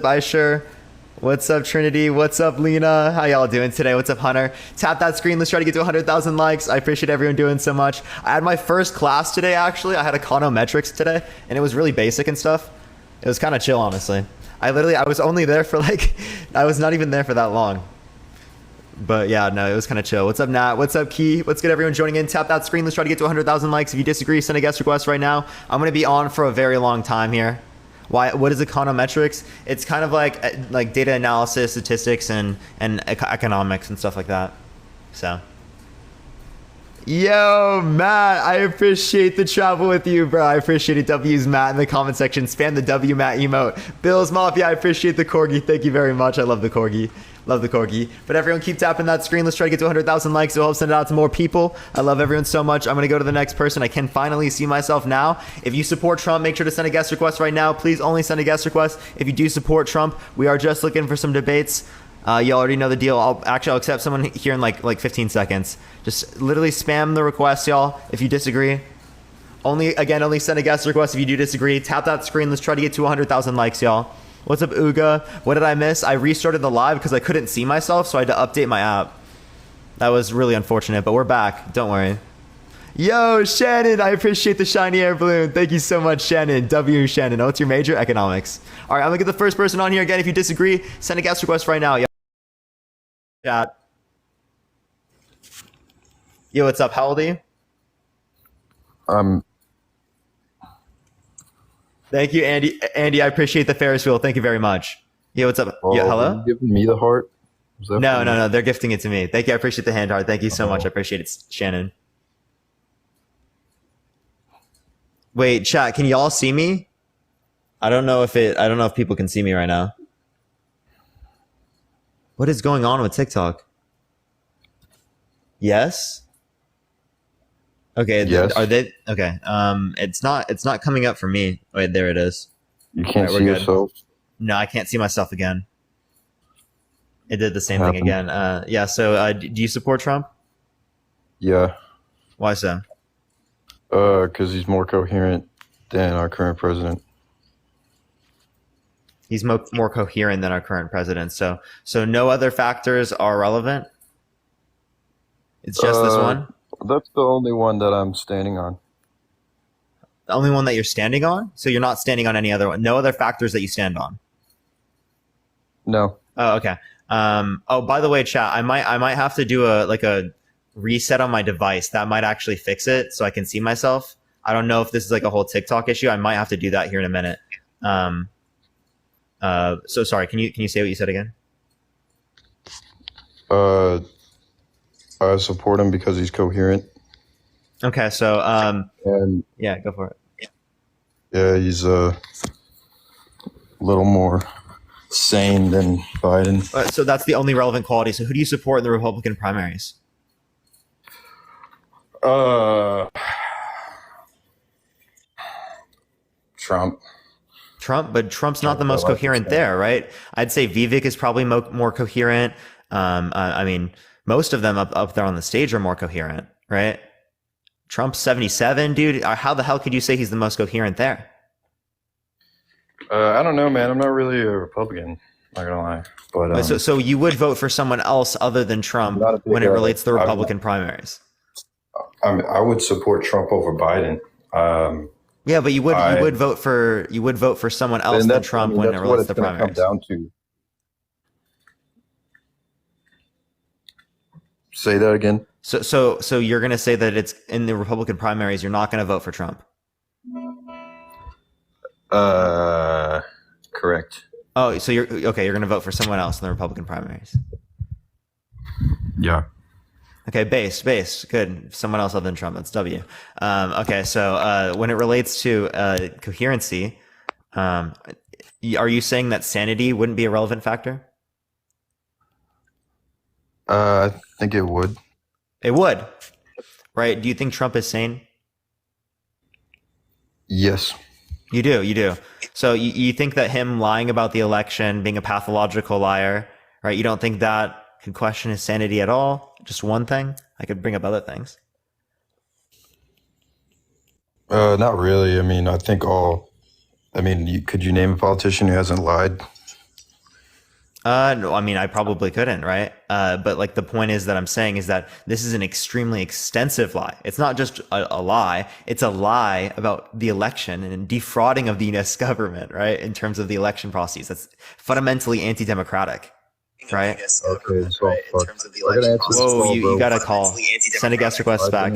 Aisher? What's up, Trinity? What's up, Lena? How y'all doing today? What's up, Hunter? Tap that screen. Let's try to get to 100,000 likes. I appreciate everyone doing so much. I had my first class today, actually. I had econometrics today, and it was really basic and stuff. It was kind of chill, honestly. I was only there for I was not even there for that long. But yeah, no, it was kind of chill. What's up, Nat? What's up, Key? What's good, everyone joining in? Tap that screen. Let's try to get to 100,000 likes. If you disagree, send a guest request right now. I'm going to be on for a very long time here. What is econometrics? It's kind of like data analysis, statistics, and economics and stuff like that. So, yo, Matt, I appreciate the travel with you, bro. I appreciate it. W's Matt in the comment section. Spam the W Matt emote. Bills Mafia, I appreciate the corgi. Thank you very much. I love the corgi. Love the corgi. But everyone keep tapping that screen. Let's try to get to 100,000 likes. It'll help send it out to more people. I love everyone so much. I'm going to go to the next person. I can finally see myself now. If you support Trump, make sure to send a guest request right now. Please only send a guest request. If you do support Trump, we are just looking for some debates. You already know the deal. I'll accept someone here in like 15 seconds. Just literally spam the request, y'all. If you disagree, only send a guest request if you do disagree. Tap that screen. Let's try to get to 100,000 likes, y'all. What's up, Uga? What did I miss? I restarted the live because I couldn't see myself, so I had to update my app. That was really unfortunate, but we're back. Don't worry. Yo, Shannon, I appreciate the shiny air balloon. Thank you so much, Shannon. W Shannon. Oh, what's your major? Economics. All right, I'm going to get the first person on here again. If you disagree, send a guest request right now. Yo, chat. Yo, what's up? How old are you? Thank you, Andy. Andy, I appreciate the Ferris wheel. Thank you very much. Yo, what's up? Yeah, hello? Are you giving me the heart? No. They're gifting it to me. Thank you. I appreciate the hand heart. Thank you so much. I appreciate it, Shannon. Wait, chat, can y'all see me? I don't know if people can see me right now. What is going on with TikTok? Yes? Okay, yes. Are they okay? It's not coming up for me. Wait, there it is. You can't see yourself? No, I can't see myself again. It did the same thing again. Yeah, so do you support Trump? Yeah. Why so? Because he's more coherent than our current president. He's more coherent than our current president. So no other factors are relevant? It's just this one? That's the only one that I'm standing on. The only one that you're standing on? So you're not standing on any other one? No other factors that you stand on? No. Oh, okay. Oh, by the way, chat, I might have to do a reset on my device. That might actually fix it so I can see myself. I don't know if this is like a whole TikTok issue. I might have to do that here in a minute. So sorry, can you say what you said again? I support him because he's coherent. Okay, so and yeah, go for it. Yeah, he's a little more sane than Biden. So that's the only relevant quality. So who do you support in the Republican primaries? Trump. But Trump's not the most coherent there, right? I'd say Vivek is probably more coherent. I mean, most of them up there on the stage are more coherent, right? Trump's 77, dude. How the hell could you say he's the most coherent there? I don't know, man. I'm not really a Republican, not gonna lie. But so you would vote for someone else other than Trump when it relates to the Republican primaries? I would support Trump over Biden. Yeah, but you would vote for someone else than Trump when it relates to the primaries. Come down to. Say that again. So you're going to say that it's in the Republican primaries, you're not going to vote for Trump? Correct. Oh, so you're going to vote for someone else in the Republican primaries? Yeah. Okay, base, good. Someone else other than Trump. That's W. Okay, so when it relates to coherency, are you saying that sanity wouldn't be a relevant factor? I think it would. It would, right? Do you think Trump is sane? Yes. You do. So you think that him lying about the election, being a pathological liar, right? You don't think that could question his sanity at all? Just one thing? I could bring up other things. Not really. I mean, could you name a politician who hasn't lied? No, I mean, I probably couldn't, right? But like the point is that I'm saying is that this is an extremely extensive lie. It's not just a lie. It's a lie about the election and defrauding of the US government, right? In terms of the election process. That's fundamentally anti-democratic, right? Okay, so fuck. I gotta answer this Whoa, call, you bro. got to call. Send a guest request back.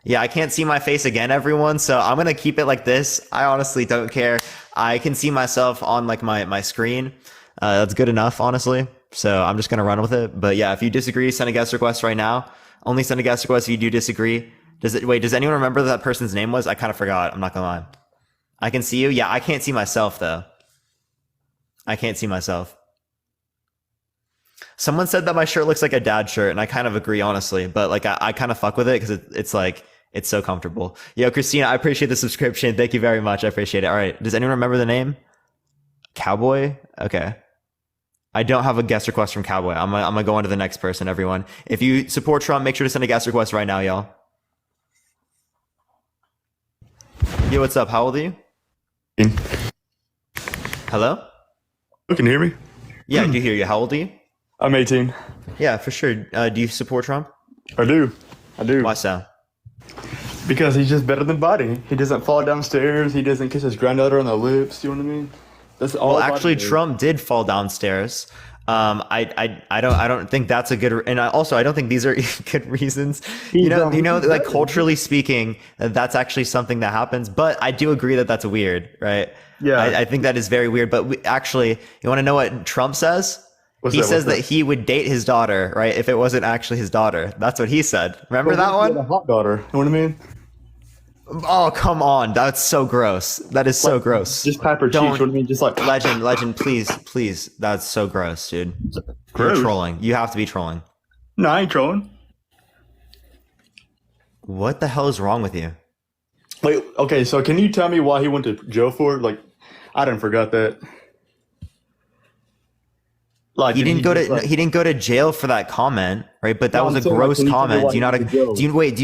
Yeah, I can't see my face again, everyone, so I'm going to keep it like this. I honestly don't care. I can see myself on like my screen. That's good enough, honestly. So I'm just going to run with it. But yeah, if you disagree, send a guest request right now. Only send a guest request if you do disagree. Does anyone remember what that person's name was? I kind of forgot. I'm not going to lie. I can see you. Yeah, I can't see myself though. I can't see myself. Someone said that my shirt looks like a dad shirt, and I kind of agree, honestly. But like, I kind of fuck with it because it's like, it's so comfortable. Yo, Christina, I appreciate the subscription. Thank you very much. I appreciate it. All right. Does anyone remember the name? Cowboy? Okay. I don't have a guest request from Cowboy. I'm gonna go on to the next person, everyone. If you support Trump, make sure to send a guest request right now, y'all. Yo, what's up? How old are you? Hello? You can hear me? Yeah, I do hear you. How old are you? I'm 18. Yeah, for sure. Do you support Trump? I do. Why so? Because he's just better than Biden. He doesn't fall downstairs. He doesn't kiss his granddaughter on the lips. You know what I mean? That's all. Well, actually, Trump did fall downstairs. I don't think that's a good, and I don't think these are good reasons. You know, like culturally speaking, that's actually something that happens. But I do agree that that's weird, right? Yeah. I think that is very weird. But you want to know what Trump says? He says that he would date his daughter, right? If it wasn't actually his daughter. That's what he said. Remember that one? A hot daughter. You know what I mean? Oh, come on. That's so gross. That is so gross. Just type her cheeks. You know what I mean? Just like legend, please. That's so gross, dude. Gross. You're trolling. You have to be trolling. No, I ain't trolling. What the hell is wrong with you? Like, okay, so can you tell me why he went to jail for it? Like, I didn't forget that. Like, he didn't go to jail for that comment, right? But that was a gross comment. Do you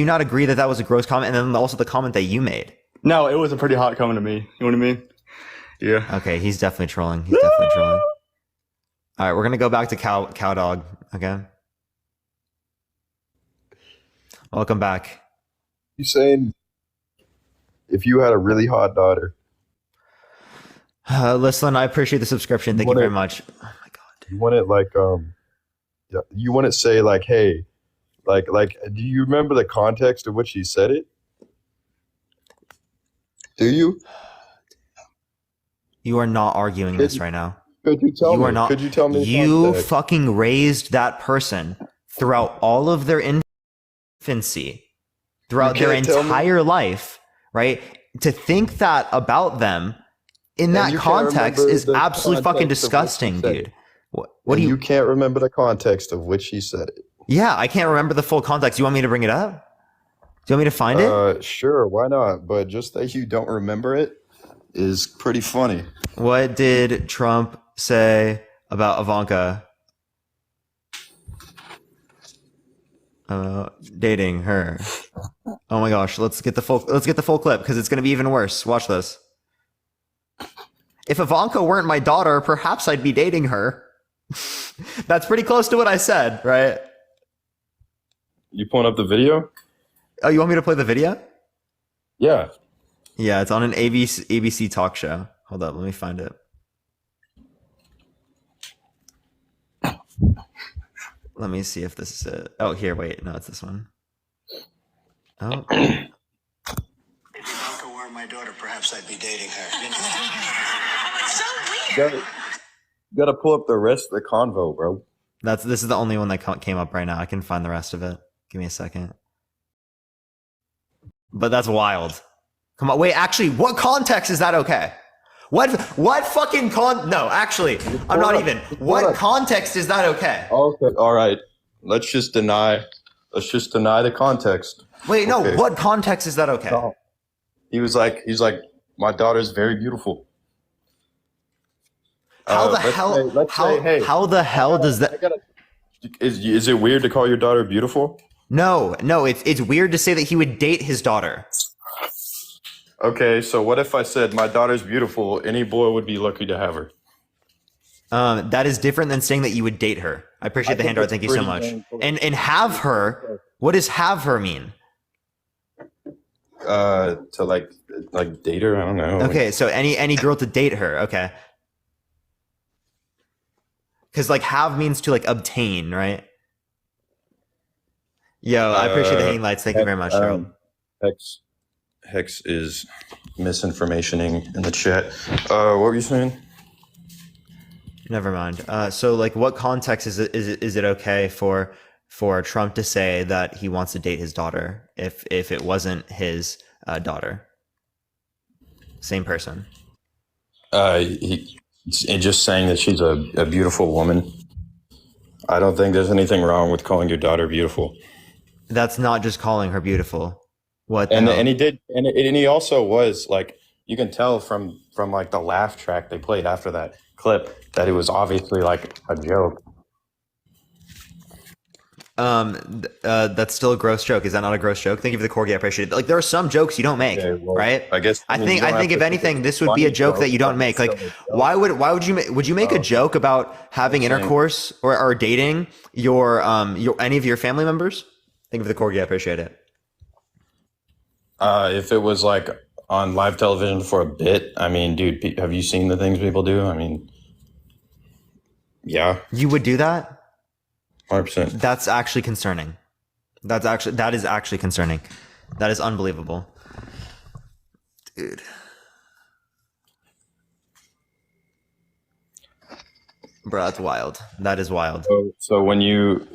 not agree that was a gross comment? And then also the comment that you made. No, it was a pretty hot comment to me. You know what I mean? Yeah. Okay, he's definitely trolling. All right, we're gonna go back to cow dog. Okay. Welcome back. You saying if you had a really hot daughter? Listen, I appreciate the subscription. Thank you very much. Oh my god. You want it like yeah, you want it say like, hey, like do you remember the context of which he said it? Do you? You are not arguing this right now. Could you tell me? Are not. Could you tell me? You fucking raised that person throughout all of their infancy, throughout their entire life, right? To think that about them in that context is absolutely fucking disgusting, dude. What do you? You can't remember the context of which he said it. Yeah, I can't remember the full context. You want me to bring it up? Do you want me to find it? Sure, why not? But just that you don't remember it is pretty funny. What did Trump say about Ivanka dating her? Oh my gosh, let's get the full clip because it's going to be even worse. Watch this. If Ivanka weren't my daughter, perhaps I'd be dating her. That's pretty close to what I said, right? You pulling up the video? Oh, you want me to play the video? Yeah. Yeah, it's on an ABC talk show. Hold up, let me find it. Let me see if this is it. Oh, here, wait. No, it's this one. Oh. If Ivanka were my daughter, perhaps I'd be dating her. It's so weird. You gotta pull up the rest of the convo, bro. This is the only one that came up right now. I can find the rest of it. Give me a second. But that's wild. Come on, wait, actually, what context is that okay? What fucking no, actually, I'm not even. What context is that okay? Okay, all right. Let's just deny the context. Wait, no, Okay. what context is that okay? No. He's like, my daughter's very beautiful. How the hell does that? Is it weird to call your daughter beautiful? No, it's weird to say that he would date his daughter. Okay, so what if I said my daughter's beautiful? Any boy would be lucky to have her. That is different than saying that you would date her. I appreciate the hand art. Thank you so much. And have her. What does have her mean? To like date her. I don't know. Okay, so any girl to date her. Okay. Because like have means to like obtain, right? Yo, I appreciate the hanging lights. Thank you very much, Gerald. Hex is misinformationing in the chat. What were you saying? Never mind. So like, what context is it okay for Trump to say that he wants to date his daughter if it wasn't his daughter? Same person. He's just saying that she's a beautiful woman. I don't think there's anything wrong with calling your daughter beautiful. That's not just calling her beautiful. What? And he did, and he also was like, you can tell from like the laugh track they played after that clip that it was obviously like a joke. That's still a gross joke. Is that not a gross joke? Thank you for the corgi. I appreciate it. Like, there are some jokes you don't make, Okay, well, right? I guess I think if anything, this would be a joke that you don't make. Like, why would you make a joke about having intercourse or dating your any of your family members? Thank you for the corgi. I appreciate it. If it was like on live television for a bit, I mean, dude, have you seen the things people do? I mean, yeah, You would do that? 100%. That's actually concerning. That is actually concerning. That is unbelievable. Dude. Bro, that's wild. That is wild. So when you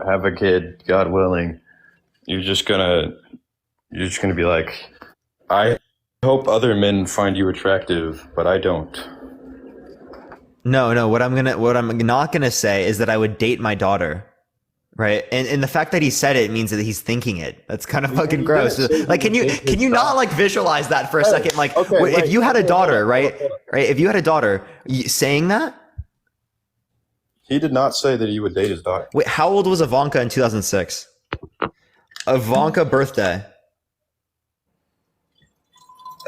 have a kid, God willing, you're just gonna be like, I hope other men find you attractive, but I don't. No. What I'm not gonna say is that I would date my daughter, right? And the fact that he said it means that he's thinking it. That's kind of fucking gross. Like, can you not like visualize that for a second? Like, if you had a daughter, right? If you had a daughter, saying that. He did not say that he would date his daughter. Wait, how old was Ivanka in 2006? Ivanka birthday.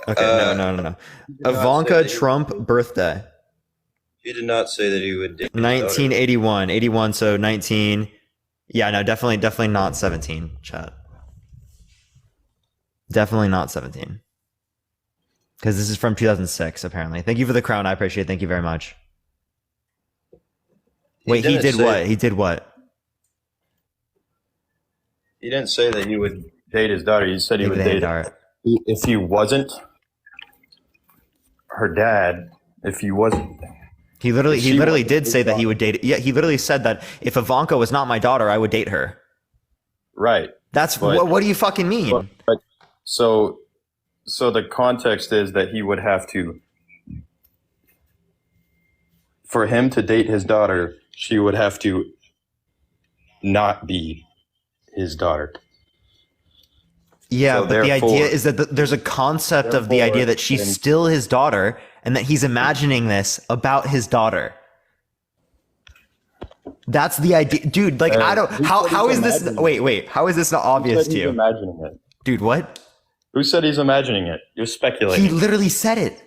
Okay, no. Ivanka Trump birthday. He did not say that he would date 1981. 81, so 19. Yeah, no, definitely not 17, chat. Definitely not 17. Because this is from 2006, apparently. Thank you for the crown. I appreciate it. Thank you very much. Wait, he did what? He did what? He didn't say that he would date his daughter. He said he would date her. If he wasn't her dad, if he wasn't... He literally did say that he would date. Yeah, he literally said that if Ivanka was not my daughter, I would date her. Right. That's what do you fucking mean? So the context is that he would have to, for him to date his daughter, she would have to not be his daughter. Yeah, So but the idea is that there's a concept of the idea that she's still his daughter and that he's imagining this about his daughter. That's the idea. Dude, like, I don't... How is this... Wait. How is this not obvious to you? Imagining it. Dude, what? Who said he's imagining it? You're speculating. He literally said it.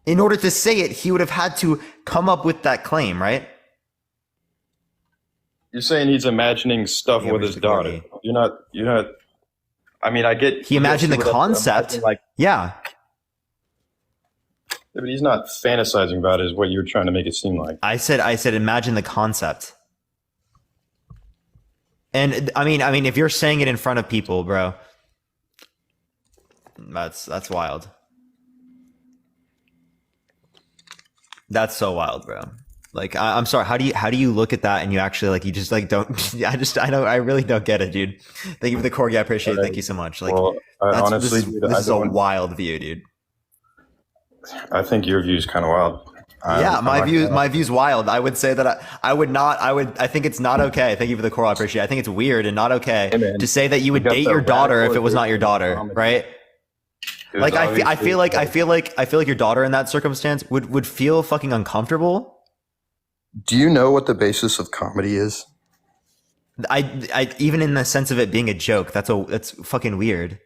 In order to say it, he would have had to come up with that claim, right? You're saying he's imagining stuff with his daughter. You're not. I mean, I get. He imagined the concept. Yeah. But he's not fantasizing about it, is what you're trying to make it seem like. I said, imagine the concept. And I mean, if you're saying it in front of people, bro, that's wild. That's so wild, bro. Like, I'm sorry. How do you look at that and you actually like, you just like don't? I really don't get it, dude. Thank you for the corgi. I appreciate it. Thank you so much. Like, well, honestly, this is a wild view, dude. I think your view is kind of wild. Yeah, my view's wild. I would say that I think it's not okay. Thank you for the core. I appreciate it. I think it's weird and not okay to say that you would date your daughter if it was not your daughter, right? Like, I feel like your daughter in that circumstance would feel fucking uncomfortable. Do you know what the basis of comedy is? I even in the sense of it being a joke, that's fucking weird.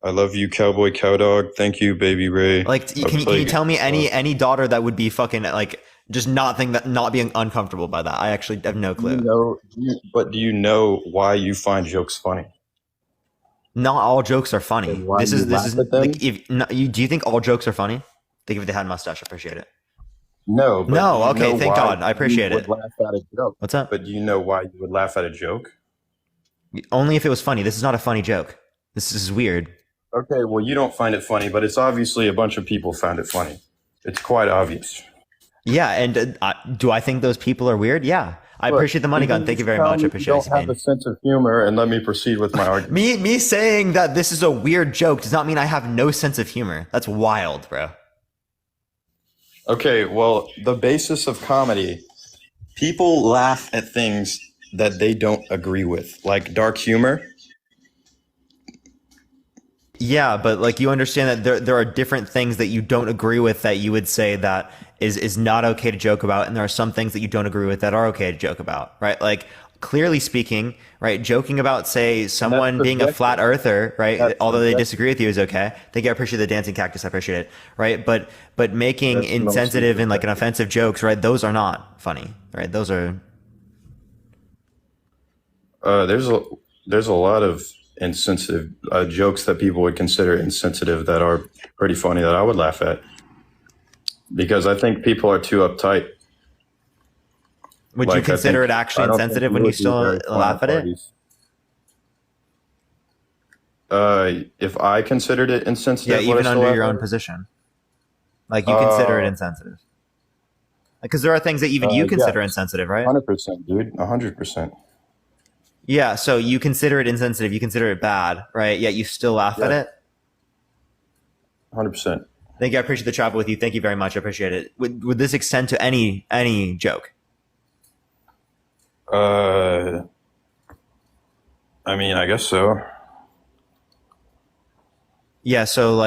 I love you, cowboy cowdog. Thank you, baby Ray. Like, can you tell me any daughter that would be fucking like just not being uncomfortable by that? I actually have no clue. But do you know why you find jokes funny? Not all jokes are funny. And why This you is laugh at them? like if no, do you think all jokes are funny? Think if they had a mustache, I appreciate it. No. But No, do you okay, know thank why God. I appreciate you it. would laugh at a joke? What's up? But do you know why you would laugh at a joke? Only if it was funny. This is not a funny joke. This is weird. Okay, well, you don't find it funny, but it's obviously a bunch of people found it funny. It's quite obvious. Yeah, and do I think those people are weird? Yeah. I appreciate the money gun. Thank you very much. I appreciate it. You don't have a sense of humor, and let me proceed with my argument. Me saying that this is a weird joke does not mean I have no sense of humor. That's wild, bro. Okay, well, the basis of comedy, people laugh at things that they don't agree with, like dark humor. Yeah, but like you understand that there are different things that you don't agree with that you would say that is not okay to joke about, and there are some things that you don't agree with that are okay to joke about, right? Like clearly speaking, right, joking about say someone being a flat earther, right, although they disagree with you is okay. Thank you, I appreciate the dancing cactus, I appreciate it, right? But making insensitive and like an offensive jokes, right, those are not funny, right? Those are There's a lot of insensitive jokes that people would consider insensitive that are pretty funny that I would laugh at, because I think people are too uptight. Would you consider it actually insensitive when you still laugh at it? If I considered it insensitive, Yeah, even under your own position, like you consider it insensitive, because there are things that even you consider insensitive, right? 100%, dude, 100%. Yeah, so you consider it insensitive, you consider it bad, right? Yet you still laugh at it. 100%. Thank you. I appreciate the travel with you. Thank you very much. I appreciate it. Would this extend to any joke? I mean, I guess so. Yeah. There's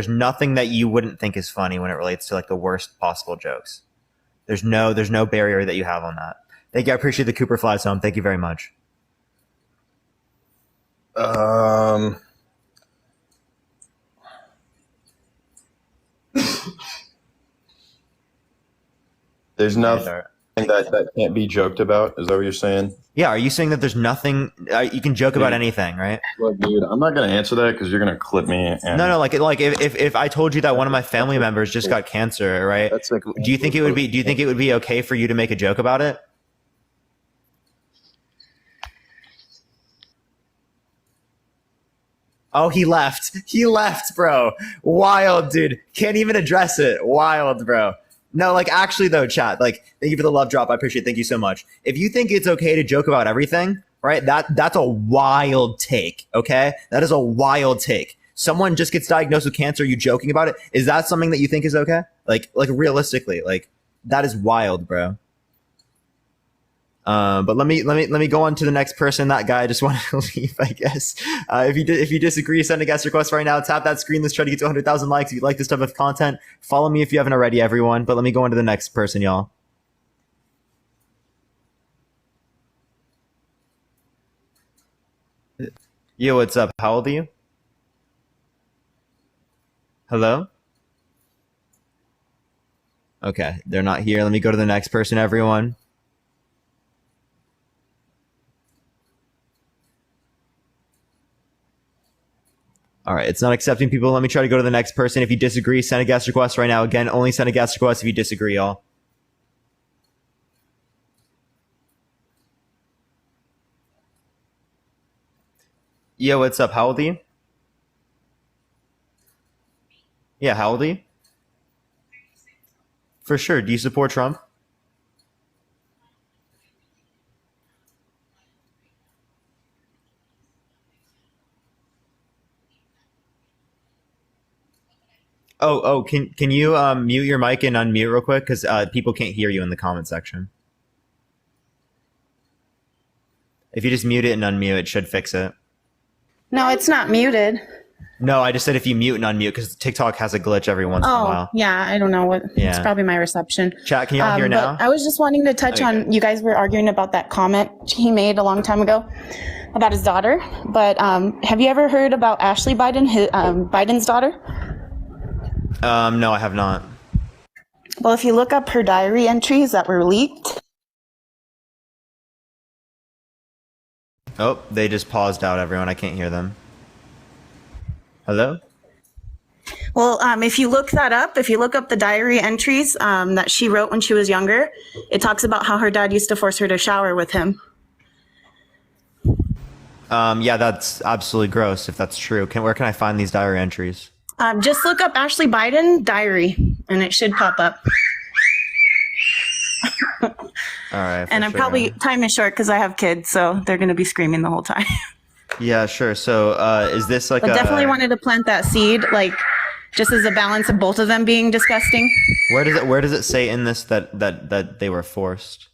nothing that you wouldn't think is funny when it relates to like the worst possible jokes. There's no barrier that you have on that. Thank you. I appreciate the Cooper Flies home. Thank you very much. There's nothing that can't be joked about. Is that what you're saying? Yeah. Are you saying that there's nothing you can joke about anything, right? Look, dude, I'm not gonna answer that because you're gonna clip me. No. Like if I told you that one of my family members just got cancer, right? Do you think it would be okay for you to make a joke about it? Oh, he left. He left, bro. Wild, dude. Can't even address it. Wild, bro. No, like actually though, chat, like thank you for the love drop. I appreciate it. Thank you so much. If you think it's okay to joke about everything, right? That's a wild take, okay? That is a wild take. Someone just gets diagnosed with cancer, you joking about it? Is that something that you think is okay? Like realistically, like that is wild, bro. But let me go on to the next person. That guy just wanted to leave, I guess. If you disagree, send a guest request right now. Tap that screen. Let's try to get to 100,000 likes. If you like this type of content, follow me if you haven't already, everyone. But let me go on to the next person, y'all. Yo, what's up? How old are you? Hello? Okay, they're not here. Let me go to the next person, everyone. All right, it's not accepting people. Let me try to go to the next person. If you disagree, send a guest request right now. Again, only send a guest request if you disagree, y'all. Yo, what's up? How old are you? Yeah, how old are you? For sure. Do you support Trump? Oh, can you mute your mic and unmute real quick? Because people can't hear you in the comment section. If you just mute it and unmute, it should fix it. No, it's not muted. No, I just said if you mute and unmute, because TikTok has a glitch every once in a while. Yeah, I don't know what. Yeah. It's probably my reception. Chat, can you all hear now? I was just wanting to touch on, you guys were arguing about that comment he made a long time ago. about his daughter. But have you ever heard about Ashley Biden, Biden's daughter? No, I have not. Well, if you look up her diary entries that were leaked. Oh, they just paused out, everyone. I can't hear them. Hello? Well, if you look that up, if you look up the diary entries that she wrote when she was younger, it talks about how her dad used to force her to shower with him. Yeah, that's absolutely gross if that's true. Where can I find these diary entries? Just look up Ashley Biden diary, and it should pop up. All right. And I'm probably, time is short because I have kids, so they're going to be screaming the whole time. Yeah, sure. So is this like But definitely wanted to plant that seed, like just as a balance of both of them being disgusting. Where does it say in this that they were forced?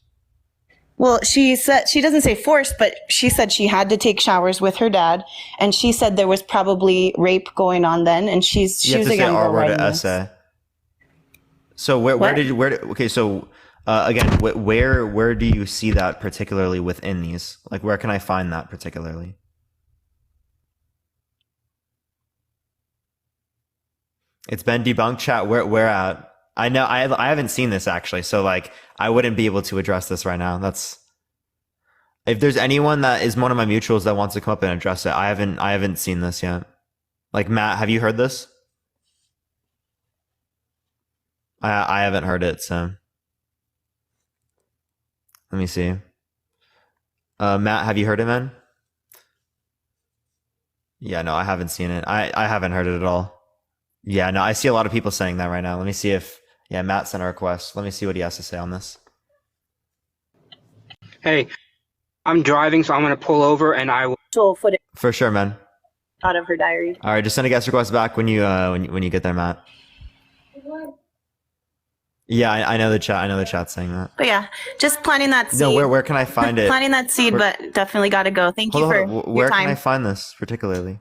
Well, she said, she doesn't say forced, but she said she had to take showers with her dad, and she said there was probably rape going on then, and she was a young girl writing this. essay. So okay, so again, where do you see that particularly within these? Like, where can I find that particularly? It's been debunked, chat. Where at? I know I haven't seen this actually, so like I wouldn't be able to address this right now. That's if there's anyone that is one of my mutuals that wants to come up and address it. I haven't seen this yet. Like Matt, have you heard this? I haven't heard it, so let me see. Matt, have you heard it, man? Yeah, no, I haven't seen it. I haven't heard it at all. Yeah, no, I see a lot of people saying that right now. Let me see if Matt sent a request. Let me see what he has to say on this. Hey, I'm driving, so I'm going to pull over and I will. Footage For sure, man. out of her diary. All right, just send a guest request back when you get there, Matt. Yeah, I know the chat. I know the chat's saying that. But yeah, just planting that seed. No, where can I find it? Planting that seed, but definitely got to go. Thank you for Where your time. can I find this particularly?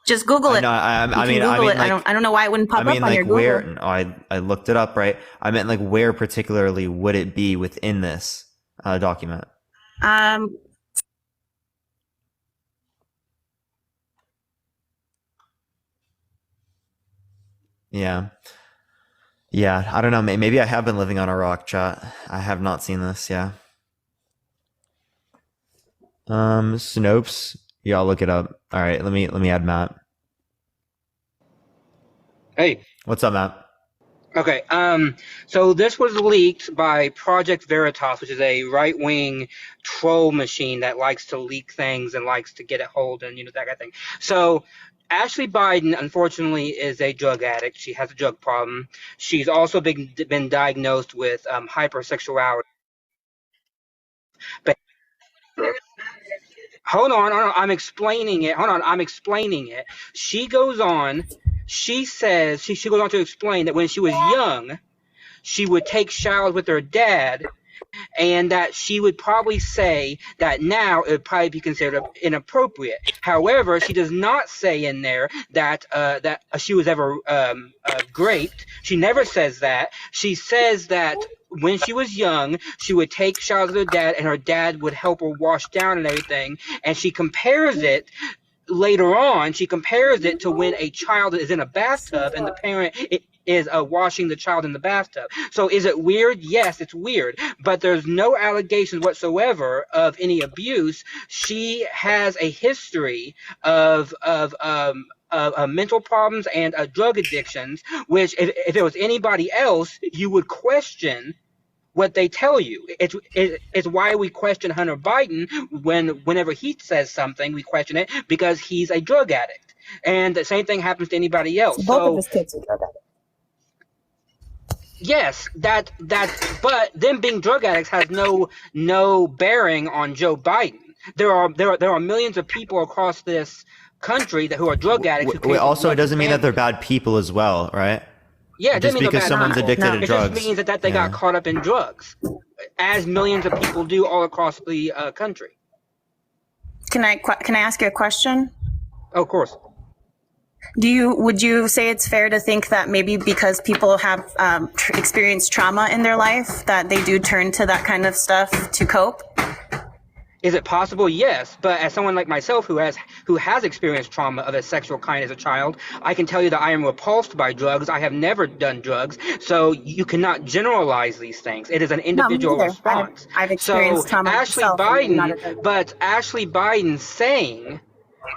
Just Google it. No, I mean, Google it. like, I don't know why it wouldn't pop up on your Google. Where? No, I looked it up, right? I meant like where particularly would it be within this document? Yeah. Yeah, I don't know. Maybe I have been living on a rock, chat. I have not seen this. Yeah. Snopes. Yeah, I'll look it up. All right, let me add Matt. Hey. What's up, Matt? Okay. So this was leaked by Project Veritas, which is a right-wing troll machine that likes to leak things and likes to get a hold and that kind of thing. So Ashley Biden, unfortunately, is a drug addict. She has a drug problem. She's also been diagnosed with hypersexuality. But hold on, I'm explaining it. She goes on. She says she goes on to explain that when she was young, she would take showers with her dad, and that she would probably say that now it would probably be considered inappropriate. However, she does not say in there that she was ever raped. She never says that. She says that when she was young, she would take showers with her dad, and her dad would help her wash down and everything. And she compares it later on. She compares it to when a child is in a bathtub and the parent is washing the child in the bathtub. So is it weird? Yes, it's weird. But there's no allegations whatsoever of any abuse. She has a history of mental problems and drug addictions, which if it was anybody else, you would question what they tell you. It's why we question Hunter Biden whenever he says something, we question it because he's a drug addict. And the same thing happens to anybody else. Both of his kids are drug addicts. Yes, but them being drug addicts has no bearing on Joe Biden. There are millions of people across this country who are drug addicts. Also, it doesn't mean that they're bad people as well, right? Yeah, just because someone's addicted to drugs. It just means that they got caught up in drugs, as millions of people do all across the country. Can I ask you a question? Oh, of course. Would you say it's fair to think that maybe because people have experienced trauma in their life that they do turn to that kind of stuff to cope? Is it possible? Yes, but as someone like myself who has experienced trauma of a sexual kind as a child, I can tell you that I am repulsed by drugs. I have never done drugs, so you cannot generalize these things. It is an No, me individual neither. response. I've experienced So trauma Ashley myself, and I'm not a Biden, drug. but Ashley Biden saying.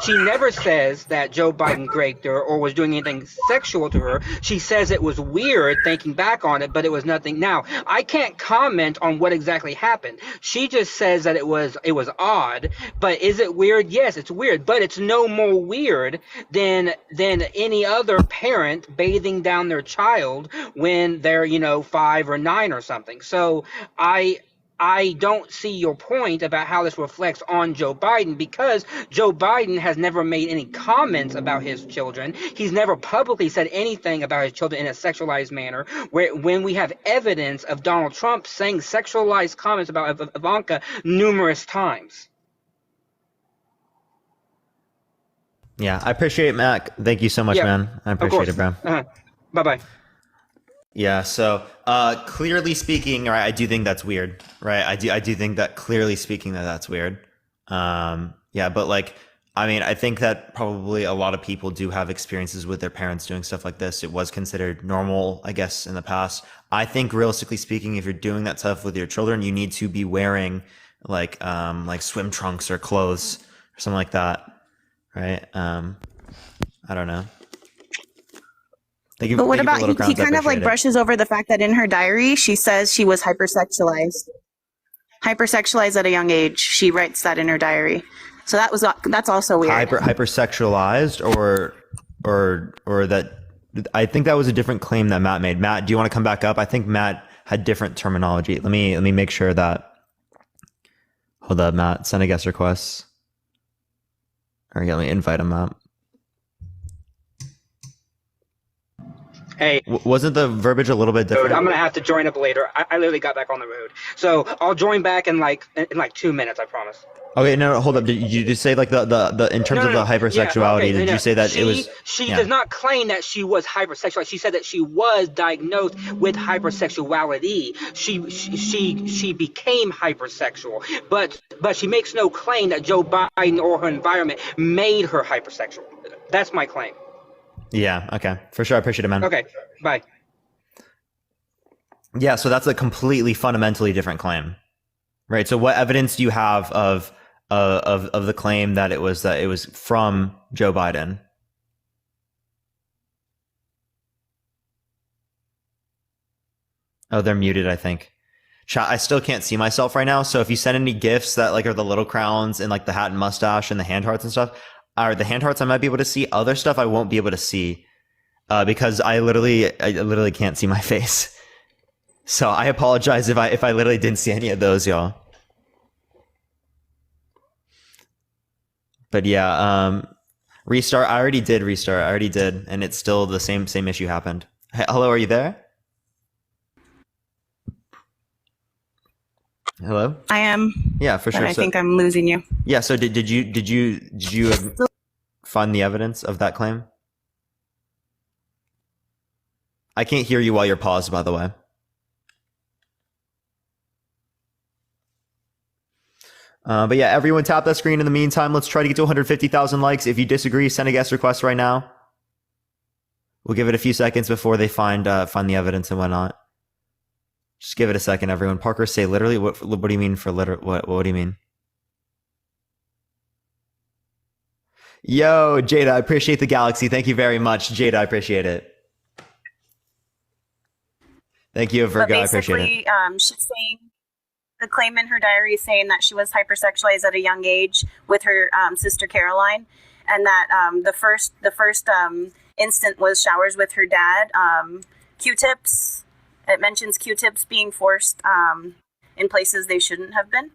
She never says that Joe Biden raped her or was doing anything sexual to her. She says it was weird thinking back on it, but it was nothing. Now, I can't comment on what exactly happened. She just says that it was odd, but is it weird? Yes, it's weird, but it's no more weird than any other parent bathing down their child when they're, 5 or 9 or something. So I don't see your point about how this reflects on Joe Biden, because Joe Biden has never made any comments about his children. He's never publicly said anything about his children in a sexualized manner, when we have evidence of Donald Trump saying sexualized comments about Ivanka numerous times. Yeah, I appreciate it, Matt. Thank you so much, man. I appreciate it, bro. Bye-bye. Yeah, so clearly speaking, right, I do think that's weird, right? I do think that clearly speaking that's weird. Yeah, but like, I mean, I think that probably a lot of people do have experiences with their parents doing stuff like this. It was considered normal, I guess, in the past. I think realistically speaking, if you're doing that stuff with your children, you need to be wearing like swim trunks or clothes or something like that, right? I don't know. But what about, he kind of like brushes over the fact that in her diary, she says she was hypersexualized at a young age. She writes that in her diary. So that's also weird. Hypersexualized or that, I think that was a different claim that Matt made. Matt, do you want to come back up? I think Matt had different terminology. Let me make sure that, hold up, Matt, send a guest request. All right, let me invite him up. Hey, wasn't the verbiage a little bit different? I'm gonna have to join up later. I literally got back on the road, so I'll join back in like 2 minutes. I promise. Okay, no, hold up. Did you just say like the in terms of the hypersexuality? Did you say that it was? She does not claim that she was hypersexual. She said that she was diagnosed with hypersexuality. She became hypersexual, but she makes no claim that Joe Biden or her environment made her hypersexual. That's my claim. Yeah, okay. For sure. I appreciate it, man. Okay, bye. Yeah, so that's a completely fundamentally different claim. Right? So what evidence do you have of the claim that it was from Joe Biden? Oh, they're muted, I think. Chat, I still can't see myself right now, so if you send any gifs that like are the little crowns and like the hat and mustache and the hand hearts and stuff, or the hand hearts I might be able to see. Other stuff I won't be able to see because I literally can't see my face. So I apologize if I literally didn't see any of those, y'all. But yeah, restart. I already did restart. I already did, and it's still the same issue happened. Hey, hello, are you there? Hello? I am. Yeah, for sure. I think I'm losing you. Yeah. So did you find the evidence of that claim? I can't hear you while you're paused, by the way. But yeah, everyone tap that screen in the meantime. Let's try to get to 150,000 likes. If you disagree, send a guest request right now. We'll give it a few seconds before they find the evidence and whatnot. Just give it a second, everyone. Parker, say literally. What do you mean for liter? What do you mean? Yo, Jada, I appreciate the galaxy. Thank you very much, Jada. I appreciate it. Thank you, Virgo. I appreciate it. She's saying the claim in her diary is saying that she was hypersexualized at a young age with her sister Caroline, and that the first instant was showers with her dad. Q-tips. It mentions Q-tips being forced in places they shouldn't have been.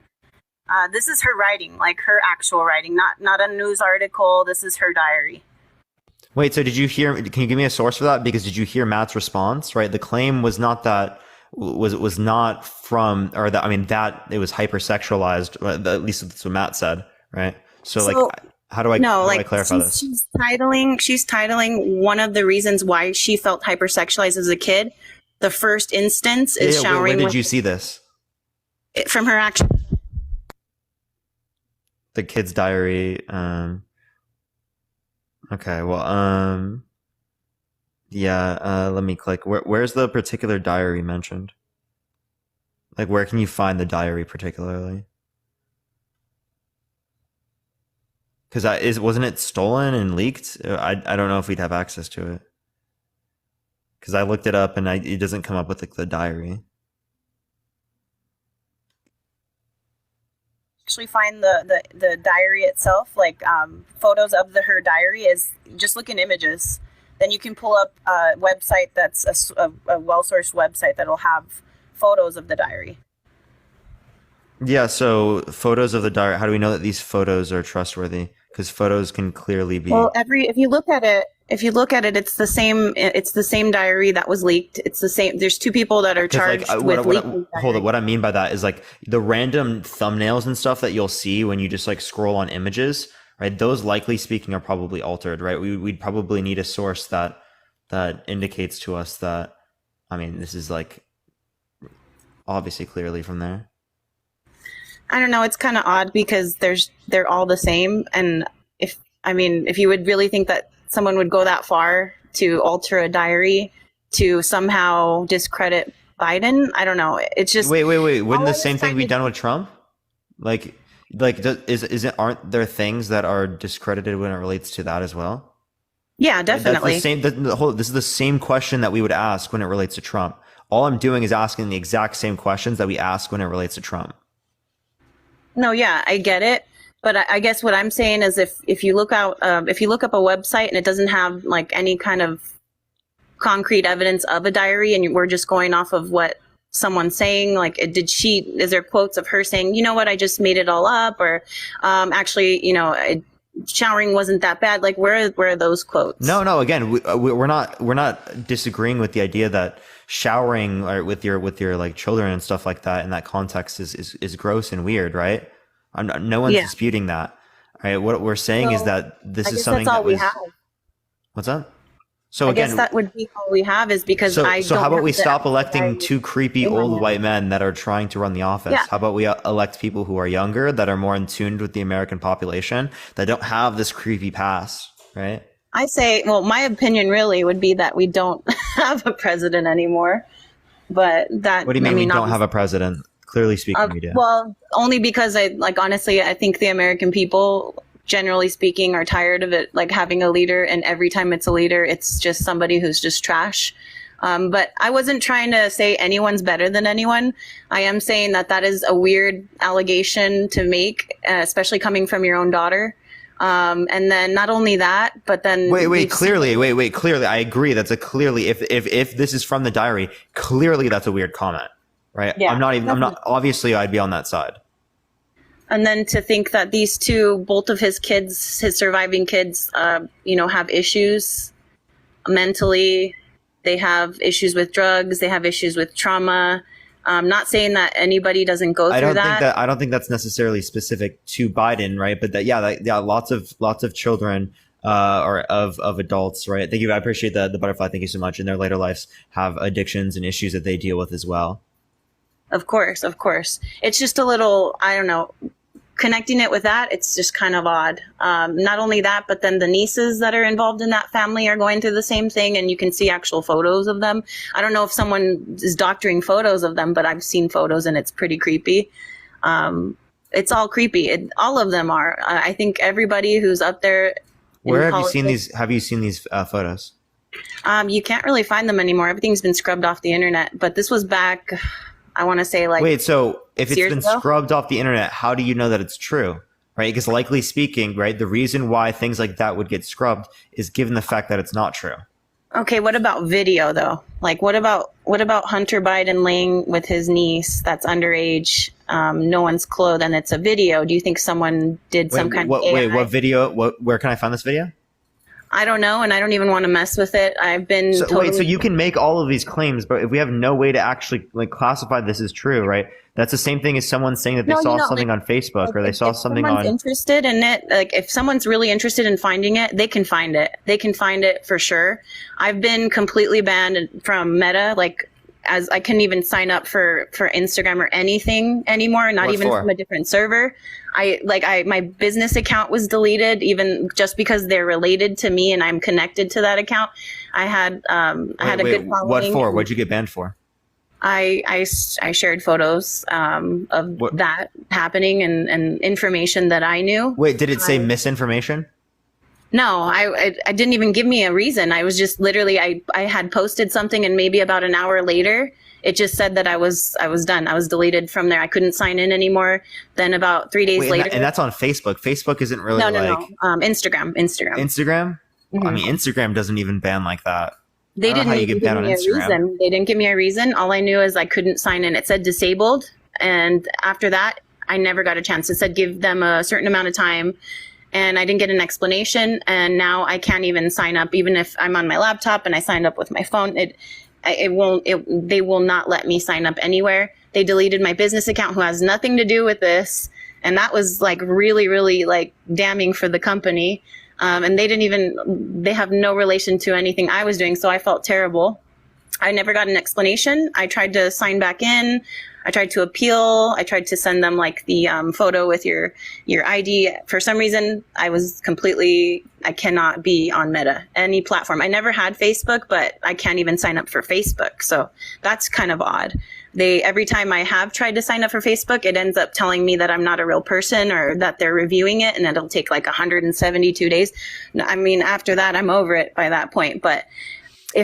This is her writing, like her actual writing, not a news article. This is her diary. Wait, so did you hear? Can you give me a source for that? Because did you hear Matt's response? Right, the claim was not that was not from, or that, I mean, that it was hypersexualized. At least that's what Matt said, right? So like, how do I clarify this? She's titling one of the reasons why she felt hypersexualized as a kid. The first instance is showering. Where did you see this? From her action. The kid's diary. Okay, well, yeah, let me click. Where's the particular diary mentioned? Like, where can you find the diary particularly? Because wasn't it stolen and leaked? I don't know if we'd have access to it. Because I looked it up and it doesn't come up with like the diary. Actually find the diary itself, like photos of her diary, is just look in images. Then you can pull up a website that's a well-sourced website that'll have photos of the diary. Yeah, so photos of the diary. How do we know that these photos are trustworthy? Because photos can clearly be. Well, if you look at it, it's the same. It's the same diary that was leaked. It's the same. There's two people that are charged with leaking. Hold on. What I mean by that is like the random thumbnails and stuff that you'll see when you just like scroll on images, right? Those, likely speaking, are probably altered, right? We'd probably need a source that indicates to us that. I mean, this is like obviously clearly from there. I don't know. It's kind of odd because they're all the same. And if you would really think that someone would go that far to alter a diary to somehow discredit Biden, I don't know. It's just wait. Wouldn't the same thing be done with Trump? Aren't there things that are discredited when it relates to that as well? Yeah, definitely. That's the same. This is the same question that we would ask when it relates to Trump. All I'm doing is asking the exact same questions that we ask when it relates to Trump. No, yeah, I get it. But I guess what I'm saying is if you look up a website and it doesn't have like any kind of concrete evidence of a diary, and we're just going off of what someone's saying, like, is there quotes of her saying, you know what, I just made it all up, or actually, showering wasn't that bad. Like, where are those quotes? No. Again, we're not disagreeing with the idea that showering or with your like children and stuff like that in that context is gross and weird, right? No one's disputing that. Right? What we're saying is that this is something that's all we have. What's that? So I again, guess that would be all we have, is because so how about we stop electing two creepy old white men that are trying to run the office? Yeah. How about we elect people who are younger, that are more in tune with the American population, that don't have this creepy past, right? I say, well, my opinion really would be that we don't have a president anymore. But that. What do you mean we don't have a president? Clearly speaking, we do. Well, only because honestly, I think the American people, generally speaking, are tired of it, like having a leader, and every time it's a leader, it's just somebody who's just trash. But I wasn't trying to say anyone's better than anyone. I am saying that is a weird allegation to make, especially coming from your own daughter. And then not only that, but then clearly, I agree. That's clearly, if this is from the diary, clearly that's a weird comment, right? Yeah, I'm not, obviously I'd be on that side. And then to think that these two, both of his kids, his surviving kids, have issues mentally. They have issues with drugs. They have issues with trauma. I'm not saying that anybody doesn't go through that. I don't think that's necessarily specific to Biden, right? But lots of children or of adults, right? Thank you. I appreciate the butterfly. Thank you so much. In their later lives, have addictions and issues that they deal with as well. Of course. It's just a little, I don't know, connecting it with that, it's just kind of odd. Not only that, but then the nieces that are involved in that family are going through the same thing, and you can see actual photos of them. I don't know if someone is doctoring photos of them, but I've seen photos and it's pretty creepy. It's all creepy. All of them are. I think everybody who's up there. Where have you seen these? Have you seen these photos? You can't really find them anymore. Everything's been scrubbed off the internet. But this was back, I want to say so if it's been scrubbed off the internet, how do you know that it's true? Right? Because likely speaking, right, the reason why things like that would get scrubbed is given the fact that it's not true. Okay, what about video though? Like what about Hunter Biden laying with his niece that's underage, no one's clothed, and it's a video? Do you think someone did some kind of AI? What video? Where can I find this video? I don't know, and I don't even want to mess with it. I've been so you can make all of these claims, but if we have no way to actually classify this as true, right? That's the same thing as someone saying that they saw something on Facebook or they saw something on. If someone's interested in it, if someone's really interested in finding it, they can find it. They can find it for sure. I've been completely banned from Meta, as I couldn't even sign up for Instagram or anything anymore, not What even for? from a different server. My business account was deleted, even just because they're related to me and I'm connected to that account. I had a good following. What for? What'd you get banned for? I shared photos of that happening and information that I knew. Wait, did it say misinformation? No, I didn't even give me a reason. I was just literally I had posted something, and maybe about an hour later, it just said that I was done. I was deleted from there. I couldn't sign in anymore. Then about 3 days Wait, later, and that's on Facebook. Facebook isn't really no, like Instagram. Instagram. I mean, Instagram doesn't even ban like that. They I don't know didn't how you even get give banned on me a Instagram. reason. They didn't give me a reason. All I knew is I couldn't sign in. It said disabled, and after that, I never got a chance. It said give them a certain amount of time, and I didn't get an explanation. And now I can't even sign up, even if I'm on my laptop and I signed up with my phone. They will not let me sign up anywhere. They deleted my business account, who has nothing to do with this, and that was like really, really like damning for the company. And they have no relation to anything I was doing. So I felt terrible. I never got an explanation. I tried to sign back in. I tried to appeal. I tried to send them like the photo with your ID. For some reason, I cannot be on Meta, any platform. I never had Facebook, but I can't even sign up for Facebook. So that's kind of odd. Every time I have tried to sign up for Facebook, it ends up telling me that I'm not a real person or that they're reviewing it, and it'll take like 172 days. I mean, after that, I'm over it by that point. But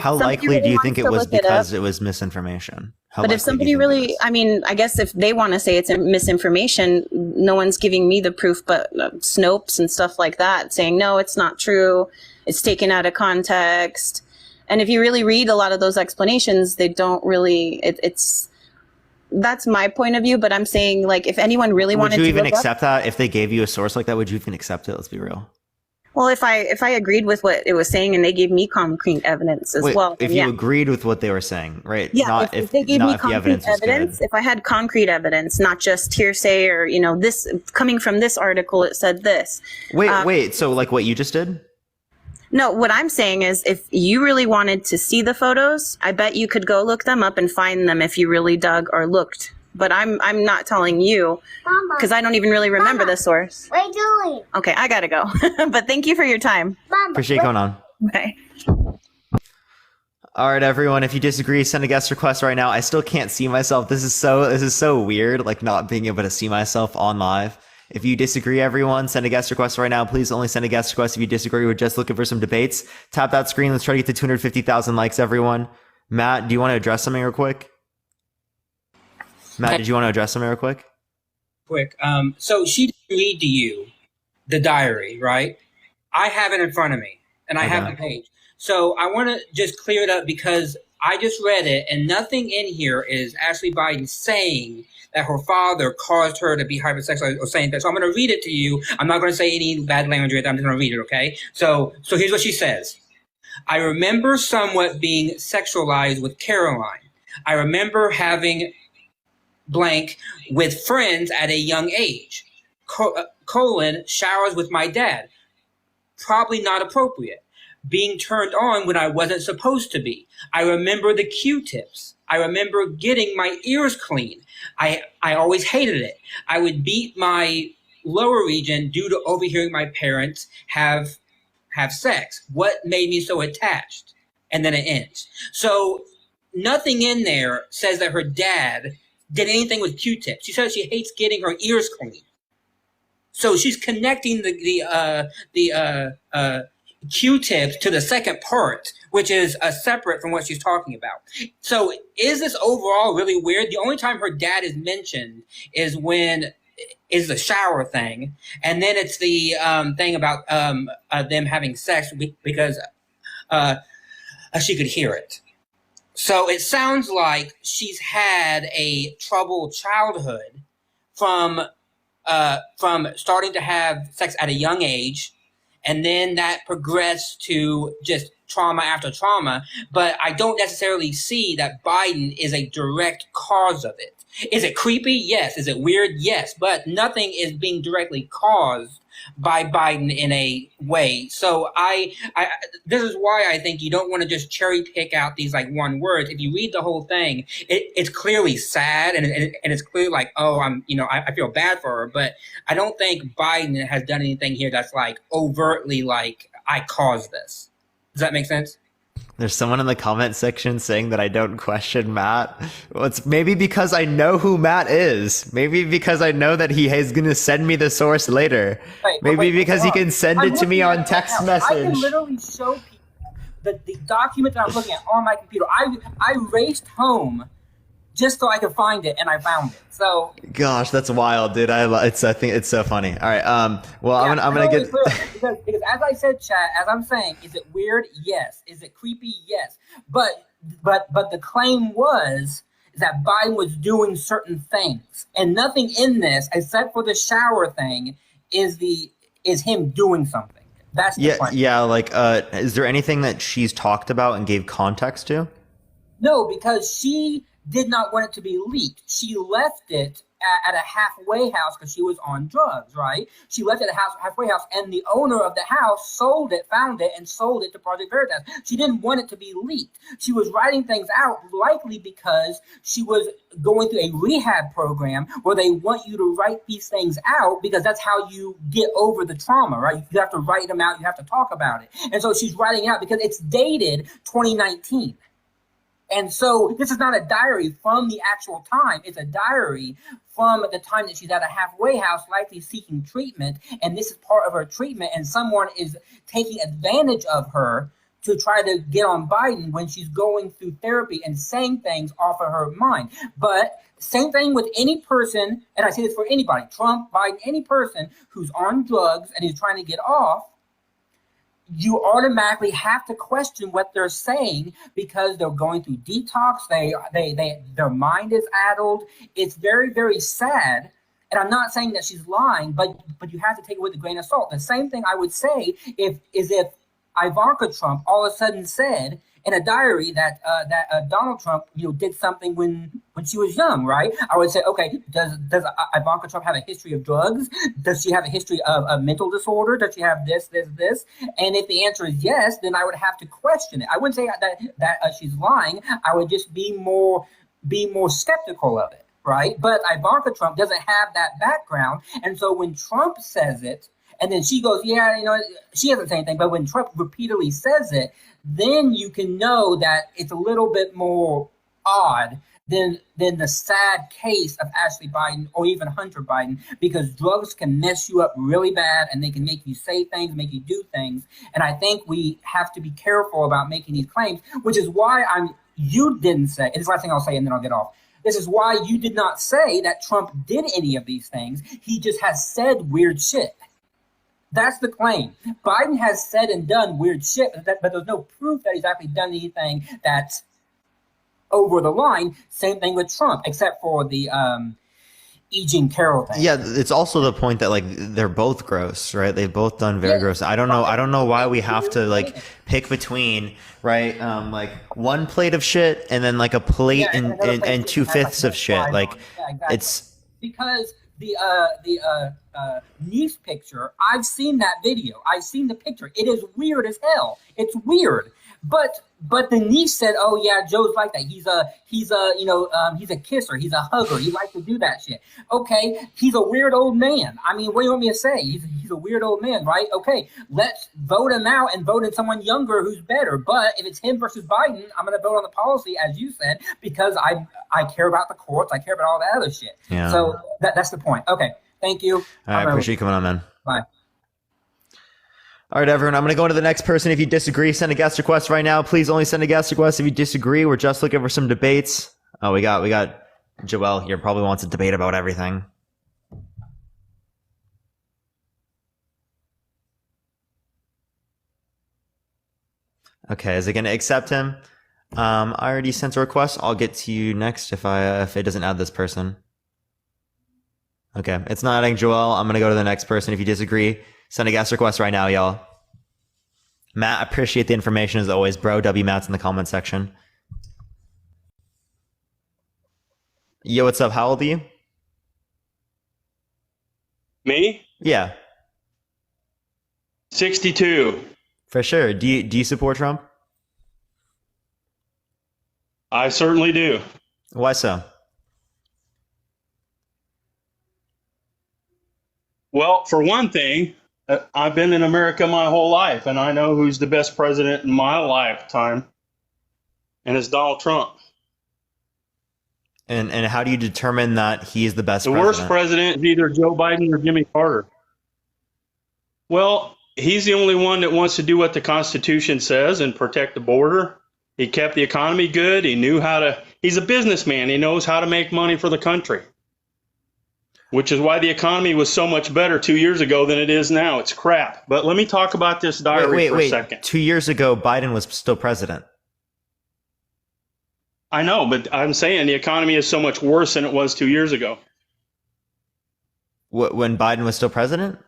How likely do you think it was because it was misinformation? But if somebody really, I mean, I guess if they want to say it's misinformation, no one's giving me the proof but Snopes and stuff like that saying, no, it's not true. It's taken out of context. And if you really read a lot of those explanations, they don't really, that's my point of view. But I'm saying, like, if anyone really wanted to, would you even accept that if they gave you a source like that? Would you even accept it? Let's be real. Well, if I agreed with what it was saying and they gave me concrete evidence as well. If you agreed with what they were saying, right? Yeah, not if they gave not me if the concrete evidence, if I had concrete evidence, not just hearsay or, this coming from this article, it said this. Wait, so like what you just did? No, what I'm saying is if you really wanted to see the photos, I bet you could go look them up and find them if you really dug or looked. But I'm not telling you because I don't even really remember the source. What are you doing? Okay, I gotta go. But thank you for your time. Mama, Appreciate you coming on. Bye. All right, everyone. If you disagree, send a guest request right now. I still can't see myself. This is so weird, like not being able to see myself on live. If you disagree, everyone, send a guest request right now. Please only send a guest request if you disagree. We're just looking for some debates. Tap that screen. Let's try to get to 250,000 likes, everyone. Matt, do you want to address something real quick? Matt, did you want to address something real quick? So she didn't read to you the diary, right? I have it in front of me, and I have the page. So I want to just clear it up because I just read it, and nothing in here is Ashley Biden saying that her father caused her to be hypersexual or saying that. So I'm going to read it to you. I'm not going to say any bad language or anything. I'm just going to read it, okay? So here's what she says. I remember somewhat being sexualized with Caroline. I remember having blank with friends at a young age. Showers with my dad. Probably not appropriate. Being turned on when I wasn't supposed to be. I remember the Q-tips. I remember getting my ears clean. I always hated it. I would beat my lower region due to overhearing my parents have sex. What made me so attached? And then it ends. So nothing in there says that her dad did anything with Q-tips. She says she hates getting her ears clean. So she's connecting the Q-tips to the second part, which is separate from what she's talking about. So is this overall really weird? The only time her dad is mentioned is the shower thing, and then it's the thing about them having sex because she could hear it. So it sounds like she's had a troubled childhood from starting to have sex at a young age, and then that progressed to just trauma after trauma. But I don't necessarily see that Biden is a direct cause of it. Is it creepy? Yes. Is it weird? Yes. But nothing is being directly caused by Biden in a way. So I this is why I think you don't want to just cherry pick out these like one words. If you read the whole thing, it's clearly sad and it's clearly like, oh, I feel bad for her, but I don't think Biden has done anything here that's like overtly like I caused this. Does that make sense? There's someone in the comment section saying that I don't question Matt. Well, it's maybe because I know who Matt is. Maybe because I know that he is going to send me the source later. Maybe because he can send it to me on text message. I can literally show people the document that I'm looking at on my computer. I raced home just so I could find it, and I found it. So, gosh, that's wild, dude. I think it's so funny. All right, well, yeah, I'm gonna get because as I said, chat, as I'm saying, is it weird? Yes. Is it creepy? Yes. But the claim was that Biden was doing certain things, and nothing in this except for the shower thing is him doing something. That's the claim. Yeah. Like, is there anything that she's talked about and gave context to? No, because she did not want it to be leaked. She left it at a halfway house because she was on drugs, right? She left it at a halfway house, and the owner of the house found it, and sold it to Project Veritas. She didn't want it to be leaked. She was writing things out, likely because she was going through a rehab program where they want you to write these things out because that's how you get over the trauma, right? You have to write them out. You have to talk about it. And so she's writing out because it's dated 2019. And so this is not a diary from the actual time. It's a diary from the time that she's at a halfway house, likely seeking treatment. And this is part of her treatment. And someone is taking advantage of her to try to get on Biden when she's going through therapy and saying things off of her mind. But same thing with any person, and I say this for anybody, Trump, Biden, any person who's on drugs and is trying to get off, you automatically have to question what they're saying because they're going through detox. Their mind is addled. It's very, very sad. And I'm not saying that she's lying, but you have to take it with a grain of salt. The same thing I would say if Ivanka Trump all of a sudden said in a diary that Donald Trump did something when she was young, right? I would say, okay, does Ivanka Trump have a history of drugs? Does she have a history of a mental disorder? Does she have this? And if the answer is yes, then I would have to question it. I wouldn't say that she's lying. I would just be more skeptical of it, right? But Ivanka Trump doesn't have that background, and so when Trump says it, and then she goes, yeah, she hasn't said anything, but when Trump repeatedly says it, then you can know that it's a little bit more odd than the sad case of Ashley Biden or even Hunter Biden, because drugs can mess you up really bad and they can make you say things, make you do things. And I think we have to be careful about making these claims, which is why you didn't say, and this is the last thing I'll say and then I'll get off. This is why you did not say that Trump did any of these things. He just has said weird shit. That's the claim. Biden has said and done weird shit, but there's no proof that he's actually done anything that's over the line. Same thing with Trump, except for the E. Jean Carroll thing. Yeah, it's also the point that like they're both gross, right? They've both done very gross. I don't know why we have to like pick between, right? Like one plate of shit and then like a plate and 2/5 of shit. Like exactly. It's because the niece picture, I've seen that video. I've seen the picture. It is weird as hell. It's weird. But the niece said, "Oh yeah, Joe's like that. He's a kisser. He's a hugger. He likes to do that shit." Okay, he's a weird old man. I mean, what do you want me to say? He's a weird old man, right? Okay, let's vote him out and vote in someone younger who's better. But if it's him versus Biden, I'm gonna vote on the policy, as you said, because I care about the courts. I care about all that other shit. Yeah. So that's the point. Okay, thank you. I appreciate you coming on, man. Bye. All right, everyone, I'm going to go to the next person. If you disagree, send a guest request right now. Please only send a guest request if you disagree. We're just looking for some debates. Oh, we got Joelle here. Probably wants to debate about everything. Okay, is it going to accept him? I already sent a request. I'll get to you next if it doesn't add this person. Okay, it's not adding Joelle. I'm going to go to the next person. If you disagree, send a guest request right now, y'all. Matt, I appreciate the information as always, bro. W Matt's in the comment section. Yo, what's up? How old are you? Me? Yeah. 62. For sure. Do you support Trump? I certainly do. Why so? Well, for one thing, I've been in America my whole life, and I know who's the best president in my lifetime, and it's Donald Trump. And how do you determine that he is the best The president? worst president is either Joe Biden or Jimmy Carter. Well, he's the only one that wants to do what the Constitution says and protect the border. He kept the economy good. He knew how to, he's a businessman. He knows how to make money for the country, which is why the economy was so much better 2 years ago than it is now. It's crap. But let me talk about this diary for a second. 2 years ago, Biden was still president. I know, but I'm saying the economy is so much worse than it was 2 years ago. When Biden was still president?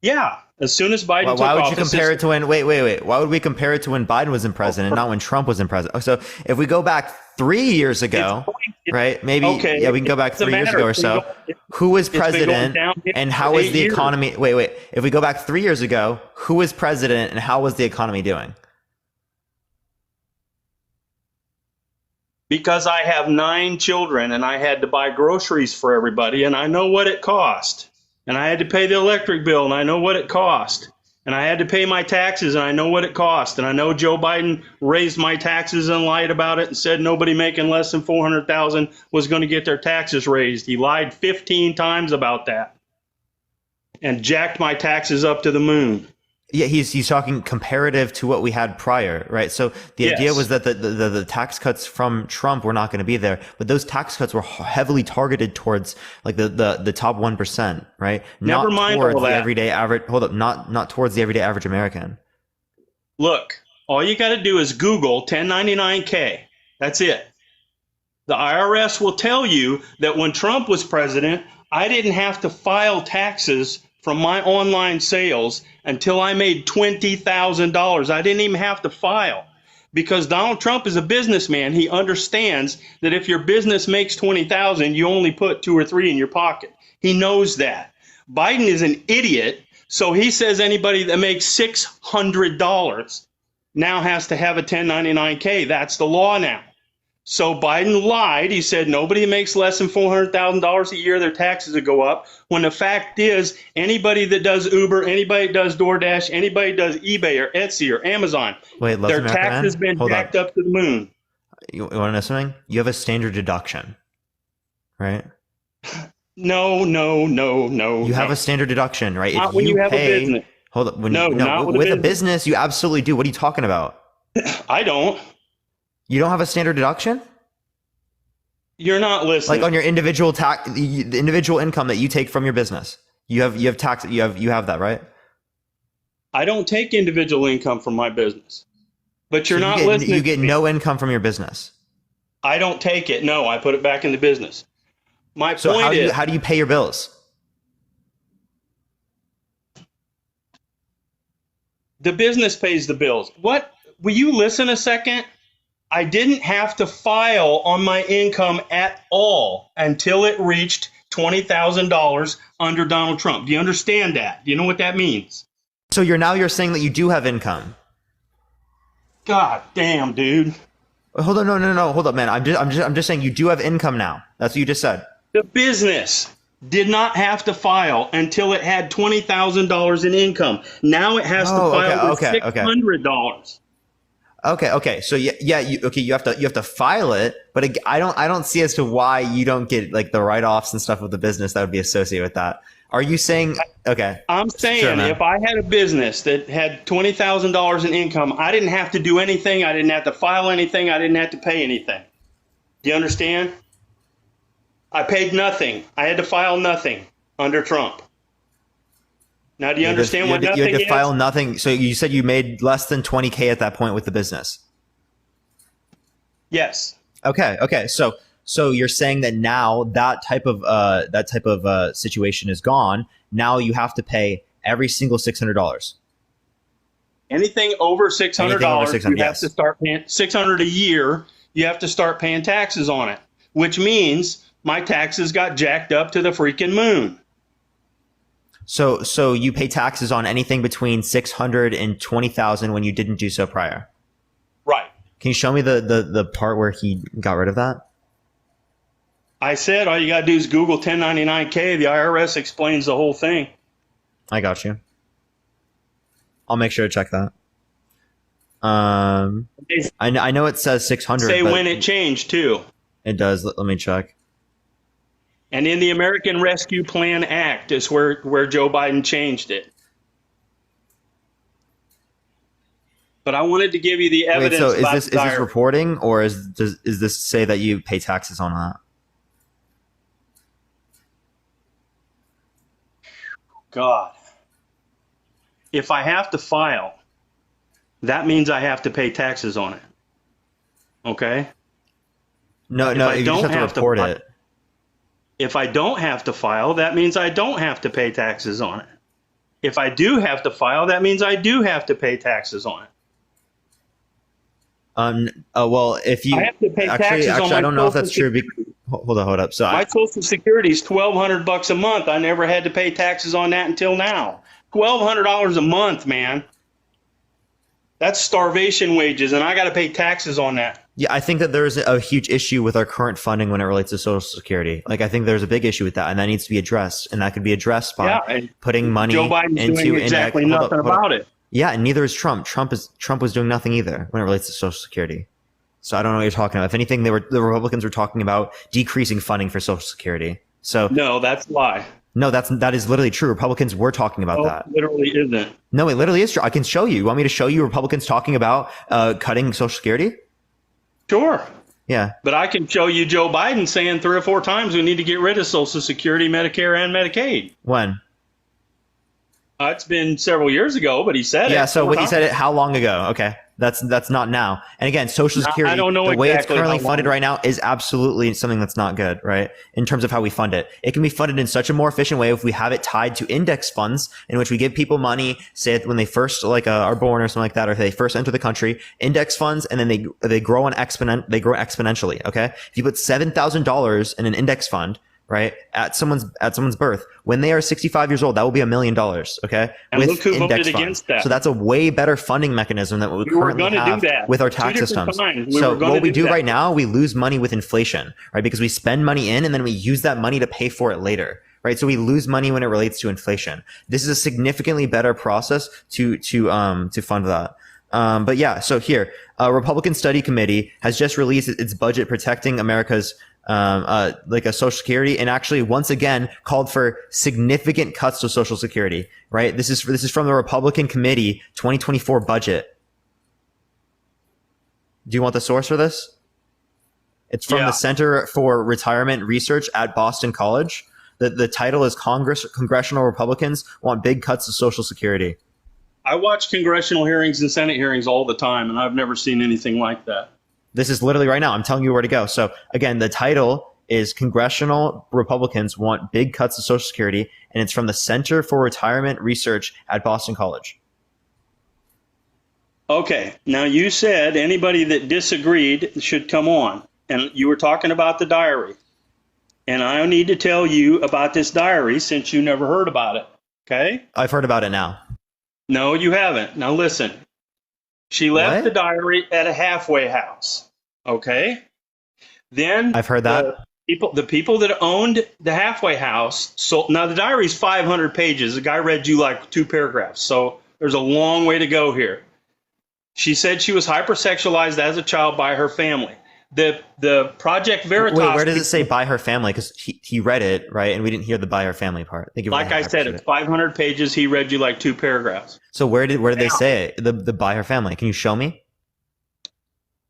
Yeah. As soon as Biden took Why would office, you compare it to when? Wait. Why would we compare it to when Biden was in president, not when Trump was in president? So if we go back 3 years ago, right? Maybe okay, yeah, we can go back 3 years ago or so. Who was president, and how was the economy? Wait. If we go back 3 years ago, who was president, and how was the economy doing? Because I have 9 children and I had to buy groceries for everybody, and I know what it cost. And I had to pay the electric bill, and I know what it cost. And I had to pay my taxes, and I know what it cost. And I know Joe Biden raised my taxes and lied about it and said nobody making less than $400,000 was going to get their taxes raised. He lied 15 times about that and jacked my taxes up to the moon. Yeah, he's talking comparative to what we had prior, right? So the idea was that the tax cuts from Trump were not going to be there, but those tax cuts were heavily targeted towards like the top 1%, right? Never mind all towards the that. everyday average. Hold up, not towards the everyday average American. Look, all you got to do is Google 1099K. That's it. The IRS will tell you that when Trump was president, I didn't have to file taxes from my online sales until I made $20,000. I didn't even have to file because Donald Trump is a businessman. He understands that if your business makes $20,000, you only put 2 or 3 in your pocket. He knows that. Biden is an idiot, so he says anybody that makes $600 now has to have a 1099K. That's the law now. So Biden lied. He said nobody makes less than $400,000 a year, their taxes would go up. When the fact is, anybody that does Uber, anybody that does DoorDash, anybody that does eBay or Etsy or Amazon, their tax has been jacked up to the moon. You want to know something? You have a standard deduction, right? No. You have a standard deduction, right? Not when you have a business. Hold up. Not with a business, you absolutely do. What are you talking about? I don't. You don't have a standard deduction? You're not listening. Like on your individual the individual income that you take from your business. You have tax. You have that, right? I don't take individual income from my business. But you're not listening. You get no income from your business. I don't take it. No, I put it back in the business. My point is, how do you pay your bills? The business pays the bills. What? Will you listen a second? I didn't have to file on my income at all until it reached $20,000 under Donald Trump. Do you understand that? Do you know what that means? So you're saying that you do have income. God damn, dude. Hold on, no. Hold up, man. I'm just saying you do have income now. That's what you just said. The business did not have to file until it had $20,000 in income. Now it has to file with $600. Okay. So you have to file it, but I don't see as to why you don't get like the write-offs and stuff with the business that would be associated with that. Are you saying okay? I'm saying if I had a business that had $20,000 in income, I didn't have to do anything. I didn't have to file anything. I didn't have to pay anything. Do you understand? I paid nothing. I had to file nothing under Trump. Now, do you understand what nothing is? You had to file nothing. So you said you made less than $20K at that point with the business. Yes. Okay. So you're saying that now that type of situation is gone. Now you have to pay every single $600. Anything over $600, you have to start paying $600 a year. You have to start paying taxes on it, which means my taxes got jacked up to the freaking moon. So you pay taxes on anything between 600 and 20,000 when you didn't do so prior. Right. Can you show me the part where he got rid of that? I said all you got to do is Google 1099K. The IRS explains the whole thing. I got you. I'll make sure to check that. I know it says 600. Say but when it changed too. it does. Let me check. And in the American Rescue Plan Act is where Joe Biden changed it. But I wanted to give you the Wait, evidence. so is about this the diary. reporting, or is this say that you pay taxes on that? God. If I have to file, that means I have to pay taxes on it. Okay? No, If no, I you just don't have to have to report fi- it. If I don't have to file, that means I don't have to pay taxes on it. If I do have to file, that means I do have to pay taxes on it. Well, if you I have to pay taxes on actually, my I don't know if Social that's true. Hold up. So My Social Security is $1,200 a month. I never had to pay taxes on that until now. $1,200 a month, man. That's starvation wages, and I got to pay taxes on that. yeah, I think that there's a huge issue with our current funding when it relates to Social Security. Like, I think there's a big issue with that, and that needs to be addressed. And that could be addressed by and putting money Joe Biden's into doing exactly nothing about it. Yeah, and neither is Trump. Trump was doing nothing either when it relates to Social Security. So I don't know what you're talking about. If anything, the Republicans were talking about decreasing funding for Social Security. So No, that's a lie. no, that is literally true. Republicans were talking about No, that. it literally isn't. No, it literally is true. I can show you. You want me to show you Republicans talking about cutting Social Security? Sure. Yeah. But I can show you Joe Biden saying 3 or 4 times we need to get rid of Social Security, Medicare, and Medicaid. When? It's been several years ago, but he said it. Yeah. So when he times. said it, how long ago? Okay. That's not now. And again, Social No, I Security, don't know the way it's exactly currently how long. funded right now is absolutely something that's not good, right? In terms of how we fund it. It can be funded in such a more efficient way if we have it tied to index funds in which we give people money, say when they first are born or something like that, or if they first enter the country, index funds, and then they grow exponentially. Okay. If you put $7,000 in an index fund, right, at someone's birth, when they are 65 years old, that will be $1 million. Okay. And look who voted against that. So that's a way better funding mechanism than what we We were currently gonna do have that. with our 2 tax different systems. times. We So were gonna what we do do that. right now, we lose money with inflation, right? Because we spend money in and then we use that money to pay for it later. Right. So we lose money when it relates to inflation. This is a significantly better process to fund that. But yeah, so here, a Republican study committee has just released its budget protecting America's like a Social Security, and actually once again called for significant cuts to Social Security. Right. This is from the Republican committee 2024 budget. Do you want the source for this? It's from Yeah. the Center for Retirement Research at Boston College. The title is Congressional Republicans Want Big Cuts to Social Security. I watch congressional hearings and Senate hearings all the time, and I've never seen anything like that. This is literally right now. I'm telling you where to go. So again, the title is Congressional Republicans Want Big Cuts to Social Security, and it's from the Center for Retirement Research at Boston College. Okay, now you said anybody that disagreed should come on, and you were talking about the diary. And I need to tell you about this diary since you never heard about it. Okay? I've heard about it now. No, you haven't. Now listen. She left What? the diary at a halfway house. Okay? Then I've heard that. The people that owned the halfway house sold. Now the diary's 500 pages. The guy read you like 2 paragraphs. So there's a long way to go here. She said she was hypersexualized as a child by her family. The Project Veritas. Wait, where does it say by her family? Because he read it, right? And we didn't hear the by her family part. Thank you for Like I said, it's 500 pages. He read you like 2 paragraphs. So where did they say it? The by her family? Can you show me?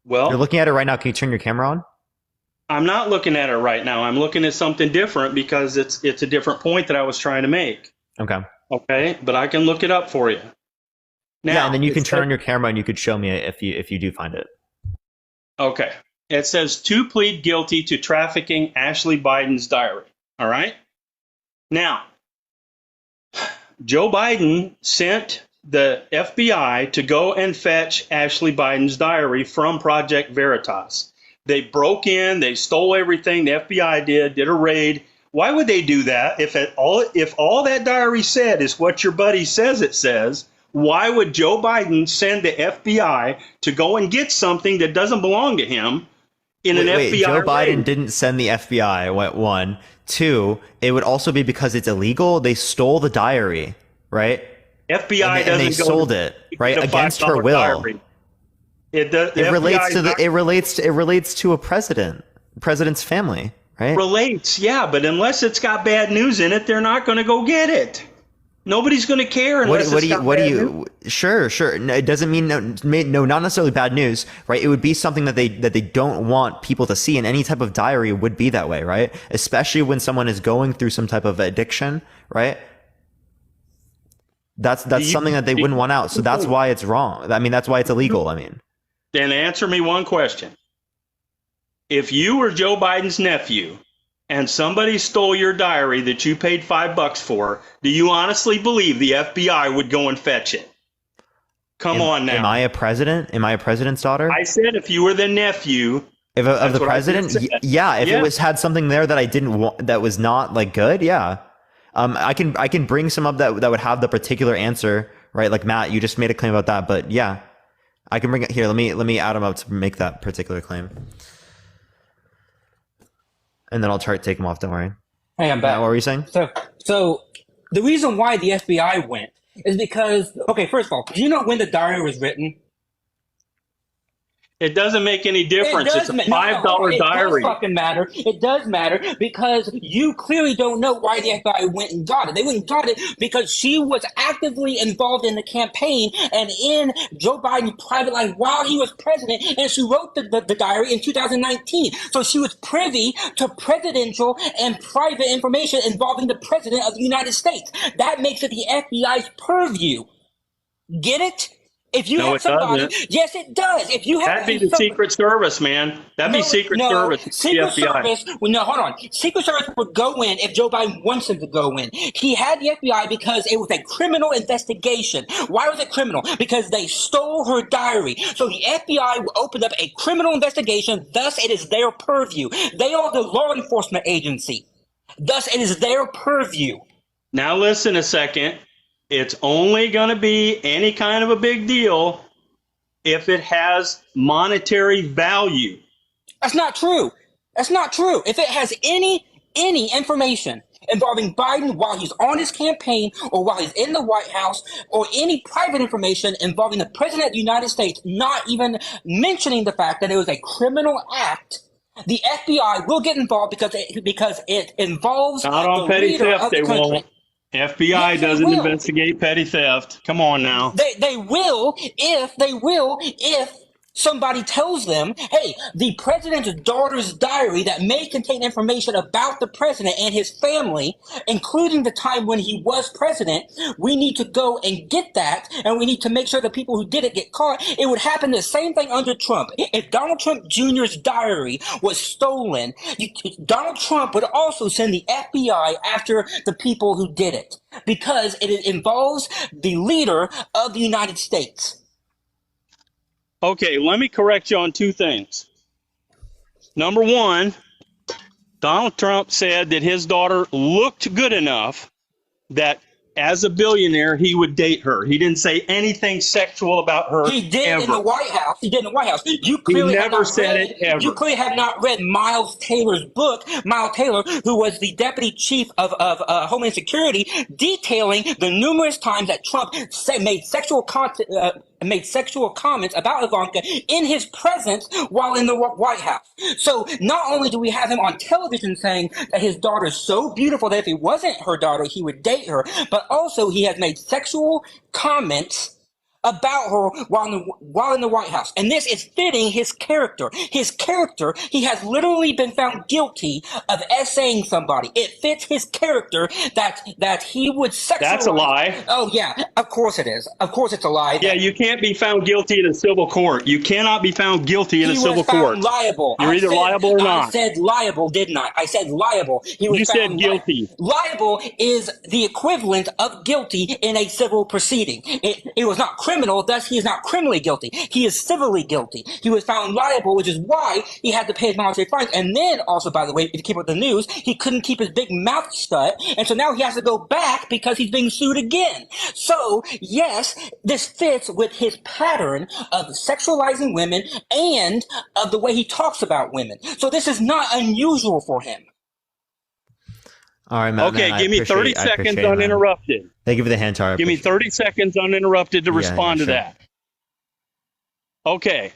Well, You're looking at it right now. Can you turn your camera on? I'm not looking at it right now. I'm looking at something different because it's a different point that I was trying to make. Okay. Okay, but I can look it up for you. Now, Yeah, and then you it can turn says- on your camera and you could show me it if you do find it. Okay. It says to plead guilty to trafficking Ashley Biden's diary. All right. Now, Joe Biden sent the FBI to go and fetch Ashley Biden's diary from Project Veritas. They broke in, they stole everything. The FBI did a raid, Why would they do that if all that diary said is what your buddy says it says? Why would Joe Biden send the FBI to go and get something that doesn't belong to him in an FBI Joe Biden raid? didn't send the FBI. One, two. It would also be because it's illegal. They stole the diary, right? FBI and they doesn't go sold it, right, get a against her $5 will. diary. It relates to a president's family, right? Relates, yeah, but unless it's got bad news in it, they're not going to go get it. Nobody's going to care unless it's got bad news. Sure. No, it doesn't mean no, not necessarily bad news, right? It would be something that they don't want people to see, and any type of diary would be that way, right? Especially when someone is going through some type of addiction, right? That's something that they wouldn't want out. So that's why it's wrong. I mean, that's why it's illegal. I mean, Then answer me one question. If you were Joe Biden's nephew and somebody stole your diary that you paid $5 for, do you honestly believe the FBI would go and fetch it? Come on now. Am I a president? Am I a president's daughter? I said if you were the nephew of the president, yeah. If it had something there that I didn't want, that was not like good, yeah. I can bring some up that would have the particular answer, right? Like Matt, you just made a claim about that, but yeah, I can bring it here. Let me add him up to make that particular claim, and then I'll try to take him off. Don't worry. Hey, I'm back. What were you saying? So the reason why the FBI went is because, okay, first of all, do you know when the diary was written? It doesn't make any difference. It's a $5 diary. It does fucking matter. It does matter because you clearly don't know why the FBI went and got it. They went and got it because she was actively involved in the campaign and in Joe Biden's private life while he was president, and she wrote the diary in 2019. So she was privy to presidential and private information involving the president of the United States. That makes it the FBI's purview. Get it? If you have somebody, yes, it does. If you have that'd be the Secret Service, man. That'd be Secret Service. Secret Service. No, hold on. Secret Service would go in if Joe Biden wants him to go in. He had the FBI because it was a criminal investigation. Why was it criminal? Because they stole her diary. So the FBI opened up a criminal investigation. Thus, it is their purview. They are the law enforcement agency. Thus, it is their purview. Now, listen a second. It's only going to be any kind of a big deal if it has monetary value. That's not true. That's not true. If it has any information involving Biden while he's on his campaign or while he's in the White House or any private information involving the President of the United States, not even mentioning the fact that it was a criminal act, the FBI will get involved because it involves not on the petty leader theft. of the They country. won't. FBI doesn't investigate petty theft. Come on now. They will if somebody tells them, hey, the president's daughter's diary that may contain information about the president and his family, including the time when he was president, we need to go and get that, and we need to make sure the people who did it get caught. It would happen the same thing under Trump. If Donald Trump Jr.'s diary was stolen, Donald Trump would also send the FBI after the people who did it because it involves the leader of the United States. Okay, let me correct you on two things. Number one, Donald Trump said that his daughter looked good enough that as a billionaire, he would date her. He didn't say anything sexual about her. He did ever. in the White House. He did in the White House. You clearly never said it ever. You clearly have not read Miles Taylor's book. Miles Taylor, who was the deputy chief of Homeland Security, detailing the numerous times that Trump made sexual comments about Ivanka in his presence while in the White House. So not only do we have him on television saying that his daughter is so beautiful that if he wasn't her daughter, he would date her, but also he has made sexual comments about her while in the White House. And this is fitting his character. His character, he has literally been found guilty of essaying somebody. It fits his character that he would sexualize. That's a lie. Oh, yeah. Of course it is. Of course it's a lie. Yeah, you can't be found guilty in a civil court. You cannot be found guilty in a civil court. He was found liable. You're either liable or not. I said liable, didn't I? I said liable. You said guilty. Liable is the equivalent of guilty in a civil proceeding. It was not criminal criminal, thus he is not criminally guilty. He is civilly guilty. He was found liable, which is why he had to pay his monetary fines. And then also, by the way, if you keep up with the news, he couldn't keep his big mouth shut. And so now he has to go back because he's being sued again. So, yes, this fits with his pattern of sexualizing women and of the way he talks about women. So this is not unusual for him. All right, Matt. Okay, man, give me 30 seconds it, uninterrupted. Thank you for the hand tar. Give me 30 seconds uninterrupted to Yeah, respond yeah, to sure. that. Okay.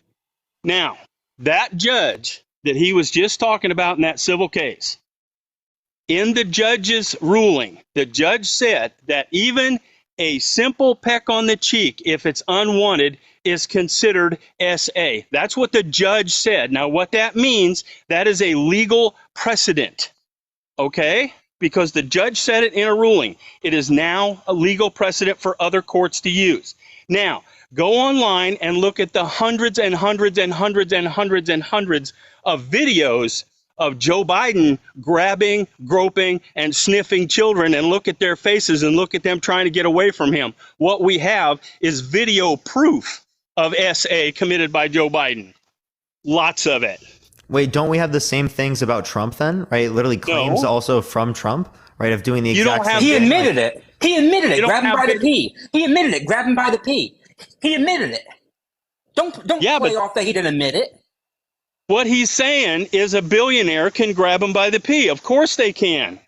Now, that judge that he was just talking about in that civil case, in the judge's ruling, the judge said that even a simple peck on the cheek, if it's unwanted, is considered SA. That's what the judge said. Now, what that means, that is a legal precedent. Okay? Because the judge said it in a ruling. It is now a legal precedent for other courts to use. Now, go online and look at the hundreds and hundreds and hundreds and hundreds and hundreds of videos of Joe Biden grabbing, groping, and sniffing children, and look at their faces and look at them trying to get away from him. What we have is video proof of SA committed by Joe Biden. Lots of it. Wait, don't we have the same things about Trump then? Right? Literally claims No. also from Trump, right? Of doing the You exact don't have same He thing. admitted it. He admitted it. You don't Grab him have by the to- pee. He admitted it. Grab him by the pee. He admitted it. Don't Yeah, play but- off that he didn't admit it. What he's saying is a billionaire can grab him by the pee. Of course they can.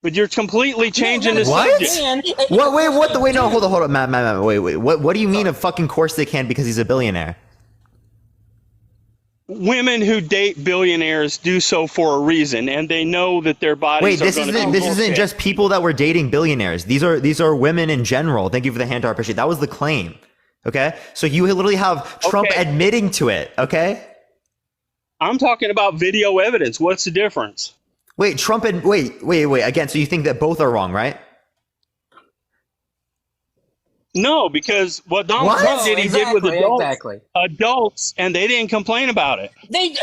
But you're completely changing the What? subject. What? Wait, what? Wait, no, hold on, Matt, wait. What do you mean? Of fucking course they can because he's a billionaire. Women who date billionaires do so for a reason, and they know that their bodies Wait, are this going to isn't be this isn't fit. just people that were dating billionaires. These are women in general. Thank you for the hand, I appreciate it. That was the claim. Okay, so you literally have Trump Okay. admitting to it. Okay. I'm talking about video evidence. What's the difference? Wait, Trump and wait. Again, so you think that both are wrong, right? No, because what Donald What? Trump did, he did with adults, Exactly. adults, and they didn't complain about it. They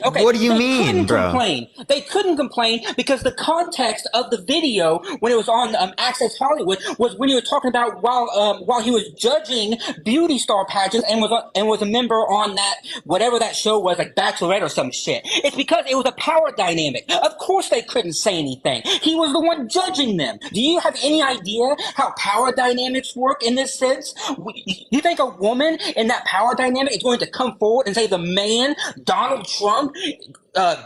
okay. What do you they mean, couldn't bro? Complain. They couldn't complain because the context of the video when it was on Access Hollywood was when he was talking about while he was judging beauty star pageants and was a member on that whatever that show was, like Bachelorette or some shit. It's because it was a power dynamic. Of course they couldn't say anything. He was the one judging them. Do you have any idea how power dynamics work in this sense? You think a woman in that power dynamic is going to come forward and say the man Donald Trump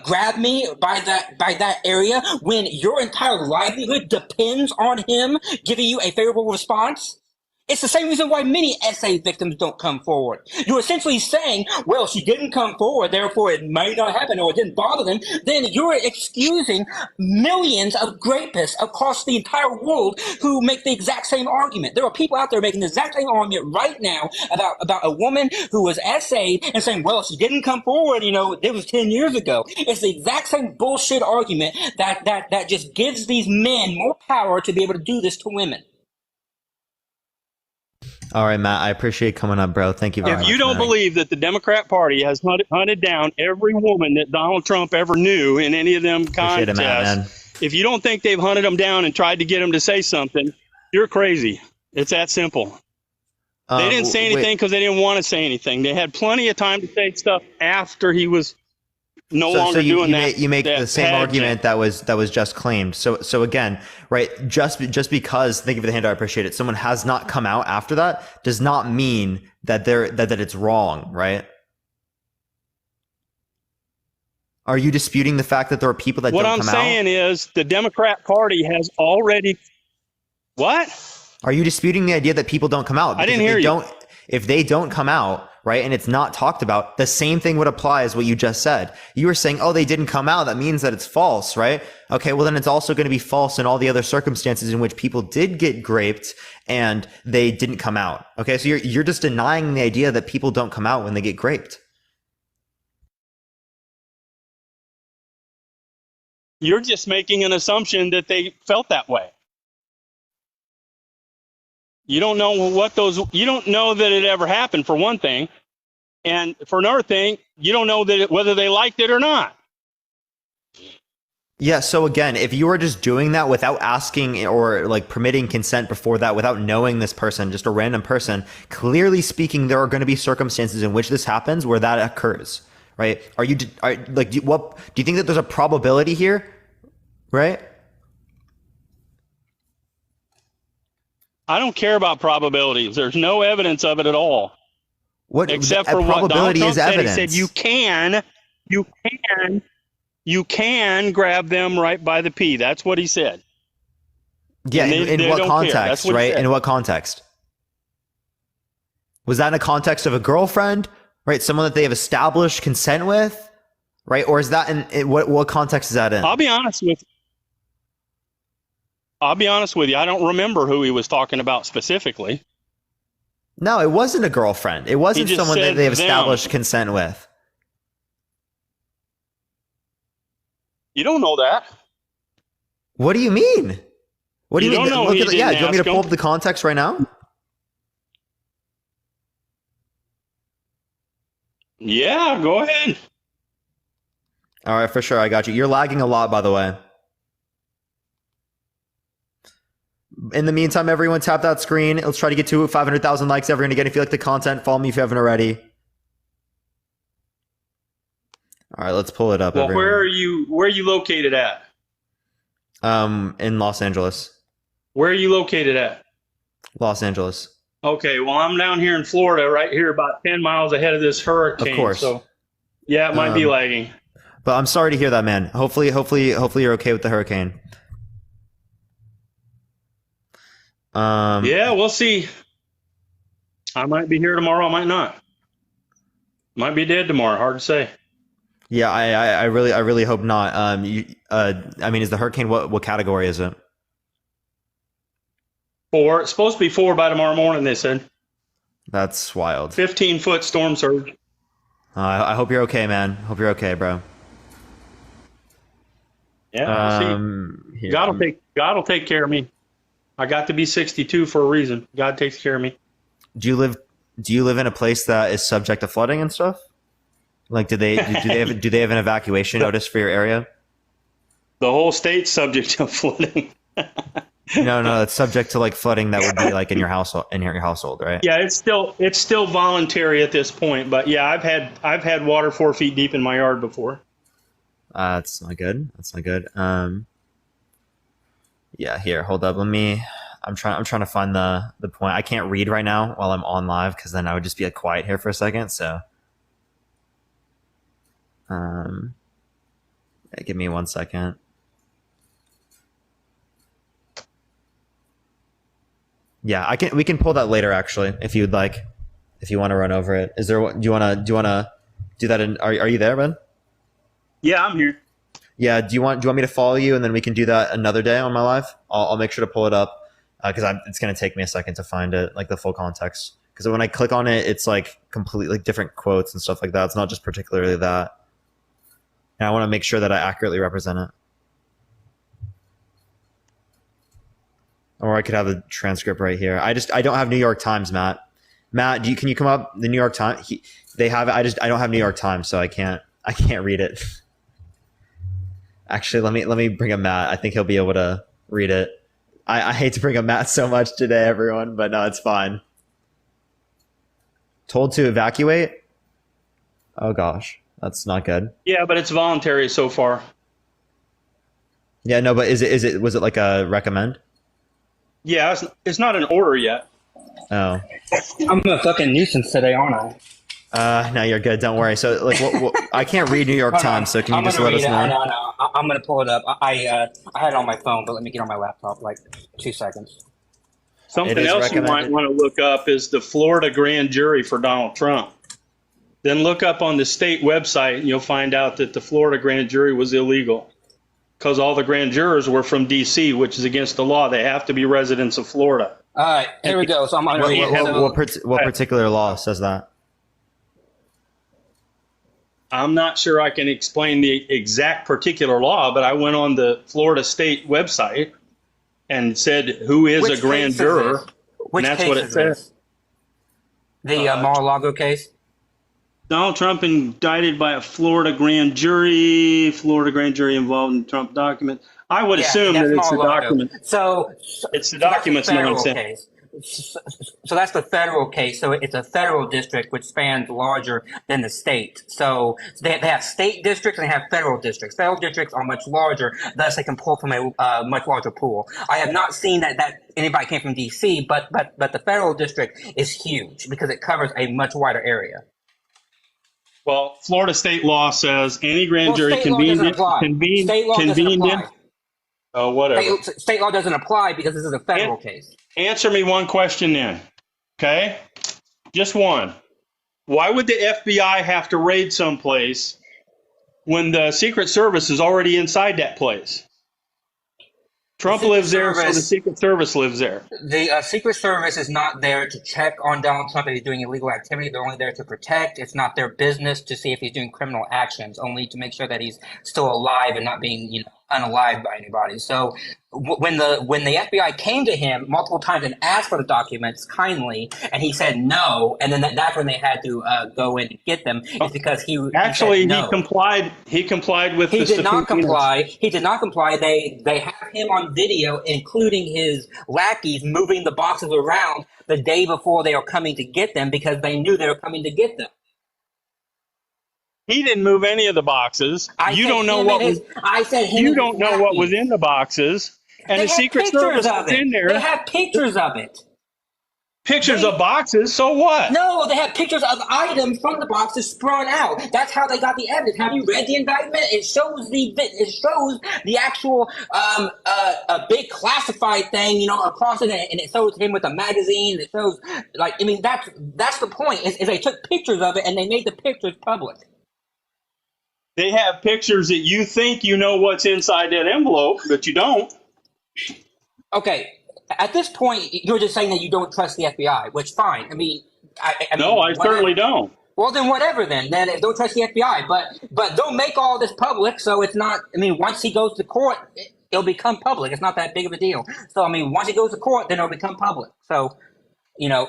grabbed me by that area when your entire livelihood depends on him giving you a favorable response? It's the same reason why many SA victims don't come forward. You're essentially saying, well, she didn't come forward, therefore it might not happen or it didn't bother them. Then you're excusing millions of rapists across the entire world who make the exact same argument. There are people out there making the exact same argument right now about a woman who was SA'd and saying, well, she didn't come forward, it was 10 years ago. It's the exact same bullshit argument that just gives these men more power to be able to do this to women. All right, Matt, I appreciate coming up, bro. Thank you very much. If you don't man. believe that the Democrat Party has hunted down every woman that Donald Trump ever knew in any of them Appreciate it, Matt, man. contests, if you don't think they've hunted them down and tried to get them to say something, you're crazy. It's that simple. They didn't say anything because they didn't want to say anything. They had plenty of time to say stuff after he was no longer doing that. You make that the same pageant. argument that was just claimed. So again, right? Just because, thank you for the hand, I appreciate it. Someone has not come out after that does not mean that that it's wrong, right? Are you disputing the fact that there are people that What don't I'm come saying out? is the Democrat Party has already. What? Are you disputing the idea that people don't come out? I didn't Because hear you. If they don't come out, right, and it's not talked about, the same thing would apply as what you just said. You were saying, oh, they didn't come out. That means that it's false, right? Okay, well, then it's also going to be false in all the other circumstances in which people did get graped and they didn't come out. Okay, so you're just denying the idea that people don't come out when they get graped. You're just making an assumption that they felt that way. You don't know you don't know that it ever happened, for one thing. And for another thing, you don't know whether they liked it or not. Yeah, so again, if you were just doing that without asking or like permitting consent before that, without knowing this person, just a random person, clearly speaking, there are going to be circumstances in which this happens where that occurs, right? What do you think that there's a probability here, right? I don't care about probabilities. There's no evidence of it at all. What Except a for what Donald probability Trump is said. evidence. He said you can grab them right by the pee. That's what he said. Yeah, They in what don't care. context, That's what he right? said. In what context? Was that in a context of a girlfriend, right? Someone that they have established consent with, right? Or is that in what context is that in? I'll be honest with you. I don't remember who he was talking about specifically. No, it wasn't a girlfriend. It wasn't just someone that said they have them. established consent with. You don't know that. What do you mean? What do you You mean? don't know he do you want me to didn't pull ask up the context right now? Yeah, go ahead. All right, for sure. I got you. You're lagging a lot, by the way. In the meantime, everyone tap that screen. Let's try to get to 500,000 likes, everyone. Again, if you like the content, follow me if you haven't already. All right, let's pull it up. Well, everyone. where are you located at? In Los Angeles. Where are you located at? Los Angeles. Okay, well, I'm down here in Florida, right here, about 10 miles ahead of this hurricane. Of course. So, yeah, it might be lagging. But I'm sorry to hear that, man. Hopefully you're okay with the hurricane. Yeah, we'll see. I might be here tomorrow. I might not. Might be dead tomorrow. Hard to say. Yeah, I really hope not. I mean, is the hurricane what category is it? 4. It's supposed to be 4 by tomorrow morning, they said. That's wild. 15-foot storm surge. I hope you're okay, man. Hope you're okay, bro. Yeah, we'll see. Here. God will take care of me. I got to be 62 for a reason. God takes care of me. Do you live in a place that is subject to flooding and stuff? Like, do they have an evacuation notice for your area? The whole state's subject to flooding. No, it's subject to like flooding that would be like in your household, right? Yeah, it's still voluntary at this point, but yeah, I've had water 4 feet deep in my yard before. That's not good. That's not good. Yeah, here, hold up. I'm trying to find the point. I can't read right now while I'm on live because then I would just be like quiet here for a second. So, yeah, give me 1 second. Yeah, we can pull that later actually if you'd like, if you want to run over it. Do you want to do that? Are you there, Ben? Yeah, I'm here. Yeah, do you want me to follow you and then we can do that another day on my live? I'll make sure to pull it up because it's going to take me a second to find it, like the full context. Because when I click on it, it's like completely different quotes and stuff like that. It's not just particularly that. And I want to make sure that I accurately represent it. Or I could have the transcript right here. I don't have New York Times, Matt. Matt, can you come up? The New York Times, they have it. I don't have New York Times, so I can't read it. Actually, let me bring up Matt. I think he'll be able to read it. I hate to bring up Matt so much today, everyone, but no, it's fine. Told to evacuate? Oh gosh, that's not good. Yeah, but it's voluntary so far. Yeah, no, but was it like a recommend? Yeah, it's not an order yet. Oh. I'm a fucking nuisance today, aren't I? No, you're good. Don't worry. So, like, what I can't read New York Times, so can you just let us know? No. I'm gonna pull it up. I had it on my phone, but let me get on my laptop. Like 2 seconds. Something else you might want to look up is the Florida grand jury for Donald Trump. Then look up on the state website, and you'll find out that the Florida grand jury was illegal because all the grand jurors were from D.C., which is against the law. They have to be residents of Florida. All right, here we go. So I'm gonna read it. What particular law says that? I'm not sure I can explain the exact particular law, but I went on the Florida state website and said, who is a grand juror? Which and that's case what it is says. this? The Mar-a-Lago case? Donald Trump indicted by a Florida grand jury. Florida grand jury involved in Trump document. I would Yeah, assume that's that it's the Mar-a-Lago. document. So It's the that's a documents federal nonsense. case. So that's the federal case. So it's a federal district which spans larger than the state. So they have state districts and they have federal districts. Federal districts are much larger, thus they can pull from a much larger pool. I have not seen that anybody came from DC, but the federal district is huge because it covers a much wider area. Well, Florida state law says any grand jury state law doesn't apply. State law doesn't convened apply. Oh, whatever. State law doesn't apply because this is a federal case. Answer me one question then, okay? Just one. Why would the FBI have to raid someplace when the Secret Service is already inside that place? Trump lives there, so the Secret Service lives there. The Secret Service is not there to check on Donald Trump if he's doing illegal activity. They're only there to protect. It's not their business to see if he's doing criminal actions, only to make sure that he's still alive and not being, unalived by anybody. So when the FBI came to him multiple times and asked for the documents kindly, and he said no, and then that's when they had to go in and get them, is because he said no. He complied. He complied with. He did not comply. He did not comply. They have him on video, including his lackeys moving the boxes around the day before they are coming to get them because they knew they were coming to get them. He didn't move any of the boxes. You don't know what was. I said him. You don't know what was in the boxes, and the Secret Service was in there. They have pictures of it. Pictures of boxes. So what? No, they have pictures of items from the boxes sprung out. That's how they got the evidence. Have you read the indictment? It shows the actual a big classified thing, across it, and it shows him with a magazine. It shows that's the point. Is they took pictures of it and they made the pictures public. They have pictures that you think you know what's inside that envelope, but you don't. Okay. At this point, you're just saying that you don't trust the FBI, which fine. I certainly don't. Well, then whatever. Then don't trust the FBI. But don't make all this public. So it's not. Once he goes to court, it'll become public. It's not that big of a deal. So once he goes to court, then it'll become public. So,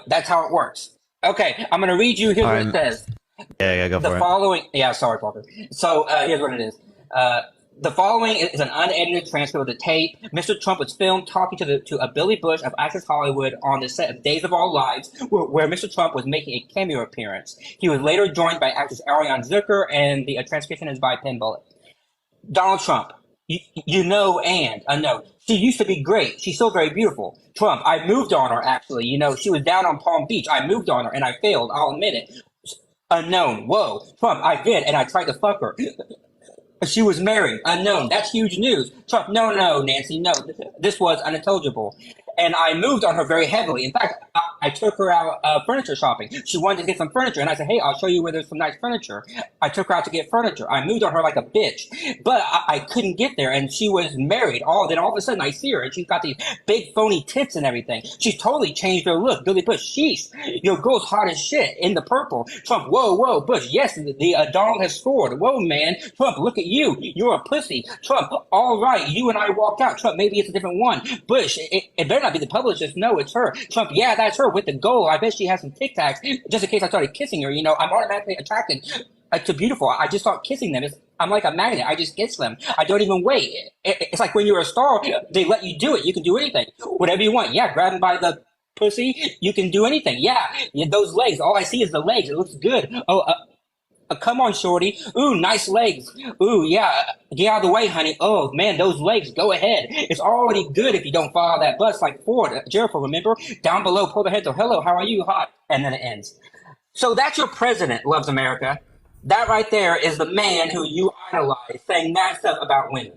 that's how it works. Okay, I'm gonna read you. Here's what it says. Yeah, go for it. The following. Yeah, sorry, Parker. So here's what it is. The following is an unedited transcript of the tape. Mr. Trump was filmed talking to a Billy Bush of Access Hollywood on the set of Days of Our Lives, where Mr. Trump was making a cameo appearance. He was later joined by actress Ariane Zucker, and the transcription is by Penn Bullet. Donald Trump, and a note. She used to be great. She's so very beautiful. Trump, I moved on her, actually. She was down on Palm Beach. I moved on her, and I failed. I'll admit it. Unknown. Whoa. Trump, I did, and I tried to fuck her. She was married. Unknown. That's huge news. Trump, no, Nancy, no. This was unintelligible. And I moved on her very heavily. In fact, I took her out furniture shopping. She wanted to get some furniture. And I said, hey, I'll show you where there's some nice furniture. I took her out to get furniture. I moved on her like a bitch. But I couldn't get there. And she was married. Then all of a sudden I see her. And she's got these big phony tits and everything. She's totally changed her look. Billy Bush, sheesh. Your girl's hot as shit in the purple. Trump, whoa, Bush. Yes, the Donald has scored. Whoa, man. Trump, look at you. You're a pussy. Trump, all right. You and I walked out. Trump, maybe it's a different one. Bush, it better not be the publicist. No, it's her. Trump, yeah, that's her with the goal. I bet she has some Tic Tacs just in case I started kissing her. I'm automatically attracted to beautiful. I just start kissing them. I'm like a magnet. I just kiss them. I don't even wait. It's like when you're a star, they let you do it. You can do anything. Whatever you want. Yeah, grab them by the pussy. You can do anything. Yeah, those legs. All I see is the legs. It looks good. Come on, shorty. Ooh, nice legs. Ooh, yeah. Get out of the way, honey. Oh, man, those legs. Go ahead. It's already good if you don't follow that bus like Ford. Jericho, remember? Down below, pull the head to hello, how are you? Hot. And then it ends. So that's your president, loves America. That right there is the man who you idolize saying that stuff about women.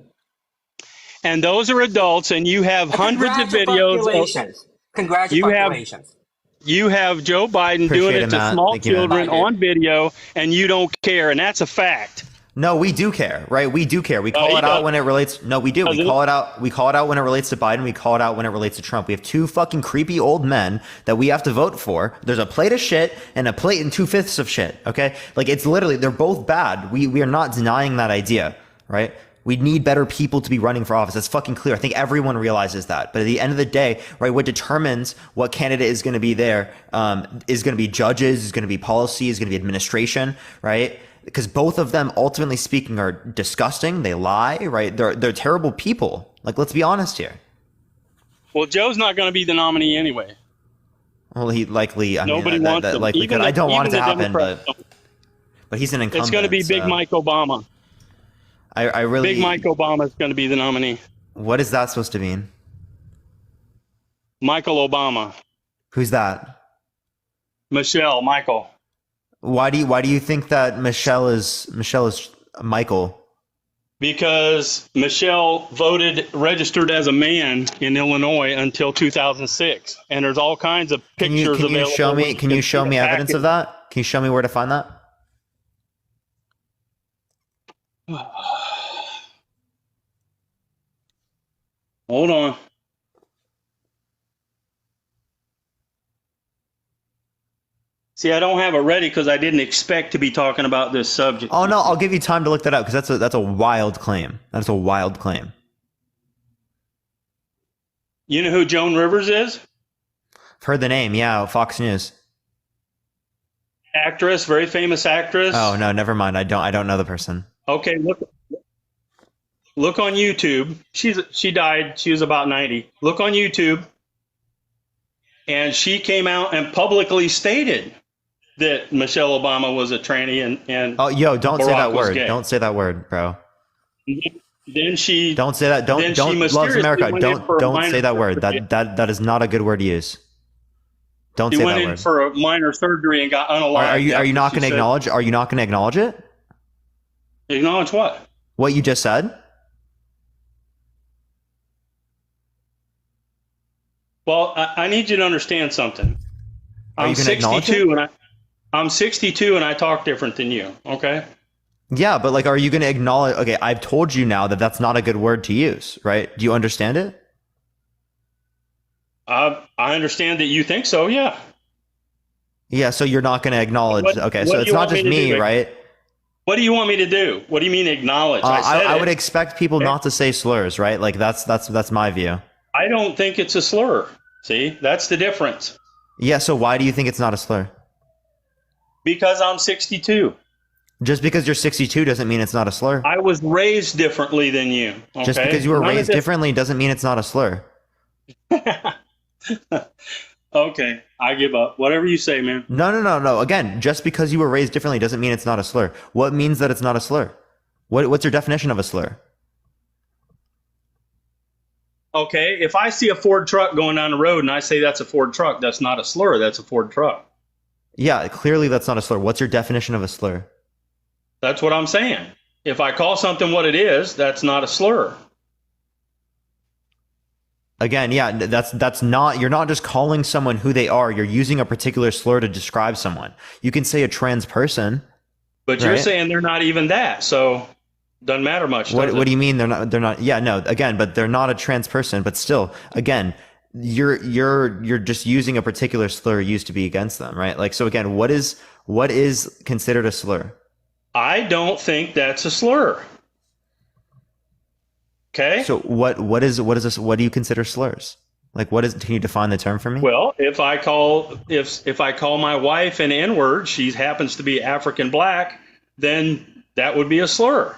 And those are adults, and you have hundreds of videos. Congratulations. You have Joe Biden Appreciate doing it it, to Matt. small Thank you, children Matt. on video, and you don't care, and that's a fact. No, we do care, right? We do care. We call it out when it relates. No, we do. We call it out. We call it out when it relates to Biden. We call it out when it relates to Trump. We have two fucking creepy old men that we have to vote for. There's a plate of shit and a plate and 2/5 of shit. Okay, like it's literally they're both bad. We are not denying that idea, right? We need better people to be running for office. That's fucking clear. I think everyone realizes that. But at the end of the day, right, what determines what candidate is going to be there is going to be judges, is going to be policy, is going to be administration, right? Because both of them, ultimately speaking, are disgusting. They lie, right? They're terrible people. Like, let's be honest here. Well, Joe's not going to be the nominee anyway. Well, he likely. Nobody wants that him. likely could. I don't want it to happen, but he's an incumbent. It's going to be Big Mike Obama. I really. Big Mike Obama is going to be the nominee. What is that supposed to mean? Michael Obama. Who's that? Michael. Why do you think that Michelle is Michael? Because Michelle registered as a man in Illinois until 2006, and there's all kinds of pictures available. Can you show me evidence of that? Can you show me where to find that? Hold on. See, I don't have it ready because I didn't expect to be talking about this subject. Oh no, I'll give you time to look that up because that's a wild claim. That's a wild claim. You know who Joan Rivers is? I've heard the name. Yeah, Fox News. Actress, very famous actress. Oh no, never mind. I don't know the person. Okay, look on YouTube. She died. She was about 90. Look on YouTube, and she came out and publicly stated that Michelle Obama was a tranny and oh, yo, don't Barack say that word. Gay. Don't say that word, bro. Then she don't say that. Don't loves America. Don't say that word. That is not a good word to use. Don't say that word. She went in for a minor surgery and got unalived. Are you not going to acknowledge? Are you not going to acknowledge it? Acknowledge what? What you just said? Well, I need you to understand something. I'm 62 and I'm 62 and I talk different than you. Okay. Yeah, but like, are you going to acknowledge? Okay, I've told you now that that's not a good word to use, right? Do you understand it? I understand that you think so. Yeah. Yeah. So you're not going to acknowledge. Okay. So it's not just me, right? What do you want me to do? What do you mean acknowledge? I would expect people not to say slurs, right? Like that's my view. I don't think it's a slur. See, that's the difference. Yeah. So why do you think it's not a slur? Because I'm 62. Just because you're 62 doesn't mean it's not a slur. I was raised differently than you. Okay? Just because you were raised differently doesn't mean it's not a slur. Okay, I give up. Whatever you say, man. No. Again, just because you were raised differently doesn't mean it's not a slur. What means that it's not a slur? What's your definition of a slur? Okay, if I see a Ford truck going down the road and I say that's a Ford truck, that's not a slur, that's a Ford truck. Yeah, clearly that's not a slur. What's your definition of a slur? That's what I'm saying. If I call something what it is, that's not a slur. Again, yeah, that's not, you're not just calling someone who they are. You're using a particular slur to describe someone. You can say a trans person. But you're saying they're not even that, so doesn't matter much. What do you mean they're not? Yeah, no, again, but they're not a trans person, but still, again, you're just using a particular slur used to be against them, right? Like, so again, what is considered a slur? I don't think that's a slur. Okay. So what is this? What do you consider slurs? Like, can you define the term for me? Well, if I call my wife an N-word, she happens to be African black, then that would be a slur.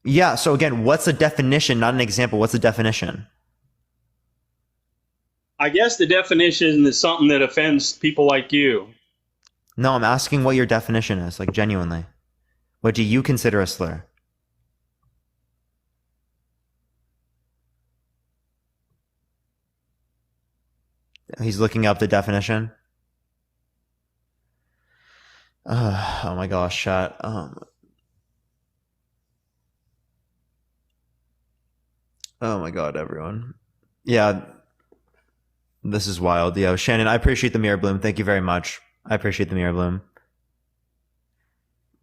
Yeah. So again, what's the definition? Not an example. What's the definition? I guess the definition is something that offends people like you. No, I'm asking what your definition is, like genuinely. What do you consider a slur? He's looking up the definition. Oh my gosh, chat. Oh my god, everyone. Yeah, this is wild. Yeah, Shannon, I appreciate the mirror bloom. Thank you very much. I appreciate the mirror bloom.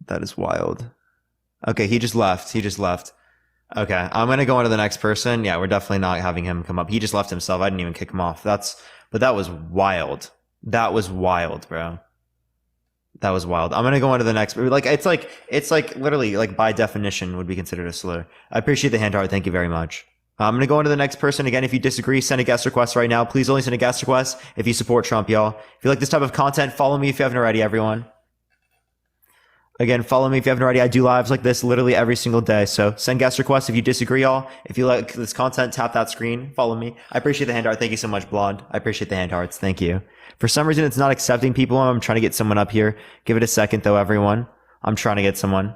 That is wild. Okay, he just left. Okay, I'm gonna go on to the next person. Yeah, we're definitely not having him come up. He just left himself. I didn't even kick him off. But that was wild. That was wild, bro. That was wild. I'm gonna go on to the next. It's like literally like by definition would be considered a slur. I appreciate the hand heart. Thank you very much. I'm gonna go on to the next person again. If you disagree, send a guest request right now. Please only send a guest request if you support Trump, y'all. If you like this type of content, follow me if you haven't already, everyone. Again, follow me if you haven't already. I do lives like this literally every single day. So send guest requests if you disagree, y'all. If you like this content, tap that screen. Follow me. I appreciate the hand heart. Thank you so much, Blonde. I appreciate the hand hearts. Thank you. For some reason, it's not accepting people. I'm trying to get someone up here. Give it a second, though, everyone. I'm trying to get someone.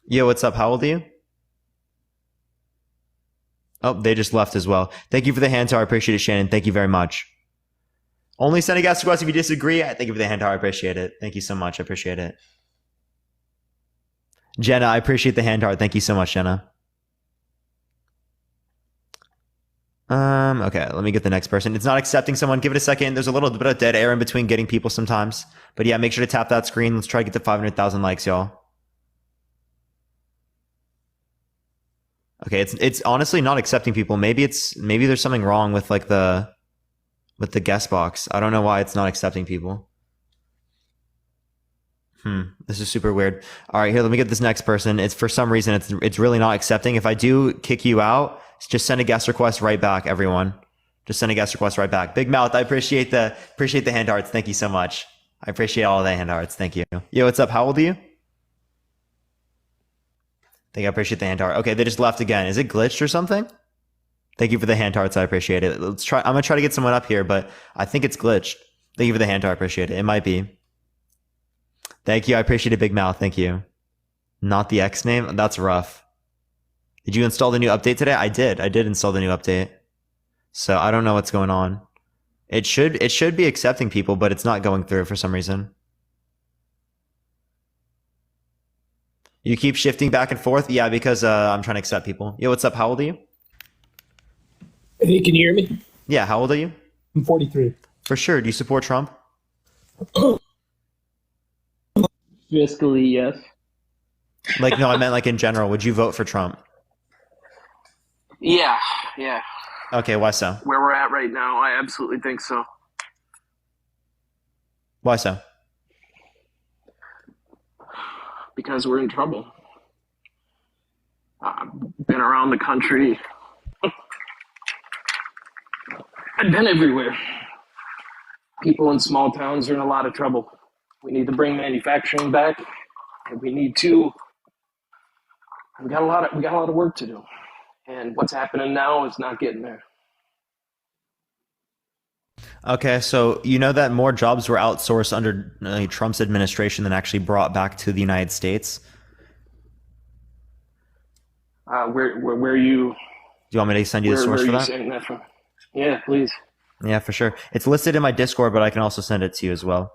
Yo, what's up? How old are you? Oh, they just left as well. Thank you for the hand heart. I appreciate it, Shannon. Thank you very much. Only send a guest request if you disagree. Thank you for the hand heart. I appreciate it. Thank you so much. I appreciate it. Jenna, I appreciate the hand heart. Thank you so much, Jenna. Okay, let me get the next person. It's not accepting someone. Give it a second. There's a little bit of dead air in between getting people sometimes. But yeah, make sure to tap that screen. Let's try to get to 500,000 likes, y'all. Okay, it's honestly not accepting people. Maybe there's something wrong with like the guest box. I don't know why it's not accepting people. This is super weird. All right, here, let me get this next person. It's for some reason it's really not accepting. If I do kick you out, just send a guest request right back, everyone. Just send a guest request right back. Big Mouth, I appreciate the hand hearts. Thank you so much. I appreciate all the hand hearts. Thank you. Yo, what's up? How old are you? I appreciate the hand heart. Okay, they just left again. Is it glitched or something? Thank you for the hand hearts. I appreciate it. Let's try. I'm gonna try to get someone up here, but I think it's glitched. Thank you for the hand heart. I appreciate it. It might be. Thank you. I appreciate it, Big Mouth. Thank you. Not the X name. That's rough. Did you install the new update today? I did. I did install the new update. So I don't know what's going on. It should be accepting people, but it's not going through for some reason. You keep shifting back and forth? Yeah, because I'm trying to accept people. Yo, what's up? How old are you? Hey, can you hear me? Yeah, how old are you? I'm 43. For sure. Do you support Trump? Fiscally, yes. Like, no, I meant like in general. Would you vote for Trump? Yeah. Okay, why so? Where we're at right now, I absolutely think so. Why so? Because we're in trouble. I've been around the country. I've been everywhere. People in small towns are in a lot of trouble. We need to bring manufacturing back, and we got a lot of work to do. And what's happening now is not getting there. Okay, so you know that more jobs were outsourced under Trump's administration than actually brought back to the United States? Where you... Do you want me to send you the source for that? Saying that from? Yeah, please. Yeah, for sure. It's listed in my Discord, but I can also send it to you as well.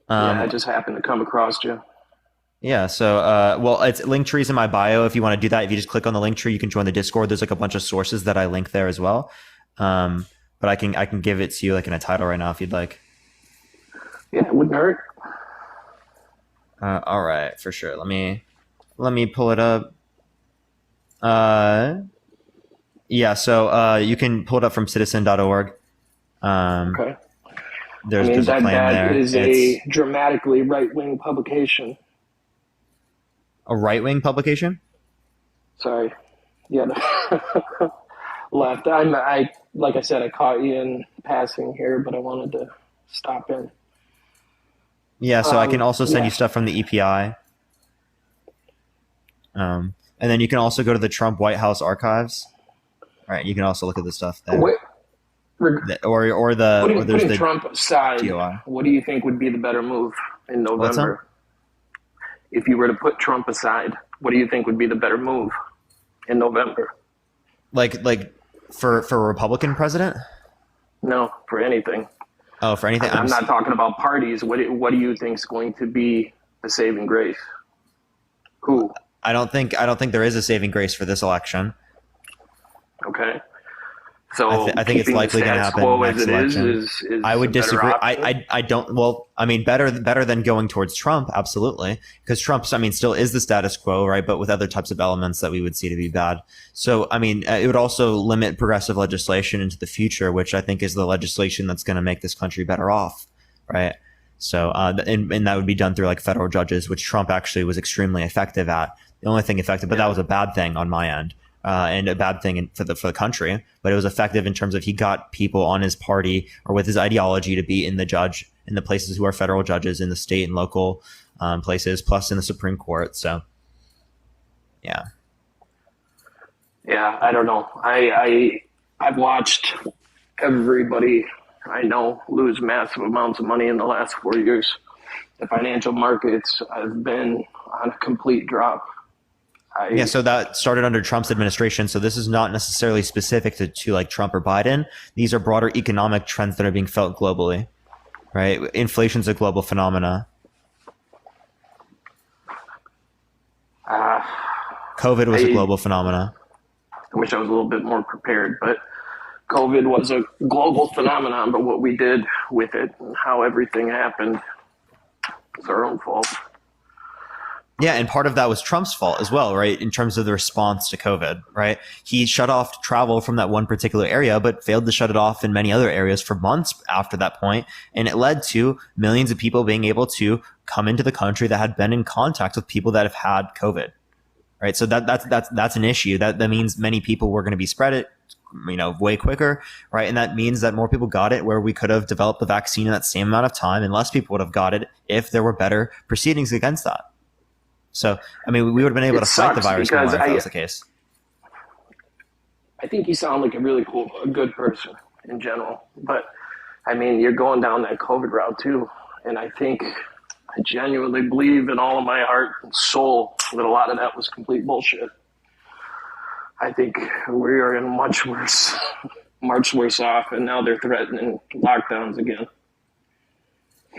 Yeah, I just happened to come across you. Yeah, so, well, it's Linktree's in my bio. If you want to do that, if you just click on the Linktree, you can join the Discord. There's like a bunch of sources that I link there as well. But I can give it to you like in a title right now if you'd like. Yeah, it wouldn't hurt. All right, for sure. Let me pull it up. Yeah, so you can pull it up from citizen.org. Okay. There's a claim there. That is a dramatically right-wing publication. A right-wing publication? Sorry. Yeah. Left. I like I said, I caught you in passing here, but I wanted to stop in. Yeah, so I can also send you stuff from the EPI. And then you can also go to the Trump White House archives. All right, you can also look at the stuff there. Putting Trump aside, GOI. what do you think would be the better move in November? If you were to put Trump aside, what do you think would be the better move in November? Like for a Republican president? No, for anything. Oh, for anything. I'm not talking about parties. What do you think is going to be the saving grace? Who? I don't think there is a saving grace for this election. Okay. So I think it's keeping the likely going to status happen quo as next it election. is I a would better disagree. option. I don't. Well, I mean, better than going towards Trump, absolutely, because Trump's, I mean, still is the status quo, right? But with other types of elements that we would see to be bad. So, I mean, it would also limit progressive legislation into the future, which I think is the legislation that's going to make this country better off, right? So, and that would be done through like federal judges, which Trump actually was extremely effective at. The only thing effective, but that was a bad thing on my end. And a bad thing for the country, but it was effective in terms of he got people on his party or with his ideology to be in the places who are federal judges in the state and local places, plus in the Supreme Court. So, yeah. Yeah, I don't know. I've watched everybody I know lose massive amounts of money in the last 4 years. The financial markets have been on a complete drop. Yeah, so that started under Trump's administration. So this is not necessarily specific to like Trump or Biden. These are broader economic trends that are being felt globally, right? Inflation's a global phenomena. COVID was a global phenomena. I wish I was a little bit more prepared, but COVID was a global phenomenon, but what we did with it and how everything happened was our own fault. Yeah, and part of that was Trump's fault as well, right? In terms of the response to COVID, right? He shut off travel from that one particular area, but failed to shut it off in many other areas for months after that point. And it led to millions of people being able to come into the country that had been in contact with people that have had COVID, right? So that's an issue. That means many people were going to be spread it, way quicker, right? And that means that more people got it where we could have developed the vaccine in that same amount of time, and less people would have got it if there were better proceedings against that. So, I mean, we would have been able to fight the virus more if that was the case. I think you sound like a good person in general. But, I mean, you're going down that COVID route, too. And I genuinely believe in all of my heart and soul that a lot of that was complete bullshit. I think we are in much worse off, and now they're threatening lockdowns again.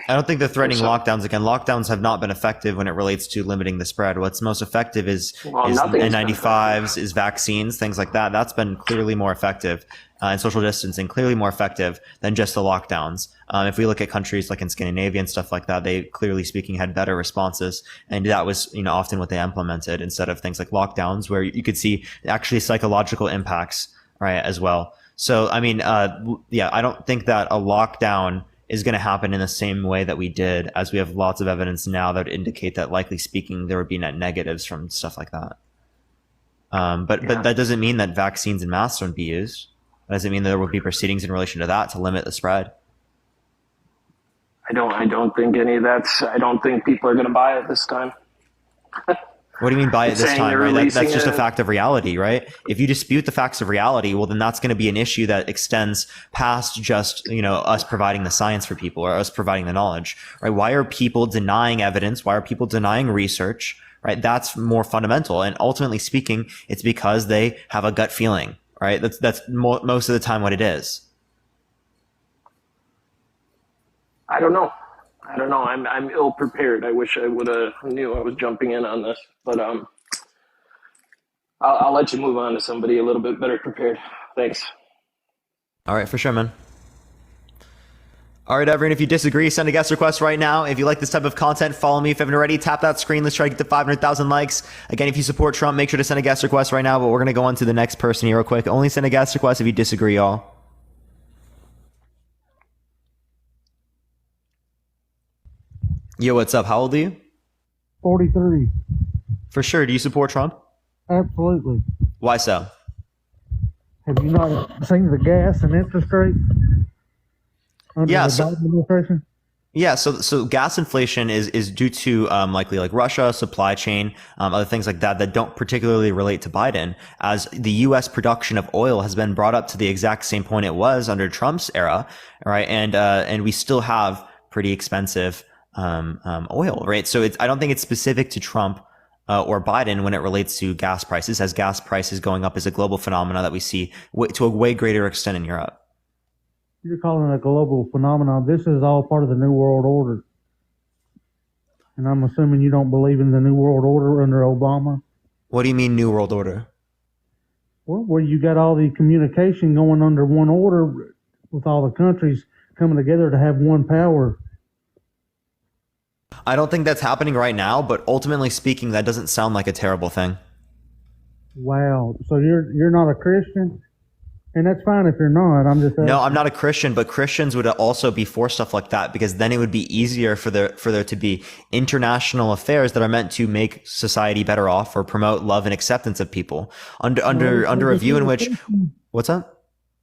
I don't think they're threatening lockdowns again. Lockdowns have not been effective when it relates to limiting the spread. What's most effective is N95s, is vaccines, things like that. That's been clearly more effective, and social distancing clearly more effective than just the lockdowns. If we look at countries like in Scandinavia and stuff like that, they clearly speaking had better responses, and that was often what they implemented instead of things like lockdowns, where you could see actually psychological impacts, right, as well. So I mean, I don't think that a lockdown is going to happen in the same way that we did, as we have lots of evidence now that would indicate that, likely speaking, there would be net negatives from stuff like that. But that doesn't mean that vaccines and masks wouldn't be used. That doesn't mean that there would be proceedings in relation to that to limit the spread. I don't think any of that's. I don't think people are going to buy it this time. What do you mean by it this time, right? That's just a fact of reality, right? If you dispute the facts of reality, well, then that's going to be an issue that extends past just, us providing the science for people or us providing the knowledge, right? Why are people denying evidence? Why are people denying research, right? That's more fundamental. And ultimately speaking, it's because they have a gut feeling, right? That's most of the time what it is. I don't know. I'm ill prepared. I wish I would have knew I was jumping in on this, but I'll let you move on to somebody a little bit better prepared. Thanks. All right, for sure, man. All right, everyone, if you disagree, send a guest request right now. If you like this type of content, follow me. If you haven't already, tap that screen. Let's try to get to 500,000 likes. Again, if you support Trump, make sure to send a guest request right now, but we're going to go on to the next person here real quick. Only send a guest request if you disagree, y'all. Yo, what's up? How old are you? 43. For sure. Do you support Trump? Absolutely. Why so? Have you not seen the gas and interest rates under the Biden administration? Yeah, so gas inflation is due to likely like Russia, supply chain, other things like that don't particularly relate to Biden, as the U.S. production of oil has been brought up to the exact same point it was under Trump's era, right? And we still have pretty expensive oil, right? So I don't think it's specific to Trump or Biden when it relates to gas prices, as gas prices going up is a global phenomenon that we see to a way greater extent in Europe. You're calling it a global phenomenon. This is all part of the New World Order. And I'm assuming you don't believe in the New World Order under Obama? What do you mean New World Order? Well, where you got all the communication going under one order with all the countries coming together to have one power. I don't think that's happening right now, but ultimately speaking, that doesn't sound like a terrible thing. Wow. So you're not a Christian? And that's fine if you're not. I'm just asking. No, I'm not a Christian, but Christians would also be for stuff like that, because then it would be easier for there to be international affairs that are meant to make society better off or promote love and acceptance of people under a view in which. What's that?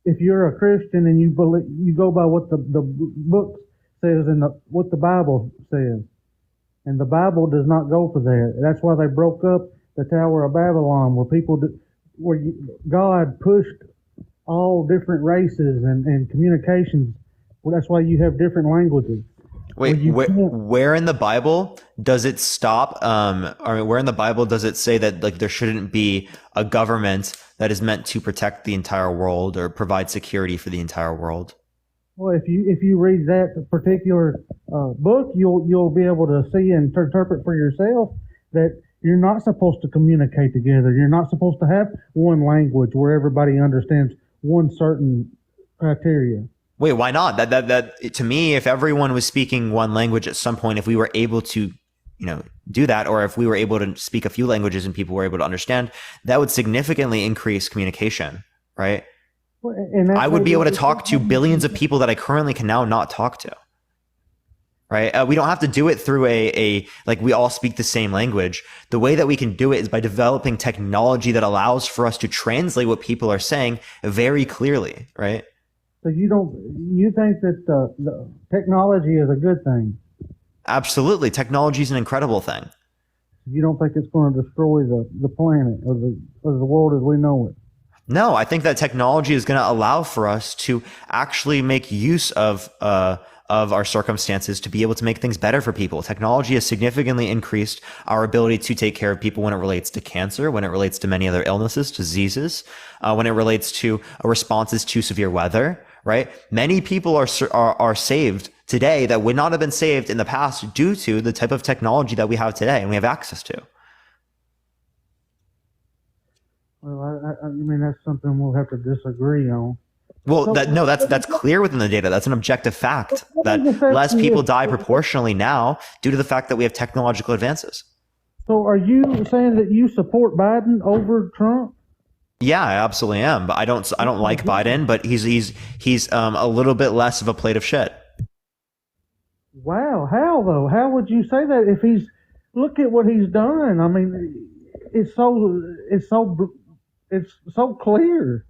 If you're a Christian and you go by what the book says and what the Bible says, and the Bible does not go for that. That's why they broke up the Tower of Babylon, where God pushed all different races and communications. Well, that's why you have different languages. Wait, where in the Bible does it stop? Where in the Bible does it say that like there shouldn't be a government that is meant to protect the entire world or provide security for the entire world? Well, if you read that particular book, you'll be able to see and interpret for yourself that you're not supposed to communicate together. You're not supposed to have one language where everybody understands one certain criteria. Wait, why not? That to me, if everyone was speaking one language at some point, if we were able to, do that, or if we were able to speak a few languages and people were able to understand, that would significantly increase communication, right? And I would be able to talk to billions of people that I currently can now not talk to, right? We don't have to do it through like we all speak the same language. The way that we can do it is by developing technology that allows for us to translate what people are saying very clearly, right? So you think that the technology is a good thing? Absolutely. Technology is an incredible thing. You don't think it's going to destroy the planet or the world as we know it? No, I think that technology is going to allow for us to actually make use of our circumstances to be able to make things better for people. Technology has significantly increased our ability to take care of people when it relates to cancer, when it relates to many other illnesses, diseases, when it relates to responses to severe weather, right? Many people are saved today that would not have been saved in the past due to the type of technology that we have today and we have access to. Well, I mean, that's something we'll have to disagree on. Well, that's clear within the data. That's an objective fact that less people die proportionally now due to the fact that we have technological advances. So are you saying that you support Biden over Trump? Yeah, I absolutely am. But I don't like Biden, but he's a little bit less of a plate of shit. Wow, how though? How would you say that if look at what he's done? I mean, it's so clear.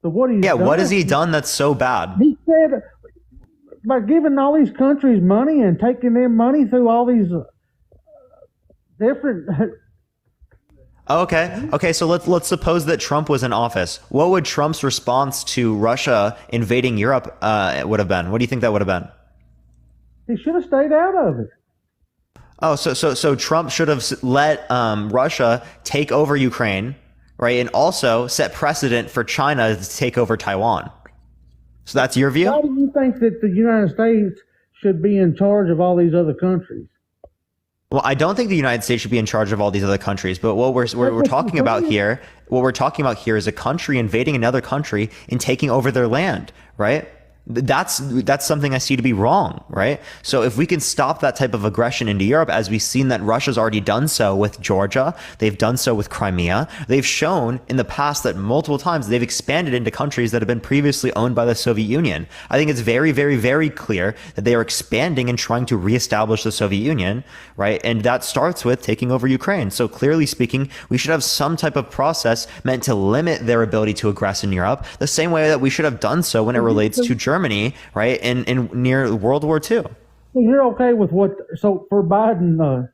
So what he's done. What has he done that's so bad? He said by giving all these countries money and taking their money through all these different. Okay. So let's suppose that Trump was in office. What would Trump's response to Russia invading Europe would have been? What do you think that would have been? He should have stayed out of it. Oh, so Trump should have let Russia take over Ukraine, right, and also set precedent for China to take over Taiwan. So that's your view? Why do you think that the United States should be in charge of all these other countries? Well, I don't think the United States should be in charge of all these other countries, but what we're talking about here, is a country invading another country and taking over their land, right? That's something I see to be wrong, right? So if we can stop that type of aggression into Europe, as we've seen that Russia's already done so with Georgia, they've done so with Crimea, they've shown in the past that multiple times they've expanded into countries that have been previously owned by the Soviet Union. I think it's very, very, very clear that they are expanding and trying to reestablish the Soviet Union, right? And that starts with taking over Ukraine. So clearly speaking, we should have some type of process meant to limit their ability to aggress in Europe, the same way that we should have done so when it relates to Germany, right, in near World War II. Well, you're okay with so for Biden,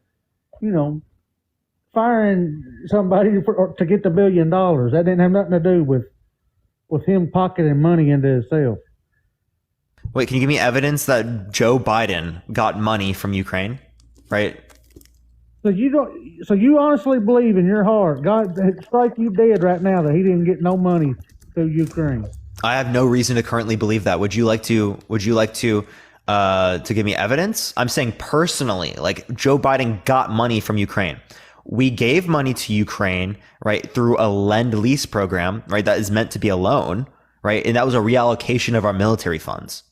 firing somebody to get the $1 billion, that didn't have nothing to do with him pocketing money into himself. Wait, can you give me evidence that Joe Biden got money from Ukraine, right? So you honestly believe in your heart, God strike you dead right now, that he didn't get no money through Ukraine? I have no reason to currently believe that. Would you like to give me evidence? I'm saying personally, like Joe Biden got money from Ukraine. we gave money to Ukraine, right, through a lend-lease program, right, that is meant to be a loan, right, and that was a reallocation of our military funds.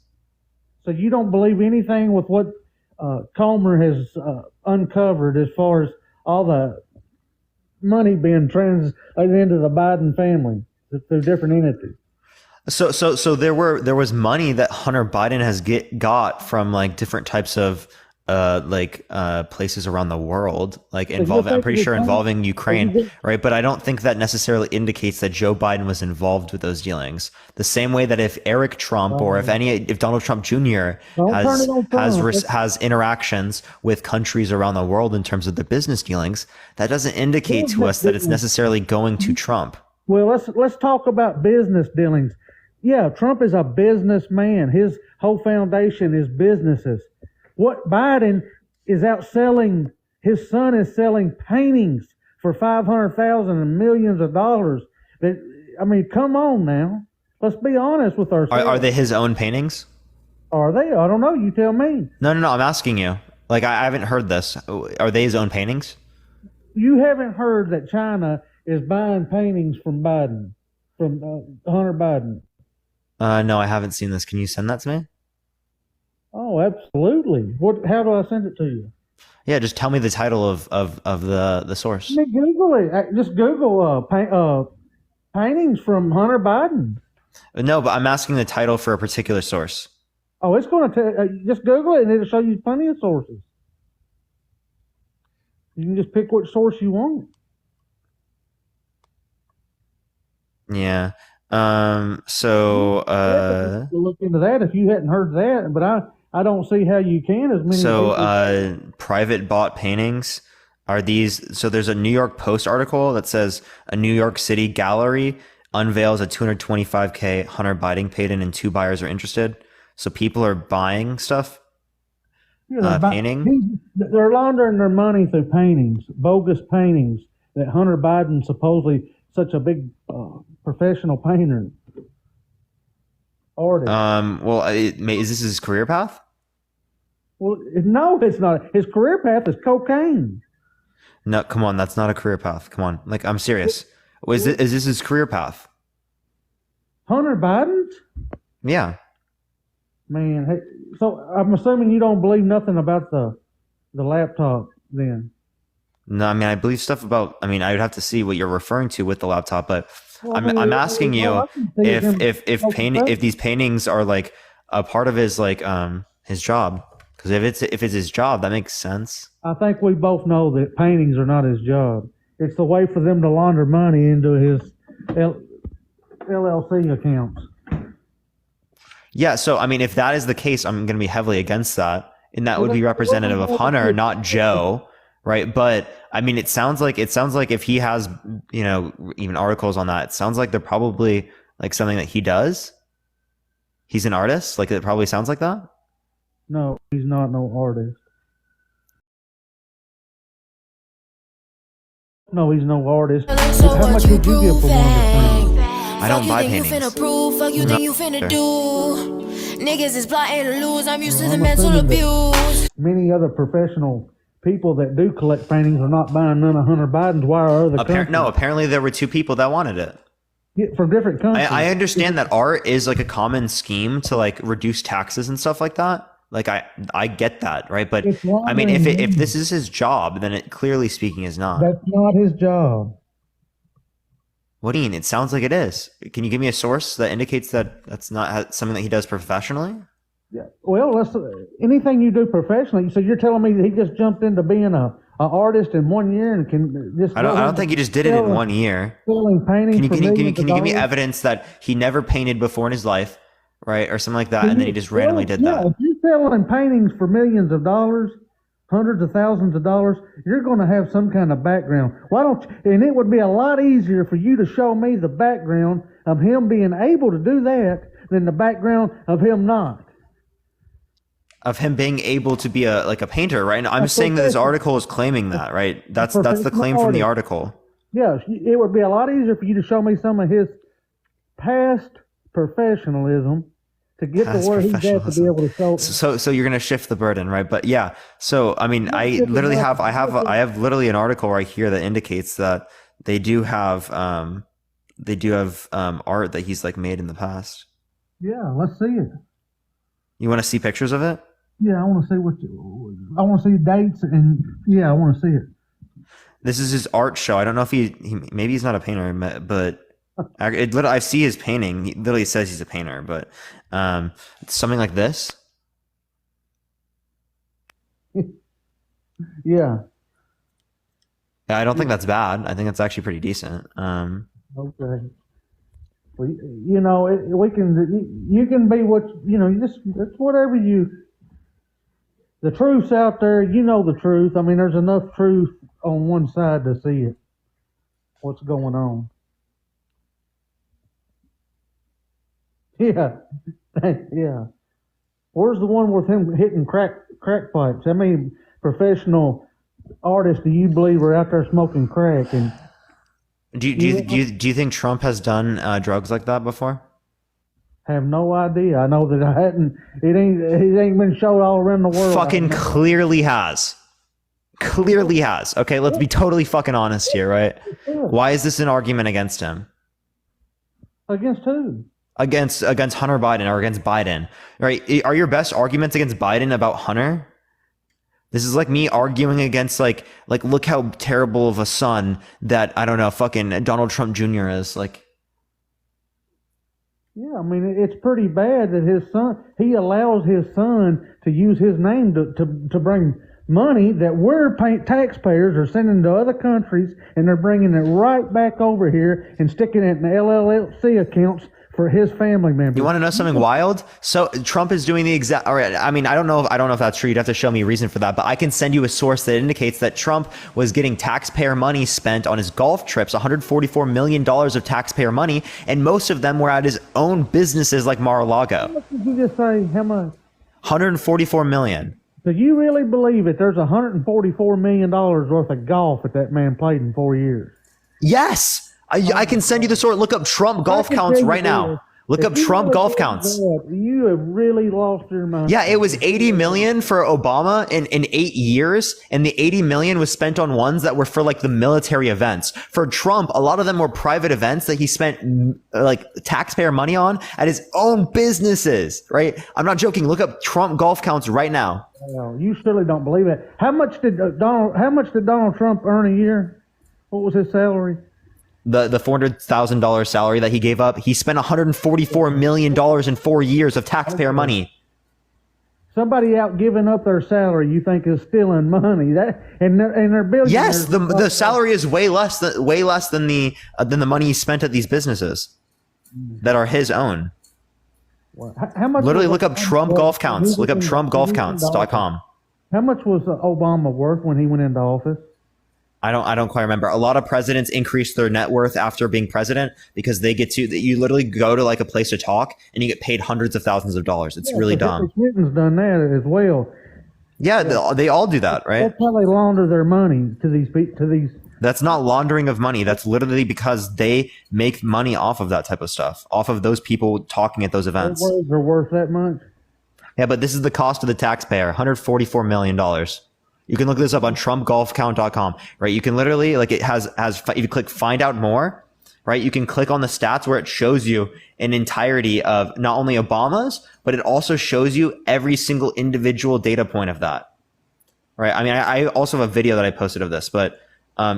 So you don't believe anything with what Comer has uncovered as far as all the money being translated into the Biden family through different entities? So there was money that Hunter Biden has got from like different types of places around the world, like involving, I'm pretty sure involving Ukraine, right? But I don't think that necessarily indicates that Joe Biden was involved with those dealings. The same way that if Eric Trump or if Donald Trump Jr. has interactions with countries around the world in terms of the business dealings, that doesn't indicate to us that it's necessarily going to Trump. Well, let's talk about business dealings. Yeah, Trump is a businessman. His whole foundation is businesses. What Biden is out selling, his son is selling paintings for $500,000 and millions of dollars. I mean, come on now. Let's be honest with ourselves. Are they his own paintings? Are they? I don't know. You tell me. No. I'm asking you. Like, I haven't heard this. Are they his own paintings? You haven't heard that China is buying paintings from Biden, from Hunter Biden? No, I haven't seen this. Can you send that to me? Oh, absolutely. How do I send it to you? Yeah, just tell me the title of the source. Google it. Just Google paintings from Hunter Biden. No, but I'm asking the title for a particular source. Oh, it's going to just Google it and it'll show you plenty of sources. You can just pick which source you want. Yeah. We'll look into that if you hadn't heard that, but I don't see how you can as many. So private bought paintings are these. So there's a New York Post article that says a New York City gallery unveils a $225K Hunter Biden painting and 2 buyers are interested. So people are buying stuff. Painting. They're laundering their money through paintings, bogus paintings that Hunter Biden supposedly such a big professional painter. Artist. Well, is this his career path? Well, no, it's not. His career path is cocaine. No, come on, that's not a career path. Come on, like I'm serious. Is this his career path? Hunter Biden's? Yeah. Man, hey, so I'm assuming you don't believe nothing about the laptop then. No, I mean I believe stuff about. I mean I would have to see what you're referring to with the laptop, but I'm asking you if these paintings are like a part of his his job, because if it's his job, that makes sense. I think we both know that paintings are not his job. It's the way for them to launder money into his LLC accounts. Yeah, so I mean, if that is the case, I'm going to be heavily against that, and that would be representative of Hunter, not Joe, right? But I mean, it sounds like if he has, even articles on that, it sounds like they're probably like something that he does. He's an artist, like it probably sounds like that. No, he's not no artist. No, he's no artist. How much would you give for one? I don't buy paintings. Fuck you think you finna do? Niggas is plotting to lose. I'm used to the mental abuse. Many other professional people that do collect paintings are not buying none of Hunter Biden's. Why are other countries? No, apparently there were 2 people that wanted it. Yeah, from different countries. I understand that art is like a common scheme to like reduce taxes and stuff like that. Like I get that, right? But I mean, if this is his job, then it clearly speaking is not. That's not his job. What do you mean? It sounds like it is. Can you give me a source that indicates that that's not something that he does professionally? Yeah. Well, anything you do professionally. So you're telling me that he just jumped into being an artist in 1 year and can just? I don't think he just did it in 1 year. Selling paintings. Can you give me evidence that he never painted before in his life, right, or something like that, and then he just randomly did that? If you're selling paintings for millions of dollars, hundreds of thousands of dollars, you're going to have some kind of background. Why don't you? And it would be a lot easier for you to show me the background of him being able to do that than the background of him not. Of him being able to be a painter, right? And I'm saying that this article is claiming that, right? That's the claim from the article. Yes, it would be a lot easier for you to show me some of his past professionalism to get to Past where he's at to be professionalism. able to show. So you're gonna shift the burden, right? But yeah. So I mean, I have literally an article right here that indicates that they do have art that he's like made in the past. Yeah, let's see it. You want to see pictures of it? Yeah, I want to see I want to see dates and yeah, I want to see it. This is his art show. I don't know if he maybe he's not a painter, but I see his painting. He literally says he's a painter, but it's something like this. Yeah. I don't think that's bad. I think it's actually pretty decent. Okay. Well, you know, we can. You can be what you know. Just it's whatever you. The truth's out there. You know the truth. I mean, there's enough truth on one side to see it. What's going on? Yeah, yeah. Where's the one with him hitting crack pipes? How many professional artists do you believe are out there smoking crack? And do you think Trump has done drugs like that before? Have no idea. I know that I hadn't. It ain't been showed all around the world. Fucking clearly has. Clearly has. Okay, let's be totally fucking honest here, right? Why is this an argument against him? Against who? Against Hunter Biden or against Biden, right? Are your best arguments against Biden about Hunter? This is like me arguing against like look how terrible of a son that I don't know fucking Donald Trump Jr. is like. Yeah, I mean it's pretty bad that his son he allows his son to use his name to bring money that we're taxpayers are sending to other countries, and they're bringing it right back over here and sticking it in the LLC accounts for his family members. You want to know something wild? So Trump is doing the exact. All right, I mean, I don't know if that's true. You'd have to show me a reason for that. But I can send you a source that indicates that Trump was getting taxpayer money spent on his golf trips, $144 million of taxpayer money, and most of them were at his own businesses like Mar-a-Lago. How much did you just say? How much? $144 million. Do you really believe that there's $144 million worth of golf that man played in 4 years? Yes. I can send you the source. Look up Trump golf counts right now. Look up Trump golf counts. You have really lost your mind. Yeah, it was 80 million for Obama in 8 years, and the 80 million was spent on ones that were for like the military events. For Trump, a lot of them were private events that he spent like taxpayer money on at his own businesses, right? I'm not joking. Look up Trump golf counts right now. Well, you surely don't believe it. How much did Donald Trump earn a year? What was his salary? The $400,000 salary that he gave up, he spent $144 million in 4 years of taxpayer money. Somebody out giving up their salary, you think is stealing money? And they're billionaires. Yes, the salary is way less than the money he spent at these businesses that are his own. How much? Literally, look up Trump golf counts. Look up TrumpGolfCounts.com. How much was Obama worth when he went into office? I don't quite remember. A lot of presidents increase their net worth after being president because they get to. You literally go to like a place to talk and you get paid hundreds of thousands of dollars. It's really dumb. Clinton's done that as well. Yeah, they all do that, right? That's how they launder their money to these. That's not laundering of money. That's literally because they make money off of that type of stuff, off of those people talking at those events. Their words are worth that much. Yeah, but this is the cost of the taxpayer: $144 million. You can look this up on TrumpGolfCount.com, right? You can literally, like, it has, if you click find out more, right? You can click on the stats where it shows you an entirety of not only Obama's, but it also shows you every single individual data point of that, right? I mean, I also have a video that I posted of this, but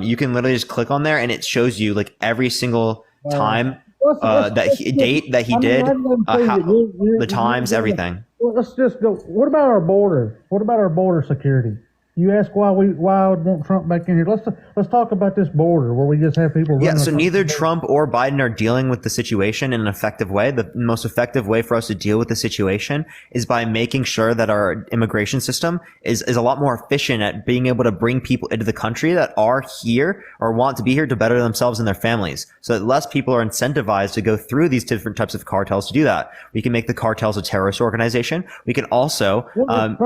you can literally just click on there and it shows you like every single time date that he did, the times, everything. Let's just go. What about our border? What about our border security? You ask why I would want Trump back in here. Let's talk about this border where we just have people. Yeah, so neither Trump or Biden are dealing with the situation in an effective way. The most effective way for us to deal with the situation is by making sure that our immigration system is a lot more efficient at being able to bring people into the country that are here or want to be here to better themselves and their families. So that less people are incentivized to go through these different types of cartels to do that. We can make the cartels a terrorist organization. We can also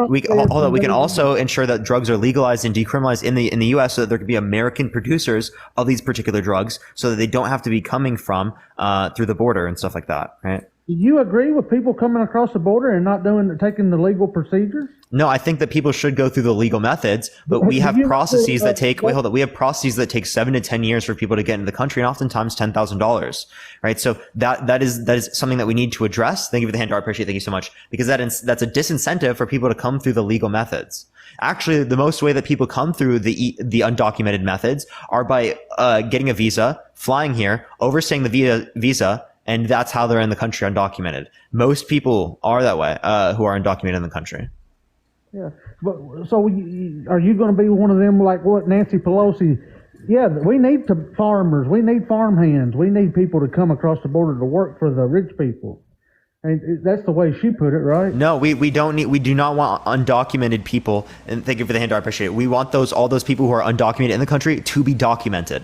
we can also ensure that drugs are legalized and decriminalized in the U.S. so that there can be American producers of these particular drugs, so that they don't have to be coming from through the border and stuff like that, right? Do you agree with people coming across the border and not taking the legal procedures? No, I think that people should go through the legal methods, but we have processes that take, wait, hold on. We have processes that take 7 to 10 years for people to get into the country, and oftentimes $10,000, right? So that is something that we need to address. Thank you for the hand, I appreciate it. Thank you so much. Because that's a disincentive for people to come through the legal methods. Actually, the most way that people come through the undocumented methods are by getting a visa, flying here, overstaying the visa, and that's how they're in the country undocumented. Most people are that way, who are undocumented in the country. Yeah, but so are you going to be one of them like what Nancy Pelosi? Yeah, we need farmers, we need farm hands, we need people to come across the border to work for the rich people. And that's the way she put it, right? No, we do not want undocumented people. And thank you for the hand, I appreciate it. We want all those people who are undocumented in the country to be documented.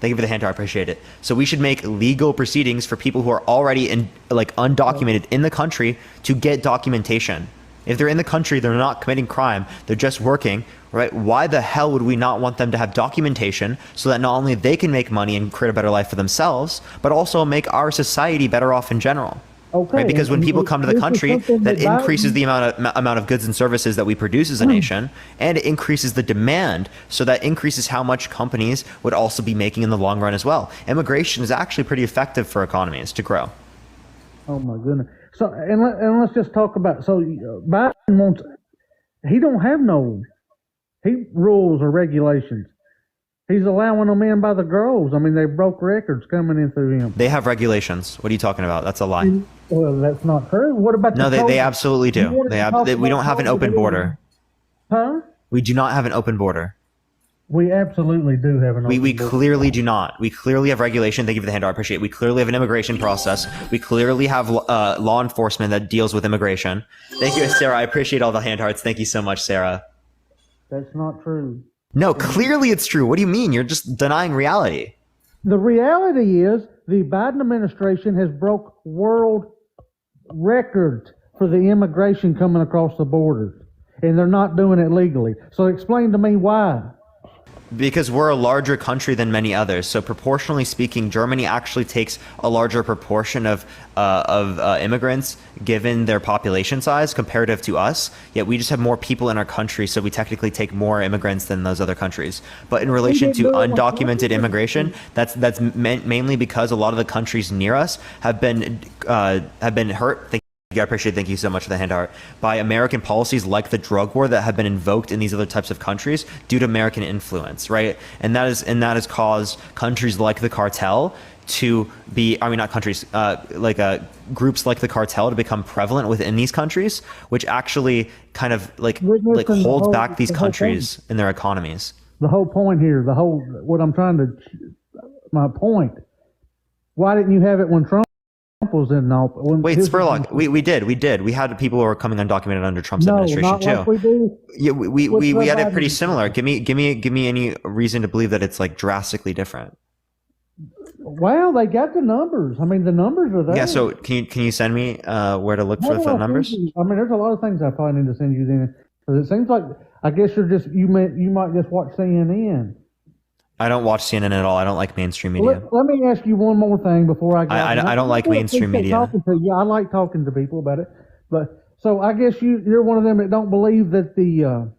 Thank you for the hand, I appreciate it. So we should make legal proceedings for people who are already undocumented in the country to get documentation. If they're in the country, they're not committing crime, they're just working, right? Why the hell would we not want them to have documentation so that not only they can make money and create a better life for themselves, but also make our society better off in general? Okay. Right? Because when people come to the country, that increases the amount of goods and services that we produce as a nation, and it increases the demand, so that increases how much companies would also be making in the long run as well. Immigration is actually pretty effective for economies to grow. Oh my goodness. So and let's just talk about, so Biden wants, he don't have no rules or regulations. He's allowing them in by the groves. I mean, they broke records coming in through him. They have regulations. What are you talking about? That's a lie. Well, that's not true. What about no? They absolutely do. We don't have an open border. Huh? We do not have an open border. We absolutely do have an open border. We clearly do not. We clearly have regulation. Thank you for the hand, I appreciate it. We clearly have an immigration process. We clearly have law enforcement that deals with immigration. Thank you, Sarah. I appreciate all the hand hearts. Thank you so much, Sarah. That's not true. No, clearly it's true. What do you mean? You're just denying reality. The reality is the Biden administration has broke world records for the immigration coming across the borders, and they're not doing it legally. So explain to me why. Because we're a larger country than many others. So proportionally speaking, Germany actually takes a larger proportion of immigrants given their population size comparative to us. Yet we just have more people in our country, so we technically take more immigrants than those other countries. But in relation to undocumented immigration, that's mainly because a lot of the countries near us have been hurt. I appreciate it. Thank you so much for the hand art. By American policies like the drug war that have been invoked in these other types of countries due to American influence, right? And that has caused countries like the cartel to be, I mean, not countries, groups like the cartel to become prevalent within these countries, which actually kind of holds back these countries in their economies. The whole point here, my point, why didn't you have it when Trump was in office? Wait, Spurlock, we did. We had people who were coming undocumented under Trump's administration too. Like we do. Yeah, we had it pretty similar. Give me any reason to believe that it's like drastically different. Well, they got the numbers. I mean, the numbers are there. Yeah. So can you send me where to look for the numbers? I mean, there's a lot of things I probably need to send you then, because it seems like I guess you might just watch CNN. I don't watch CNN at all. I don't like mainstream media. Let me ask you one more thing before I go. I don't like mainstream media. I like talking to people about it. But so I guess you're one of them that don't believe that the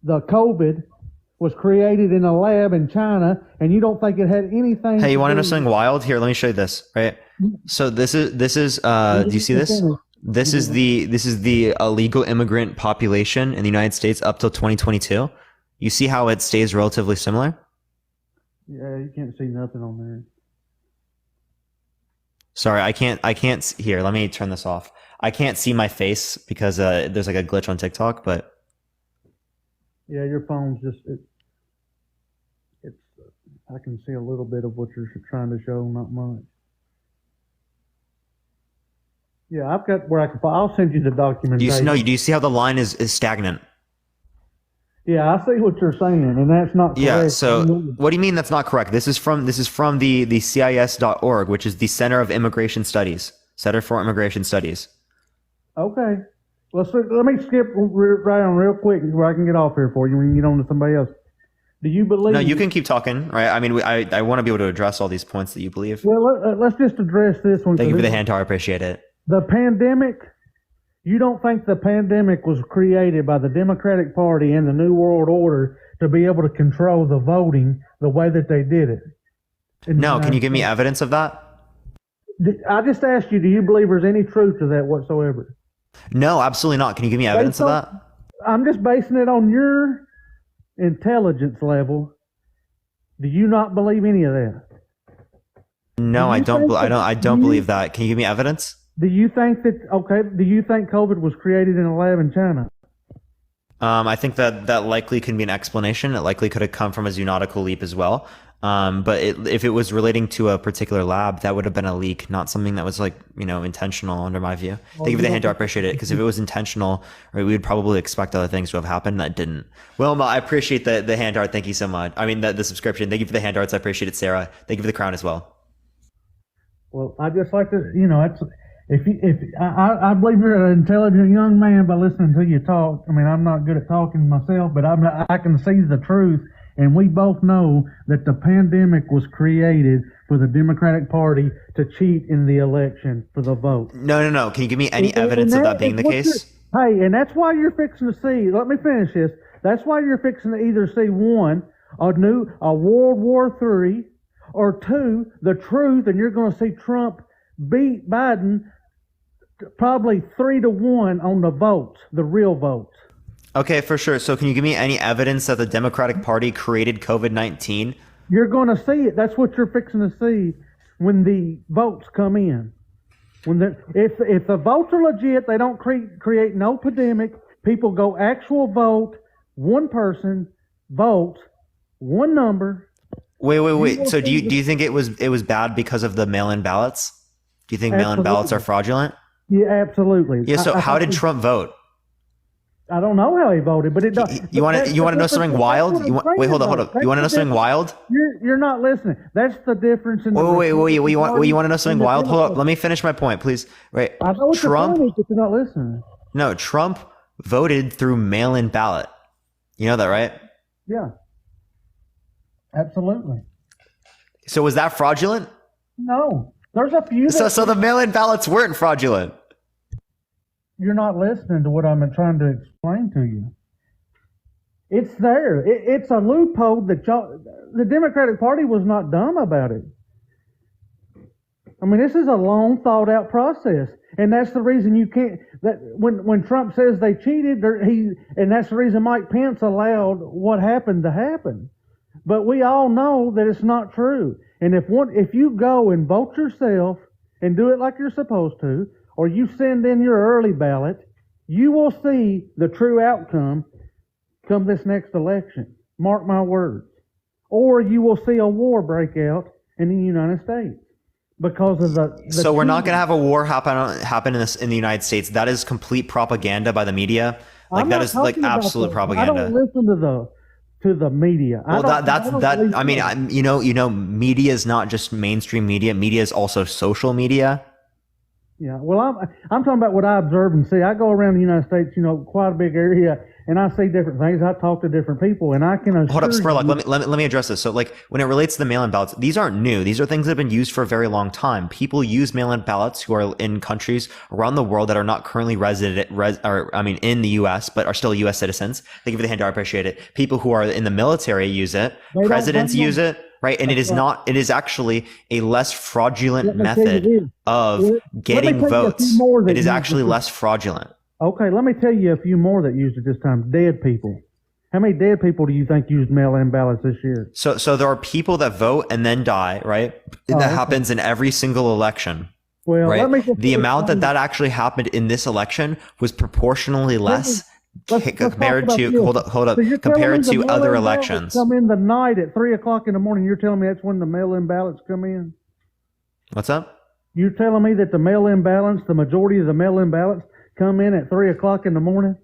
COVID was created in a lab in China, and you don't think it had anything. Hey, you want to know something wild? Here, let me show you this. Right. So this is do you see this? This is the illegal immigrant population in the United States up till 2022. You see how it stays relatively similar? Yeah, you can't see nothing on there. Sorry, I can't here, let me turn this off. I can't see my face because there's like a glitch on TikTok, but yeah, your phone's just it's I can see a little bit of what you're trying to show, not much. Yeah, I've got where I'll send you the documentation. Do you see how the line is stagnant? Yeah, I see what you're saying, and that's not correct. Yeah, so what do you mean that's not correct? This is from the CIS.org, which is the Center of Immigration Studies. Center for Immigration Studies. Okay. Let me skip right on real quick where I can get off here for you when you get on to somebody else. Do you believe? No, you can keep talking, right? I mean, I want to be able to address all these points that you believe. Well, let's just address this one. Thank you for the hand, I appreciate it. The pandemic. You don't think the pandemic was created by the Democratic Party and the New World Order to be able to control the voting the way that they did it? No, can you give me evidence of that? I just asked you, do you believe there's any truth to that whatsoever? No, absolutely not. Can you give me evidence of that? I'm just basing it on your intelligence level. Do you not believe any of that? No, I don't believe that. Can you give me evidence? Do you think do you think COVID was created in a lab in China? I think that likely can be an explanation. It likely could have come from a zoonotical leap as well. But if it was relating to a particular lab, that would have been a leak, not something that was intentional under my view. Thank you for the hand, I appreciate it. Because if it was intentional, right, we would probably expect other things to have happened that didn't. Wilma, I appreciate the hand art. Thank you so much. I mean, the subscription. Thank you for the hand arts. I appreciate it, Sarah. Thank you for the crown as well. Well, I just like to, I believe you're an intelligent young man by listening to you talk. I mean, I'm not good at talking myself, but I can see the truth. And we both know that the pandemic was created for the Democratic Party to cheat in the election for the vote. No. Can you give me any evidence of that being the case? Hey, and that's why you're fixing to see, let me finish this. That's why you're fixing to either see one, a World War III, or two, the truth, and you're going to see Trump beat Biden probably 3-1 on the votes, the real votes. Okay, for sure. So can you give me any evidence that the Democratic Party created COVID-19? You're going to see it. That's what you're fixing to see when the votes come in. If the votes are legit, they don't create no pandemic. People go actual vote, one person votes, one number. Wait. So do you think it was bad because of the mail-in ballots? Do you think mail-in ballots are fraudulent? Yeah, absolutely. Yeah. So how did Trump vote? I don't know how he voted, but it does. You want to know something wild? Wait, hold up. You want to know something wild? You're not listening. That's the difference in. Wait. You want to know something wild? Hold up. Let me finish my point, please. Right. I know what Trump. You're but you're not listening. No, Trump voted through mail-in ballot. You know that, right? Yeah. Absolutely. So was that fraudulent? No. There's a few. So the mail-in ballots weren't fraudulent. You're not listening to what I'm trying to explain to you. It's there. It's a loophole that the Democratic Party was not dumb about it. I mean, this is a long thought out process. And that's the reason you can't, that when Trump says they cheated, and that's the reason Mike Pence allowed what happened to happen. But we all know that it's not true. And if you go and vote yourself and do it like you're supposed to, or you send in your early ballot, you will see the true outcome come this next election. Mark my words. Or you will see a war break out in the United States because of the so we're not going to have a war happen in the United States. That is complete propaganda by the media. Like that is like absolute propaganda. I don't listen to the media. Well, I mean, media is not just mainstream media. Media is also social media. Yeah, well, I'm talking about what I observe and see. I go around the United States, quite a big area, and I see different things. I talk to different people, and I can assure Hold up, Spurlock, let me address this. So, like, when it relates to the mail-in ballots, these aren't new. These are things that have been used for a very long time. People use mail-in ballots who are in countries around the world that are not currently in the U.S., but are still U.S. citizens. Thank you for the hand, I appreciate it. People who are in the military use it. Presidents use it. Right, and it is actually a less fraudulent method of getting votes. It is actually less fraudulent. Okay, let me tell you a few more that used it this time. Dead people. How many dead people do you think used mail-in ballots this year? So there are people that vote and then die, right? That happens in every single election. Well, right? The amount that actually happened in this election was proportionally less. Compared to compared to other elections. Come in the night at 3:00 in the morning. You're telling me that's when the mail-in ballots come in? What's up? You're telling me that the mail-in ballots, the majority of the mail-in ballots, come in at 3:00 in the morning?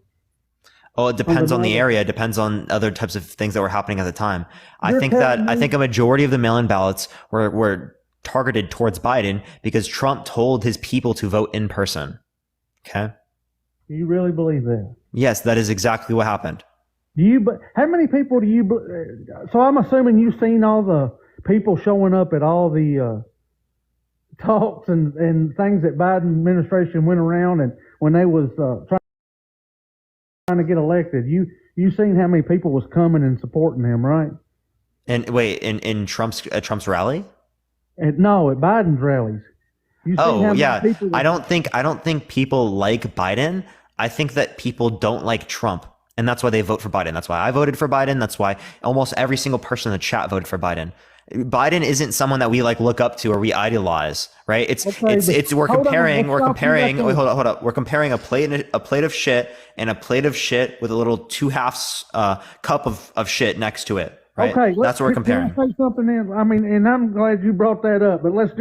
Oh, it depends on the area. It depends on other types of things that were happening at the time. I think a majority of the mail-in ballots were targeted towards Biden because Trump told his people to vote in person. Okay. Do you really believe that? Yes, that is exactly what happened. How many people do you? So I'm assuming you've seen all the people showing up at all the talks and things that Biden administration went around and when they was trying to get elected. You seen how many people was coming and supporting him, right? And wait, in Trump's rally? No, at Biden's rallies. Oh yeah, I don't think people like Biden. I think that people don't like Trump, and that's why they vote for Biden. That's why I voted for Biden. That's why almost every single person in the chat voted for Biden. Biden isn't someone that we like look up to or we idolize, right? We're comparing. Wait, hold up. We're comparing a plate of shit and a plate of shit with a little 2/2 cup of shit next to it, right? Okay, that's what we're comparing. Can I say something in? I mean, and I'm glad you brought that up, but let's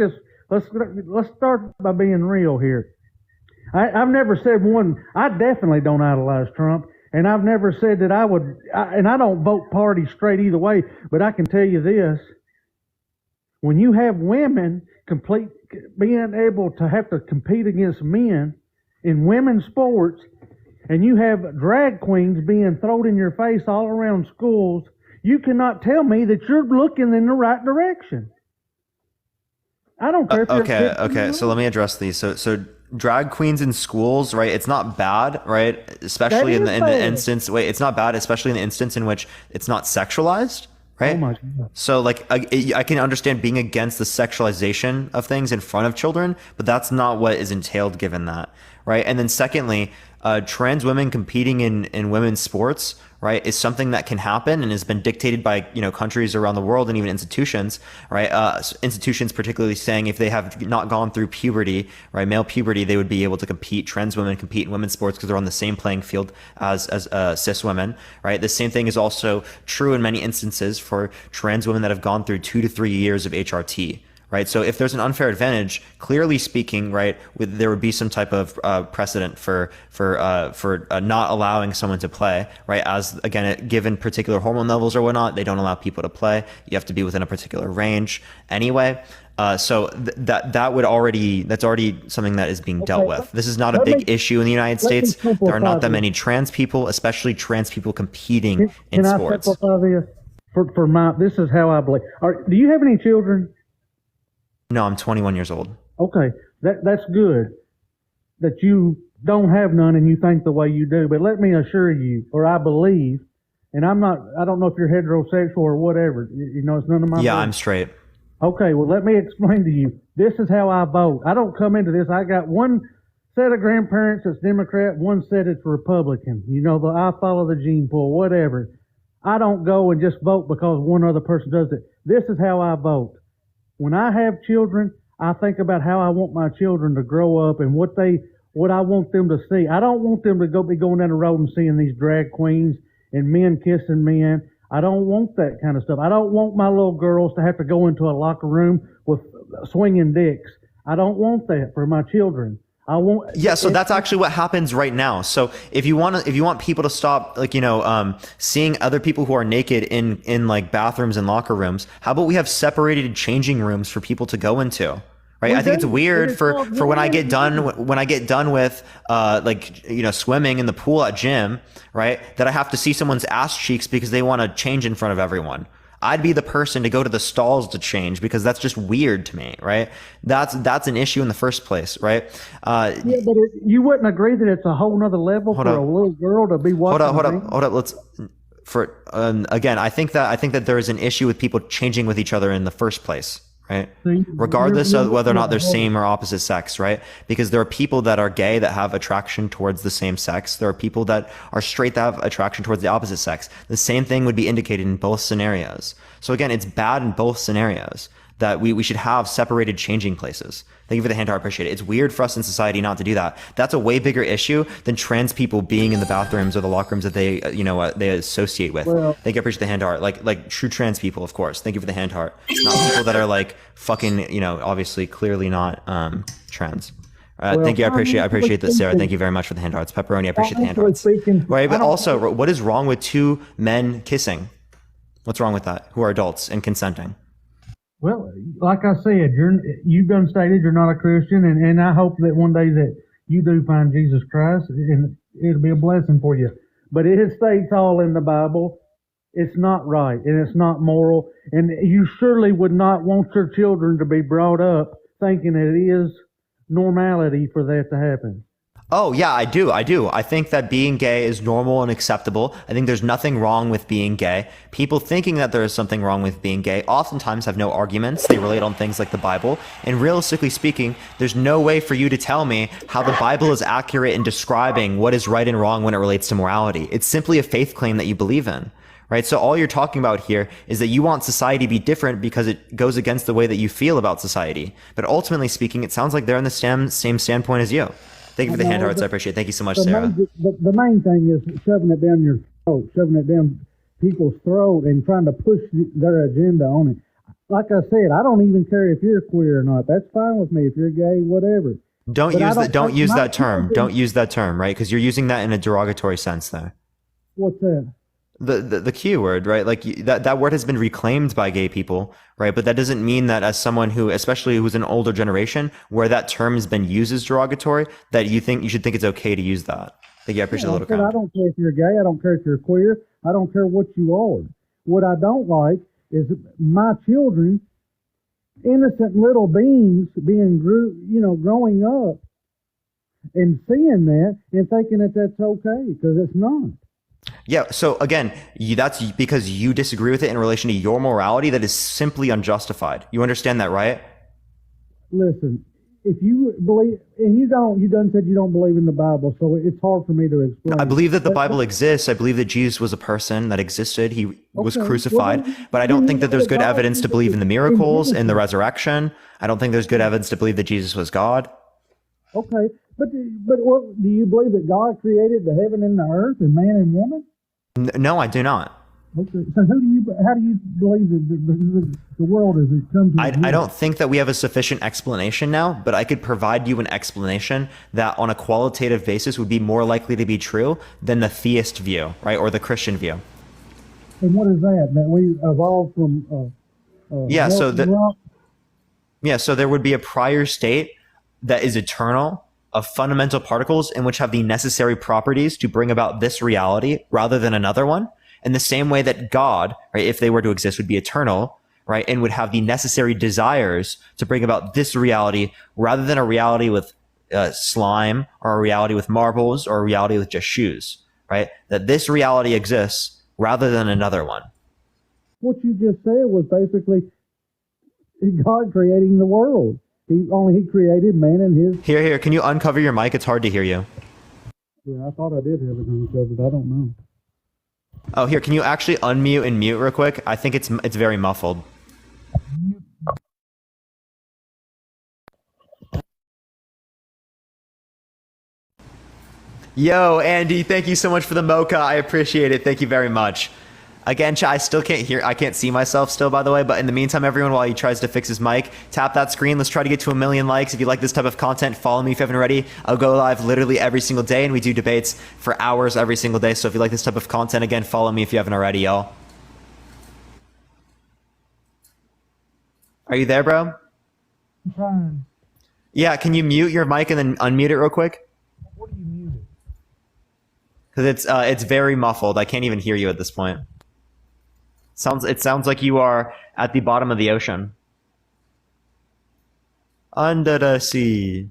start by being real here. I've never said I definitely don't idolize Trump, and I've never said that I would, and I don't vote party straight either way, but I can tell you this. When you have women being able to have to compete against men in women's sports, and you have drag queens being thrown in your face all around schools, you cannot tell me that you're looking in the right direction. I don't care. Okay. So let me address these. So drag queens in schools, right? It's not bad, right? Especially in the instance. Wait, it's not bad, especially in the instance in which it's not sexualized. Right? Oh my God. So like I can understand being against the sexualization of things in front of children, but that's not what is entailed given that, right? And then secondly, trans women competing in women's sports, right, is something that can happen and has been dictated by countries around the world and even institutions, right? Institutions particularly saying if they have not gone through puberty, right, male puberty, they would be able to compete. Trans women compete in women's sports because they're on the same playing field as cis women, right? The same thing is also true in many instances for trans women that have gone through 2 to 3 years of HRT. Right. So if there's an unfair advantage, clearly speaking, right, there would be some type of precedent for not allowing someone to play. Right. As again, given particular hormone levels or whatnot, they don't allow people to play. You have to be within a particular range anyway. So that's already something that is being dealt with. This is not a big issue in the United States. There are not that many trans people, especially trans people competing in sports. Can I simplify this? This is how I believe. Do you have any children? No, I'm 21 years old. Okay, that's good that you don't have none and you think the way you do. But let me assure you, or I believe, and I don't know if you're heterosexual or whatever. It's none of my. Yeah, business. I'm straight. Okay, well, let me explain to you. This is how I vote. I don't come into this. I got one set of grandparents that's Democrat, one set that's Republican. I follow the gene pool, whatever. I don't go and just vote because one other person does it. This is how I vote. When I have children, I think about how I want my children to grow up and what I want them to see. I don't want them to be going down the road and seeing these drag queens and men kissing men. I don't want that kind of stuff. I don't want my little girls to have to go into a locker room with swinging dicks. I don't want that for my children. So that's actually what happens right now. So if you want people to stop seeing other people who are naked in like bathrooms and locker rooms, how about we have separated changing rooms for people to go into? Right. I think it's weird for when I get done with swimming in the pool at gym, right, that I have to see someone's ass cheeks because they want to change in front of everyone. I'd be the person to go to the stalls to change because that's just weird to me, right? That's an issue in the first place, right? But you wouldn't agree that it's a whole nother level for a little girl to be watching. Hold up. Again, I think that there is an issue with people changing with each other in the first place. Right? Regardless of whether or not they're same or opposite sex, right? Because there are people that are gay that have attraction towards the same sex. There are people that are straight that have attraction towards the opposite sex. The same thing would be indicated in both scenarios. So again, it's bad in both scenarios that we should have separated changing places. Thank you for the hand heart. I appreciate it. It's weird for us in society not to do that. That's a way bigger issue than trans people being in the bathrooms or the locker rooms that they associate with. Thank you. I appreciate the hand heart. Like true trans people, of course. Thank you for the hand heart. Not people that are like fucking, obviously clearly not trans. Thank you. I appreciate that, Sarah. Thank you very much for the hand hearts. Pepperoni. I appreciate the hand hearts. Right, but also, what is wrong with two men kissing? What's wrong with that? Who are adults and consenting? Well, like I said, you've done stated you're not a Christian, and I hope that one day that you do find Jesus Christ, and it'll be a blessing for you. but it states all in the Bible. It's not right, and it's not moral, and you surely would not want your children to be brought up thinking it is normality for that to happen. Oh, yeah, I do. I think that being gay is normal and acceptable. I think there's nothing wrong with being gay. People thinking that there is something wrong with being gay oftentimes have no arguments. They relate on things like the Bible. And realistically speaking, there's no way for you to tell me how the Bible is accurate in describing what is right and wrong when it relates to morality. It's simply a faith claim that you believe in. Right? So all you're talking about here is that you want society to be different because it goes against the way that you feel about society. But ultimately speaking, it sounds like they're on the same standpoint as you. Thank you for the hand hearts. I appreciate it. Thank you so much, Sarah. The main thing is shoving it down your throat, shoving it down people's throat and trying to push their agenda on it. Like I said, I don't even care if you're queer or not. That's fine with me. If you're gay, whatever. Don't use that term. Don't use that term, right? Because you're using that in a derogatory sense there. What's that? The Q word, right? Like that word has been reclaimed by gay people, right? But that doesn't mean that as someone who, especially who's an older generation, where that term has been used as derogatory, that you should think it's okay to use that. Thank you. I appreciate the little comment. I don't care if you're gay. I don't care if you're queer. I don't care what you are. What I don't like is my children, innocent little beings, growing up and seeing that and thinking that that's okay, because it's not. Yeah, so again, that's because you disagree with it in relation to your morality that is simply unjustified. You understand that, right? Listen, if you believe, and you done said you don't believe in the Bible, so it's hard for me to explain. I believe that the Bible exists. I believe that Jesus was a person that existed. He was crucified, but I don't think that there's good evidence to believe in the miracles and the resurrection. I don't think there's good evidence to believe that Jesus was God. Okay, but what, do you believe that God created the heaven and the earth and man and woman? No, I do not. Okay, so how do you believe that the world as it comes to I don't think that we have a sufficient explanation now, but I could provide you an explanation that on a qualitative basis would be more likely to be true than the theist view, right, or the Christian view. And what is that? That we evolved from so there would be a prior state that is eternal of fundamental particles in which have the necessary properties to bring about this reality rather than another one. In the same way that God, right, if they were to exist, would be eternal, right, and would have the necessary desires to bring about this reality rather than a reality with slime or a reality with marbles or a reality with just shoes, right? That this reality exists rather than another one. What you just said was basically God creating the world. He created man and his... Here, can you uncover your mic? It's hard to hear you. Yeah, I thought I did have it uncovered. I don't know. Oh, here, can you actually unmute and mute real quick? I think it's very muffled. Yo, Andy, thank you so much for the mocha. I appreciate it. Thank you very much. Again, I still can't hear. I can't see myself still, by the way. But in the meantime, everyone, while he tries to fix his mic, tap that screen. Let's try to get to 1 million likes. If you like this type of content, follow me if you haven't already. I'll go live literally every single day, and we do debates for hours every single day. So if you like this type of content, again, follow me if you haven't already, y'all. Are you there, bro? I'm trying. Yeah, can you mute your mic and then unmute it real quick? What do you mute it? Because it's very muffled. I can't even hear you at this point. It sounds like you are at the bottom of the ocean. Under the sea.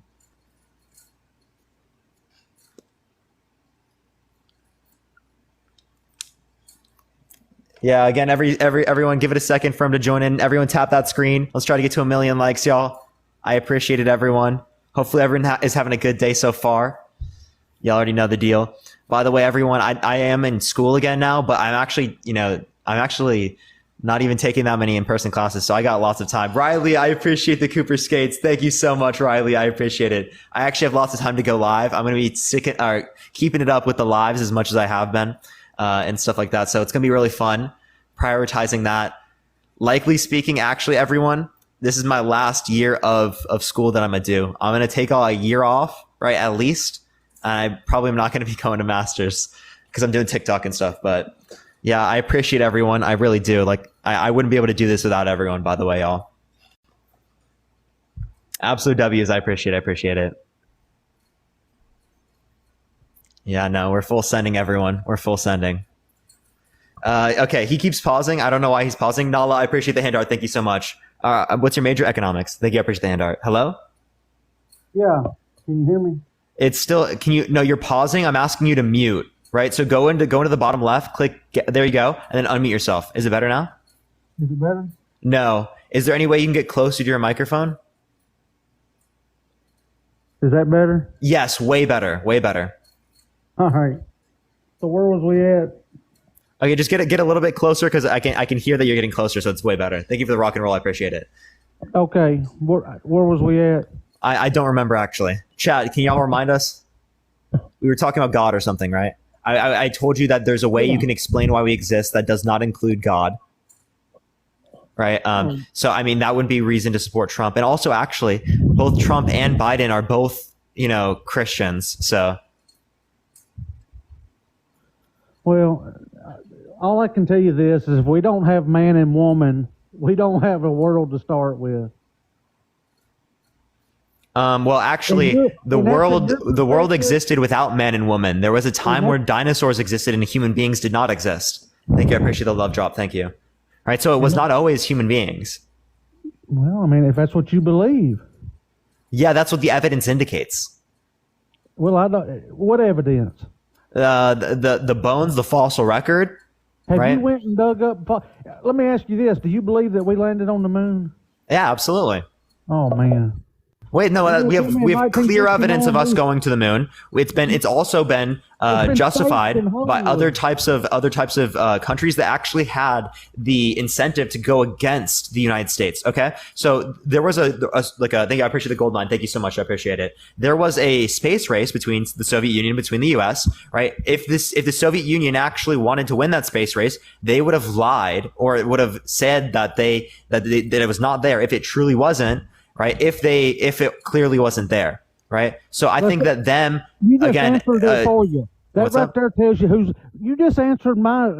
Yeah, again, everyone give it a second for him to join in. Everyone tap that screen. Let's try to get to 1 million likes, y'all. I appreciate it, everyone. Hopefully everyone is having a good day so far. Y'all already know the deal. By the way, everyone, I am in school again now, but I'm actually not even taking that many in-person classes, so I got lots of time. Riley, I appreciate the Cooper Skates. Thank you so much, Riley. I appreciate it. I actually have lots of time to go live. I'm going to be keeping it up with the lives as much as I have been and stuff like that. So it's going to be really fun prioritizing that. Likely speaking, actually, everyone, this is my last year of school that I'm going to do. I'm going to take a year off, right, at least. And I probably am not going to be going to masters because I'm doing TikTok and stuff, but... yeah, I appreciate everyone. I really do. Like, I wouldn't be able to do this without everyone, by the way, y'all. Absolute W's. I appreciate it. Yeah, no, we're full sending, everyone. We're full sending. Okay, he keeps pausing. I don't know why he's pausing. Nala, I appreciate the hand art. Thank you so much. What's your major? Economics. Thank you. I appreciate the hand art. Hello? Yeah. Can you hear me? It's still, no, you're pausing. I'm asking you to mute, right? So go into the bottom left, there you go, and then unmute yourself. Is it better now? Is it better? No. Is there any way you can get closer to your microphone? Is that better? Yes, way better. Way better. All right. So where was we at? Okay, just get a little bit closer because I can hear that you're getting closer, so it's way better. Thank you for the rock and roll. I appreciate it. Okay. Where was we at? I don't remember actually. Chat, can y'all remind us? We were talking about God or something, right? I told you that there's a way you can explain why we exist that does not include God. Right. So, I mean, that would be reason to support Trump. And also, actually, both Trump and Biden are both, Christians. So. Well, all I can tell you this is if we don't have man and woman, we don't have a world to start with. Well, actually, the world existed without men and women. There was a time where dinosaurs existed and human beings did not exist. Thank you. I appreciate the love drop. Thank you. Right. So it was not always human beings. Well, I mean, if that's what you believe. Yeah, that's what the evidence indicates. Well, I don't. What evidence? The bones, the fossil record. Have right? you went and dug up? Let me ask you this: do you believe that we landed on the moon? Yeah, absolutely. Oh man. Wait, no, we have clear evidence of us going to the moon. It's also been justified by other types of countries that actually had the incentive to go against the United States. Okay, so there was thank you, I appreciate the gold line. Thank you so much. I appreciate it. There was a space race between the Soviet Union, between the U.S. Right? If the Soviet Union actually wanted to win that space race, they would have lied or would have said that it was not there if it truly wasn't. Right. If it clearly wasn't there. Right. So I think that them you just again. Answered it for you. That right there tells you who's. You just answered my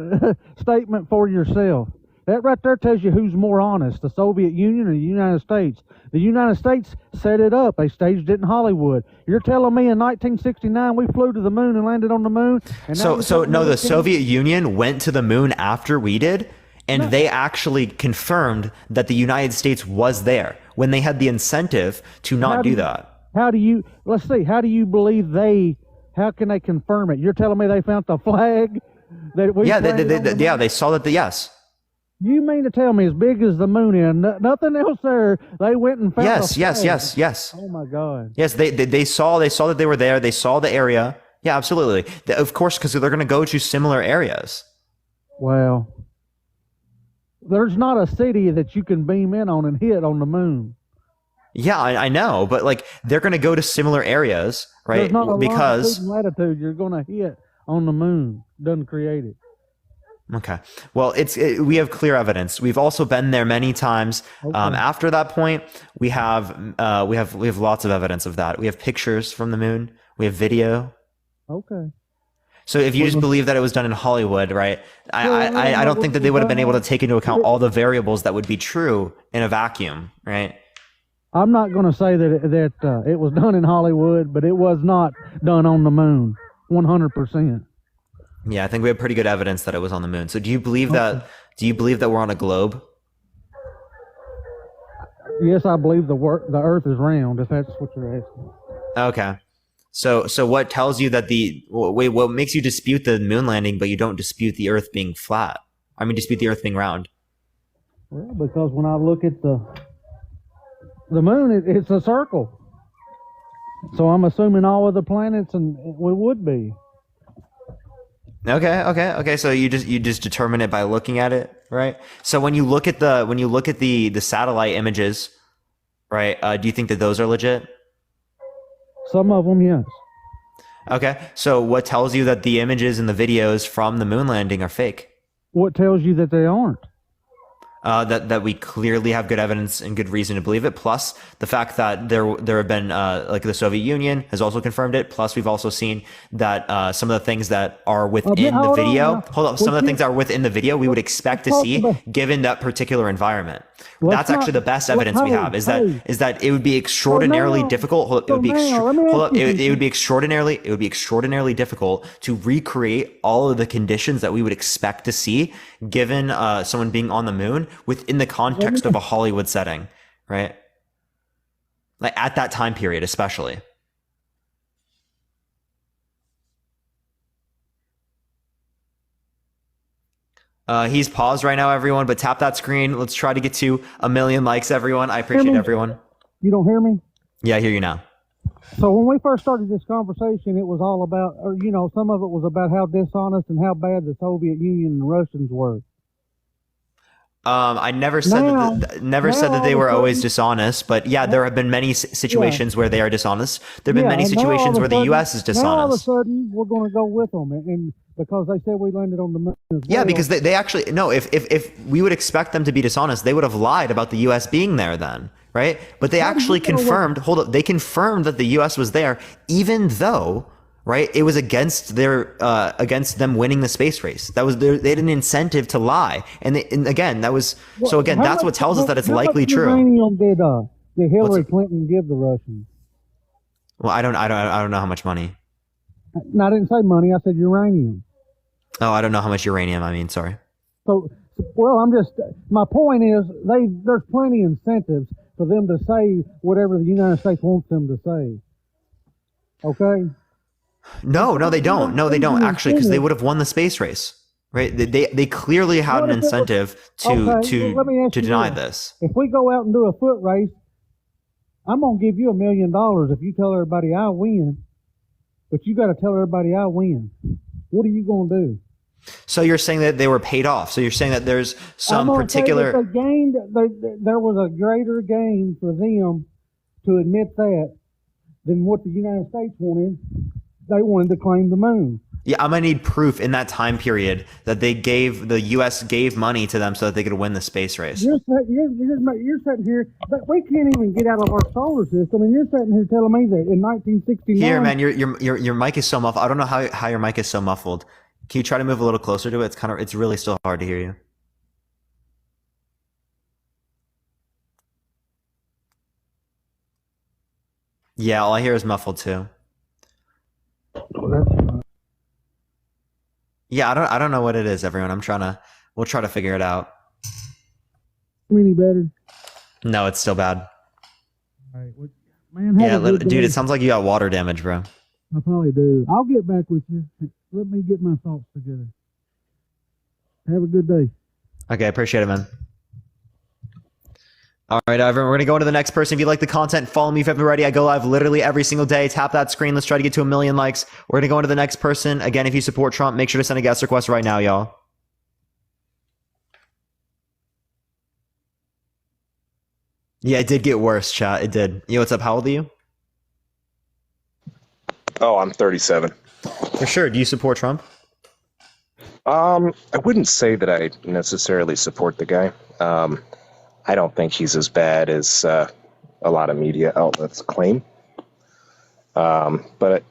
statement for yourself. That right there tells you who's more honest: the Soviet Union or the United States. The United States set it up. They staged it in Hollywood. You're telling me in 1969 we flew to the moon and landed on the moon? So no, the Soviet Union went to the moon after we did. And they actually confirmed that the United States was there when they had the incentive to not do that. How do you believe how can they confirm it? You're telling me they found the flag? They saw that, yes. You mean to tell me as big as the moon is, nothing else there, they went and found Yes. Oh my God. Yes, they saw that they were there. They saw the area. Yeah, absolutely. Of course, because they're going to go to similar areas. Well, there's not a city that you can beam in on and hit on the moon. Yeah, I know, but they're going to go to similar areas, right? There's not a because latitude you're going to hit on the moon. Doesn't create it. Okay. Well, we have clear evidence. We've also been there many times. Okay. After that point, we have lots of evidence of that. We have pictures from the moon. We have video. Okay. So if you just believe that it was done in Hollywood, right? I don't think that they would have been able to take into account all the variables that would be true in a vacuum, right? I'm not going to say that it was done in Hollywood, but it was not done on the moon, 100%. Yeah, I think we have pretty good evidence that it was on the moon. So do you believe that? Do you believe that we're on a globe? Yes, I believe the Earth is round. If that's what you're asking. Okay. So what tells you that what makes you dispute the moon landing, but you don't dispute the Earth being flat? I mean, dispute the Earth being round. Well, because when I look at the moon, it's a circle. So I'm assuming all of the planets and we would be. Okay. So you just determine it by looking at it, right? So when you look at the satellite images, right? Do you think that those are legit? Some of them, yes. Okay. So what tells you that the images and the videos from the moon landing are fake? What tells you that they aren't? that we clearly have good evidence and good reason to believe it. Plus the fact that there have been like the Soviet Union has also confirmed it. Plus we've also seen that some of the things that are within the video. Some of the things that are within the video we would expect to see given that particular environment. That's actually the best evidence we have. Is that it would be extraordinarily difficult. It would be extraordinarily difficult to recreate all of the conditions that we would expect to see given someone being on the moon within the context of a Hollywood setting, right? Like at that time period, especially. He's paused right now, everyone, but tap that screen. Let's try to get to 1 million likes, everyone. I appreciate everyone. You don't hear me? Yeah, I hear you now. So when we first started this conversation, it was all about, or some of it was about how dishonest and how bad the Soviet Union and the Russians were. I never said that they were always dishonest, but yeah, there have been many situations where they are dishonest. There have been many situations where the U.S. is dishonest. Now all of a sudden, we're going to go with them, and because they said we landed on the moon. Yeah, because they actually no. If we would expect them to be dishonest, they would have lied about the U.S. being there then, right? But they actually confirmed. Hold up, they confirmed that the U.S. was there, even though. Right, it was against them winning the space race. That was they had an incentive to lie, and again that's what tells us that it's likely true. How much uranium did Hillary Clinton give the Russians? Well, I don't know how much money. No, I didn't say money. I said uranium. Oh, I don't know how much uranium. I mean, sorry. So, well, my point is there's plenty of incentives for them to say whatever the United States wants them to say. Okay. No, they don't. No, they don't actually, because they would have won the space race, right? They clearly had an incentive to deny this. If we go out and do a foot race, I'm gonna give you $1 million if you tell everybody I win, but you got to tell everybody I win. What are you gonna do? So you're saying that they were paid off. So you're saying that there's some particular. There was a greater gain for them to admit that than what the United States wanted. They wanted to claim the moon. Yeah, I'm gonna need proof in that time period that the U.S. gave money to them so that they could win the space race. You're sitting here, but we can't even get out of our solar system, and you're sitting here telling me that in 1969. Here, man, your mic is so muffled. I don't know how your mic is so muffled. Can you try to move a little closer to it? It's really still hard to hear you. Yeah, all I hear is muffled too. Yeah, I don't know what it is, everyone. We'll try to figure it out. Any better? No, it's still bad. All right, man, dude, it sounds like you got water damage, bro. I probably do. I'll get back with you. Let me get my thoughts together. Have a good day. Okay, I appreciate it, man. All right, everyone, we're going to go into the next person. If you like the content, follow me if you haven't already. I go live literally every single day. Tap that screen. Let's try to get to 1 million likes. We're going to go into the next person. Again, if you support Trump, make sure to send a guest request right now, y'all. Yeah, it did get worse, chat. It did. Yo, what's up? How old are you? Oh, I'm 37. For sure. Do you support Trump? I wouldn't say that I necessarily support the guy. I don't think he's as bad as a lot of media outlets claim. But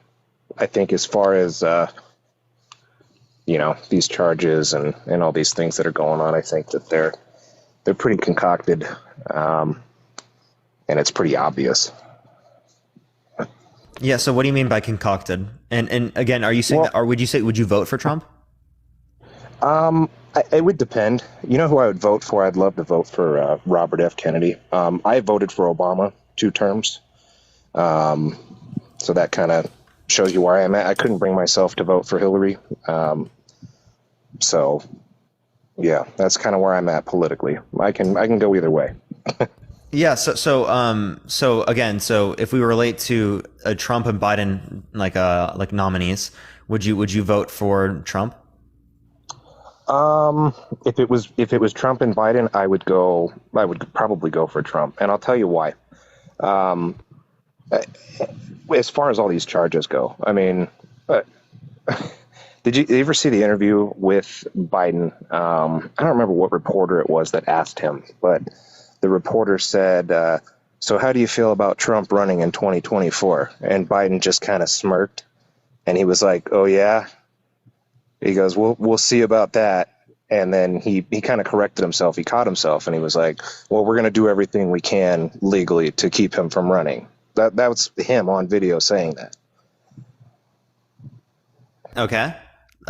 I think as far as, these charges and all these things that are going on, I think that they're pretty concocted, and it's pretty obvious. Yeah, so what do you mean by concocted? And again, are you saying that, or would you vote for Trump? It would depend. You know who I would vote for? I'd love to vote for Robert F. Kennedy. I voted for Obama 2 terms. So that kind of shows you where I am at. I couldn't bring myself to vote for Hillary. So yeah, that's kind of where I'm at politically. I can go either way. Yeah. So again, if we relate to Trump and Biden, like nominees, would you vote for Trump? If it was Trump and Biden, I would probably go for Trump, and I'll tell you why. As far as all these charges go, I mean, the Did you ever see the interview with Biden? I don't remember what reporter it was that asked him, but the reporter said, so how do you feel about Trump running in 2024? And Biden just kind of smirked, and he was like, oh, yeah? He goes, we'll see about that. And then he kind of corrected himself. He caught himself, and he was like, well, we're going to do everything we can legally to keep him from running. That was him on video saying that. Okay.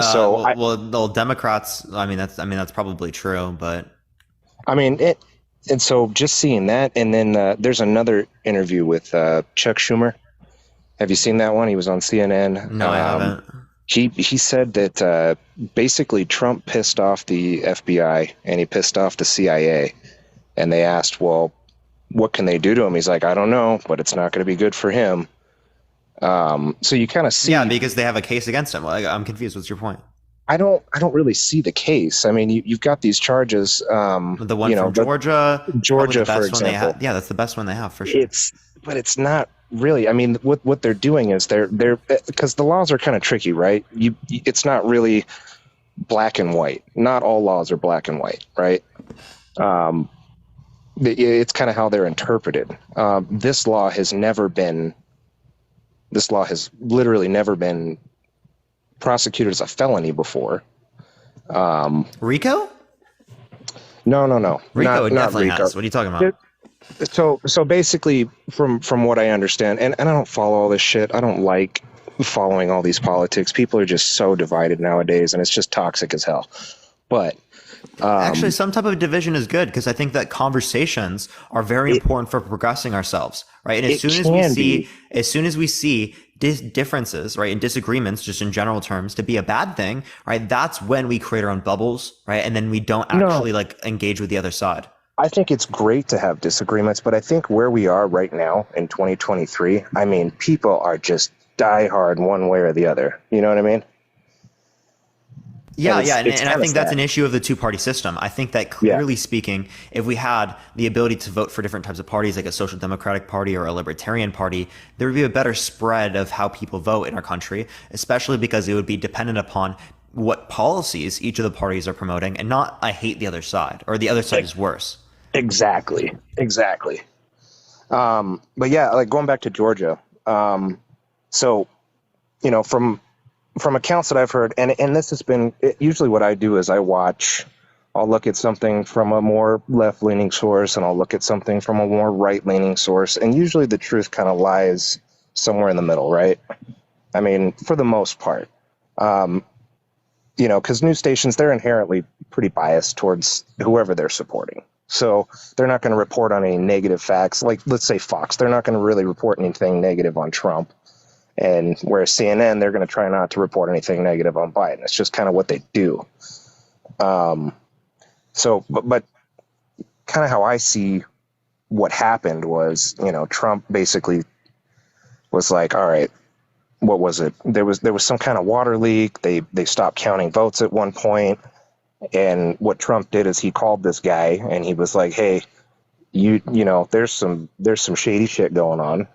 So well, Democrats. I mean, that's probably true, but I mean it. And so just seeing that, and then there's another interview with Chuck Schumer. Have you seen that one? He was on CNN. No, I haven't. He said that basically Trump pissed off the FBI and he pissed off the CIA, and they asked, well, what can they do to him? He's like, I don't know, but it's not going to be good for him. So you kind of see, because they have a case against him. Like, I'm confused. What's your point? I don't really see the case. I mean, you've got these charges. The one from Georgia, for example. That's the best one they have for sure. But it's not really. I mean, what they're doing is they're because the laws are kind of tricky, right? It's not really black and white. Not all laws are black and white, right? It's kind of how they're interpreted. This law has literally never been prosecuted as a felony before. RICO? No. RICO not definitely RICO. has. What are you talking about? So basically, from what I understand, and I don't follow all this shit. I don't like following all these politics. People are just so divided nowadays, and it's just toxic as hell. But actually, some type of division is good, because I think that conversations are very important for progressing ourselves, right? And as soon as we see differences, right, and disagreements, just in general terms, to be a bad thing, right, that's when we create our own bubbles, right, and then we don't actually engage with the other side. I think it's great to have disagreements, but I think where we are right now in 2023, I mean, people are just diehard one way or the other. You know what I mean? Yeah, and I think that's an issue of the two-party system. I think that clearly speaking, if we had the ability to vote for different types of parties, like a social democratic party or a libertarian party, there would be a better spread of how people vote in our country, especially because it would be dependent upon what policies each of the parties are promoting, and not I hate the other side or the other side is worse. Exactly. But yeah, like going back to Georgia. So, you know, from accounts that I've heard, and this has been usually what I do is I'll look at something from a more left-leaning source, and I'll look at something from a more right-leaning source, and usually the truth kind of lies somewhere in the middle, right? I mean, for the most part, you know, because news stations, they're inherently pretty biased towards whoever they're supporting. So they're not going to report on any negative facts. Like, let's say Fox, they're not going to really report anything negative on Trump. And whereas CNN, they're going to try not to report anything negative on Biden. It's just kind of what they do. So, but kind of how I see what happened was, you know, Trump basically was like, all right, what was it? There was some kind of water leak. They stopped counting votes at one point. And what Trump did is he called this guy and he was like, hey, you know, there's some shady shit going on.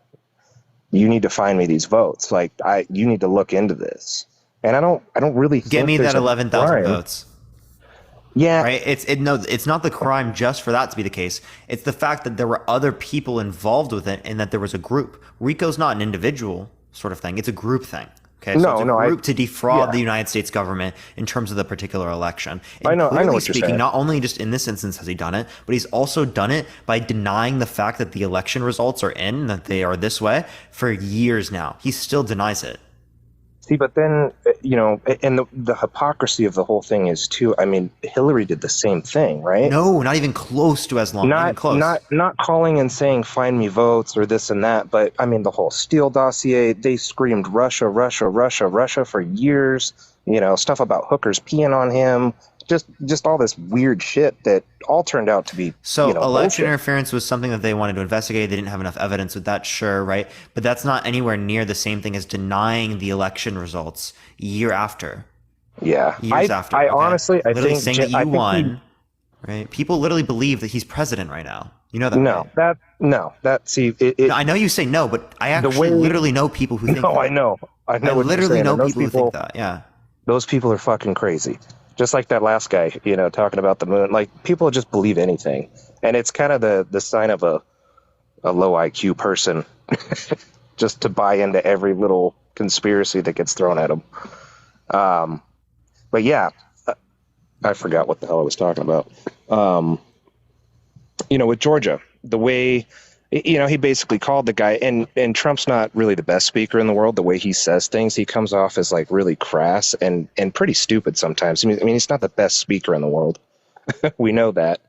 You need to find me these votes. Like, you need to look into this. And I don't really think give me that 11,000 votes. Yeah. Right. It's not the crime just for that to be the case. It's the fact that there were other people involved with it and that there was a group. RICO's not an individual sort of thing. It's a group thing. Okay. So it's a group to defraud the United States government in terms of the particular election. And I know what you're speaking, saying. not only just in this instance has he done it, but he's also done it by denying the fact that the election results are in, that they are this way for years now. He still denies it. See, but then, you know, and the hypocrisy of the whole thing is too, I mean, Hillary did the same thing, right? No, not even close to as long. Not even close. Not calling and saying, find me votes or this and that. But I mean, the whole Steele dossier, they screamed Russia, Russia, Russia, Russia for years, you know, stuff about hookers peeing on him. Just all this weird shit that all turned out to be election bullshit. Interference was something that they wanted to investigate. They didn't have enough evidence with that, sure, right? But that's not anywhere near the same thing as denying the election results year after. Yeah, years after. I honestly, I literally think saying that you won, right? People literally believe that he's president right now. You know that? No, right? I know you say no, but I actually literally know people who think. No, that. I know. I literally know people who think that. Yeah. Those people are fucking crazy. Just like that last guy, talking about the moon. Like, people just believe anything. And it's kind of the sign of a low IQ person just to buy into every little conspiracy that gets thrown at them. But yeah, I forgot what the hell I was talking about. With Georgia, the way, he basically called the guy, and Trump's not really the best speaker in the world. The way he says things, he comes off as like really crass and pretty stupid sometimes. I mean, he's not the best speaker in the world. We know that.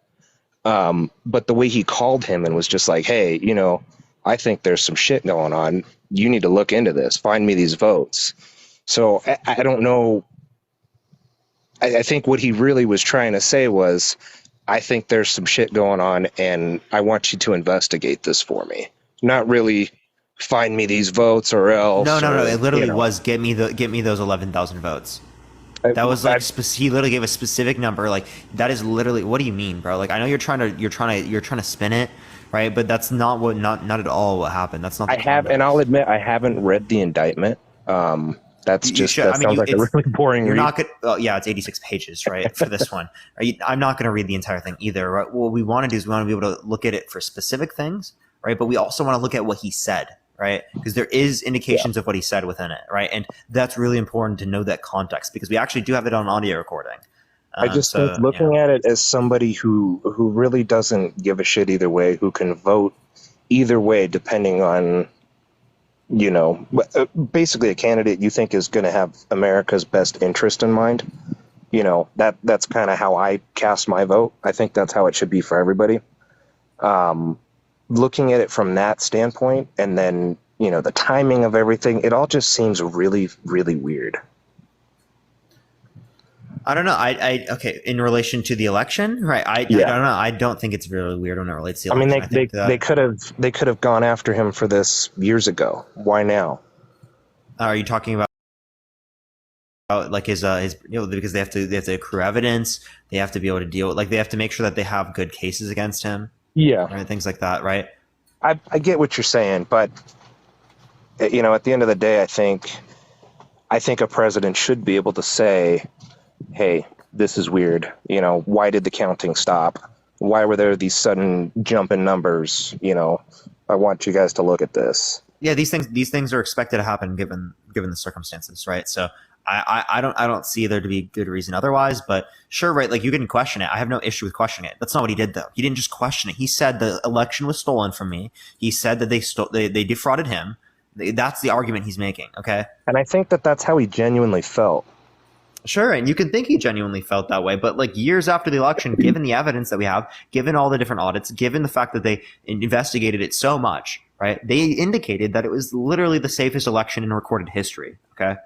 But the way he called him and was just like, hey, I think there's some shit going on. You need to look into this. Find me these votes. So I don't know. I think what he really was trying to say was, I think there's some shit going on, and I want you to investigate this for me. Not really find me these votes or else. No. It literally was get me those 11,000 votes. That was like he literally gave a specific number. Like, that is literally, what do you mean, bro? Like, I know you're trying to spin it, right? But that's not at all what happened. That's not. And I'll admit I haven't read the indictment. That's just that sounds like a really boring read. Not good. Yeah, it's 86 pages, right, for this one. I'm not going to read the entire thing either. Right? What we want to do is we want to be able to look at it for specific things, right? But we also want to look at what he said, right? Because there is indications of what he said within it, right? And that's really important to know that context, because we actually do have it on audio recording. I just think looking at it as somebody who really doesn't give a shit either way, who can vote either way depending on, basically a candidate you think is going to have America's best interest in mind. That's kind of how I cast my vote. I think that's how it should be for everybody. Looking at it from that standpoint, and then, the timing of everything, it all just seems really, really weird. I don't know. Okay. In relation to the election, right? I don't know. I don't think it's really weird when it relates to the election. I mean, they could have gone after him for this years ago. Why now? Are you talking about like his because they have to accrue evidence. They have to be able to deal with, like, they have to make sure that they have good cases against him. Yeah. Right? Things like that, right? I get what you're saying, but at the end of the day, I think a president should be able to say, hey, this is weird. Why did the counting stop? Why were there these sudden jump in numbers? I want you guys to look at this. Yeah, these things are expected to happen given the circumstances, right? So I don't see there to be good reason otherwise, but sure, right? Like, you can question it. I have no issue with questioning it. That's not what he did, though. He didn't just question it. He said the election was stolen from me. He said that they defrauded him. That's the argument he's making. Okay, and I think that's how he genuinely felt. Sure, and you can think he genuinely felt that way, but like, years after the election, given the evidence that we have, given all the different audits, given the fact that they investigated it so much, right? They indicated that it was literally the safest election in recorded history. Okay,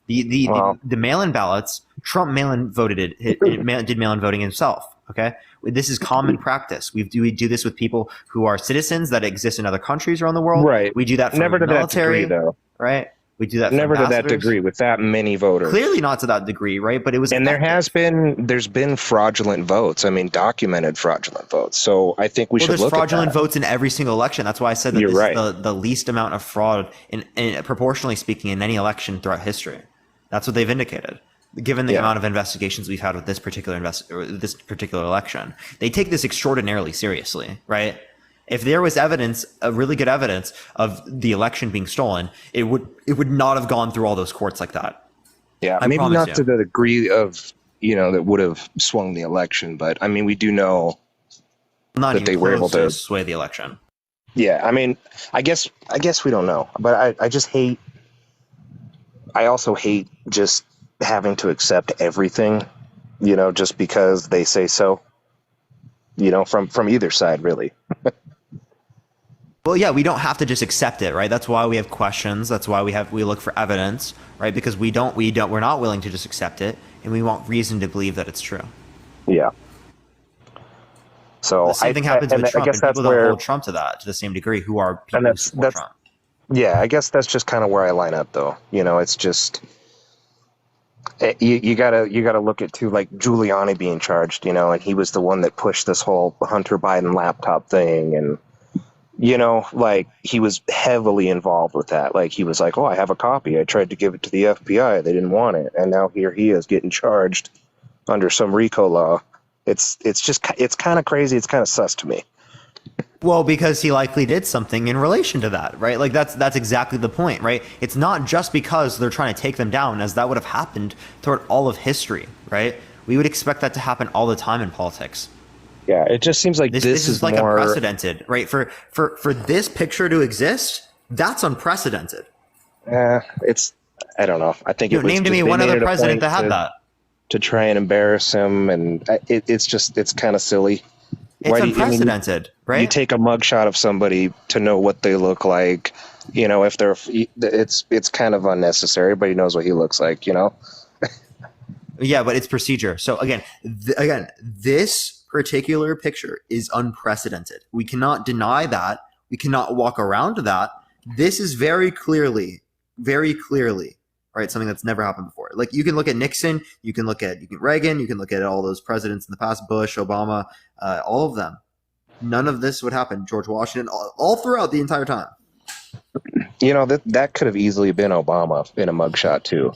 the mail-in ballots, Trump mail-in voted did mail-in voting himself. Okay, this is common practice. We do this with people who are citizens that exist in other countries around the world. Right. We do that for the military, though. Right. We do that. Never to that degree with that many voters. Clearly not to that degree, right? But it was. And there's been fraudulent votes. I mean, documented fraudulent votes. So I think we should look at that. There's fraudulent votes in every single election. That's why I said that this is the least amount of fraud in proportionally speaking in any election throughout history. That's what they've indicated. Given the amount of investigations we've had with this particular election, they take this extraordinarily seriously, right? If there was evidence, a really good evidence of the election being stolen, it would not have gone through all those courts like that. Yeah, maybe not to the degree of, that would have swung the election, but I mean, we do know that they were able to sway the election. Yeah, I mean, I guess we don't know, but I also hate just having to accept everything, just because they say so, from either side, really. Well, yeah, we don't have to just accept it, right? That's why we have questions. That's why we look for evidence, right? Because we're not willing to just accept it, and we want reason to believe that it's true. Yeah. So the same thing happens with Trump, and people don't hold Trump to the same degree who are people who support Trump. Yeah, I guess that's just kind of where I line up, though. It's just you gotta look at too, like Giuliani being charged, and he was the one that pushed this whole Hunter Biden laptop thing, and you know, like he was heavily involved with that. Like he was like, "Oh, I have a copy. I tried to give it to the FBI. They didn't want it, and now here he is getting charged under some RICO law." It's kind of crazy. It's kind of sus to me. Well, because he likely did something in relation to that, right? Like that's exactly the point, right? It's not just because they're trying to take them down, as that would have happened throughout all of history, right? We would expect that to happen all the time in politics. Yeah, it just seems like this is like more unprecedented, right? For this picture to exist, that's unprecedented. It's I don't know. I think You know, name to me one other president that had that. To try and embarrass him, and it's kind of silly. It's unprecedented, right? You take a mugshot of somebody to know what they look like. You know, if they're it's kind of unnecessary. Everybody knows what he looks like. You know. Yeah, but it's procedure. So again, this particular picture is unprecedented. We cannot deny that. We cannot walk around that. This is very clearly, right, something that's never happened before. Like you can look at Nixon, you can look at Reagan, you can look at all those presidents in the past, Bush, Obama, all of them. None of this would happen. George Washington, all throughout the entire time. You know, that could have easily been Obama in a mugshot too.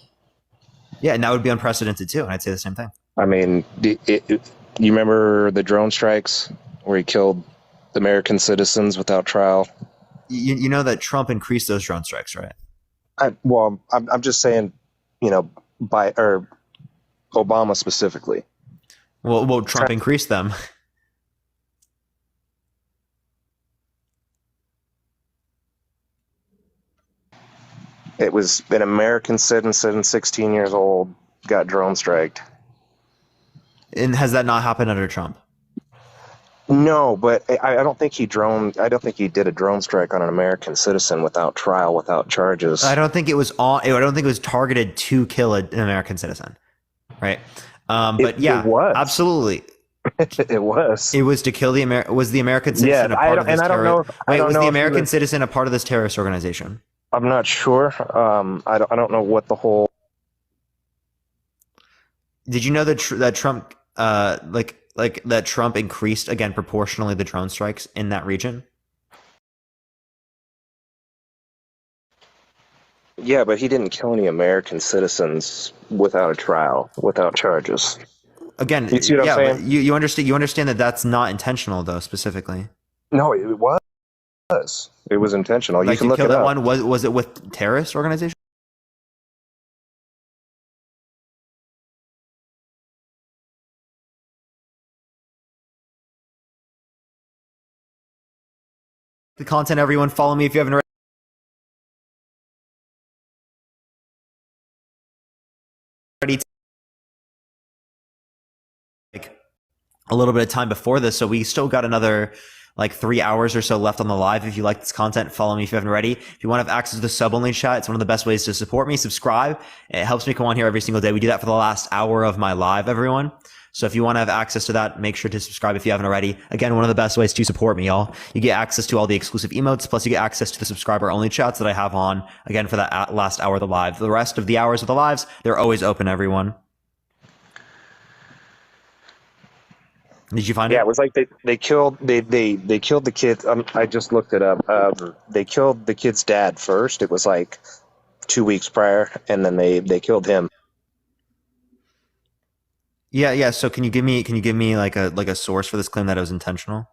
Yeah, and that would be unprecedented too. And I'd say the same thing. I mean, you remember the drone strikes where he killed American citizens without trial? You know that Trump increased those drone strikes, right? I'm just saying, you know, or Obama specifically. Well, Trump increased them. It was an American citizen, 16 years old, got drone striked. And has that not happened under Trump? No, but I don't think he did a drone strike on an American citizen without trial, without charges. I don't think it was targeted to kill an American citizen, right? But it was. Absolutely. It was. It was to kill the American citizen a part of this terrorist. Was the American citizen a part of this terrorist organization? I'm not sure. I don't know what the whole. Did you know that Trump that Trump increased again proportionally the drone strikes in that region? Yeah, but he didn't kill any American citizens without a trial, without charges. Again, you see what I'm saying? You understand that that's not intentional though, specifically. No, it was. It was intentional. You can look it up. One was it with terrorist organization? The content, everyone, follow me if you haven't already. Like a little bit of time before this, so we still got another like 3 hours or so left on the live. If you like this content, follow me if you haven't already. If you want to have access to the sub-only chat, it's one of the best ways to support me. Subscribe. It helps me come on here every single day. We do that for the last hour of my live, everyone. So if you want to have access to that, make sure to subscribe if you haven't already. Again, one of the best ways to support me, y'all. You get access to all the exclusive emotes, plus you get access to the subscriber-only chats that I have on, again, for that last hour of the live. The rest of the hours of the lives, they're always open, everyone. Did you find it? Yeah, it was like they killed the kid. I just looked it up. They killed the kid's dad first. It was like 2 weeks prior, and then they killed him. Yeah. So can you give me like a source for this claim that it was intentional?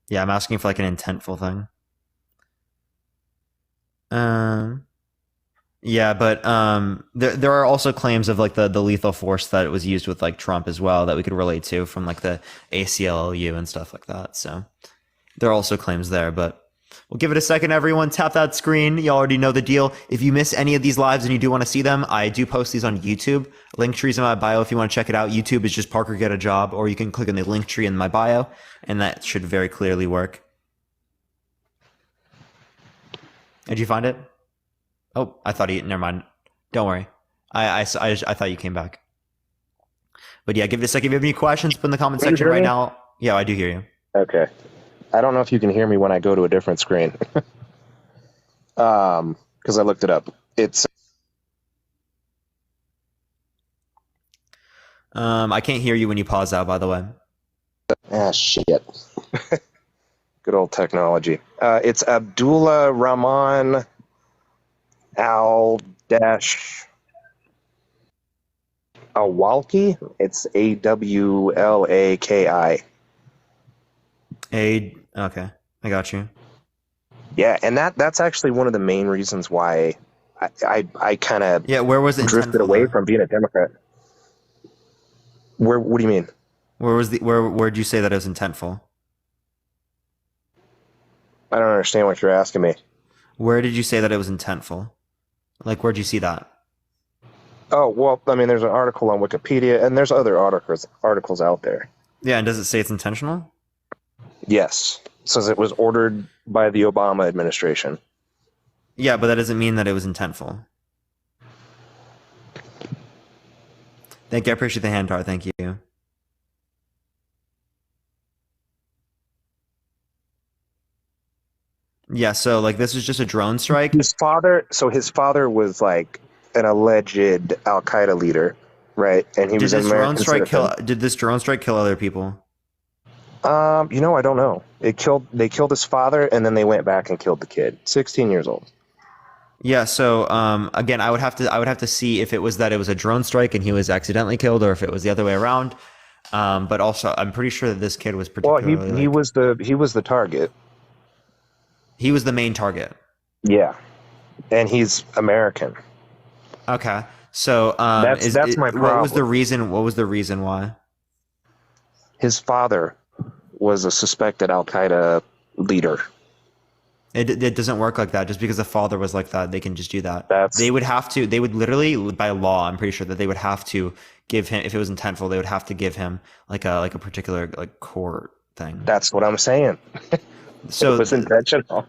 Yeah, I'm asking for like an intentful thing. Yeah, but there are also claims of like the lethal force that was used with like Trump as well that we could relate to from like the ACLU and stuff like that. So there are also claims there, but we'll give it a second, everyone. Tap that screen. You already know the deal. If you miss any of these lives and you do want to see them, I do post these on YouTube. Link tree's in my bio if you want to check it out. YouTube is just Parker Get a Job, or you can click on the link tree in my bio, and that should very clearly work. Did you find it? Oh, I thought never mind. Don't worry. I thought you came back. But yeah, give it a second. If you have any questions, put in the comment section right now. Yeah, I do hear you. Okay. I don't know if you can hear me when I go to a different screen. Because I looked it up. It's I can't hear you when you pause out, by the way. Ah, shit. Good old technology. It's Abdullah Rahman Awalki. It's Awlaki. Okay, I got you. Yeah, and that's actually one of the main reasons why I kind of where was it drifted away from being a Democrat. What do you mean? Where'd you say that it was intentful? I don't understand what you're asking me. Where did you say that it was intentful? Like, where'd you see that? Oh, well, I mean, there's an article on Wikipedia, and there's other articles out there. Yeah, and does it say it's intentional? Yes. It says it was ordered by the Obama administration. Yeah, but that doesn't mean that it was intentful. Thank you. I appreciate the hand tar. Thank you. Yeah, so like this was just a drone strike. His father was like an alleged Al Qaeda leader, right? And he was an American citizen. Did this drone strike kill other people? I don't know. They killed his father, and then they went back and killed the kid, 16 years old. Yeah. So again, I would have to see if it was that it was a drone strike and he was accidentally killed, or if it was the other way around. But also, I'm pretty sure that this kid was particularly. Well, he was the target. He was the main target. Yeah, and he's American. Okay, so that's my problem. What was the reason why? His father was a suspected Al Qaeda leader. It doesn't work like that. Just because the father was like that, they can just do that. They would literally, by law, I'm pretty sure that they would have to give him, if it was intentful, they would have to give him like a particular like court thing. That's what I'm saying. So it was intentional.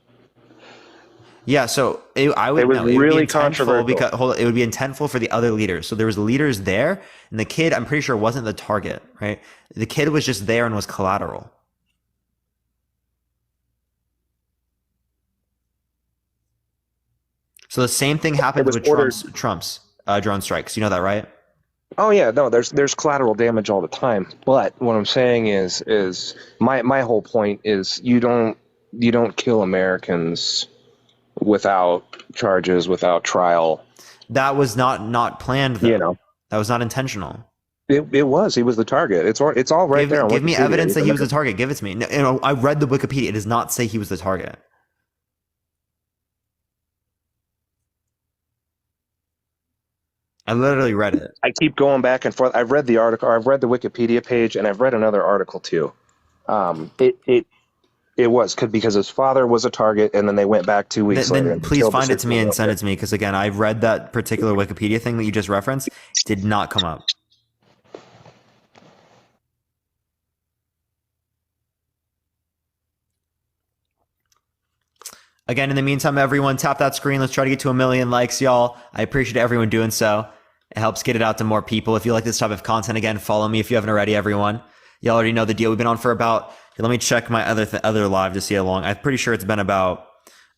Yeah, so it was really controversial because it would be intentful for the other leaders. So there was leaders there, and the kid, I'm pretty sure, wasn't the target, right? The kid was just there and was collateral. So the same thing happened with Trump's drone strikes. You know that, right? Oh yeah, no, there's collateral damage all the time. But what I'm saying is my whole point is you don't kill Americans without charges, without trial. That was not planned, though. You know, that was not intentional. It was. He was the target. It's all right there. Give me evidence that he was the target. Give it to me. No, I read the Wikipedia. It does not say he was the target. I literally read it. I keep going back and forth. I've read the article. I've read the Wikipedia page, and I've read another article too. It was because his father was a target, and then they went back 2 weeks later. Then please find it to me and send it to me, because again, I read that particular Wikipedia thing that you just referenced. Did not come up. Again, in the meantime, everyone, tap that screen. Let's try to get to 1 million likes, y'all. I appreciate everyone doing so. It helps get it out to more people. If you like this type of content, again, follow me if you haven't already, everyone. Y'all already know the deal. We've been on for about... Let me check my other live to see how long. I'm pretty sure it's been about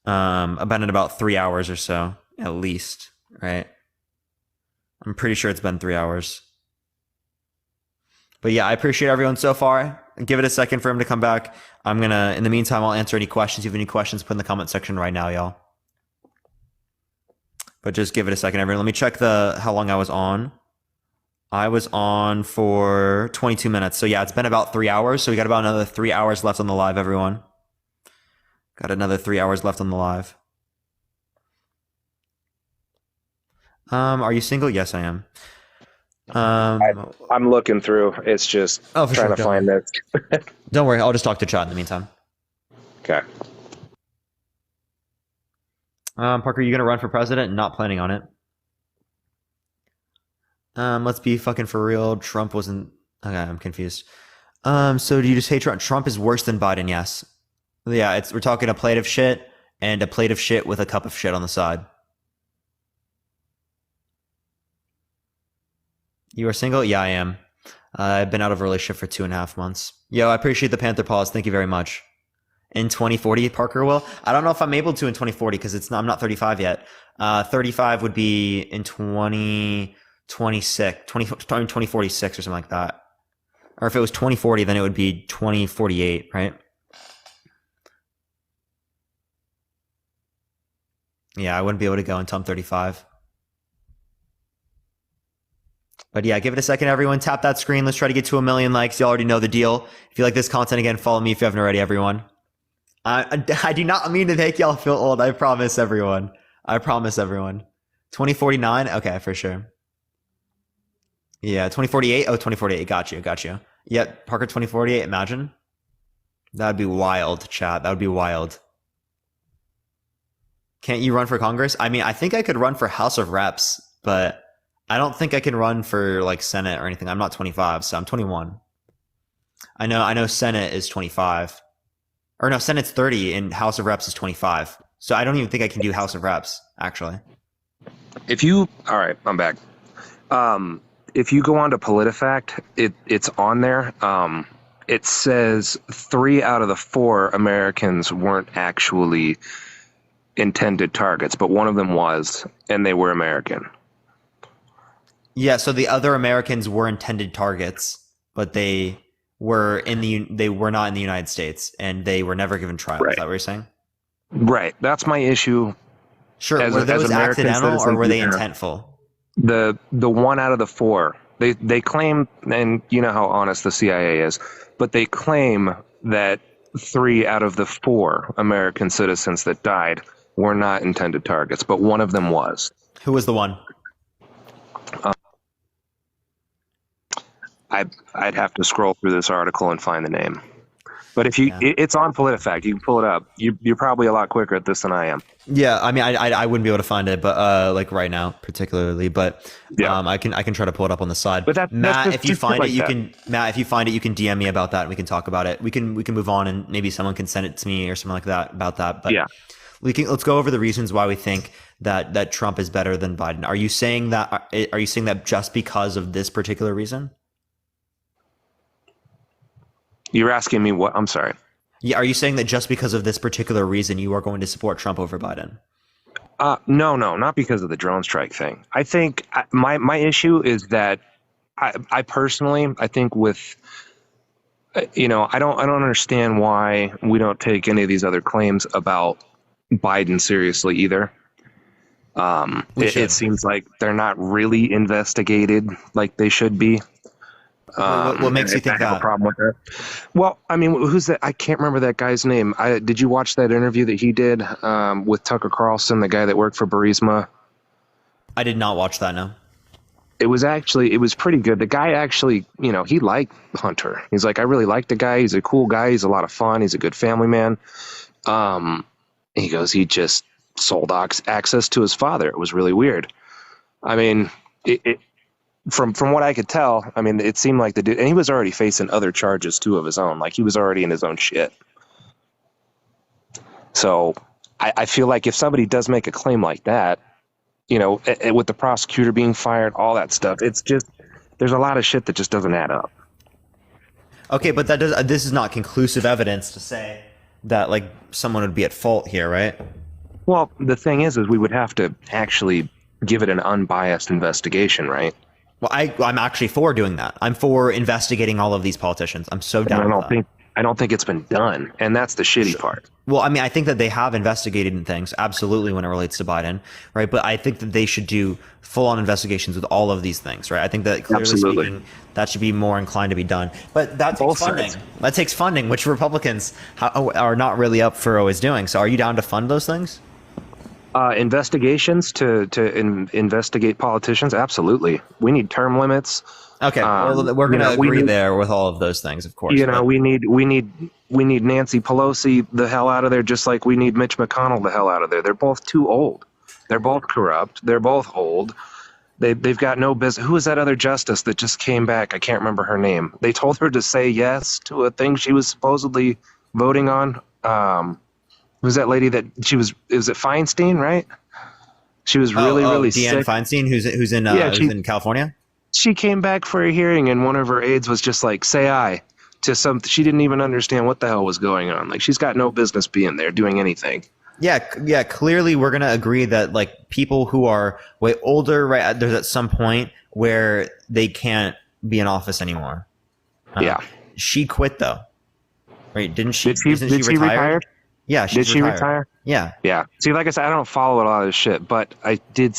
3 hours or so, at least, right? I'm pretty sure it's been 3 hours. But yeah, I appreciate everyone so far. Give it a second for him to come back. In the meantime, I'll answer any questions. If you have any questions, put in the comment section right now, y'all. But just give it a second, everyone. Let me check how long I was on. I was on for 22 minutes. So yeah, it's been about 3 hours. So we got about another 3 hours left on the live, everyone. Got another 3 hours left on the live. Are you single? Yes, I am. I'm looking through. It's just trying to find this. Don't worry. I'll just talk to chat in the meantime. Okay. Parker, you gonna run for president? Not planning on it. Let's be fucking for real. Trump wasn't... Okay, I'm confused. So do you just hate Trump? Trump is worse than Biden, yes. Yeah, we're talking a plate of shit and a plate of shit with a cup of shit on the side. You are single? Yeah, I am. I've been out of a relationship for 2.5 months. Yo, I appreciate the Panther Paws. Thank you very much. In 2040, Parker will? I don't know if I'm able to in 2040 because I'm not 35 yet. 35 would be in 2046 or something like that. Or if it was 2040, then it would be 2048, right? Yeah, I wouldn't be able to go until I'm 35. But yeah, give it a second, everyone. Tap that screen. Let's try to get to 1 million likes. You already know the deal. If you like this content, again, follow me if you haven't already, everyone. I do not mean to make y'all feel old. I promise, everyone. I promise, everyone. 2049? Okay, for sure. Yeah, 2048? Oh, 2048. Got you. Yep, Parker 2048. Imagine. That would be wild, chat. That would be wild. Can't you run for Congress? I mean, I think I could run for House of Reps, but I don't think I can run for like Senate or anything. I'm not 25, so I'm 21. I know Senate is 25. Or no, Senate's 30 and House of Reps is 25. So I don't even think I can do House of Reps, actually. All right, I'm back. If you go on to PolitiFact, it's on there. It says 3 out of the 4 Americans weren't actually intended targets, but one of them was, and they were American. Yeah, so the other Americans were intended targets, but they were not in the United States, and they were never given trial. Right. Is that what you're saying? Right. That's my issue. Sure. Were those accidental or were they intentful? The 1 out of the 4. They claim, and you know how honest the CIA is, but they claim that 3 out of the 4 American citizens that died were not intended targets, but one of them was. Who was the one? I'd have to scroll through this article and find the name. But if it's on PolitiFact, you can pull it up. You're probably a lot quicker at this than I am. Yeah, I mean, I wouldn't be able to find it, but like right now, particularly. But I can try to pull it up on the side. But Matt, if you find it, you can DM me about that, and we can talk about it. We can move on, and maybe someone can send it to me or something like that about that. But yeah, let's go over the reasons why we think that Trump is better than Biden. Are you saying that just because of this particular reason? You're asking me what? I'm sorry. Yeah, are you saying that just because of this particular reason you are going to support Trump over Biden? No, not because of the drone strike thing. I think my issue is that I personally, I think with, I don't understand why we don't take any of these other claims about Biden seriously either. It seems like they're not really investigated like they should be. What makes you think that? I have a problem with that. Well, I mean, who's that? I can't remember that guy's name. Did you watch that interview that he did with Tucker Carlson, the guy that worked for Burisma? I did not watch that, no. It was pretty good. The guy actually, he liked Hunter. He's like, I really like the guy. He's a cool guy. He's a lot of fun. He's a good family man. He goes, he just sold access to his father. It was really weird. I mean, From what I could tell, I mean, it seemed like the dude, and he was already facing other charges too of his own. Like he was already in his own shit. So I feel like if somebody does make a claim like that, with the prosecutor being fired, all that stuff, it's just, there's a lot of shit that just doesn't add up. Okay, but this is not conclusive evidence to say that like someone would be at fault here, right? Well, the thing is we would have to actually give it an unbiased investigation, right? Well, I'm actually for doing that. I'm for investigating all of these politicians. I'm so down with that. I don't think it's been done, and that's the shitty part. Well, I mean, I think that they have investigated things, absolutely, when it relates to Biden, right? But I think that they should do full-on investigations with all of these things, right? I think that clearly speaking, that should be more inclined to be done. But that takes funding. That takes funding, which Republicans are not really up for always doing. So are you down to fund those things? Investigations to investigate politicians, absolutely. We need term limits. Okay, well, we're going to agree there with all of those things, of course. We need Nancy Pelosi the hell out of there, just like we need Mitch McConnell the hell out of there. They're both too old. They're both corrupt. They're both old. They've got no business. Who was that other justice that just came back? I can't remember her name. They told her to say yes to a thing she was supposedly voting on. Who's that lady that is it Feinstein, right? She was really sick. Deanne Feinstein, who's in California? She came back for a hearing, and one of her aides was just like, say aye to some. She didn't even understand what the hell was going on. Like, she's got no business being there doing anything. Yeah. Clearly, we're going to agree that like people who are way older, right? There's at some point where they can't be in office anymore. Yeah. She quit though, right? Didn't she? Did she retire? Yeah, Did she retire? Yeah. Yeah. See, like I said, I don't follow a lot of this shit, but I did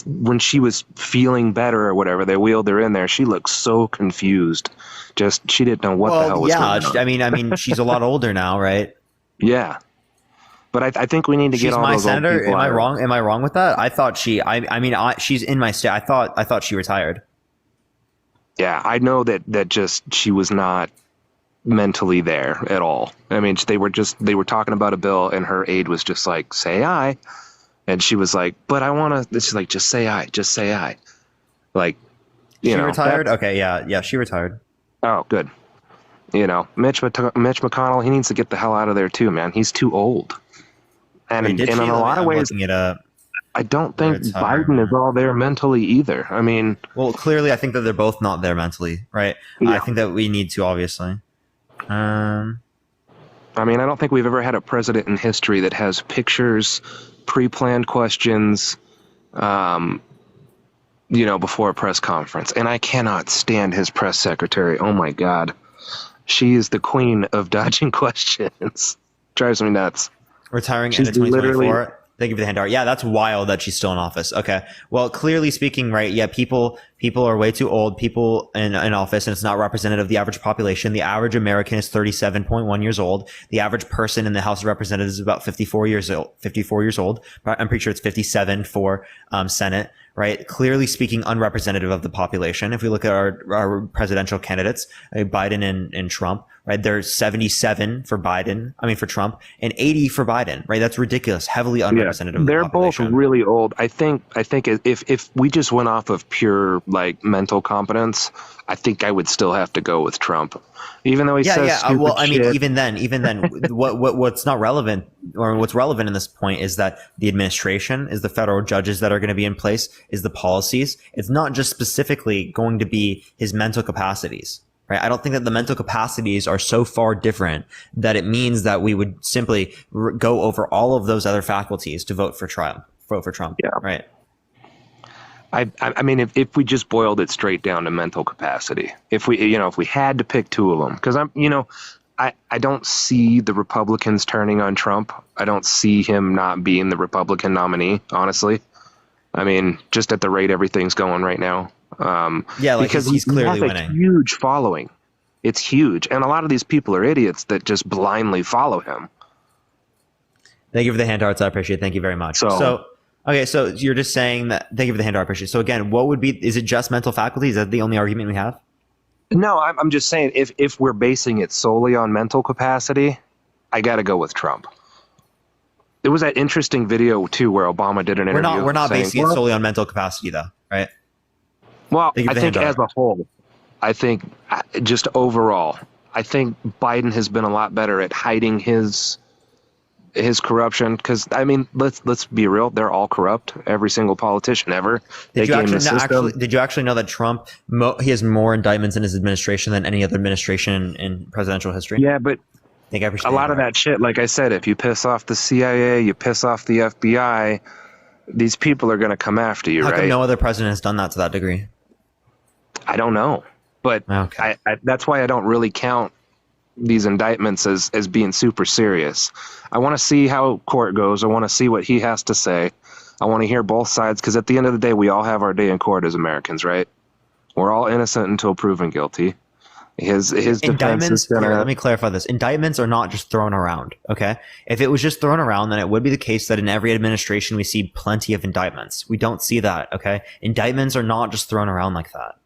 when she was feeling better or whatever, they wheeled her in there. She looked so confused. Just, she didn't know what the hell was going on. I mean, she's a lot older now, right? Yeah. But I think we need to get all those old people. Am I wrong? Am I wrong with that? I thought she's in my state. I thought she retired. Yeah, I know that just she was not mentally there at all. I mean, they were talking about a bill, and her aide was just like, "Say aye," and she was like, "But I want to." She's like, "Just say aye, just say aye." Like, she retired. Okay, yeah, she retired. Oh, good. Mitch McConnell, he needs to get the hell out of there too, man. He's too old. And in a lot of ways, I don't think Biden is all there mentally either. I mean, well, clearly, I think that they're both not there mentally, right? Yeah. I think that we need to, obviously. I mean, I don't think we've ever had a president in history that has pictures, pre-planned questions, before a press conference. And I cannot stand his press secretary. Oh my God. She is the queen of dodging questions. Drives me nuts. Retiring in 2024. Thank you for the hand art. Yeah, that's wild that she's still in office. Okay. Well, clearly speaking, right? Yeah, people are way too old. People in office, and it's not representative of the average population. The average American is 37.1 years old. The average person in the House of Representatives is about 54 years old. I'm pretty sure it's 57 for Senate. Right? Clearly speaking, unrepresentative of the population. If we look at our presidential candidates, Biden and Trump, right? There's 77 for Trump, and 80 for Biden, right? That's ridiculous. Heavily unrepresentative. They're both really old. I think if we just went off of pure like mental competence, I think I would still have to go with Trump, even though he says stupid well, I mean, shit. even then, what's not relevant, or what's relevant in this point, is that the administration, is the federal judges that are going to be in place, is the policies. It's not just specifically going to be his mental capacities, right? I don't think that the mental capacities are so far different that it means that we would simply go over all of those other faculties to vote for Trump. Yeah. Right. I mean, if we just boiled it straight down to mental capacity, if we had to pick two of them, because I don't see the Republicans turning on Trump. I don't see him not being the Republican nominee, honestly. I mean, just at the rate everything's going right now. Because he's clearly winning. He has a huge following. It's huge. And a lot of these people are idiots that just blindly follow him. Thank you for the hand arts. I appreciate it. Thank you very much. Okay, so you're just saying that. Thank you for the hand art. I appreciate it. So again, is it just mental faculty? Is that the only argument we have? No, I'm just saying if we're basing it solely on mental capacity, I got to go with Trump. There was that interesting video too where Obama did an interview. We're not basing it solely on mental capacity, though, right? Well, I think as a whole, I think just overall, I think Biden has been a lot better at hiding his corruption. Because I mean, let's be real, they're all corrupt. Every single politician ever. Did you actually know that Trump he has more indictments in his administration than any other administration in presidential history? Yeah, but a lot of that shit, like I said, if you piss off the CIA, you piss off the FBI, these people are going to come after you, How right? come no other president has done that to that degree? I don't know. But I that's why I don't really count these indictments as being super serious. I want to see how court goes. I want to see what he has to say. I want to hear both sides, because at the end of the day, we all have our day in court as Americans, right? We're all innocent until proven guilty. His defense is gonna... Let me clarify this. Indictments are not just thrown around, okay? If it was just thrown around, then it would be the case that in every administration we see plenty of indictments. We don't see that, okay? Indictments are not just thrown around like that.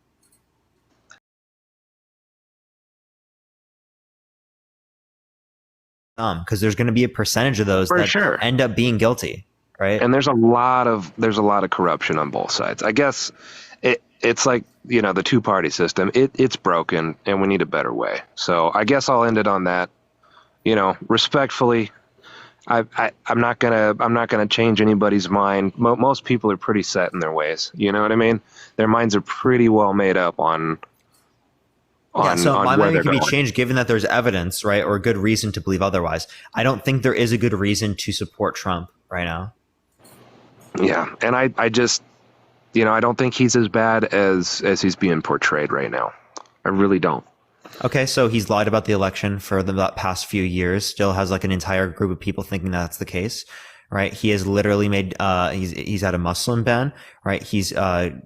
Because there's going to be a percentage of those end up being guilty, right? And there's a lot of corruption on both sides. I guess it's like, the two-party system. It's broken, and we need a better way. So I guess I'll end it on that. Respectfully, I'm not gonna change anybody's mind. Most people are pretty set in their ways. You know what I mean? Their minds are pretty well made up on. So my mind can be changed given that there's evidence, right, or a good reason to believe otherwise. I don't think there is a good reason to support Trump right now. Yeah, and I just, I don't think he's as bad as he's being portrayed right now. I really don't. Okay, so he's lied about the election for the past few years. Still has like an entire group of people thinking that's the case, right? He has literally made he's had a Muslim ban, right? He's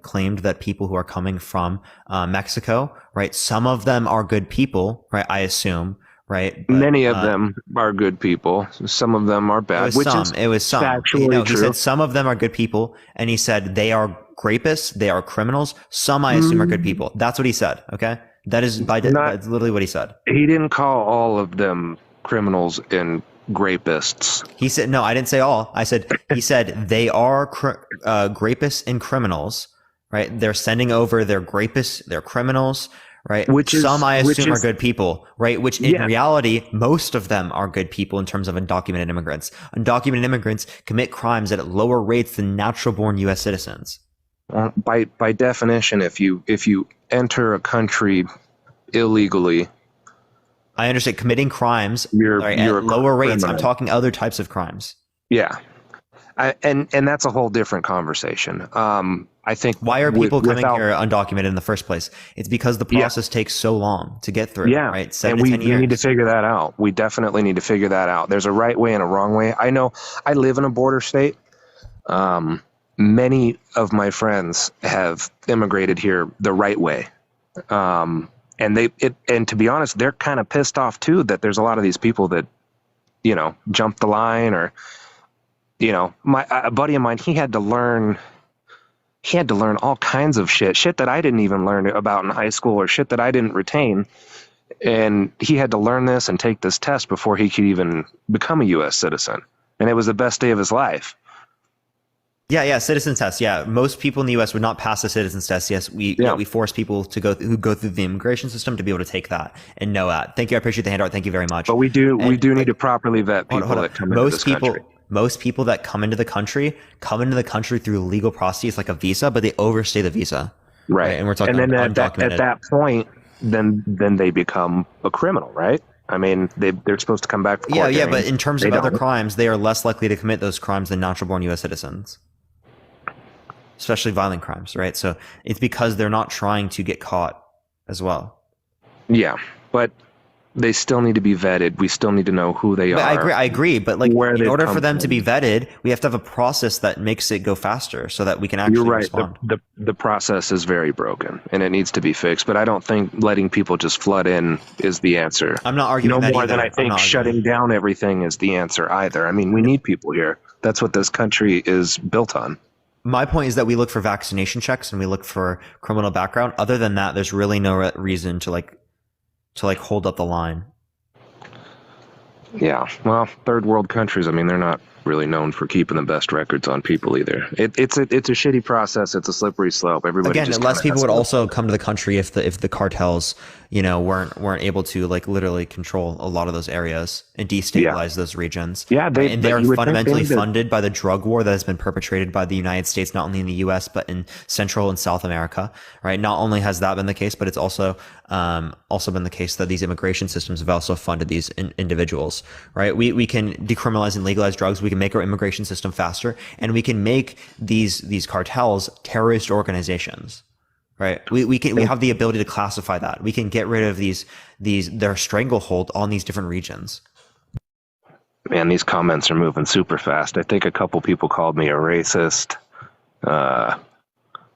claimed that people who are coming from Mexico, right? Some of them are good people, right? I assume, right? But, Many of them are good people. Some of them are bad. It was some. Factually No, he true. said some of them are good people, and he said they are rapists, they are criminals. Some I assume are good people. That's what he said. Okay, that's literally what he said. He didn't call all of them criminals and rapists. He said no. I didn't say all. He said they are rapists and criminals. Right? They're sending over their rapists, their criminals. Right. Some I assume are good people, right? Which in reality, most of them are good people in terms of undocumented immigrants. Undocumented immigrants commit crimes at lower rates than natural born U.S. citizens. By definition, if you enter a country illegally, I understand committing crimes you're at lower rates. criminal. I'm talking other types of crimes. Yeah. And that's a whole different conversation. I think why are people coming here undocumented in the first place? It's because the process takes so long to get through. Yeah, right. And we need to figure that out. We definitely need to figure that out. There's a right way and a wrong way. I know I live in a border state. Many of my friends have immigrated here the right way. And to be honest, they're kind of pissed off too that there's a lot of these people that, jump the line or, a buddy of mine, he had to learn all kinds of shit that I didn't even learn about in high school or shit that I didn't retain. And he had to learn this and take this test before he could even become a U.S. citizen. And it was the best day of his life. Yeah, citizen's test. Yeah, most people in the U.S. would not pass the citizen's test. Yes, we force people to who go through the immigration system to be able to take that and know that. Thank you. I appreciate the handout. Thank you very much. But we do need to properly vet people that come into this country. Most people that come into the country through legal processes like a visa, but they overstay the visa. Right. And we're talking and then undocumented. at that point, then they become a criminal, right? I mean, they're supposed to come back for court but in terms of other don't. crimes, they are less likely to commit those crimes than natural-born U.S. citizens, especially violent crimes, right? So it's because they're not trying to get caught as well. Yeah, but they still need to be vetted. We still need to know who they are. I agree. But like, in order for them from. to be vetted, we have to have a process that makes it go faster so that we can actually respond. The process is very broken and it needs to be fixed. But I don't think letting people just flood in is the answer. I'm not arguing that more either. than I think shutting down everything is the answer either. I mean, we need people here. That's what this country is built on. My point is that we look for vaccination checks and we look for criminal background. Other than that, there's really no reason to hold up the line. Yeah, well, third world countries, I mean, they're not really known for keeping the best records on people either. It's a shitty process. It's a slippery slope. Everybody again, less people would also come to the country if the cartels, weren't able to like literally control a lot of those areas and destabilize those regions. Yeah, they're fundamentally funded by the drug war that has been perpetrated by the United States, not only in the U.S. but in Central and South America. Right? Not only has that been the case, but it's also been the case that these immigration systems have also funded these individuals. Right? We can decriminalize and legalize drugs. We can make our immigration system faster, and we can make these cartels terrorist organizations. Right. We have the ability to classify that. We can get rid of their stranglehold on these different regions. Man, these comments are moving super fast. I think a couple people called me a racist.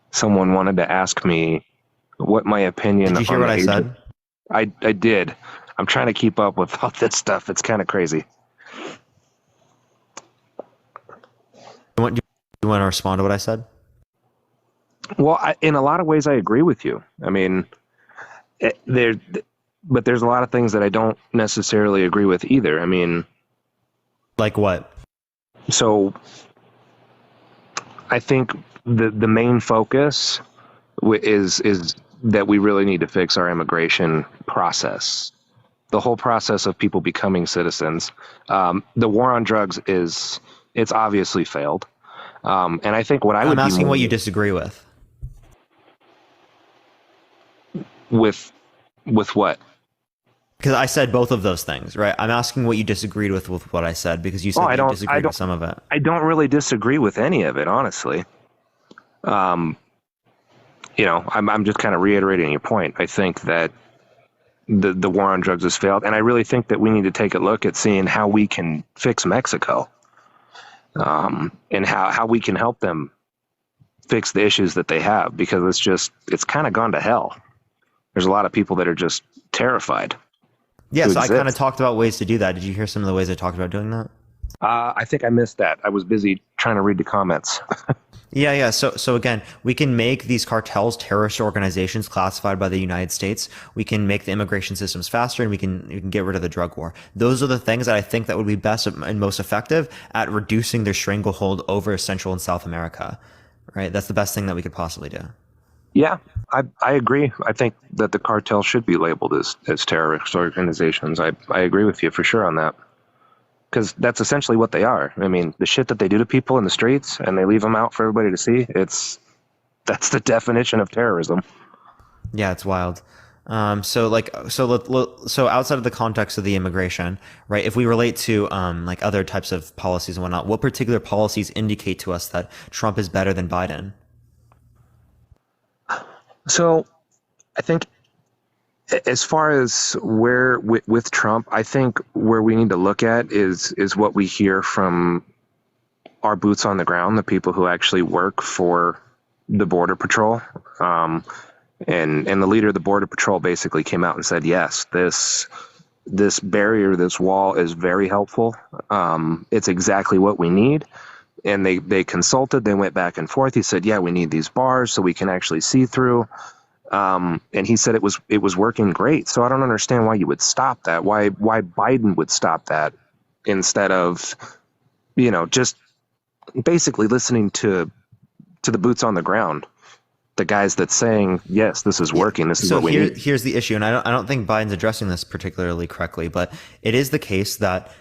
Someone wanted to ask me what my opinion. Did you hear what I said? I did. I'm trying to keep up with all this stuff. It's kind of crazy. Do you want to respond to what I said? Well, in a lot of ways, I agree with you. I mean, but there's a lot of things that I don't necessarily agree with either. I mean, like what? So, I think the main focus is that we really need to fix our immigration process. The whole process of people becoming citizens. The war on drugs it's obviously failed. And I think I'm asking what you disagree with. With what? Because I said both of those things, right? I'm asking what you disagreed with what I said, because you said you disagreed with some of it. I don't really disagree with any of it, honestly. I'm just kind of reiterating your point. I think that the war on drugs has failed, and I really think that we need to take a look at seeing how we can fix Mexico, and how we can help them fix the issues that they have, because it's kind of gone to hell. There's a lot of people that are just terrified. Yes, I kind of talked about ways to do that. Did you hear some of the ways I talked about doing that? I think I missed that. I was busy trying to read the comments. Yeah. So again, we can make these cartels terrorist organizations classified by the United States. We can make the immigration systems faster, and we can get rid of the drug war. Those are the things that I think that would be best and most effective at reducing their stranglehold over Central and South America. Right? That's the best thing that we could possibly do. Yeah, I agree. I think that the cartel should be labeled as terrorist organizations. I agree with you for sure on that. Because that's essentially what they are. I mean, the shit that they do to people in the streets and they leave them out for everybody to see, that's the definition of terrorism. Yeah, it's wild. So outside of the context of the immigration, right? If we relate to like other types of policies and whatnot, what particular policies indicate to us that Trump is better than Biden? So, I think as far as where with Trump, I think where we need to look at is what we hear from our boots on the ground, the people who actually work for the Border Patrol. And the leader of the Border Patrol basically came out and said, yes, this barrier, this wall is very helpful. It's exactly what we need. And they consulted, they went back and forth. He said, yeah, we need these bars so we can actually see through. And he said it was working great. So I don't understand why you would stop that. Why Biden would stop that instead of, just basically listening to the boots on the ground, the guys that's saying, yes, this is working. This is what we need. Here's the issue. And I don't think Biden's addressing this particularly correctly, but it is the case that,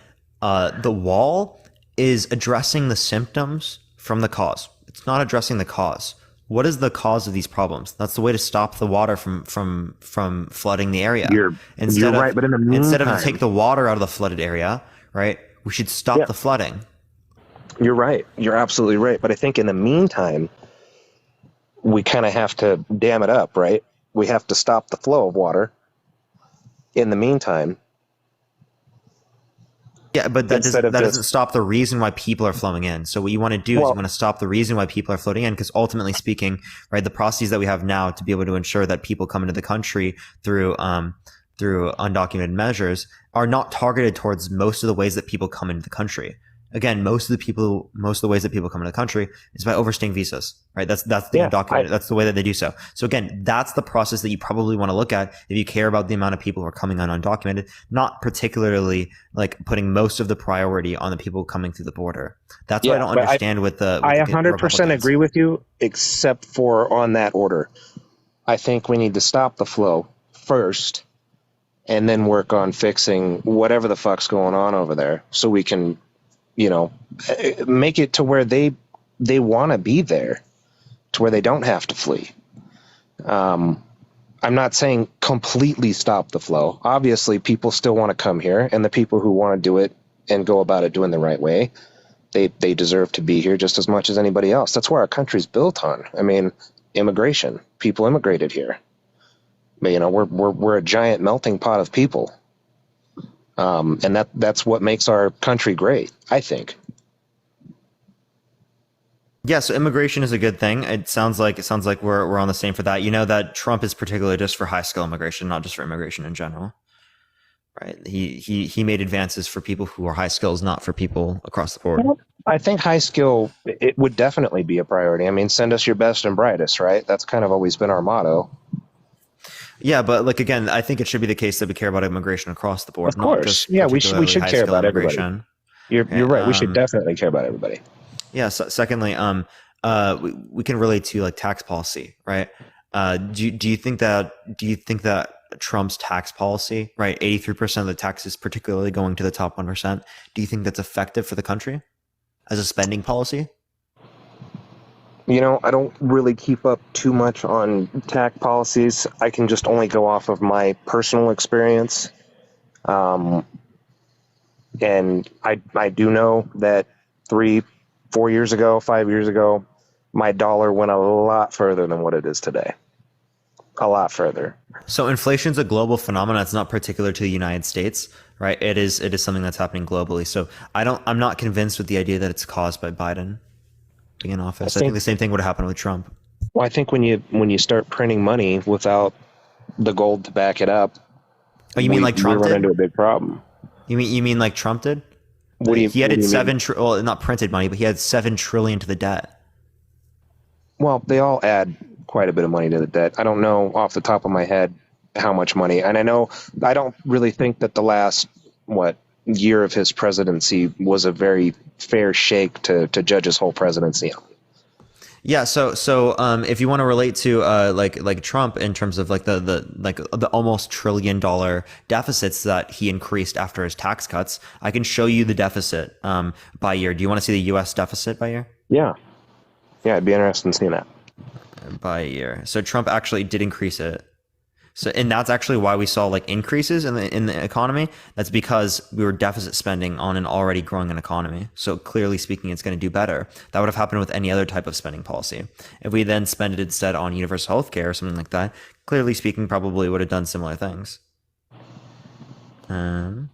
the wall is addressing the symptoms from the cause. It's not addressing the cause. What is the cause of these problems? That's the way to stop the water from flooding the area. You're right, but in the meantime, instead of to take the water out of the flooded area, right, we should stop the flooding. You're right. You're absolutely right. But I think in the meantime, we kind of have to dam it up, right? We have to stop the flow of water in the meantime. Yeah, but that doesn't stop the reason why people are flowing in. So what you want to do is you want to stop the reason why people are floating in, because ultimately speaking, right, the processes that we have now to be able to ensure that people come into the country through undocumented measures are not targeted towards most of the ways that people come into the country. Again, most of the ways that people come into the country is by overstaying visas, right? That's the undocumented. That's the way that they do so. So again, that's the process that you probably want to look at if you care about the amount of people who are coming on undocumented, not particularly like putting most of the priority on the people coming through the border. That's what I don't understand I 100% agree with you, except for on that order. I think we need to stop the flow first and then work on fixing whatever the fuck's going on over there so we can, make it to where they want to be there, to where they don't have to flee. I'm not saying completely stop the flow. Obviously, people still want to come here, and the people who want to do it and go about it doing the right way, they deserve to be here just as much as anybody else. That's where our country's built on. I mean, immigration. People immigrated here. We're a giant melting pot of people. And that's what makes our country great, I think. Yeah, so immigration is a good thing. It sounds like we're on the same for that. You know that Trump is particularly just for high skill immigration, not just for immigration in general. Right? He made advances for people who are high skills, not for people across the board. I think high skill, it would definitely be a priority. I mean, send us your best and brightest, right? That's kind of always been our motto. Yeah, but again, I think it should be the case that we care about immigration across the board. Of course. Yeah, we should care about everybody. You're right. We should definitely care about everybody. Yeah. So secondly, we can relate to tax policy, right? Do you think that Trump's tax policy, right, 83% of the taxes, particularly going to the top 1%, do you think that's effective for the country as a spending policy? I don't really keep up too much on tax policies. I can just only go off of my personal experience. And I do know that 3-4 years ago, 5 years ago, my dollar went a lot further than what it is today. a lot further. So inflation's a global phenomenon. It's not particular to the United States, right? It is something that's happening globally. So I'm not convinced with the idea that it's caused by Biden being in office. I think the same thing would happen with Trump. Well, I think when you start printing money without the gold to back it up, oh, you mean like Trump we run did? into a big problem. You mean like Trump did? What do you? He added mean? well, not printed money, but he had $7 trillion to the debt. Well, they all add quite a bit of money to the debt. I don't know off the top of my head how much money, and I don't really think that the last year of his presidency was a very fair shake to judge his whole presidency on. Yeah, so if you want to relate to like Trump in terms of like the almost $1 trillion deficits that he increased after his tax cuts, I can show you the deficit by year. Do you want to see the U.S. deficit by year? Yeah, I'd be interested in seeing that by year. So Trump actually did increase it. So, and that's actually why we saw like increases in the economy. That's because we were deficit spending on an already growing economy. So clearly speaking, it's going to do better. That would have happened with any other type of spending policy. If we then spend it instead on universal health care or something like that, clearly speaking, probably would have done similar things. Here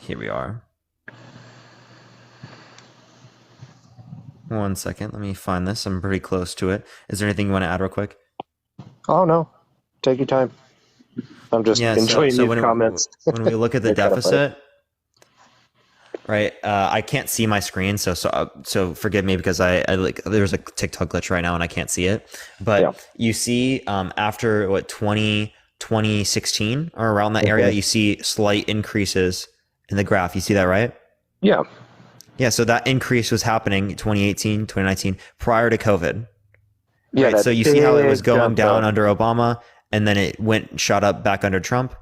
we are. One second. Let me find this. I'm pretty close to it. Is there anything you want to add real quick? Oh, no. Take your time. I'm just enjoying these comments. When we look at the deficit, right? I can't see my screen, so forgive me because I like there's a TikTok glitch right now and I can't see it. But you see, after 2016 or around that area, you see slight increases in the graph. You see that, right? Yeah. Yeah. So that increase was happening 2018, 2019, prior to COVID. Yeah. Right? So you see how it was going down under Obama. And then it shot up back under Trump.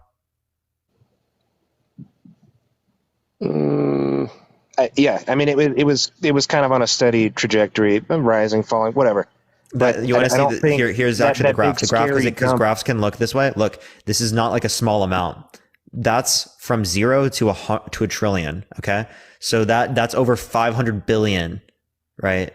Yeah, I mean it was kind of on a steady trajectory, rising, falling, whatever. But you want to see here's actually the graph. The graph because graphs can look this way. Look, this is not like a small amount. That's from 0 to a trillion. Okay, so that's over 500 billion, right?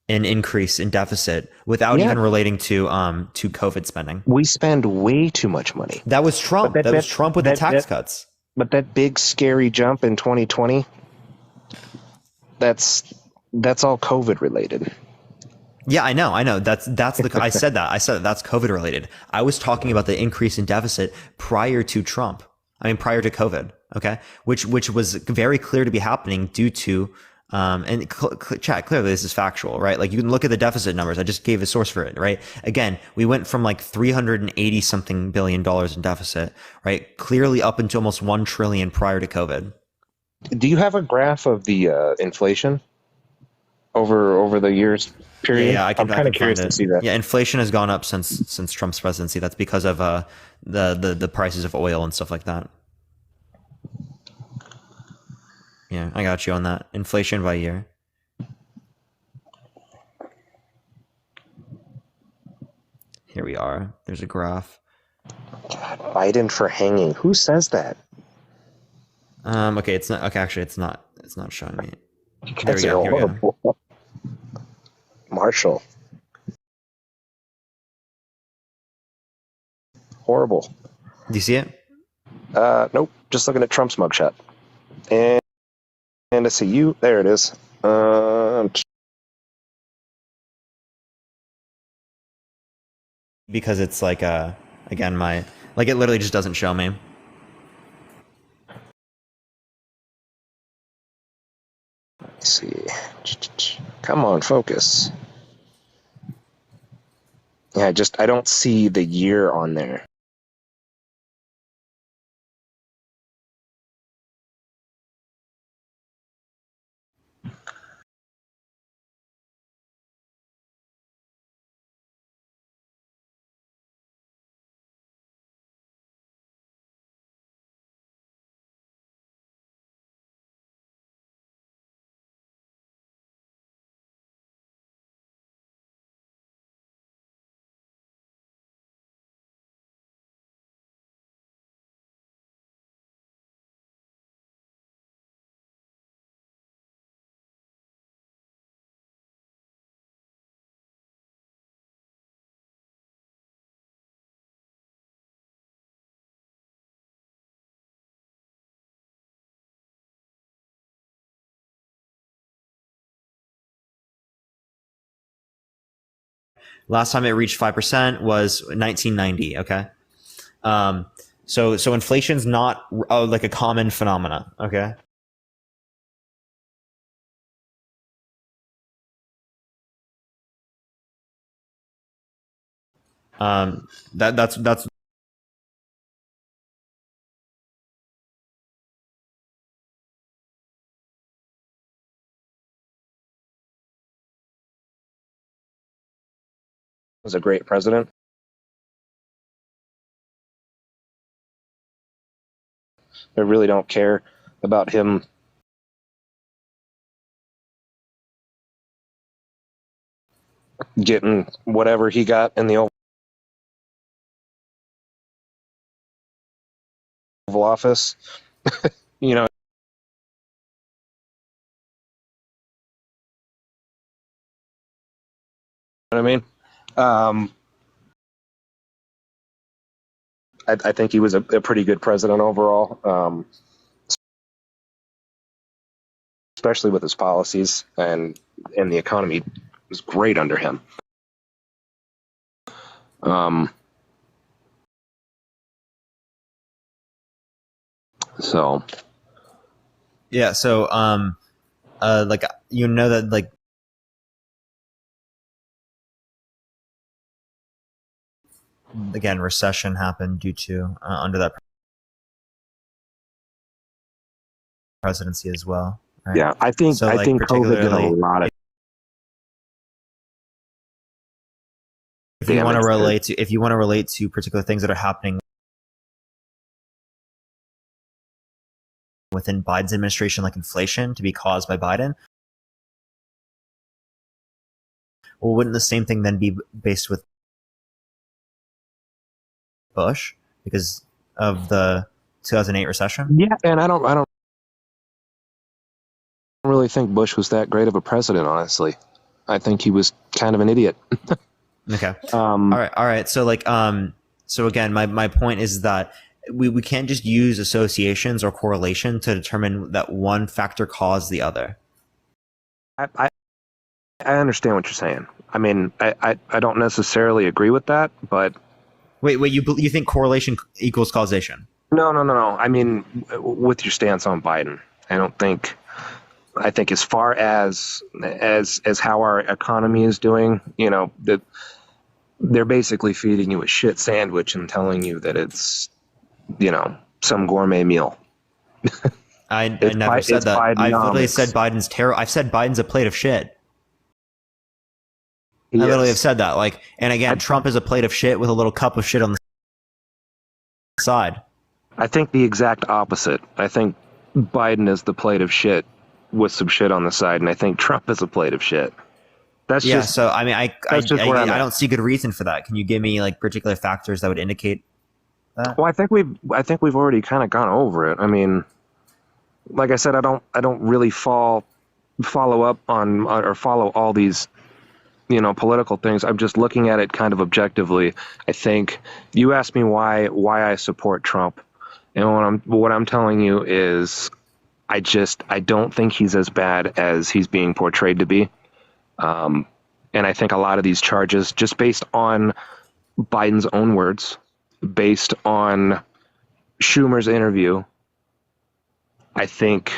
An increase in deficit without even relating to COVID spending. We spend way too much money. That was Trump. That was Trump with the tax cuts. But that big scary jump in 2020, that's all COVID related. Yeah, I know. That's the I said that that's COVID related. I was talking about the increase in deficit prior to Trump. I mean prior to COVID. Okay, which was very clear to be happening due to. And chat, clearly this is factual, right? Like you can look at the deficit numbers. I just gave a source for it, right? Again, we went from like $380 something billion in deficit, right? Clearly up into almost 1 trillion prior to COVID. Do you have a graph of the inflation over the years period? Yeah, I'm kind of curious to see that. Yeah, inflation has gone up since Trump's presidency. That's because of the prices of oil and stuff like that. Yeah, I got you on that. Inflation by year. Here we are. There's a graph. God, Biden for hanging. Who says that? Okay, it's not. Okay, actually, it's not. It's not showing me. There we go. Here we go. Marshall. Horrible. Do you see it? Nope. Just looking at Trump's mugshot. And I see you. There it is. Because it's like again it literally just doesn't show me. Let's see. Come on, focus. Yeah, I don't see the year on there. Last time it reached 5% was 1990. Okay. So inflation's not like a common phenomena. Okay. That's Was a great president. I really don't care about him getting whatever he got in the Oval Office. You know what I mean? I think he was a pretty good president overall, especially with his policies, and the economy was great under him. So yeah. So like you know that like again recession happened due to under that presidency as well. Right? yeah, I think so, like, COVID did a lot of. If you want to relate to particular things that are happening within Biden's administration, like inflation, to be caused by Biden, well, wouldn't the same thing then be based with Bush because of the 2008 recession? Yeah, and I don't really think Bush was that great of a president, honestly. I think he was kind of an idiot. Okay. All right. So like, so again, my point is that we can't just use associations or correlation to determine that one factor caused the other. I understand what you're saying. I mean, I don't necessarily agree with that, but wait, you think correlation equals causation? No. I mean, with your stance on Biden, I think as far as how our economy is doing, you know, that they're basically feeding you a shit sandwich and telling you that it's, you know, some gourmet meal. I never said that. I literally said Biden's terrible. I've said Biden's a plate of shit. I literally have said that. Like, and again, Trump is a plate of shit with a little cup of shit on the side. I think the exact opposite. I think Biden is the plate of shit with some shit on the side, and I think Trump is a plate of shit. That's just. So I mean, I don't see good reason for that. Can you give me like particular factors that would indicate that? Well, I think we've already kind of gone over it. I mean, like I said, I don't really follow up on or follow all these, you know, political things. I'm just looking at it kind of objectively. I think you asked me why I support Trump, and what I'm telling you is I don't think he's as bad as he's being portrayed to be. And I think a lot of these charges, just based on Biden's own words, based on Schumer's interview, I think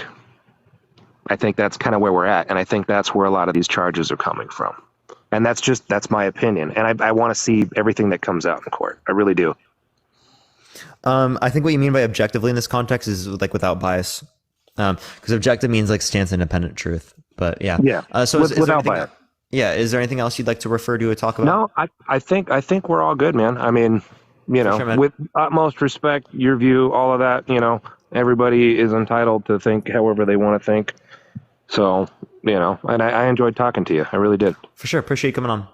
that's kind of where we're at. And I think that's where a lot of these charges are coming from. And that's my opinion. And I want to see everything that comes out in court. I really do. I think what you mean by objectively in this context is like without bias. Because objective means like stance independent truth. But yeah. Yeah. So is without bias. Yeah. Is there anything else you'd like to refer to or talk about? No, I think we're all good, man. I mean, you know, sure, with utmost respect, your view, all of that, you know, everybody is entitled to think however they want to think. So, you know, and I enjoyed talking to you. I really did. For sure. Appreciate you coming on.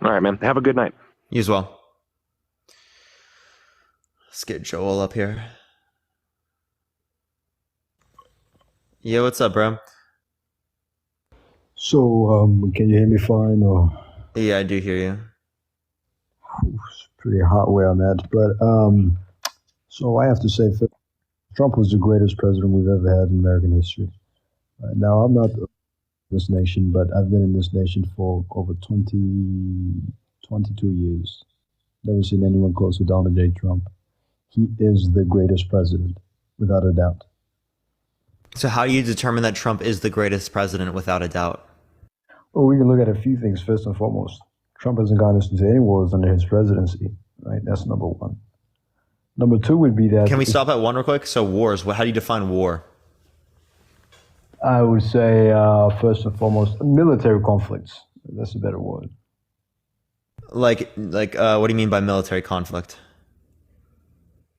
All right, man. Have a good night. You as well. Let's get Joel up here. Yeah, what's up, bro? So, can you hear me fine? Or Yeah, I do hear you. it's pretty hot where I'm at. But so I have to say, Trump was the greatest president we've ever had in American history. Now, I'm not of this nation, but I've been in this nation for over 20 22 years. Never seen anyone close to Donald J. Trump. He is the greatest president, without a doubt. So how do you determine that Trump is the greatest president without a doubt? Well, we can look at a few things. First and foremost, Trump hasn't gotten us into any wars under his presidency, right? That's number one. Number two would be that... Can we stop at one real quick? So wars, how do you define war? I would say, first and foremost, military conflicts. That's a better word. Like, what do you mean by military conflict?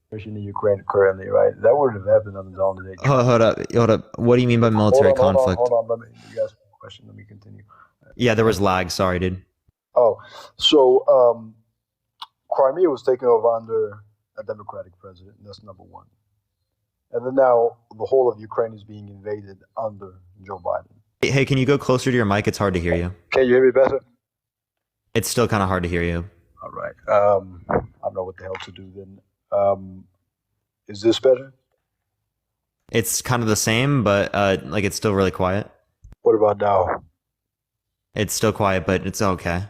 Especially in Ukraine currently, right? That would have happened under Donald J. Trump. Hold up. What do you mean by military conflict? Hold on. You asked me a question. Let me continue. Yeah, there was lag. Sorry, dude. Oh, so Crimea was taken over under a Democratic president. That's number one. And then now the whole of Ukraine is being invaded under Joe Biden. Hey, can you go closer to your mic? It's hard to hear you. Can you hear me better? It's still kind of hard to hear you. All right. I don't know what the hell to do then. Is this better? It's kind of the same, but like it's still really quiet. What about now? It's still quiet, but it's okay.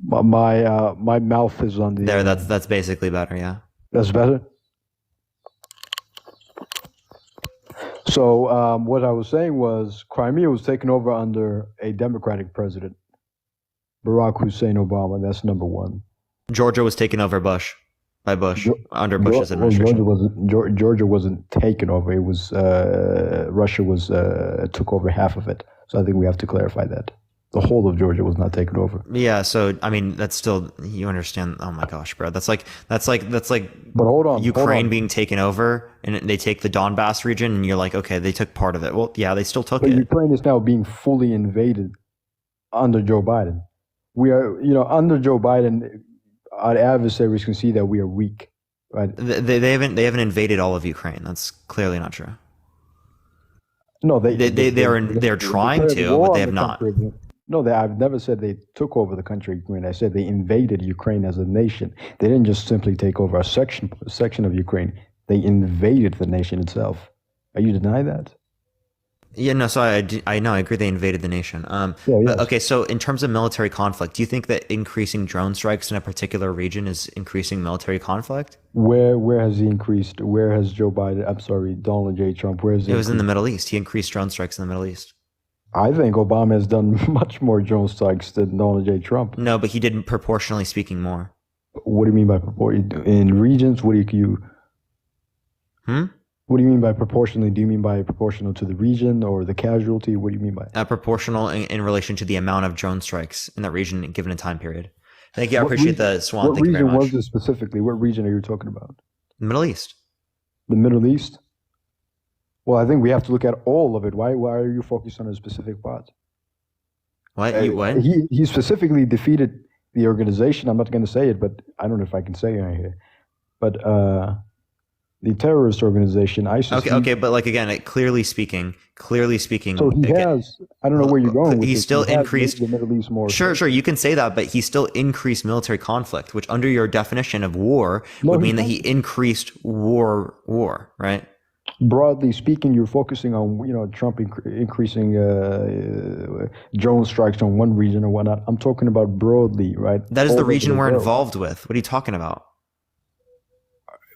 My mouth is on the... There, that's basically better, yeah. That's better? So what I was saying was Crimea was taken over under a Democratic president, Barack Hussein Obama. That's number one. Georgia was taken over by Bush under Bush's administration. Georgia wasn't taken over. It was Russia took over half of it. So I think we have to clarify that. The whole of Georgia was not taken over. Yeah, so I mean that's still, you understand. Oh my gosh, bro, that's like But hold on, Ukraine being taken over, and they take the Donbass region, and you're like, okay, they took part of it. Well, yeah, they still took it. Ukraine is now being fully invaded under Joe Biden. We are, under Joe Biden, our adversaries can see that we are weak, right? They haven't invaded all of Ukraine. That's clearly not true. No, they're trying to, but they have not. No, I've never said they took over the country of Ukraine. I said they invaded Ukraine as a nation. They didn't just simply take over a section of Ukraine. They invaded the nation itself. Are you denying that? Yeah, no, so I know, I agree they invaded the nation. But, okay, so in terms of military conflict, do you think that increasing drone strikes in a particular region is increasing military conflict? Where has he increased? Where has Donald J. Trump, where is he? It was in the Middle East. He increased drone strikes in the Middle East. I think Obama has done much more drone strikes than Donald J. Trump. No, but he did proportionally speaking more. What do you mean by proportion? In regions, what do you... What do you mean by proportionally? Do you mean by proportional to the region or the casualty? What do you mean by proportional in relation to the amount of drone strikes in that region given a time period? Thank you. I appreciate the Swan. What region was it specifically? What region are you talking about? The Middle East. The Middle East? Well, I think we have to look at all of it. Why are you focused on a specific part? What? He specifically defeated the organization. I'm not going to say it, but I don't know if I can say it right here. But the terrorist organization, ISIS. Okay, but like again, clearly speaking. So he has. I don't know where you're going with he this. Still increased the Middle East more. Sure, you can say that, but he still increased military conflict, which under your definition of war would mean that he increased war, right? Broadly speaking, you're focusing on Trump increasing drone strikes on one region or whatnot. I'm talking about broadly, right? That is the region we're involved with. What are you talking about?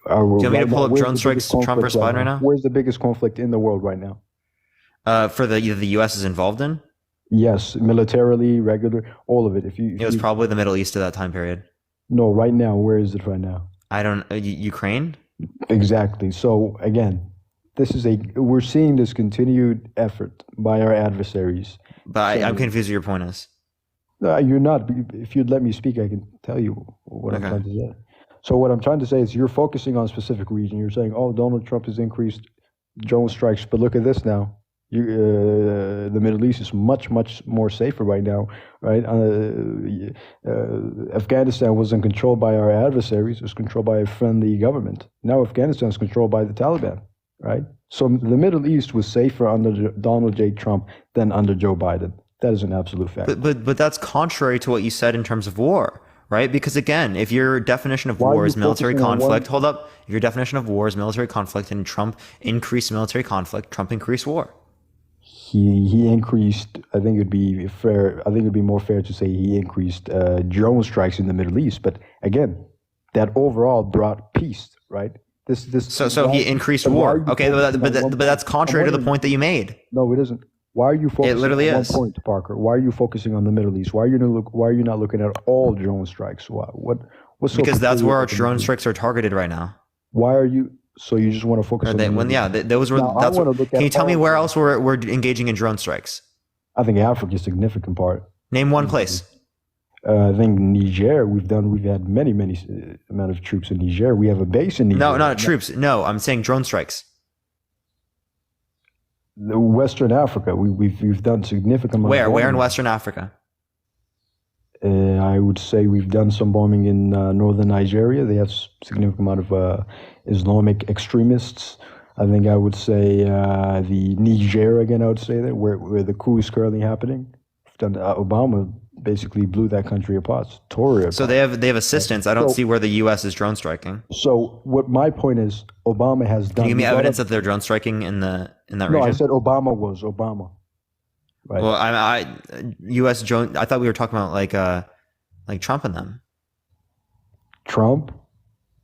Do you want me to pull up drone strikes Trump versus Biden right now? Where's the biggest conflict in the world right now? For the U.S. is involved in? Yes, militarily, regular, all of it. It was probably the Middle East at that time period. No, right now, where is it right now? I don't. Ukraine. Exactly. So again, we're seeing this continued effort by our adversaries. But I'm confused what your point is. You're not. If you'd let me speak, I can tell you what I'm trying to say. So what I'm trying to say is you're focusing on a specific region. You're saying, oh, Donald Trump has increased drone strikes. But look at this now. The Middle East is much, much more safer right now, right? Afghanistan wasn't controlled by our adversaries. It was controlled by a friendly government. Now Afghanistan is controlled by the Taliban, right? So the Middle East was safer under Donald J. Trump than under Joe Biden. That is an absolute fact. But that's contrary to what you said in terms of war. Right? Because again, if your definition of war is military conflict, hold up. If your definition of war is military conflict and Trump increased military conflict, Trump increased war. he increased. I think it'd be fair. I think it'd be more fair to say he increased drone strikes in the Middle East. But again, that overall brought peace, right? So he increased war. Okay, but that's contrary to the point that you made. No, it isn't. Why are you focusing It literally on is. one point, Parker? Why are you focusing on the Middle East? Why are you not looking at all drone strikes? What's so Because that's peculiar where our about the drone Middle East? strikes are targeted right now. Why are you? So you just want to focus on the Middle East? Those were. Now, I That's wanna what, look can at you tell me all where of else we're engaging in drone strikes? I think Africa is a significant part. Name one place. I think Niger. We've had many amount of troops in Niger. We have a base in Niger. No, not troops. No, I'm saying drone strikes. The Western Africa. We've done significant amount. Where? Of Where in bombing. Western Africa? I would say we've done some bombing in northern Nigeria. They have significant amount of Islamic extremists. I think I would say the Niger again. I would say that where the coup is currently happening. We've done Obama basically blew that country apart, tore it apart. So they have assistance. I don't see where the U.S. is drone striking. So what my point is, Obama has done. Can you give me evidence that they're drone striking in that No, region? I said Obama. Right. Well, I U.S. drone. I thought we were talking about like Trump and them. Trump.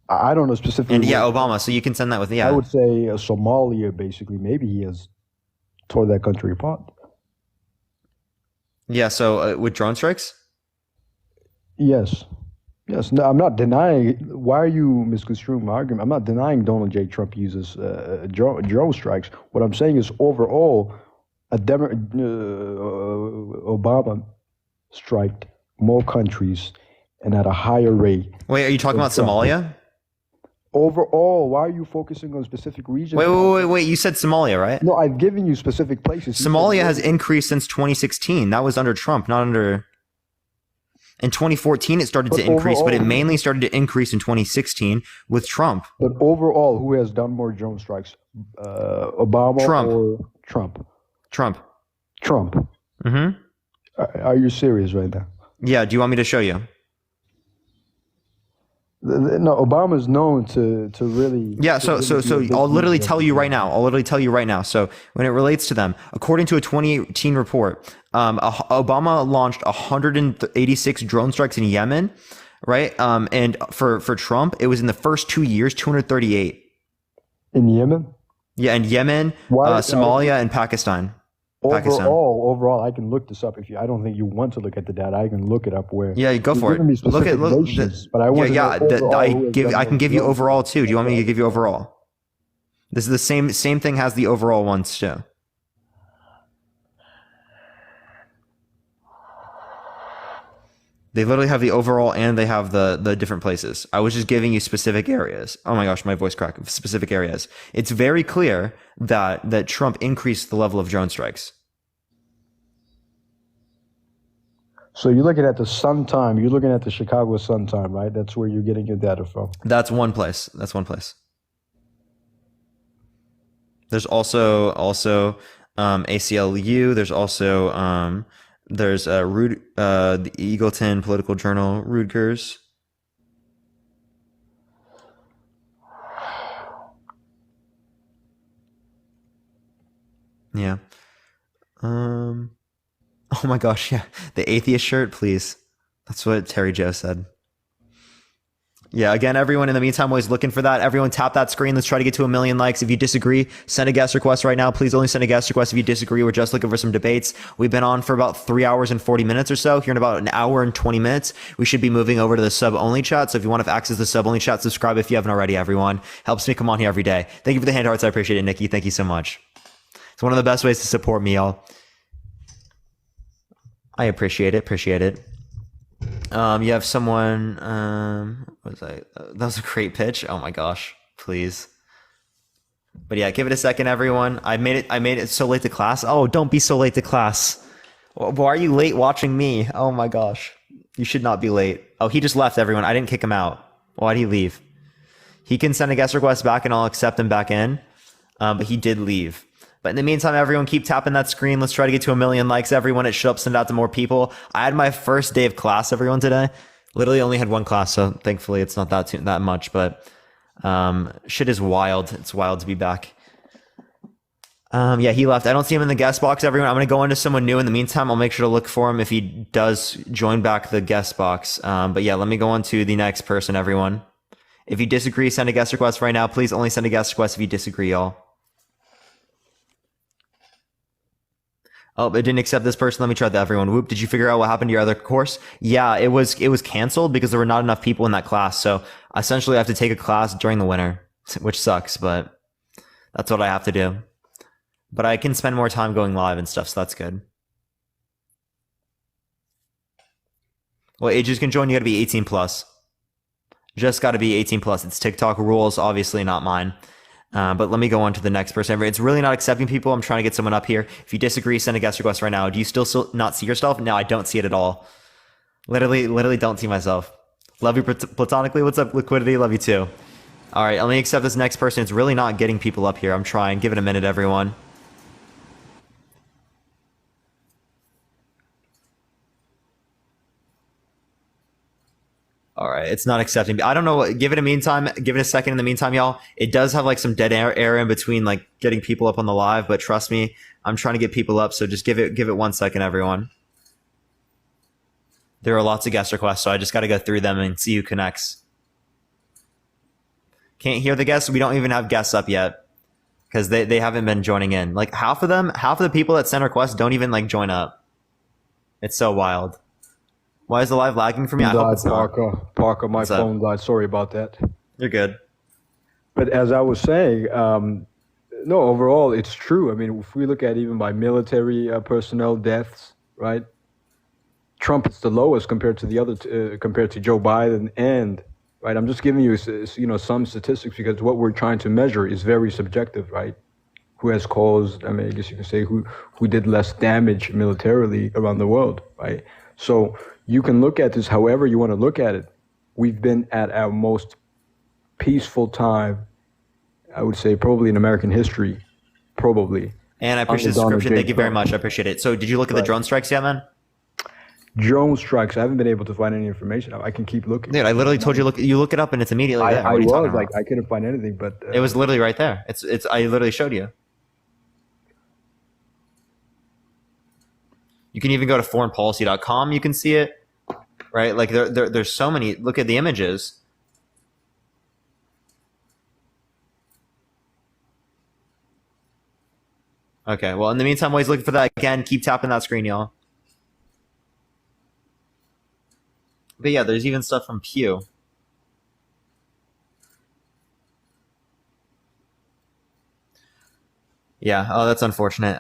I don't know specifically. And yeah, Obama. So you can send that with I would say Somalia. Basically, maybe he has tore that country apart. Yeah. So with drone strikes. Yes. No, I'm not denying. Why are you misconstruing my argument? I'm not denying Donald J. Trump uses drone strikes. What I'm saying is overall, Obama striked more countries and at a higher rate. Wait, are you talking about Somalia? Overall, why are you focusing on specific regions? Wait. You said Somalia, right? No, I've given you specific places. Somalia has increased since 2016. That was under Trump, not under. In 2014, it started to increase, but it mainly started to increase in 2016 with Trump. But overall, who has done more drone strikes? Obama or Trump? Trump. Mm-hmm. Are you serious right now? Yeah. Do you want me to show you? No, Obama's known to really. Yeah, so I'll literally tell you right now. So when it relates to them, according to a 2018 report, Obama launched 186 drone strikes in Yemen, right? And for Trump, it was in the first 2 years, 238. In Yemen? Yeah, in Yemen, Somalia, and Pakistan. Overall, I can look this up. I don't think you want to look at the data. I can look it up. Where go for it. But I want I can give you overall too. Do you want me to give you overall? This is the same thing has the overall ones too. They literally have the overall and they have the different places. I was just giving you specific areas. Oh my gosh, my voice cracked. Specific areas. It's very clear that Trump increased the level of drone strikes. So you're looking at the Sun Time. You're looking at the Chicago Sun Time, right? That's where you're getting your data from. That's one place. There's also ACLU. There's also there's the Eagleton Political Journal, Rutgers. Yeah. Oh my gosh, yeah. The atheist shirt, please. That's what Terry Joe said. Yeah, again, everyone, in the meantime, always looking for that. Everyone tap that screen. Let's try to get to 1 million likes. If you disagree, send a guest request right now. Please only send a guest request if you disagree. We're just looking for some debates. We've been on for about 3 hours and 40 minutes or so. Here in about an hour and 20 minutes, we should be moving over to the sub-only chat. So if you want to have access to the sub-only chat, subscribe if you haven't already, everyone. Helps me come on here every day. Thank you for the hand hearts. I appreciate it, Nikki. Thank you so much. It's one of the best ways to support me, y'all. I appreciate it. You have someone, that was a great pitch. Oh my gosh, please. But yeah, give it a second, everyone. I made it so late to class. Oh, don't be so late to class. Why are you late watching me? Oh my gosh. You should not be late. Oh, he just left, everyone. I didn't kick him out. Why'd he leave? He can send a guest request back and I'll accept him back in. But he did leave. But in the meantime, everyone, keep tapping that screen. Let's try to get to 1 million likes. Everyone, it should help send out to more people. I had my first day of class, everyone, today. Literally only had one class, so thankfully it's not that much. But shit is wild. It's wild to be back. Yeah, he left. I don't see him in the guest box, everyone. I'm going to go into someone new in the meantime. I'll make sure to look for him if he does join back the guest box. But yeah, let me go on to the next person, everyone. If you disagree, send a guest request right now. Please only send a guest request if you disagree, y'all. Oh, it didn't accept this person. Let me try that, everyone. Whoop, did you figure out what happened to your other course? Yeah, it was canceled because there were not enough people in that class. So essentially I have to take a class during the winter, which sucks, but that's what I have to do. But I can spend more time going live and stuff, so that's good. What ages can join? You gotta be 18 plus. Just gotta be 18 plus. It's TikTok rules, obviously not mine. But let me go on to the next person. It's really not accepting people. I'm trying to get someone up here. If you disagree, send a guest request right now. Do you still not see yourself? No, I don't see it at all. Literally don't see myself. Love you platonically. What's up, Liquidity? Love you too. All right, let me accept this next person. It's really not getting people up here. I'm trying. Give it a minute, everyone. All right, it's not accepting. I don't know. Give it a second in the meantime, y'all. It does have like some dead air in between like getting people up on the live, but trust me, I'm trying to get people up, so just give it 1 second, everyone. There are lots of guest requests, so I just got to go through them and see who connects. Can't hear the guests. We don't even have guests up yet because they haven't been joining in. Like half of the people that send requests don't even like join up. It's so wild. Why is the live lagging for me? I hope it's not. Parker, my phone died. Sorry about that. You're good. But as I was saying, no, overall, it's true. I mean, if we look at even by military personnel deaths, right? Trump is the lowest compared to the other, compared to Joe Biden, and right. I'm just giving you, some statistics because what we're trying to measure is very subjective, right? Who has caused? I mean, I guess you can say who did less damage militarily around the world, right? So you can look at this however you want to look at it. We've been at our most peaceful time, I would say, probably in American history, probably. And I appreciate the subscription. Thank you very much. I appreciate it. So did you look at the drone strikes yet, man? Drone strikes. I haven't been able to find any information. I can keep looking. Dude, I literally told you you look it up and it's immediately there. I couldn't find anything, but it was literally right there. It's I literally showed you. You can even go to foreignpolicy.com. You can see it, right? Like there's so many. Look at the images. Okay. Well, in the meantime, while he's looking for that again, keep tapping that screen, y'all. But yeah, there's even stuff from Pew. Yeah. Oh, that's unfortunate.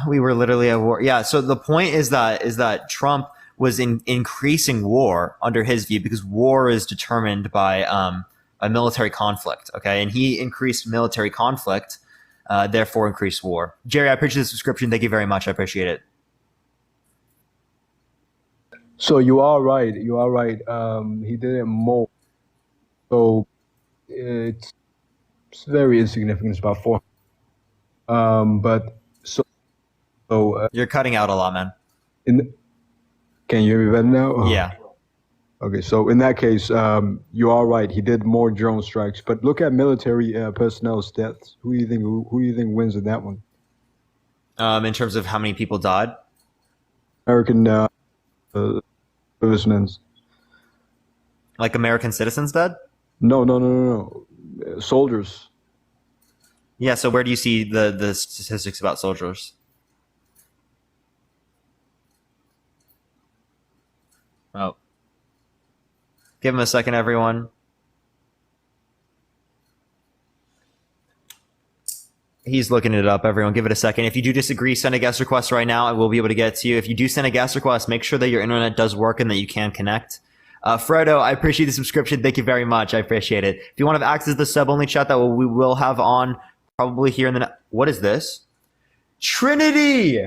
We were literally at war. Yeah. So the point is that Trump was increasing war under his view because war is determined by a military conflict. Okay, and he increased military conflict, therefore increased war. Jerry, I appreciate the subscription. Thank you very much. I appreciate it. So you are right. You are right. He did it more. So it's very insignificant. It's about 4. But so you're cutting out a lot, man. Can you hear me better now? Yeah. Okay, so in that case, you are right. He did more drone strikes, but look at military personnel's deaths. Who do you think wins in that one? In terms of how many people died? American servicemen. Like American citizens dead? No. Soldiers. Yeah, so where do you see the statistics about soldiers? Oh. Give him a second, everyone. He's looking it up, everyone. Give it a second. If you do disagree, send a guest request right now. I will be able to get to you. If you do send a guest request, make sure that your internet does work and that you can connect. Frodo, I appreciate the subscription. Thank you very much. I appreciate it. If you want to have access to the sub-only chat that we will have on probably here in the... What is this? Trinity!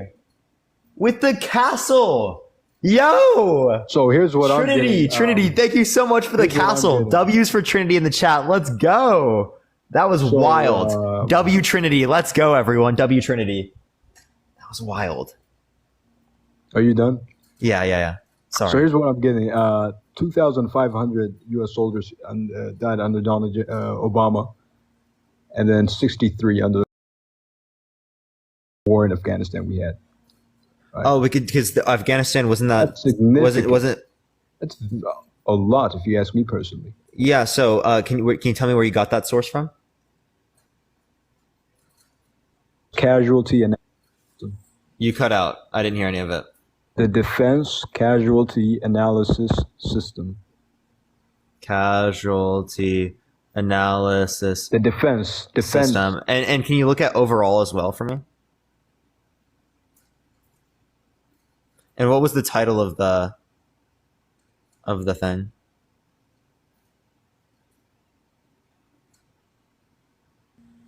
With the castle! Yo! So here's what I'm getting. Trinity, thank you so much for the castle. W's for Trinity in the chat. Let's go. That was wild. W Trinity. Let's go, everyone. W Trinity. That was wild. Are you done? Yeah. Sorry. So here's what I'm getting. 2,500 U.S. soldiers died under Donald Obama, and then 63 under war in Afghanistan we had. Right? Oh, because Afghanistan wasn't That's that significant. wasn't. That's a lot, if you ask me personally. Yeah. So can you tell me where you got that source from? Casualty and You cut out. I didn't hear any of it. the Defense Casualty Analysis System. Casualty analysis. The defense system. And can you look at overall as well for me? And what was the title of the thing?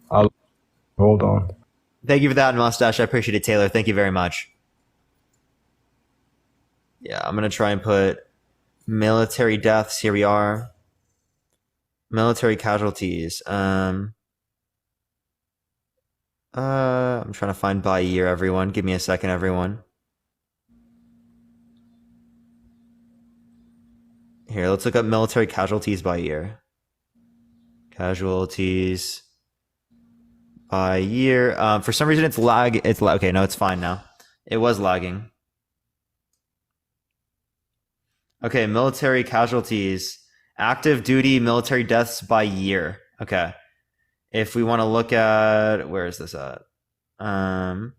Hold on. Thank you for that, Mustache. I appreciate it, Taylor. Thank you very much. Yeah, I'm going to try and put military deaths. Here we are. Military casualties. I'm trying to find by year, everyone. Give me a second, everyone. Here, let's look up military casualties by year. Casualties by year. For some reason, it's lag. Okay, no, it's fine now. It was lagging. Okay, military casualties. Active duty military deaths by year. Okay. If we want to look at, where is this at? Okay,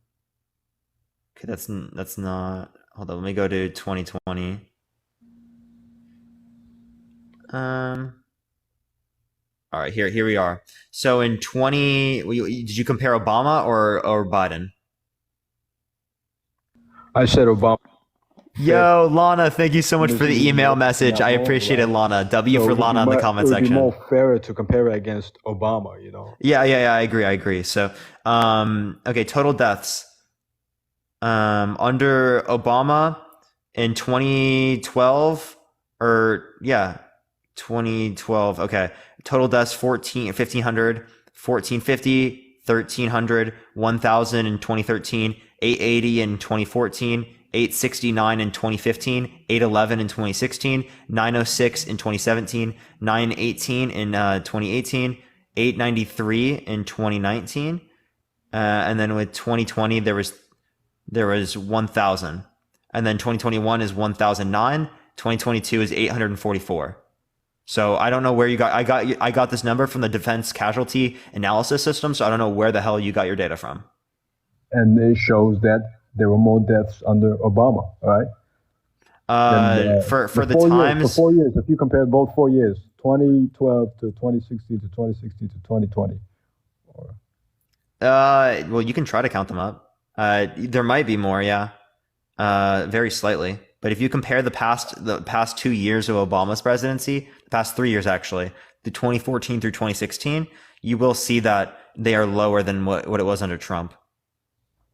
that's not. Hold on, let me go to 2020. All right, here we are. So in 20, did you compare Obama or Biden? I said Obama. Yo, Lana, thank you so much for the email message. I appreciate it, Lana. W for Lana in the comment section. It would be more fair to compare it against Obama, you know? Yeah, I agree. So, okay, total deaths. Under Obama in 2012, 2012, okay. Total deaths 1,500, 1,450, 1,300, 1,000 in 2013, 880 in 2014, 869 in 2015, 811 in 2016, 906 in 2017, 918 in 2018, 893 in 2019, and then with 2020 there was 1,000, and then 2021 is 1,009, 2022 is 844. So I don't know where you got. I got this number from the Defense Casualty Analysis System. So I don't know where the hell you got your data from. And it shows that there were more deaths under Obama, right? For the times for 4 years, if you compare both 4 years, 2012 to 2016 to 2016 to 2020. Well, you can try to count them up. There might be more, yeah. Very slightly. But if you compare the past 2 years of Obama's presidency, the past 3 years actually, the 2014 through 2016, you will see that they are lower than what it was under Trump.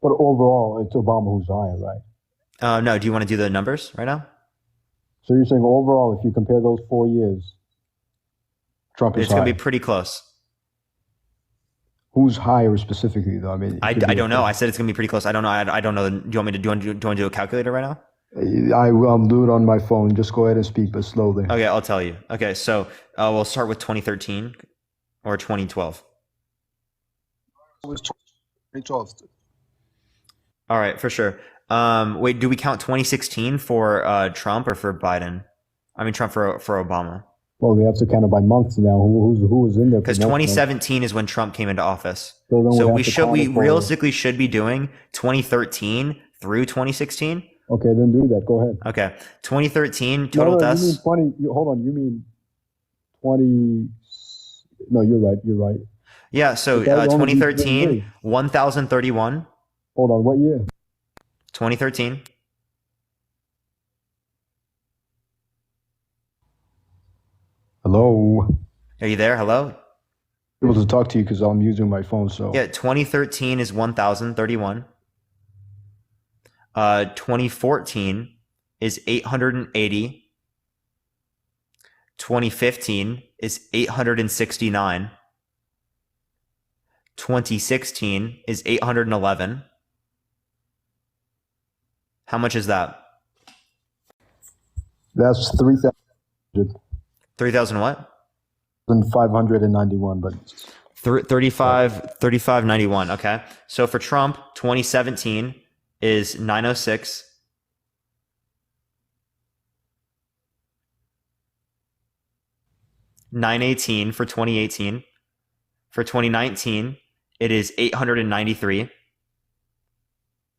But overall, it's Obama who's higher, right? No, do you want to do the numbers right now? So you're saying overall, if you compare those 4 years, Trump is higher? It's going to be pretty close. Who's higher specifically, though? I mean, I don't know. I said it's going to be pretty close. I don't know. I don't know. Do you want me to do you want to do a calculator right now? I'll do it on my phone. Just go ahead and speak, but slowly. Okay, I'll tell you. Okay, so we'll start with 2013 or 2012. It was 2012. All right, for sure. Wait, do we count 2016 for Trump or for Biden? I mean, Trump for Obama. Well, we have to count it by months now. Who was in there? Because 2017 is when Trump came into office. So we realistically should be doing 2013 through 2016. Okay, then do that. Go ahead. Okay, 2013 total deaths. You mean 20? Hold on. You mean 20? No, you're right. You're right. Yeah. So 2013, 1,031. Hold on. What year? 2013. Hello. Are you there? Hello. Able to talk to you because I'm using my phone. So yeah, 2013 is 1,031. 2014 is 880. 2015 is 869. 2016 is 811. How much is that? That's 3,000. 3,000 what? 591, but 35.91. Okay. So for Trump, 2017 is 906. $918 for 2018. For 2019, it is 893.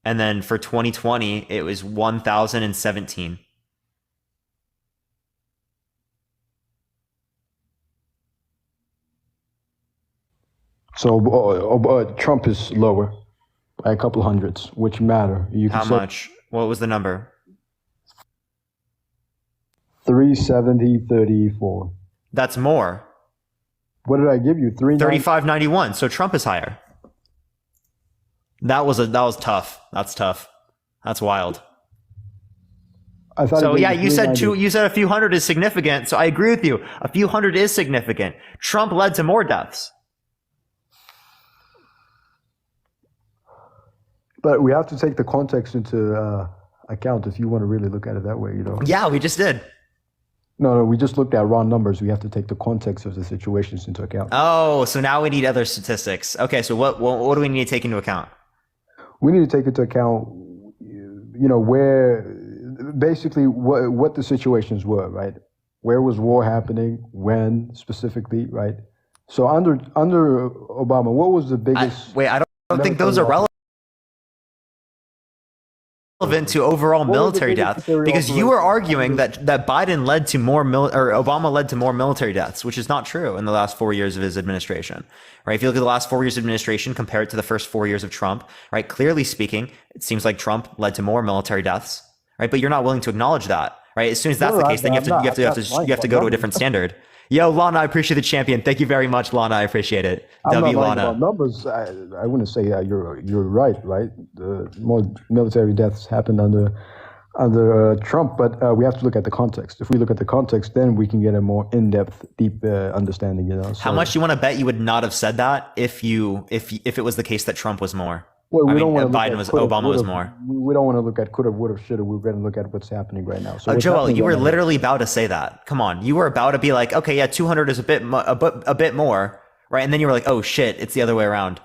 And then for 2020, it was 1,017. So Trump is lower by a couple hundreds, which matter. How much? What was the number? 370.34. That's more. What did I give you? 35.91. So Trump is higher. That was tough. That's tough. That's wild. So yeah, you said a few hundred is significant. So I agree with you. A few hundred is significant. Trump led to more deaths. But we have to take the context into account if you want to really look at it that way, you know. Yeah, we just did. No, we just looked at raw numbers. We have to take the context of the situations into account. Oh, so now we need other statistics. Okay, so what do we need to take into account? We need to take into account, you know, where basically what the situations were, right? Where was war happening? When specifically, right? So under Obama, what was the biggest? I don't think those are relevant to overall military death, because you were arguing that Biden led to more Obama led to more military deaths, which is not true in the last 4 years of his administration, right? If you look at the last 4 years of administration, compare it to the first 4 years of Trump, right? Clearly speaking, it seems like Trump led to more military deaths, right? But you're not willing to acknowledge that, right? As soon as that's the case, then you have to go to a different standard. Yo, Lana, I appreciate the champion. Thank you very much, Lana. I appreciate it. I'm W not Lana. about numbers. I wouldn't say you're right. The more military deaths happened under Trump, but we have to look at the context. If we look at the context, then we can get a more in-depth, deep understanding. You know. So, how much do you want to bet you would not have said that if it was the case that Trump was more? Well, Obama was more. We don't want to look at coulda, woulda, shoulda. We're going to look at what's happening right now. So Joel, you were literally about to say that. Come on, you were about to be like, okay, yeah, 200 is a bit more, right? And then you were like, oh shit, it's the other way around.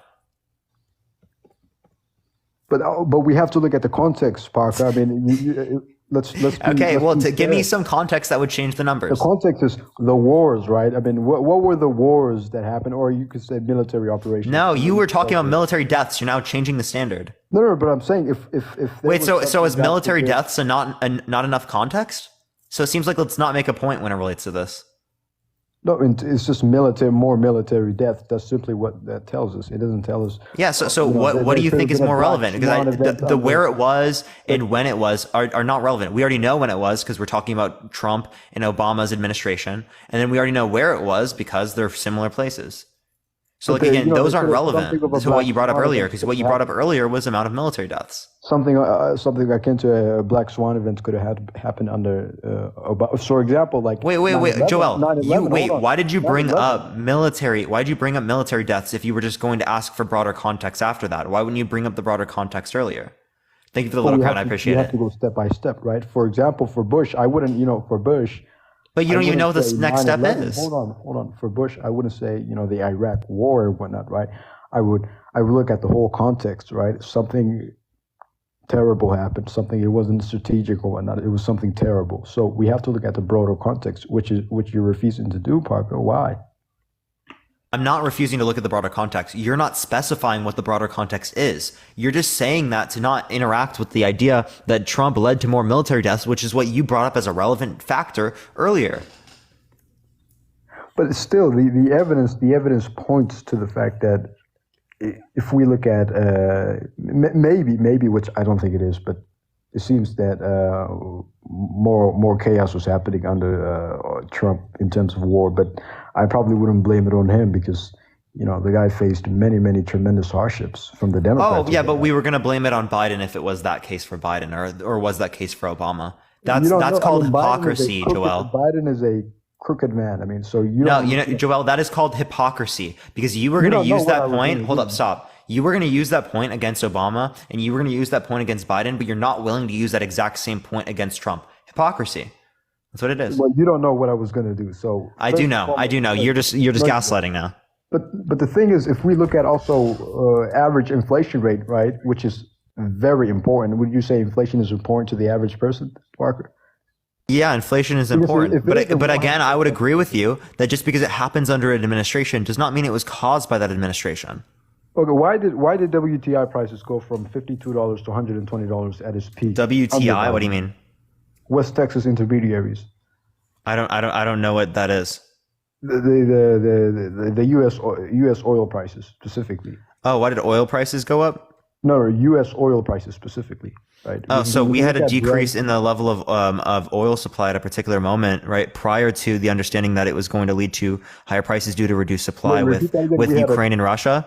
But we have to look at the context, Parker. I mean, let's give me some context that would change the numbers. The context is the wars, right? I mean, what were the wars that happened, or you could say military operations? No, you were talking about military deaths. You're now changing the standard. No, but I'm saying if wait, so is military deaths not enough context? So it seems like let's not make a point when it relates to this. No, it's just more military death. That's simply what that tells us. It doesn't tell us. Yeah. So what do you think is more relevant? Because the where it was and when it was are not relevant. We already know when it was because we're talking about Trump and Obama's administration, and then we already know where it was because they're similar places. So those aren't relevant to what you brought up earlier, because what you brought up earlier was the amount of military deaths. Something akin to a black swan event could have happened under Obama. For example, like wait, Joel, why did you bring up military? Why did you bring up military deaths if you were just going to ask for broader context after that? Why wouldn't you bring up the broader context earlier? Thank you for the little crown. I appreciate it. You have to go step by step, right? For example, for Bush, I wouldn't, for Bush. But you don't even know what this next step is. Hold on. For Bush, I wouldn't say, the Iraq war or whatnot, right? I would look at the whole context, right? Something terrible happened, it wasn't strategic or whatnot. It was something terrible. So we have to look at the broader context, which you're refusing to do, Parker. Why? I'm not refusing to look at the broader context. You're not specifying what the broader context is. You're just saying that to not interact with the idea that Trump led to more military deaths, which is what you brought up as a relevant factor earlier. But still, the evidence points to the fact that if we look at maybe, which I don't think it is, but it seems that more chaos was happening under Trump in terms of war. But I probably wouldn't blame it on him because the guy faced many tremendous hardships from the Democrats. Oh yeah, but we were going to blame it on Biden if it was that case for Biden, or was that case for Obama? That's called hypocrisy, Joel. Biden is a crooked man. I mean, so Joel, that is called hypocrisy because you were going to use that point. Hold up, stop. You were going to use that point against Obama and you were going to use that point against Biden, but you're not willing to use that exact same point against Trump. Hypocrisy. That's what it is. Well, you don't know what I was going to do. So I do know. You're just gaslighting now. But the thing is, if we look at also average inflation rate, right, which is very important, would you say inflation is important to the average person, Parker? Yeah, inflation is important, but again, I would agree with you that just because it happens under an administration does not mean it was caused by that administration. Okay, why did WTI prices go from $52 to $120 at its peak? WTI? What do you mean? West Texas intermediaries. I don't know what that is. The U.S. oil prices specifically. Oh, why did oil prices go up? No, U.S. oil prices specifically, right? Oh, so we had a decrease in the level of oil supply at a particular moment, right? Prior to the understanding that it was going to lead to higher prices due to reduced supply with Ukraine and Russia.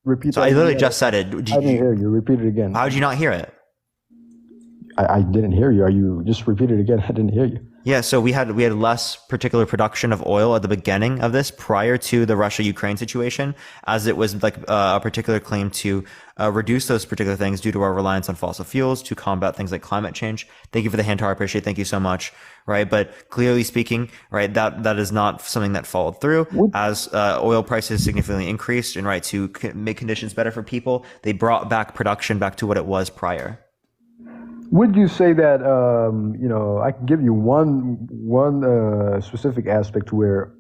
Repeat. So I literally just said it. I didn't hear you. Repeat it again. How did you not hear it? I didn't hear you. Are you just repeat it again? I didn't hear you. Yeah, so we had less particular production of oil at the beginning of this prior to the Russia-Ukraine situation, as it was like a particular claim to reduce those particular things due to our reliance on fossil fuels to combat things like climate change. Thank you for the hand, I appreciate it. Thank you so much. Right, but clearly speaking, right, that is not something that followed through as oil prices significantly increased, and right to make conditions better for people, they brought back production back to what it was prior. Would you say that I can give you one specific aspect where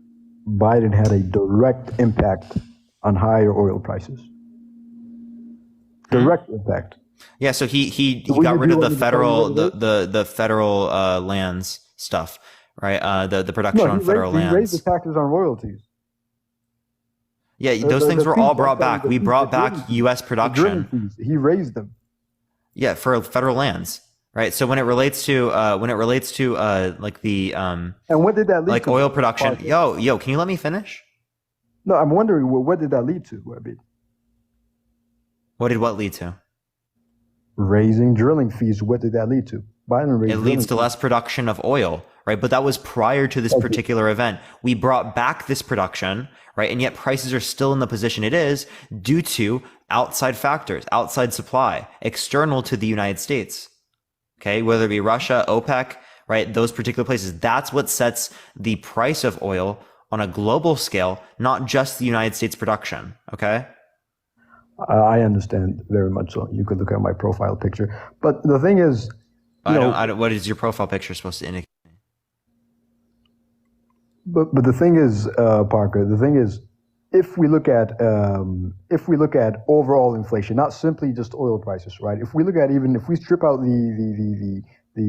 Biden had a direct impact on higher oil prices? Direct impact. Yeah, so he got rid of the federal lands stuff, right? The production on federal lands. He raised the taxes on royalties. Yeah, those things were all brought back. We brought back U.S. production. He raised them. Yeah, for federal lands, right? So when it relates to like the and what did that lead like to? oil production? Yo, can you let me finish? No, I'm wondering what did that lead to? I mean, what lead to? Raising drilling fees. What did that lead to? Biden raised. It leads to less production of oil, right? But that was prior to this particular event. We brought back this production, right? And yet prices are still in the position it is due to outside factors, outside supply, external to the United States. Okay, whether it be Russia, OPEC, right? Those particular places. That's what sets the price of oil on a global scale, not just the United States production. Okay. I understand very much so. You could look at my profile picture, but the thing is, I don't. What is your profile picture supposed to indicate? But the thing is, Parker. The thing is, if we look at overall inflation, not simply just oil prices, right? If we look at if we strip out the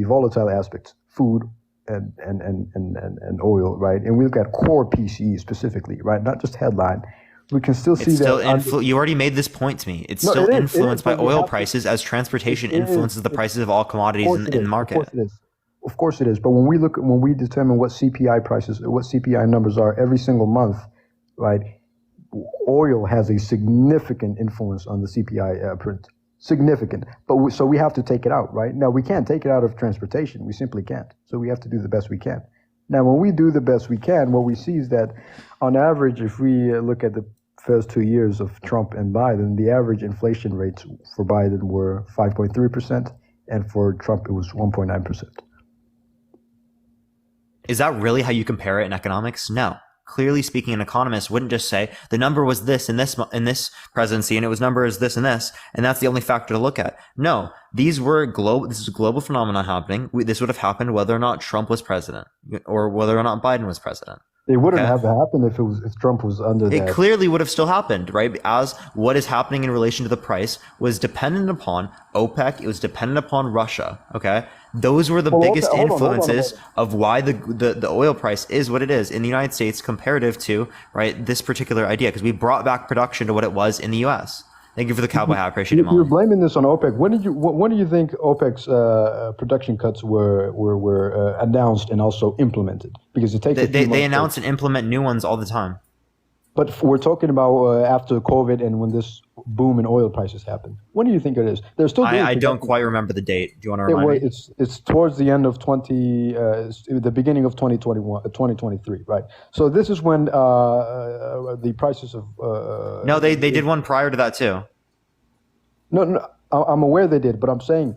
volatile aspects, food and oil, right, and we look at core PCE specifically, right, not just headline. We can still see you already made this point to me. It's still influenced by oil prices as transportation influences the prices of all commodities in the market. Of course it is. But when we determine what CPI numbers are every single month, right, oil has a significant influence on the CPI print. Significant. But so we have to take it out, right? Now, we can't take it out of transportation. We simply can't. So we have to do the best we can. Now, when we do the best we can, what we see is that on average, if we look at the first 2 years of Trump and Biden, the average inflation rates for Biden were 5.3%, and for Trump it was 1.9%. Is that really how you compare it in economics? No. Clearly speaking, an economist wouldn't just say the number was this in this presidency, and it was number is this and this, and that's the only factor to look at. No, these were this is a global phenomenon happening. This would have happened whether or not Trump was president or whether or not Biden was president. It wouldn't have happened if Trump was under that. It clearly would have still happened, right? As what is happening in relation to the price was dependent upon OPEC. It was dependent upon Russia. Okay. Those were the biggest influences of why the oil price is what it is in the United States comparative to, right, this particular idea, because we brought back production to what it was in the U.S. Thank you for the cowboy hat. I appreciate it, Molly. You're blaming this on OPEC. When do you think OPEC's production cuts were announced and also implemented? Because it takes they announce and implement new ones all the time. But we're talking about after COVID and when this boom in oil prices happened. When do you think it is? They're still. I don't quite remember the date. Do you want to remind me? It's towards the end of the beginning of 2023, right? So this is when the prices of. No, they did one prior to that too. No, I'm aware they did, but I'm saying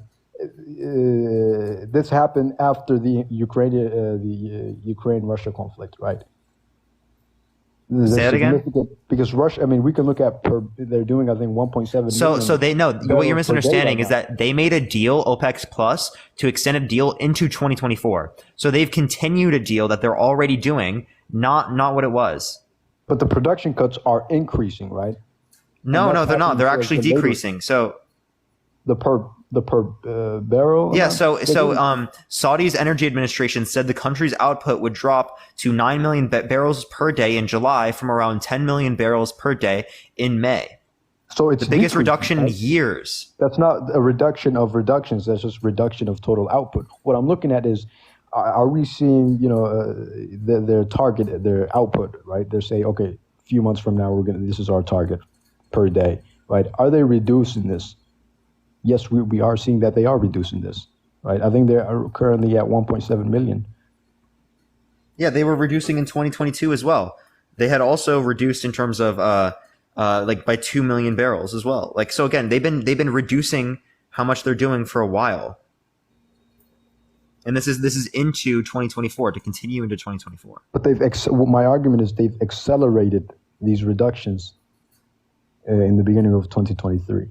this happened after the Ukraine-Russia conflict, right? There's Say that again? significant because Russia. I mean, we can look at they're doing I think 1.7 million. So they know what you're barrels per day misunderstanding right is now. that they made a deal, OPEC Plus, to extend a deal into 2024. So they've continued a deal that they're already doing, not what it was. But the production cuts are increasing, right? No, they're not. They're happening actually as the labor- decreasing. So The per barrel. yeah, amount? so Saudi's energy administration said the country's output would drop to 9 million barrels per day in July from around 10 million barrels per day in May. So it's The biggest decreasing, reduction in right? years. That's not a reduction of reductions. That's just reduction of total output. What I'm looking at is, are we seeing, their target, their output, right? They're saying, okay, a few months from now, this is our target per day, right? Are they reducing this? Yes, we are seeing that they are reducing this, right? I think they are currently at 1.7 million. Yeah, they were reducing in 2022 as well. They had also reduced in terms of like by 2 million barrels as well. Like, so again, they've been reducing how much they're doing for a while. And this is into 2024 to continue into 2024. But my argument is they've accelerated these reductions in the beginning of 2023.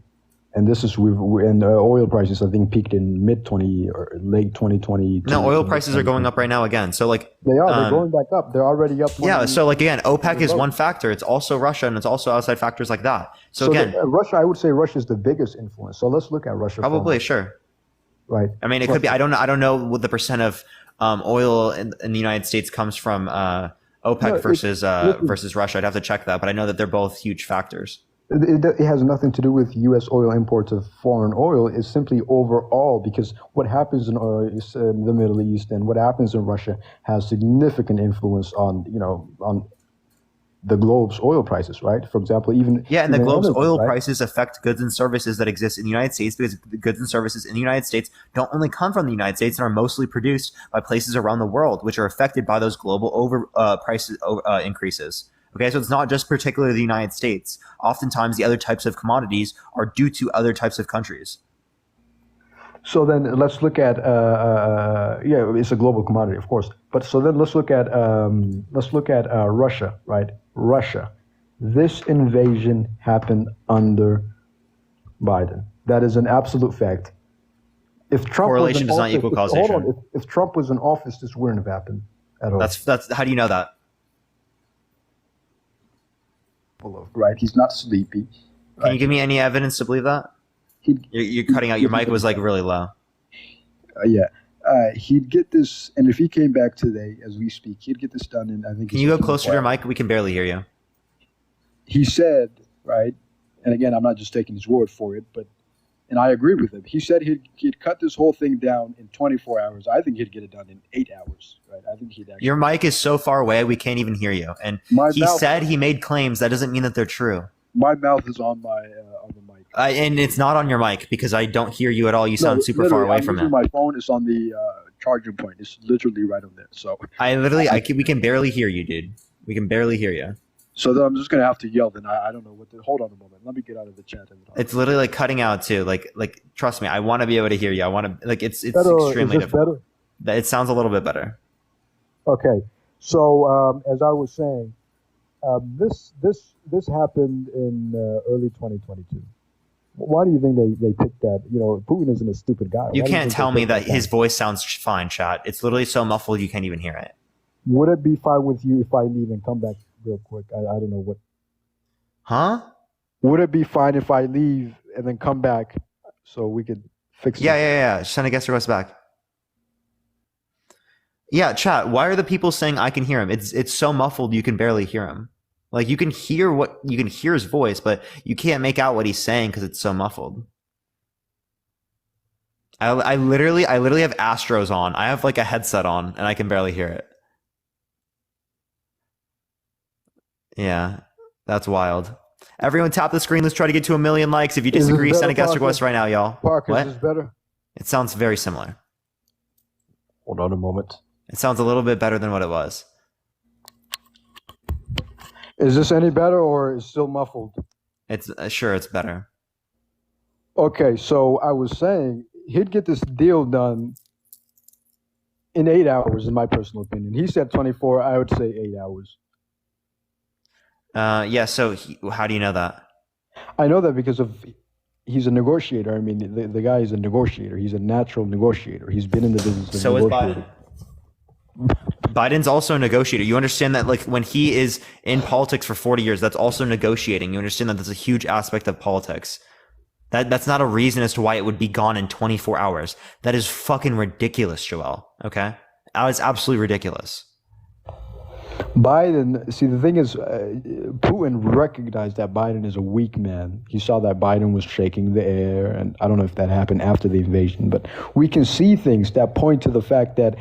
And this is and oil prices, I think, peaked in mid-20 or late 2020. No, oil prices are going up right now again. So like they are. They're going back up. They're already up. Yeah. So like again, OPEC is one factor. It's also Russia, and it's also outside factors like that. So again, Russia. I would say Russia is the biggest influence. So let's look at Russia. Probably, sure. Right. I mean, it could be. I don't know what the percent of oil in the United States comes from OPEC versus Russia. I'd have to check that, but I know that they're both huge factors. It has nothing to do with U.S. oil imports of foreign oil. It's simply overall because what happens in the Middle East and what happens in Russia has significant influence on the globe's oil prices, right? For example, and the globe's oil prices affect goods and services that exist in the United States because the goods and services in the United States don't only come from the United States and are mostly produced by places around the world, which are affected by those global prices increases. Okay, so it's not just particularly the United States. Oftentimes, the other types of commodities are due to other types of countries. So then let's look at it's a global commodity, of course. But so then let's look at Russia, right? Russia. This invasion happened under Biden. That is an absolute fact. If Trump correlation does not equal causation. If Trump was in office, this wouldn't have happened at all. That's how do you know that? Right, he's not sleepy. Right? Can you give me any evidence to believe that? You're cutting out. Your mic was like really low. He'd get this, and if he came back today, as we speak, he'd get this done in, I think. Can you go closer to your mic? We can barely hear you. He said, right, and again, I'm not just taking his word for it, and I agree with him. He said he'd cut this whole thing down in 24 hours. I think he'd get it done in 8 hours, right? I think he'd actually. Your mic is so far away, we can't even hear you. And said he made claims. That doesn't mean that they're true. My mouth is on the mic. And it's not on your mic because I don't hear you at all. You sound super far away from it. My phone is on the charging point. It's literally right on there. So we can barely hear you, dude. We can barely hear you. So then I'm just gonna have to yell. Then I don't know what. Hold on a moment. Let me get out of the chat. It's literally like cutting out too. Like trust me, I want to be able to hear you. I want to it's better, extremely difficult. Better? It sounds a little bit better. Okay. So as I was saying, this happened in early 2022. Why do you think they picked that? Putin isn't a stupid guy. You can't tell me that his voice sounds fine, chat. It's literally so muffled you can't even hear it. Would it be fine with you if I leave and come back real quick? I don't know what. Huh? Would it be fine if I leave and then come back so we could fix it? Yeah. Send a guest request back. Yeah, chat. Why are the people saying I can hear him? It's so muffled you can barely hear him. Like you can hear his voice, but you can't make out what he's saying because it's so muffled. I literally have Astros on. I have like a headset on and I can barely hear it. Yeah, that's wild. Everyone tap the screen. Let's try to get to 1 million likes. If you disagree, send a guest request right now, y'all. Parker, what? Is this better? It sounds very similar. Hold on a moment. It sounds a little bit better than what it was. Is this any better or is it still muffled? It's sure it's better. Okay, so I was saying he'd get this deal done in 8 hours, in my personal opinion. He said 24. I would say 8 hours. Yeah. So how do you know that? I know that because he's a negotiator. I mean, the guy is a negotiator. He's a natural negotiator. He's been in the business of So is negotiating. Biden's also a negotiator. You understand that, like, when he is in politics for 40 years, that's also negotiating. You understand that that's a huge aspect of politics. That's not a reason as to why it would be gone in 24 hours. That is fucking ridiculous, Joel. Okay? That is absolutely ridiculous. Biden, see, the thing is, Putin recognized that Biden is a weak man. He saw that Biden was shaking the air, and I don't know if that happened after the invasion, but we can see things that point to the fact that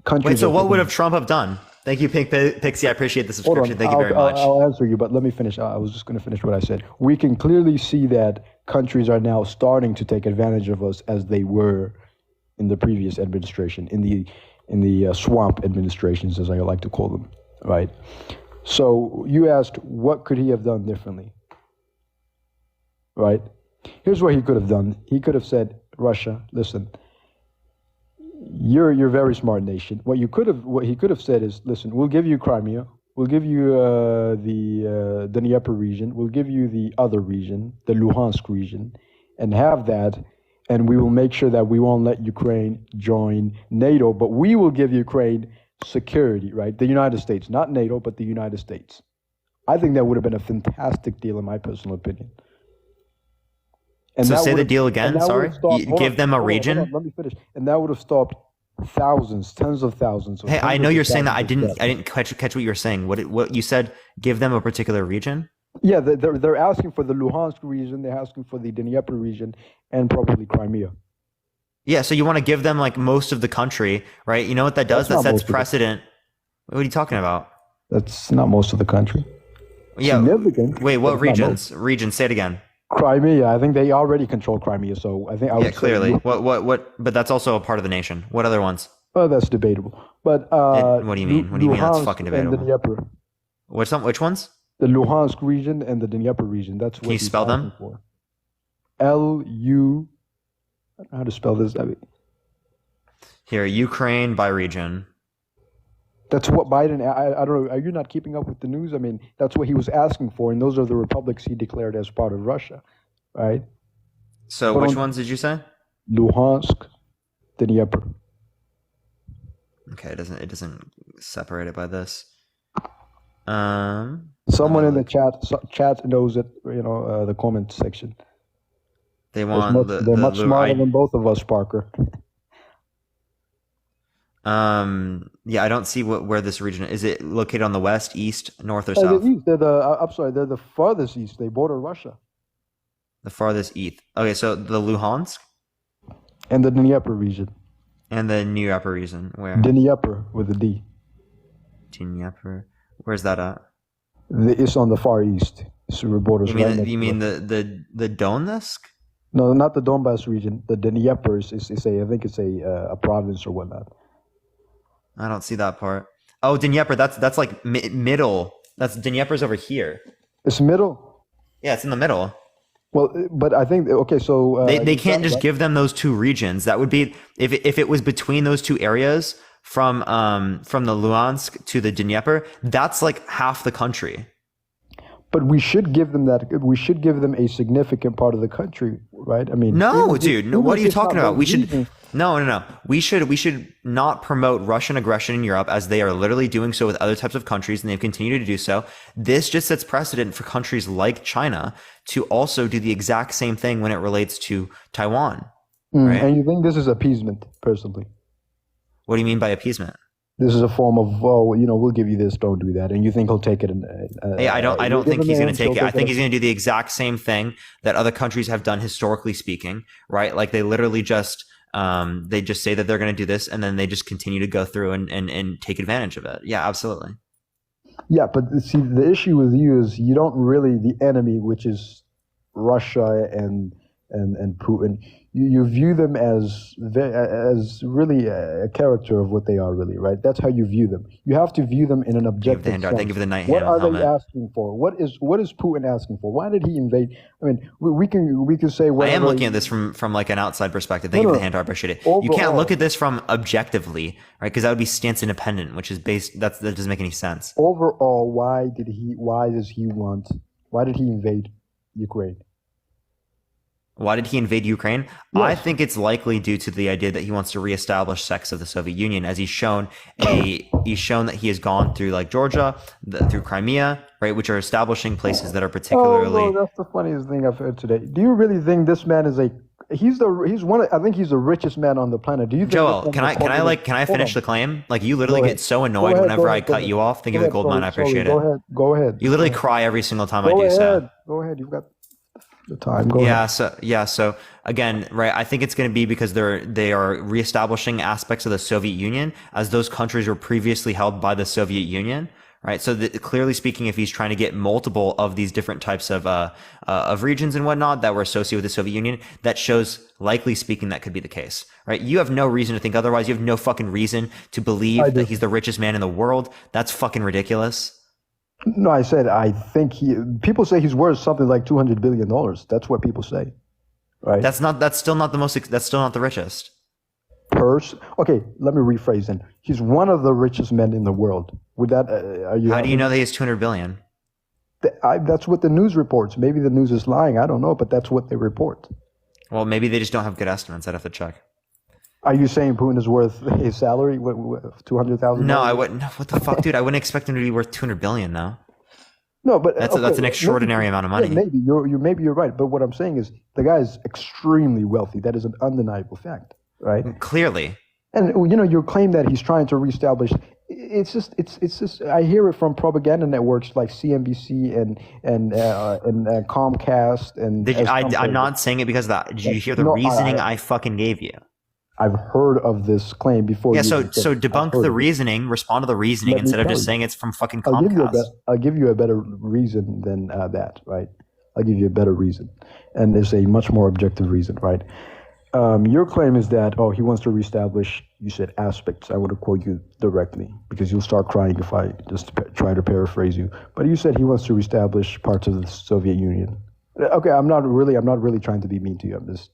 countries... Wait, so what would have Trump have done? Thank you, Pink Pixie. I appreciate the subscription. Thank you very much. I'll answer you, but let me finish. I was just going to finish what I said. We can clearly see that countries are now starting to take advantage of us as they were in the previous administration, in the swamp administrations, as I like to call them, right? So you asked, what could he have done differently, right? Here's what he could have done. He could have said, Russia, listen, you're a very smart nation. What he could have said is, listen, we'll give you Crimea, we'll give you the Dnieper region, we'll give you the other region, the Luhansk region, and have that, and we will make sure that we won't let Ukraine join NATO, but we will give Ukraine security, right? The United States, not NATO, but the United States. I think that would have been a fantastic deal, in my personal opinion. And so say the deal again, sorry? Give them a region? Let me finish. And that would have stopped thousands, tens of thousands. Hey, I know you're saying that. I didn't catch what you were saying. What you said, give them a particular region? Yeah, they're asking for the Luhansk region, they're asking for the Dnieper region, and probably Crimea. Yeah, so you want to give them like most of the country, right? You know what that does? That sets precedent. What are you talking about? That's not most of the country. Yeah. Significant. Wait, what regions? Regions, say it again. Crimea. I think they already control Crimea, so I think I would clearly. say, What? But that's also a part of the nation. What other ones? Oh, that's debatable. But what do you mean? What do you mean that's Luhansk fucking and the debatable? Dnieper. Which ones? The Luhansk region and the Dnieper region. That's what Can you spell them? For. L-U... I don't know how to spell this. Here, Ukraine by region. That's what Biden... I don't know. Are you not keeping up with the news? I mean, that's what he was asking for, and those are the republics he declared as part of Russia, right? So which ones did you say? Luhansk, Dnieper. Okay, it doesn't separate it by this. Someone in the chat knows it. You know, the comment section. They want they're much smarter than both of us, Parker. Yeah, I don't see where this region is. It located on the west, east, north, or south? The east. They're the farthest east. They border Russia. The farthest east. Okay, so the Luhansk and the Dnieper region. And the Dnieper region, where? Dnieper with a D. Dnieper. Where's that at? It's on the far east. It's the borders. You mean the Donetsk? No, not the Donbass region. The Dnieper I think it's a province or whatnot. I don't see that part. Oh, Dnieper. That's like middle. That's Dnieper's over here. It's middle. Yeah, it's in the middle. Well, but I think so. They can't just give them those two regions. That would be if it was between those two areas from the Luhansk to the Dnieper. That's like half the country. But we should give them that. We should give them a significant part of the country, right? I mean, no, dude. No, what are you talking about? We should no. We should not promote Russian aggression in Europe as they are literally doing so with other types of countries, and they've continued to do so. This just sets precedent for countries like China to also do the exact same thing when it relates to Taiwan. Right? And you think this is appeasement, personally? What do you mean by appeasement? This is a form of, we'll give you this, don't do that, and you think he'll take it? Hey, I don't think he's going to take it. I think he's going to do the exact same thing that other countries have done historically speaking, right? Like they literally just say that they're going to do this, and then they just continue to go through and take advantage of it. Yeah, absolutely. Yeah, but see, the issue with you is you don't really the enemy, which is Russia and and Putin, you view them as really a character of what they are, really, right? That's how you view them. You have to view them in an objective sense. Thank you for the night What are helmet. they asking for? What is Putin asking for? Why did he invade? I mean, we can say I whatever. am looking at this from like an outside perspective. Thank you for the hand. I appreciate it. You can't look at this from objectively, right? Because that would be stance independent, which is based. That doesn't make any sense. Overall, why did he invade Ukraine? Why did he invade Ukraine? Yes. I think it's likely due to the idea that he wants to reestablish sex of the Soviet Union, as he's shown that he has gone through like Georgia, through Crimea, right, which are establishing places that are particularly. Oh, that's the funniest thing I've heard today. Do you really think this man is I think he's the richest man on the planet. Do you think Joel, can I finish the claim? Like, you literally get so annoyed whenever I cut you off. Thank you for the gold mine. I appreciate it. Go ahead. You literally cry every single time I do so. Go ahead. You've got the time. So again, right, I think it's going to be because they are reestablishing aspects of the Soviet Union as those countries were previously held by the Soviet Union, right? So clearly speaking, if he's trying to get multiple of these different types of regions and whatnot that were associated with the Soviet Union, that shows, likely speaking, that could be the case, right? You have no reason to think otherwise. You have no fucking reason to believe that he's the richest man in the world. That's fucking ridiculous. No, I said I think people say he's worth something like $200 billion. That's what people say, right? That's still not the richest. Okay, let me rephrase then. He's one of the richest men in the world. Would that How do you know that he has 200 billion? That's what the news reports. Maybe the news is lying. I don't know, but that's what they report. Well, maybe they just don't have good estimates. I'd have to check. Are you saying Putin is worth his salary, $200,000? No, I wouldn't. What the fuck, dude? I wouldn't expect him to be worth 200 billion now. No, but that's an extraordinary amount of money. Yeah, maybe you're right. But what I'm saying is the guy is extremely wealthy. That is an undeniable fact, right? Clearly. And your claim that he's trying to reestablish. It's just. I hear it from propaganda networks like CNBC and Comcast and. I'm not saying it because of that. Did you hear the reasoning I fucking gave you? I've heard of this claim before. Yeah, so debunk the reasoning, respond to the reasoning instead of just saying it's from fucking Comcast. I'll give you a better reason than that, right? I'll give you a better reason. And it's a much more objective reason, right? Your claim is that, he wants to reestablish, you said aspects. I want to quote you directly because you'll start crying if I just try to paraphrase you. But you said he wants to reestablish parts of the Soviet Union. Okay, I'm not really trying to be mean to you. I'm just.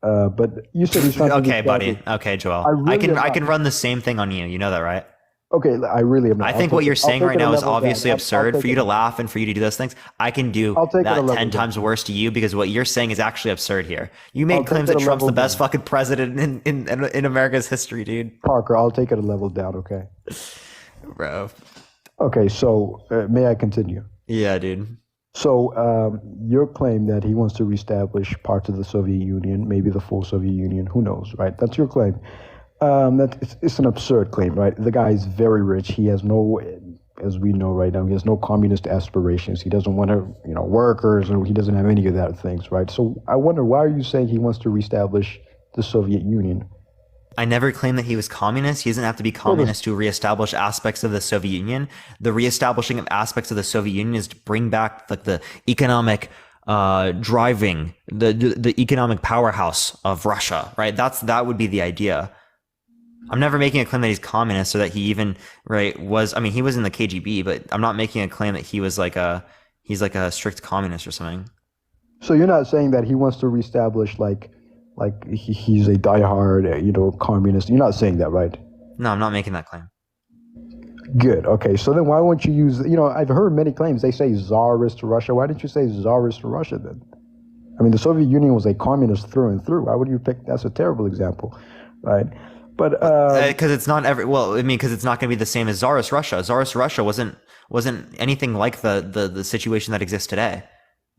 But you said he's trying to. Okay, buddy. Okay, Joel. I can run the same thing on you. You know that, right? Okay, I really am not. I think what you're saying right now is obviously absurd. For you to laugh and for you to do those things, I can do that 10 times worse to you because what you're saying is actually absurd here. You made claims that Trump's the best fucking president in America's history, dude. Parker, I'll take it a level down, okay? Bro. Okay, so may I continue? Yeah, dude. So your claim that he wants to reestablish parts of the Soviet Union, maybe the full Soviet Union, who knows, right? That's your claim. It's an absurd claim, right? The guy is very rich. He has no, as we know right now, he has no communist aspirations. He doesn't want to, workers, or he doesn't have any of that things, right? So I wonder, why are you saying he wants to reestablish the Soviet Union? I never claimed that he was communist. He doesn't have to be communist to reestablish aspects of the Soviet Union. The reestablishing of aspects of the Soviet Union is to bring back like the economic driving, the economic powerhouse of Russia, right? That would be the idea. I'm never making a claim that he's communist or that he even was. I mean, he was in the KGB, but I'm not making a claim that he was he's like a strict communist or something. So you're not saying that he wants to reestablish like he's a diehard, communist. You're not saying that, right? No, I'm not making that claim. Good. Okay. So then why won't you use, I've heard many claims. They say Tsarist Russia. Why didn't you say Tsarist Russia then? I mean, the Soviet Union was a communist through and through. Why would you pick, that's a terrible example, right? But because it's not because it's not going to be the same as Tsarist Russia. Tsarist Russia wasn't anything like the situation that exists today.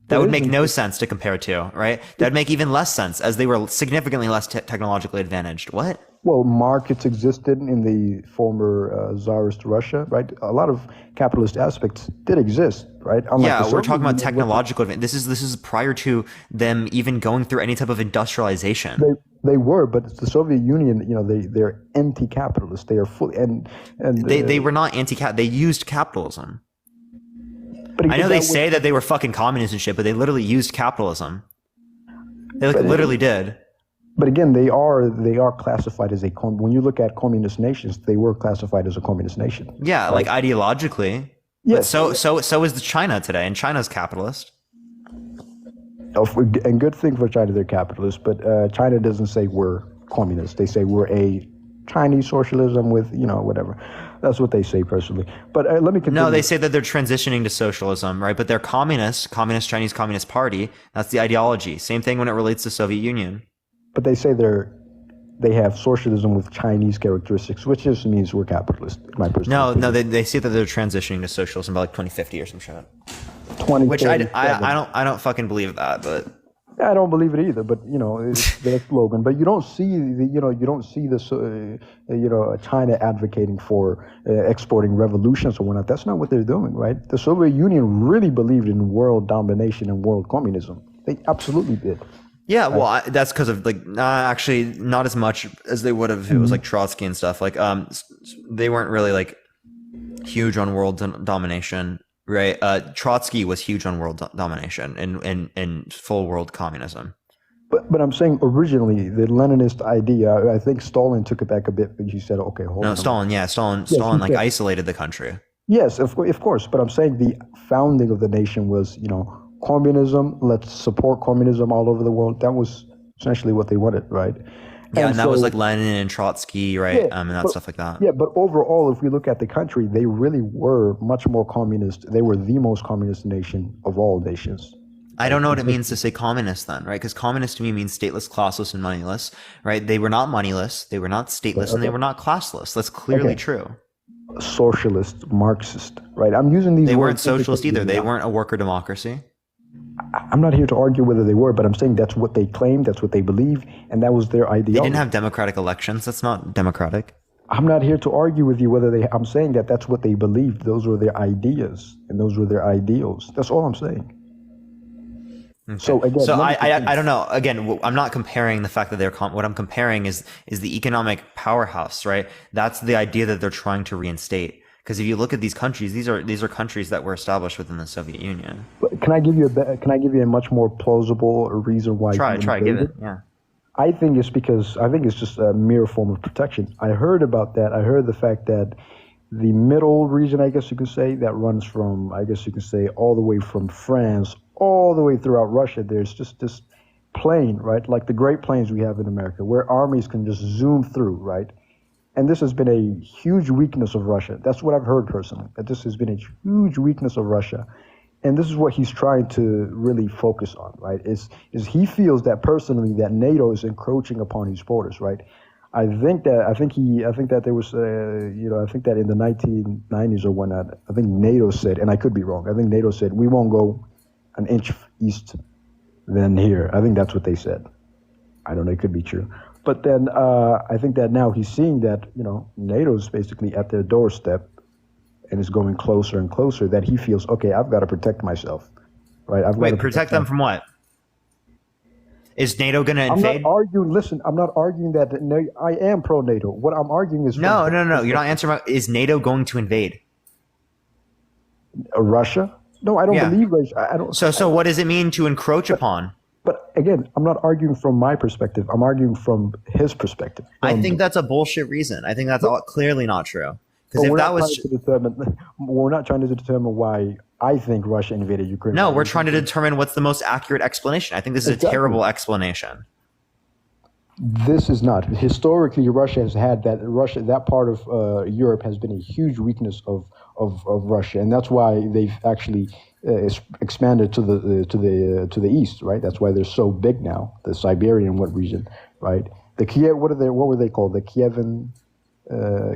That would make no sense to compare to, right? That would make even less sense as they were significantly less technologically advantaged. What? Well, markets existed in the former Tsarist Russia, right? A lot of capitalist aspects did exist, right? Unlike we're talking about technological advantage. This is prior to them even going through any type of industrialization. They were, but the Soviet Union, they're anti-capitalist. They are fully and they were not anti-cap. They used capitalism. But I know they say that they were fucking communists and shit, but they literally used capitalism. They literally did. But again, they are classified as when you look at communist nations, they were classified as a communist nation. Yeah, right? Like ideologically. Yes. But so is China today, and China's capitalist. And good thing for China, they're capitalist, but China doesn't say we're communist. They say we're a Chinese socialism with, whatever. That's what they say personally. But let me continue. No, they say that they're transitioning to socialism, right? But they're communist Chinese Communist Party. That's the ideology. Same thing when it relates to Soviet Union. But they say they have socialism with Chinese characteristics, which just means we're capitalist. My personal opinion. No, they say that they're transitioning to socialism by like 2050 or some shit. 20, which I don't fucking believe that, but I don't believe it either. But it's their slogan. But you don't see this China advocating for exporting revolutions or whatnot. That's not what they're doing, right? The Soviet Union really believed in world domination and world communism. They absolutely did. Yeah, well, that's because of actually not as much as they would have if it was like Trotsky and stuff. Like, they weren't really like huge on world domination, right? Trotsky was huge on world domination and full world communism. But I'm saying originally the Leninist idea, I think Stalin took it back a bit, but he said, okay, hold on. No, Stalin, yeah, Stalin like isolated the country. Yes, of course. But I'm saying the founding of the nation was, communism, let's support communism all over the world. That was essentially what they wanted, right? Yeah, and that was like Lenin and Trotsky, right? And stuff like that. Yeah, but overall, if we look at the country, they really were much more communist. They were the most communist nation of all nations. I don't know what it means to say communist then, right? Because communist to me means stateless, classless, and moneyless, right? They were not moneyless, they were not stateless, and they were not classless. That's clearly true. Socialist, Marxist, right? I'm using these words. They weren't socialist either. They weren't a worker democracy. I'm not here to argue whether they were, but I'm saying that's what they claimed, that's what they believe, and that was their ideology. They didn't have democratic elections. That's not democratic. I'm not here to argue with you whether I'm saying that's what they believed. Those were their ideas, and those were their ideals. That's all I'm saying. Okay. So again, I don't know. Again, I'm not comparing the fact that they're what I'm comparing is the economic powerhouse, right? That's the idea that they're trying to reinstate. Because if you look at these countries, these are countries that were established within the Soviet Union. Can I give you a much more plausible reason why? Try give it. Yeah. I think it's just a mere form of protection. I heard about that. I heard the fact that the middle region, I guess you could say, that runs from, I guess you could say, all the way from France all the way throughout Russia. There's just this plain, right? Like the Great Plains we have in America, where armies can just zoom through, right? And this has been a huge weakness of Russia. That's what I've heard personally, that this has been a huge weakness of Russia. And this is what he's trying to really focus on, right? Is he feels that personally that NATO is encroaching upon his borders, right? I think that there was, I think that in the 1990s or whatnot, I think NATO said, and I could be wrong, I think NATO said, we won't go an inch east than here. I think that's what they said. I don't know, it could be true. But then I think that now he's seeing that, NATO's basically at their doorstep and is going closer and closer, that he feels, okay, I've got to protect myself, right? Wait, protect them from what? Is NATO going to invade? I'm not arguing that I am pro-NATO. What I'm arguing is... No. You're not answering is NATO going to invade? Russia? No, I don't believe Russia. I don't. So what does it mean to encroach upon? But again, I'm not arguing from my perspective. I'm arguing from his perspective. I think that's a bullshit reason. I think that's clearly not true. Because if that was... We're not trying to determine why I think Russia invaded Ukraine. No, we're trying to determine what's the most accurate explanation. I think this is a terrible explanation. This is not. Historically, Russia has had that. That part of Europe has been a huge weakness of Russia, and that's why they've actually expanded to the east, right? That's why they're so big now. The Siberian region, right? The Kiev. What were they called? The Kievan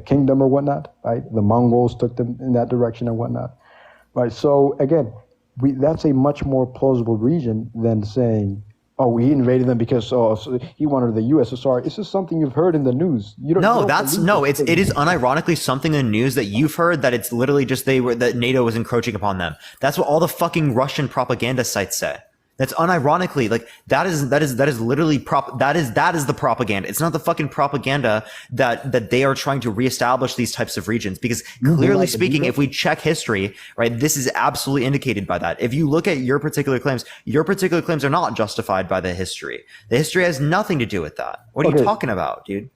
kingdom or whatnot, right? The Mongols took them in that direction and whatnot, right? So again, that's a much more plausible region than saying, oh, he invaded them because he wanted the USSR. It's just something you've heard in the news. It is unironically something in the news that you've heard, that it's literally just that NATO was encroaching upon them. That's what all the fucking Russian propaganda sites say. That's unironically, like, that is literally that is the propaganda. It's not the fucking propaganda that they are trying to reestablish these types of regions, because clearly speaking, if we check history, right, this is absolutely indicated by that. If you look at your particular claims are not justified by the history. The history has nothing to do with that. What are you talking about, dude?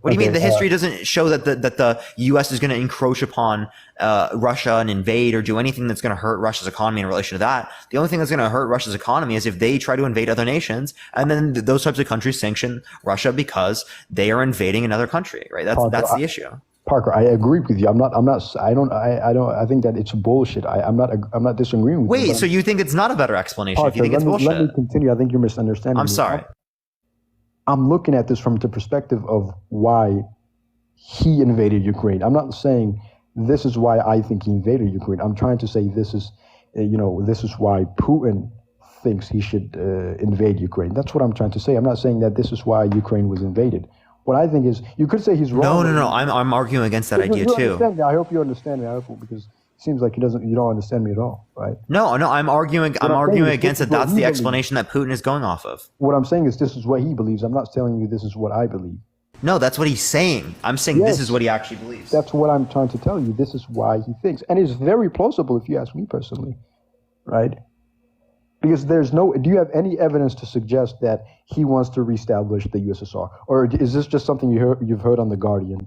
What do you mean? The history doesn't show that the U.S. is going to encroach upon Russia and invade or do anything that's going to hurt Russia's economy in relation to that. The only thing that's going to hurt Russia's economy is if they try to invade other nations, and then those types of countries sanction Russia because they are invading another country, right? That's the issue. Parker, I agree with you. I think that it's bullshit. I'm not disagreeing with you. Wait, so you think it's not a better explanation Parker, if you think it's bullshit? Let me continue. I think you're misunderstanding me. I'm sorry. I'm looking at this from the perspective of why he invaded Ukraine. I'm not saying this is why I think he invaded Ukraine. I'm trying to say this is why Putin thinks he should invade Ukraine. That's what I'm trying to say. I'm not saying that this is why Ukraine was invaded. What I think is, you could say he's wrong. No. I'm arguing against that idea too. I hope you understand me. Because it seems like you don't understand me at all, right? No, I'm arguing against it. That's the explanation that Putin is going off of. What I'm saying is this is what he believes. I'm not telling you this is what I believe. No, that's what he's saying. I'm saying this is what he actually believes. That's what I'm trying to tell you. This is why he thinks. And it's very plausible if you ask me personally, right? Because do you have any evidence to suggest that he wants to reestablish the USSR? Or is this just something you've heard on The Guardian?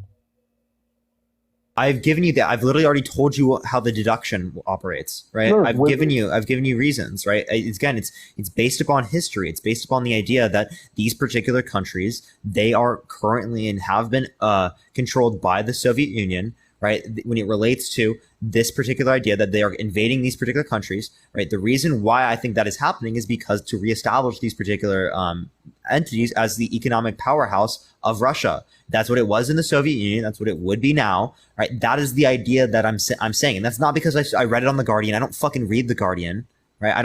I've given you that. I've literally already told you how the deduction operates, right? Sure, I've given you reasons, right? It's based upon history. It's based upon the idea that these particular countries, they are currently and have been controlled by the Soviet Union, right? When it relates to this particular idea that they are invading these particular countries, right? The reason why I think that is happening is because to reestablish these particular entities as the economic powerhouse of Russia. That's what it was in the Soviet Union. That's what it would be now, right? That is the idea that I'm saying, and that's not because I read it on The Guardian. I don't fucking read The Guardian, right? I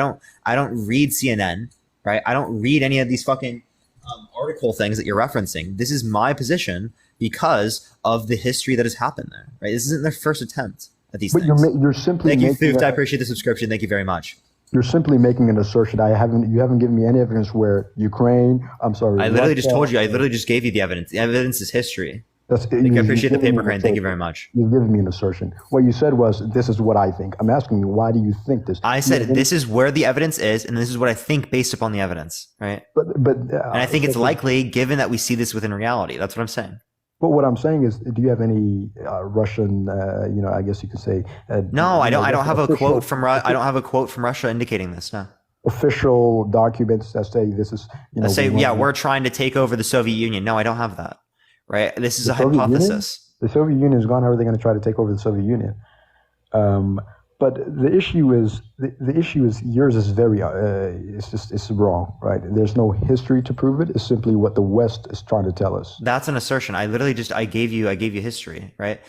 don't read CNN, right? I don't read any of these fucking article things that you're referencing. This is my position because of the history that has happened there, right? This isn't their first attempt at these things. You're simply Thank you, Foofed. I appreciate the subscription. Thank you very much. You're simply making an assertion. You haven't given me any evidence where Ukraine. I'm sorry. I literally just told you. I literally just gave you the evidence. The evidence is history. I appreciate the paper crane. Thank you very much. You've given me an assertion. What you said was, this is what I think. I'm asking you, why do you think this? I said, this is where the evidence is, and this is what I think based upon the evidence, right? And I think it's likely, given that we see this within reality. That's what I'm saying. But what I'm saying is, do you have any Russian, I guess you could say? No, I don't. I don't have a quote from. I don't have a quote from Russia indicating this. No. Official documents that say this is. That say, we're trying to take over the Soviet Union. No, I don't have that. Right. This is a hypothesis. The Soviet Union is gone. How are they going to try to take over the Soviet Union? But the issue is yours is very it's wrong, right? There's no history to prove it. It's simply what the West is trying to tell us. That's an assertion. I literally just I gave you history, right?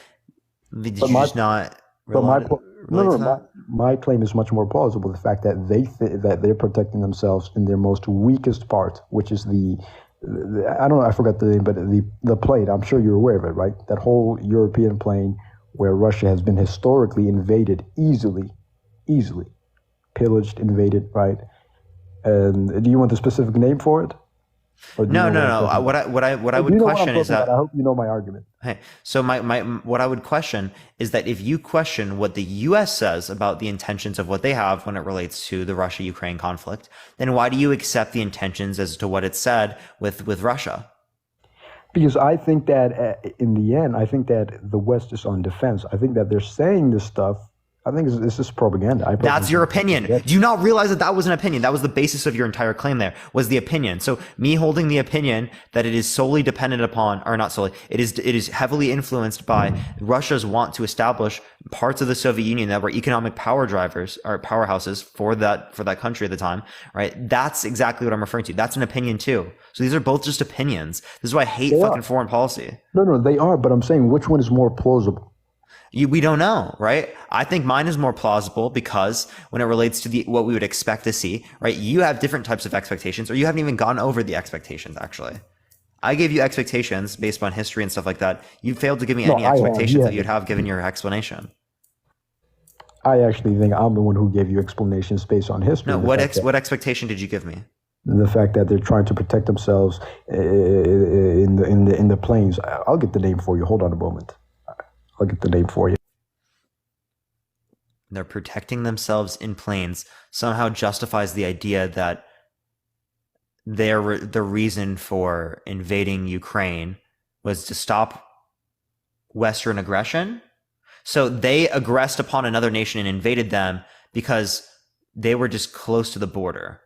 Did you just not? My claim is much more plausible. The fact that they're protecting themselves in their most weakest part, which is I forgot the name, but the plain. I'm sure you're aware of it, right? That whole European plain, where Russia has been historically invaded easily, pillaged, invaded, right? And do you want the specific name for it? No. What I would question is that I hope you know my argument. Hey, so what I would question is that if you question what the U.S. says about the intentions of what they have when it relates to the Russia-Ukraine conflict, then why do you accept the intentions as to what it said with Russia? Because I think that in the end, I think that the West is on defense. I think that they're saying this stuff. I think this is propaganda. That's your opinion. Do you not realize that was an opinion? That was the basis of your entire claim there, was the opinion. So me holding the opinion that it is solely dependent upon, or not solely, it is heavily influenced by Russia's want to establish parts of the Soviet Union that were economic power drivers or powerhouses for that country at the time, right? That's exactly what I'm referring to. That's an opinion too. So these are both just opinions. This is why I hate fucking foreign policy. No, they are, but I'm saying which one is more plausible? We don't know, right? I think mine is more plausible because when it relates to what we would expect to see, right? You have different types of expectations, or you haven't even gone over the expectations, actually. I gave you expectations based on history and stuff like that. You failed to give me any expectations that you'd have given your explanation. I actually think I'm the one who gave you explanations based on history. No, what expectation did you give me? The fact that they're trying to protect themselves in the plains. I'll get the name for you. Hold on a moment. I'll get the name for you. They're protecting themselves in planes somehow justifies the idea that the reason for invading Ukraine was to stop Western aggression. So they aggressed upon another nation and invaded them because they were just close to the border,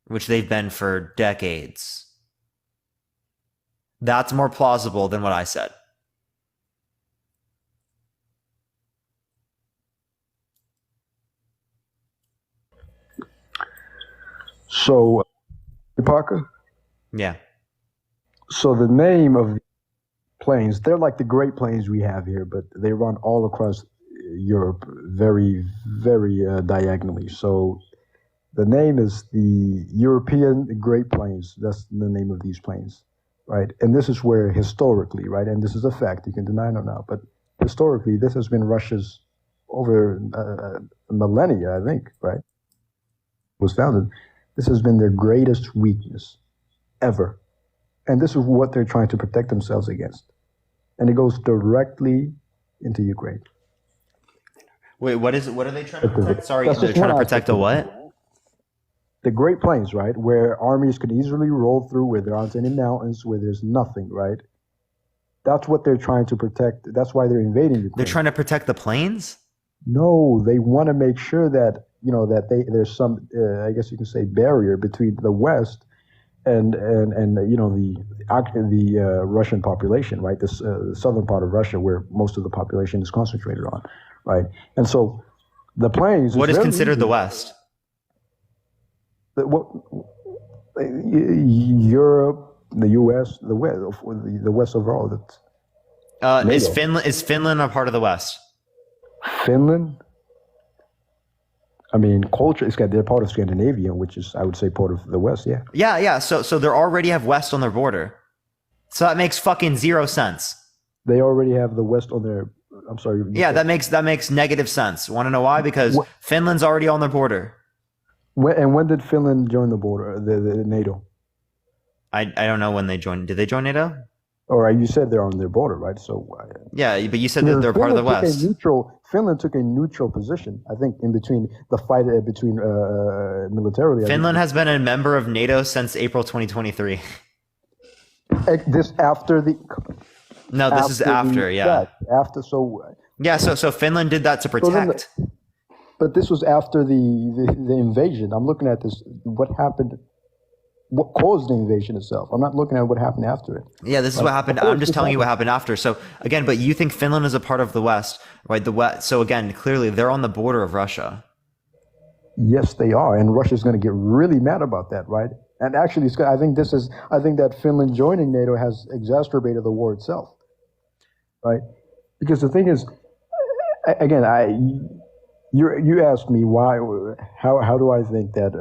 which they've been for decades. That's more plausible than what I said. So, Parker? Yeah. So the name of the planes, they're like the Great Plains we have here, but they run all across Europe very, very diagonally. So the name is the European Great Plains. That's the name of these plains, right? And this is where historically, right, and this is a fact, you can deny it or not, but historically this has been Russia's over millennia, I think, right? Was founded. This has been their greatest weakness ever. And this is what they're trying to protect themselves against. And it goes directly into Ukraine. Wait, what are they trying to protect? Sorry, they're trying to protect a what? The Great Plains, right? Where armies could easily roll through, where there aren't any mountains, where there's nothing, right? That's what they're trying to protect. That's why they're invading Ukraine. They're trying to protect the plains? No, they want to make sure that, there's some, I guess you can say, barrier between the West and the Russian population, right? This the southern part of Russia, where most of the population is concentrated on, right? And so the plains. What is considered the West? Europe, the U.S., the West overall. Is Finland a part of the West? Finland. I mean, culture. They're part of Scandinavia, which is, I would say, part of the West. Yeah. Yeah. So they already have West on their border. So that makes fucking zero sense. They already have the West on their. I'm sorry. Yeah, that makes negative sense. Want to know why? Because Finland's already on their border. When did Finland join the border, the NATO? I don't know when they joined. Did they join NATO? All right, you said they're on their border, right? So. Yeah, but you said that they're part of the West. Finland took a neutral position, I think, in between the fight militarily. Finland has been a member of NATO since April 2023. This after the. No, this is after. Yeah. After so. Yeah, so Finland did that to protect. But this was after the invasion. I'm looking at this. What happened? What caused the invasion itself? I'm not looking at what happened after it. Yeah, this is what happened. I'm just telling you what happened after. So again, but you think Finland is a part of the West, right? The West. So again, clearly they're on the border of Russia. Yes, they are, and Russia's going to get really mad about that, right? And actually, I think that Finland joining NATO has exacerbated the war itself, right? Because the thing is, again, You asked me why. How do I think that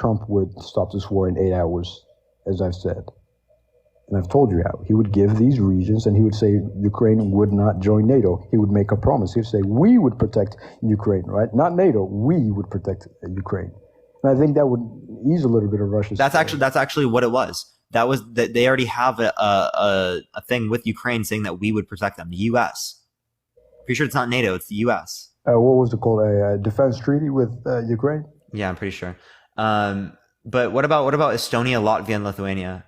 Trump would stop this war in 8 hours, as I've said, and I've told you how he would give these regions, and he would say Ukraine would not join NATO. He would make a promise. He would say we would protect Ukraine, right? Not NATO. We would protect Ukraine, and I think that would ease a little bit of Russia's. That's actually what it was. That was that they already have a thing with Ukraine saying that we would protect them. The U.S. Pretty sure it's not NATO, it's the U.S. What was it called? A defense treaty with Ukraine? Yeah, I'm pretty sure. But what about Estonia, Latvia, and Lithuania?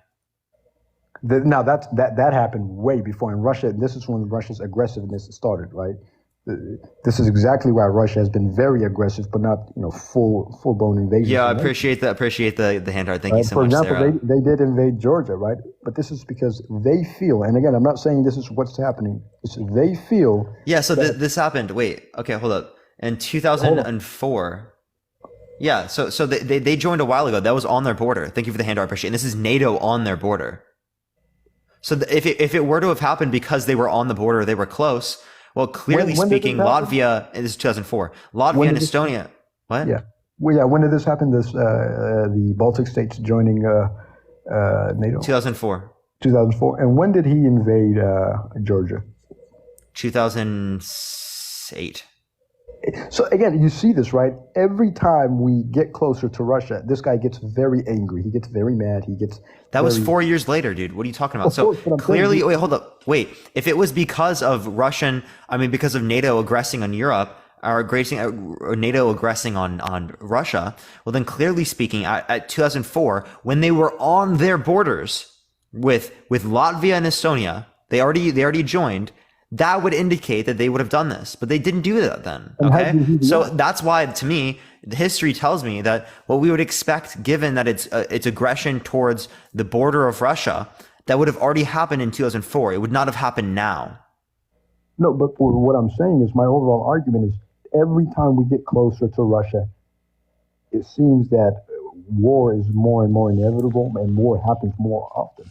Now that happened way before in Russia. This is when Russia's aggressiveness started, right? This is exactly why Russia has been very aggressive, but not full blown invasion. Yeah, I appreciate the hand art. Thank you so much, Sarah. For Sarah. example, they did invade Georgia, right? But this is because they feel, and again, I'm not saying this is what's happening. It's they feel. Yeah. So this happened. Wait. Okay. Hold up. In 2004. Yeah. So they joined a while ago. That was on their border. Thank you for the hand art. Appreciate. And this is NATO on their border. So if it were to have happened because they were on the border, they were close. Well, clearly speaking, Latvia, this is 2004. Latvia and Estonia. What? Yeah. Well, yeah. When did this happen? The Baltic states joining NATO. 2004. 2004. And when did he invade Georgia? 2008. So again, you see this, right? Every time we get closer to Russia, this guy gets very angry. He gets very mad. He gets That was 4 years later, dude. What are you talking about? Of course, but I'm clearly, saying- wait, hold up. Wait, if it was because of because of NATO aggressing on Europe, or NATO aggressing on Russia, well, then clearly speaking, at 2004, when they were on their borders with Latvia and Estonia, they already joined. That would indicate that they would have done this, but they didn't do that then. And how Okay, did he do so that? that's why, to me, the history tells me that what we would expect, given that it's aggression towards the border of Russia, that would have already happened in 2004. It would not have happened now. No, but what I'm saying is my overall argument is every time we get closer to Russia, it seems that war is more and more inevitable and war happens more often.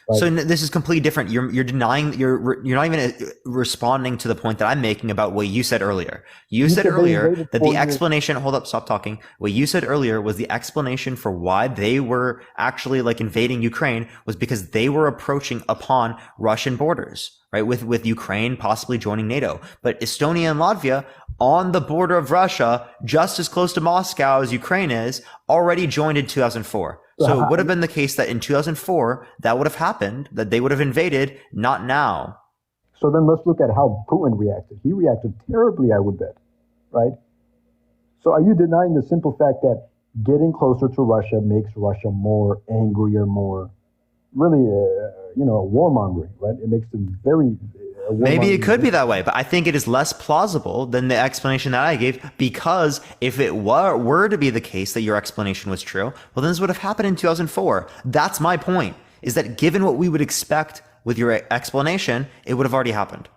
Right? So this is completely different. You're denying. You're not even responding to the point that I'm making about what you said earlier. You said said they earlier invaded that 4 the years. explanation. Hold up, stop talking. What you said earlier was the explanation for why they were actually invading Ukraine was because they were approaching upon Russian borders, right? With Ukraine possibly joining NATO, but Estonia and Latvia on the border of Russia, just as close to Moscow as Ukraine is, already joined in 2004. So it would have been the case that in 2004, that would have happened, that they would have invaded, not now. So then let's look at how Putin reacted. He reacted terribly, I would bet, right? So are you denying the simple fact that getting closer to Russia makes Russia more angrier, more really, warmongering, right? It makes them very... Maybe it could be that way, but I think it is less plausible than the explanation that I gave, because if it were to be the case that your explanation was true, well, then this would have happened in 2004. That's my point, is that given what we would expect with your explanation, it would have already happened.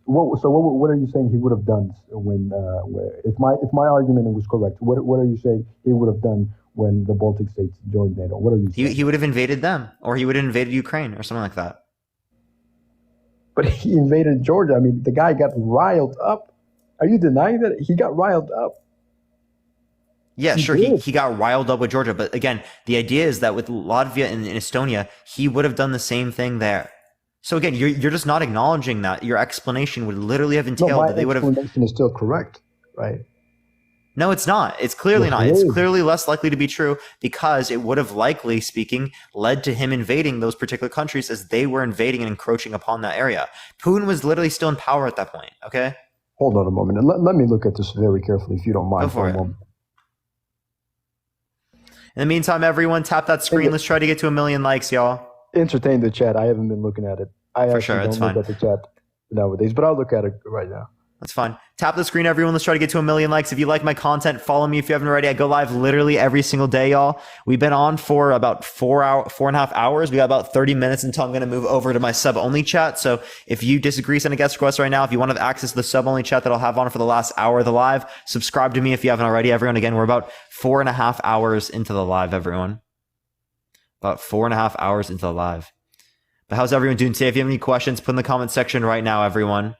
What are you saying he would have done if my argument was correct? What are you saying he would have done when the Baltic states joined NATO? What are you saying? He would have invaded them, or he would have invaded Ukraine, or something like that. But he invaded Georgia. I mean, the guy got riled up. Are you denying that he got riled up? Yeah, sure. He got riled up with Georgia. But again, the idea is that with Latvia and Estonia, he would have done the same thing there. So again, you're just not acknowledging that. Your explanation would literally have entailed that they would have... My explanation is still correct, right? No, it's not. It's clearly not. It It's is. clearly less likely to be true, because it would have, likely speaking, led to him invading those particular countries as they were invading and encroaching upon that area. Putin was literally still in power at that point, okay? Hold on a moment. Let me look at this very carefully, if you don't mind. Go for a it. moment. In the meantime, everyone, tap that screen. Let's try to get to 1 million likes, y'all. Entertain the chat. I haven't been looking at it. I For actually sure, it's don't look fine. at the chat nowadays, but I'll look at it right now. That's fine. Tap the screen, everyone. Let's try to get to 1 million likes. If you like my content, follow me if you haven't already. I go live literally every single day, y'all. We've been on for about 4.5 hours. We got about 30 minutes until I'm going to move over to my sub-only chat. So if you disagree, send a guest request right now. If you want to have access to the sub-only chat that I'll have on for the last hour of the live, subscribe to me if you haven't already, everyone. Again, we're about 4.5 hours into the live, everyone. About 4.5 hours into the live. But how's everyone doing today? If you have any questions, put in the comment section right now, everyone.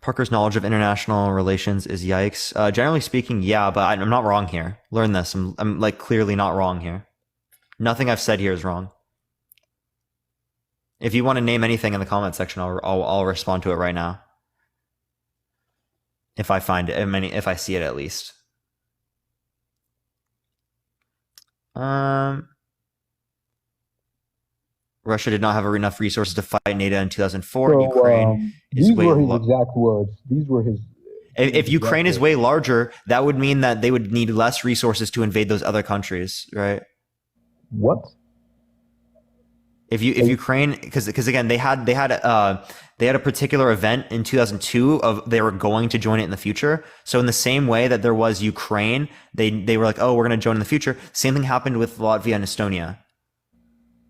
Parker's knowledge of international relations is yikes. Generally speaking, yeah, but I'm not wrong here. Learn this. I'm clearly not wrong here. Nothing I've said here is wrong. If you want to name anything in the comment section, I'll respond to it right now. If I find it, if I see it at least. Russia did not have enough resources to fight NATO in 2004. Ukraine is These way were his exact words. These were his... If Ukraine is way larger, that would mean that they would need less resources to invade those other countries, right? What? If Ukraine, because again they had a particular event in 2002 of they were going to join it in the future. So in the same way that there was Ukraine, they were like, oh, we're going to join in the future. Same thing happened with Latvia and Estonia.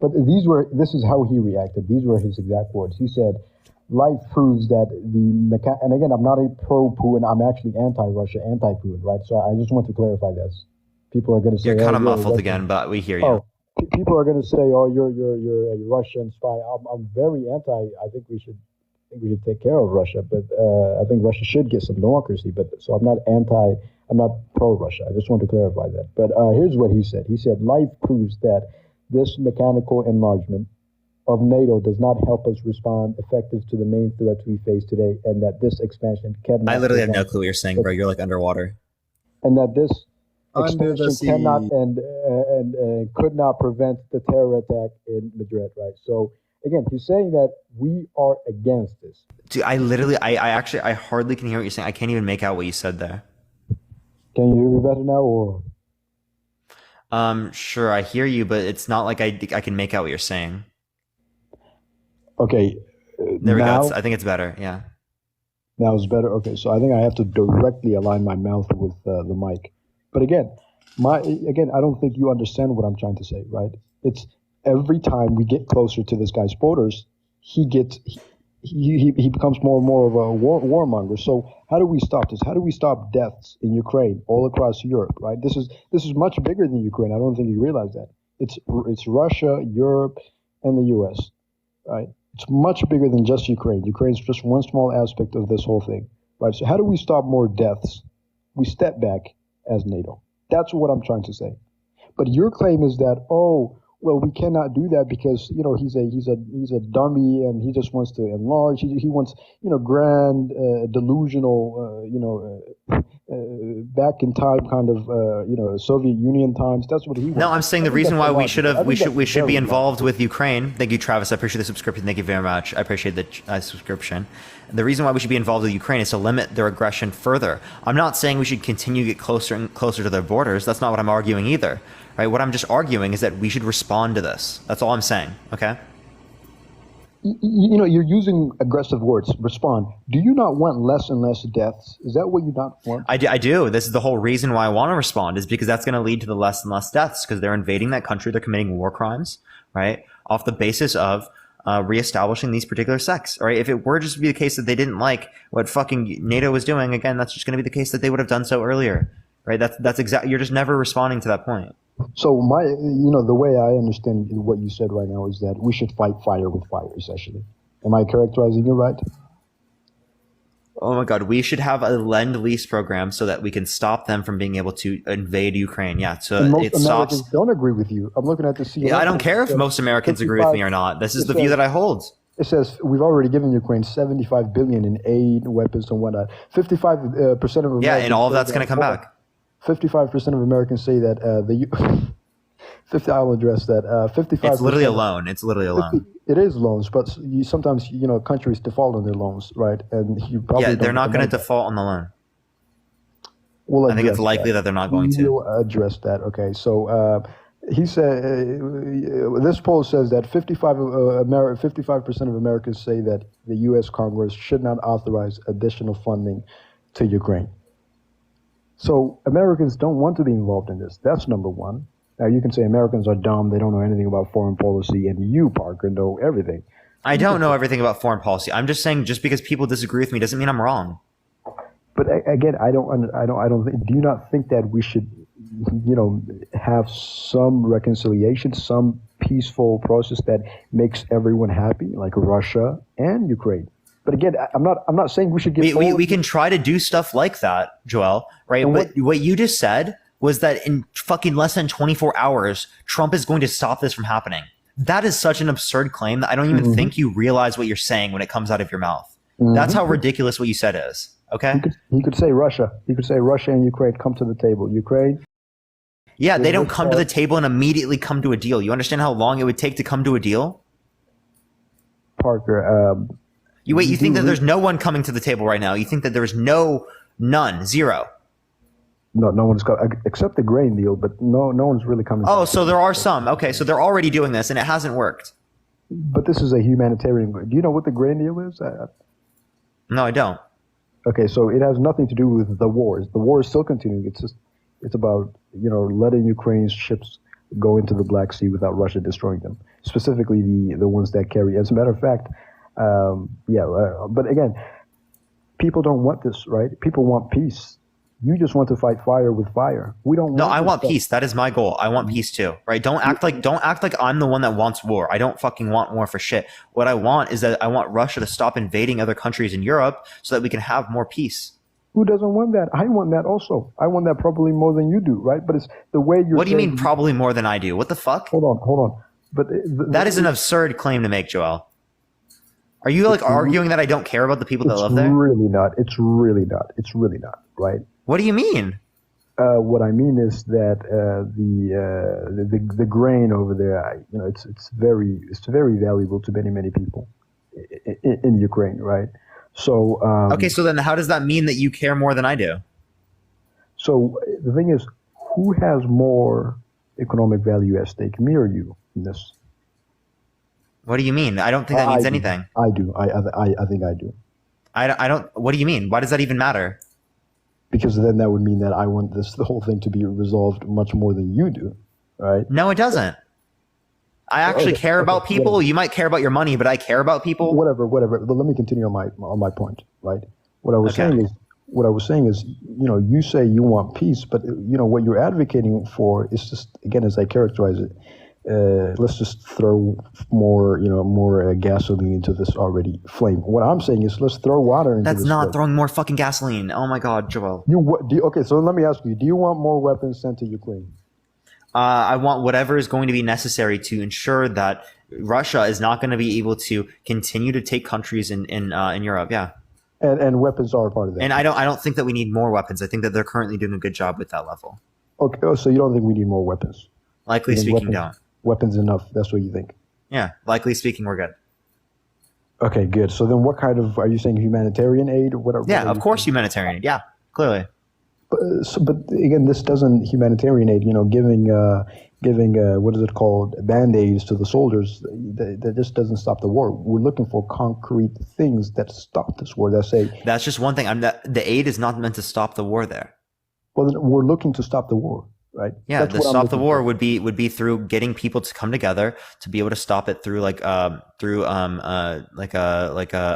But this is how he reacted. These were his exact words. He said, life proves that and again, I'm not a pro-Putin. I'm actually anti-Russia, anti-Putin, right? So I just want to clarify this. People are going to say... You're kind of you're muffled Russian. again, but we hear you. Oh, people are going to say, oh, you're a Russian spy. I'm very anti... I think we should take care of Russia, but I think Russia should get some democracy. But so I'm not pro-Russia. I just want to clarify that. But here's what he said. He said, life proves that this mechanical enlargement of NATO does not help us respond effective to the main threats we face today, and that this expansion cannot. I literally have no prevent- clue what you're saying, bro. You're like underwater. And that this Under the expansion sea. cannot and could not prevent the terror attack in Madrid, right? So again, he's saying that we are against this. Dude, I hardly can hear what you're saying. I can't even make out what you said there. Can you hear me better now, or? Sure, I hear you, but it's not like I can make out what you're saying. Okay. There we now, go. I think it's better. Yeah. Now it's better. Okay, so I think I have to directly align my mouth with the mic. But again, I don't think you understand what I'm trying to say, right? It's every time we get closer to this guy's borders, he becomes more and more of a warmonger. So how do we stop this? How do we stop deaths in Ukraine all across Europe, right? This is much bigger than Ukraine. I don't think you realize that. It's Russia, Europe, and the U.S., right? It's much bigger than just Ukraine. Ukraine's just one small aspect of this whole thing, right? So how do we stop more deaths? We step back as NATO. That's what I'm trying to say. But your claim is that, oh, well, we cannot do that because he's a dummy and he just wants to enlarge. He wants grand delusional back in time kind of Soviet Union times. That's what he wants. No, I'm saying the reason why we should be involved logical. with Ukraine. Thank you, Travis. I appreciate the subscription. Thank you very much. I appreciate the subscription. The reason why we should be involved with Ukraine is to limit their aggression further. I'm not saying we should continue to get closer and closer to their borders. That's not what I'm arguing either. Right? What I'm just arguing is that we should respond to this. That's all I'm saying. Okay? You're using aggressive words. Respond. Do you not want less and less deaths? Is that what you not want? I do. This is the whole reason why I want to respond, is because that's going to lead to the less and less deaths, because they're invading that country. They're committing war crimes, right? Off the basis of reestablishing these particular sects, right? If it were just to be the case that they didn't like what fucking NATO was doing, again, that's just going to be the case that they would have done so earlier, right? That's exactly. You're just never responding to that point. So the way I understand what you said right now is that we should fight fire with fire, essentially. Am I characterizing you right? Oh my God, we should have a Lend-Lease program so that we can stop them from being able to invade Ukraine. Yeah, so and most it stops. Americans don't agree with you. I'm looking at the CNN. Yeah, I don't care if most Americans agree with me or not. This is the view that I hold. It says we've already given Ukraine $75 billion in aid, weapons, and whatnot. 55% of Americans. Yeah, and all of that's going to come back. 55% of Americans say that I'll address that. 55%. It's literally a loan. It's literally a loan. It is loans, but sometimes countries default on their loans, right? And you probably they're not going to default on the loan. We'll I think it's likely that they're not going to. We'll address that. Okay, so he said this poll says that 55% of Americans say that the U.S. Congress should not authorize additional funding to Ukraine. So Americans don't want to be involved in this. That's number one. Now, you can say Americans are dumb. They don't know anything about foreign policy. And you, Parker, know everything. I don't know everything about foreign policy. I'm just saying just because people disagree with me doesn't mean I'm wrong. But again, I don't do you not think that we should, have some reconciliation, some peaceful process that makes everyone happy, like Russia and Ukraine? But again, I'm not saying we should get. We can try to do stuff like that, Joel. Right? But what you just said was that in fucking less than 24 hours, Trump is going to stop this from happening. That is such an absurd claim that I don't even think you realize what you're saying when it comes out of your mouth. That's how ridiculous what you said is. Okay? He could say Russia. He could say Russia and Ukraine come to the table. Ukraine. Yeah, they don't come to the table and immediately come to a deal. You understand how long it would take to come to a deal? Parker, you think that there's no one coming to the table right now. You think that there's none, zero. No one's got, except the grain deal, but no one's really coming. Oh, so there are some. Okay, so they're already doing this, and it hasn't worked. But this is a humanitarian. Do you know what the grain deal is? No, I don't. Okay, so it has nothing to do with the wars. The war is still continuing. It's about letting Ukraine's ships go into the Black Sea without Russia destroying them. Specifically, the ones that carry. As a matter of fact, but again, people don't want this, right? People want peace. You just want to fight fire with fire. We don't. No, I want peace. That is my goal. I want peace too, right? Don't act like I'm the one that wants war. I don't fucking want war for shit. What I want is that I want Russia to stop invading other countries in Europe so that we can have more peace. Who doesn't want that? I want that also. I want that probably more than you do, right? But it's the way you're. What do you mean probably more than I do? What the fuck? Hold on. But that is an absurd claim to make, Joel. Are you like arguing that I don't care about the people that live there? It's really not. It's really not. It's really not. Right? What do you mean? What I mean is that the grain over there, it's very valuable to many people in Ukraine, right? So okay, so then how does that mean that you care more than I do? So the thing is, who has more economic value at stake, me or you, in this? What do you mean? I don't think that means anything. I do. I think I do. I don't. What do you mean? Why does that even matter? Because then that would mean that I want the whole thing to be resolved much more than you do, right? No, it doesn't. I actually care about people. Whatever. You might care about your money, but I care about people. Whatever. But let me continue on my point, right? What I was saying is, you say you want peace, but what you're advocating for is just, again, as I characterize it, let's just throw more gasoline into this already flame. What I'm saying is, let's throw water into this. That's not throwing more fucking gasoline. Oh my God, Joel. Okay, so let me ask you: do you want more weapons sent to Ukraine? I want whatever is going to be necessary to ensure that Russia is not going to be able to continue to take countries in Europe. Yeah. And weapons are a part of that. And I don't think that we need more weapons. I think that they're currently doing a good job with that level. Okay, so you don't think we need more weapons? Likely speaking, don't. Weapons enough. That's what you think. Yeah, likely speaking, we're good. Okay, good. So then, what kind of, are you saying humanitarian aid? Yeah, of course, humanitarian aid. Yeah, clearly. But again, this doesn't humanitarian aid. Giving what is it called, band-aids to the soldiers. That just doesn't stop the war. We're looking for concrete things that stop this war. That's just one thing. The aid is not meant to stop the war there. Well, then we're looking to stop the war, right? Yeah, to stop the war would be through getting people to come together to be able to stop it through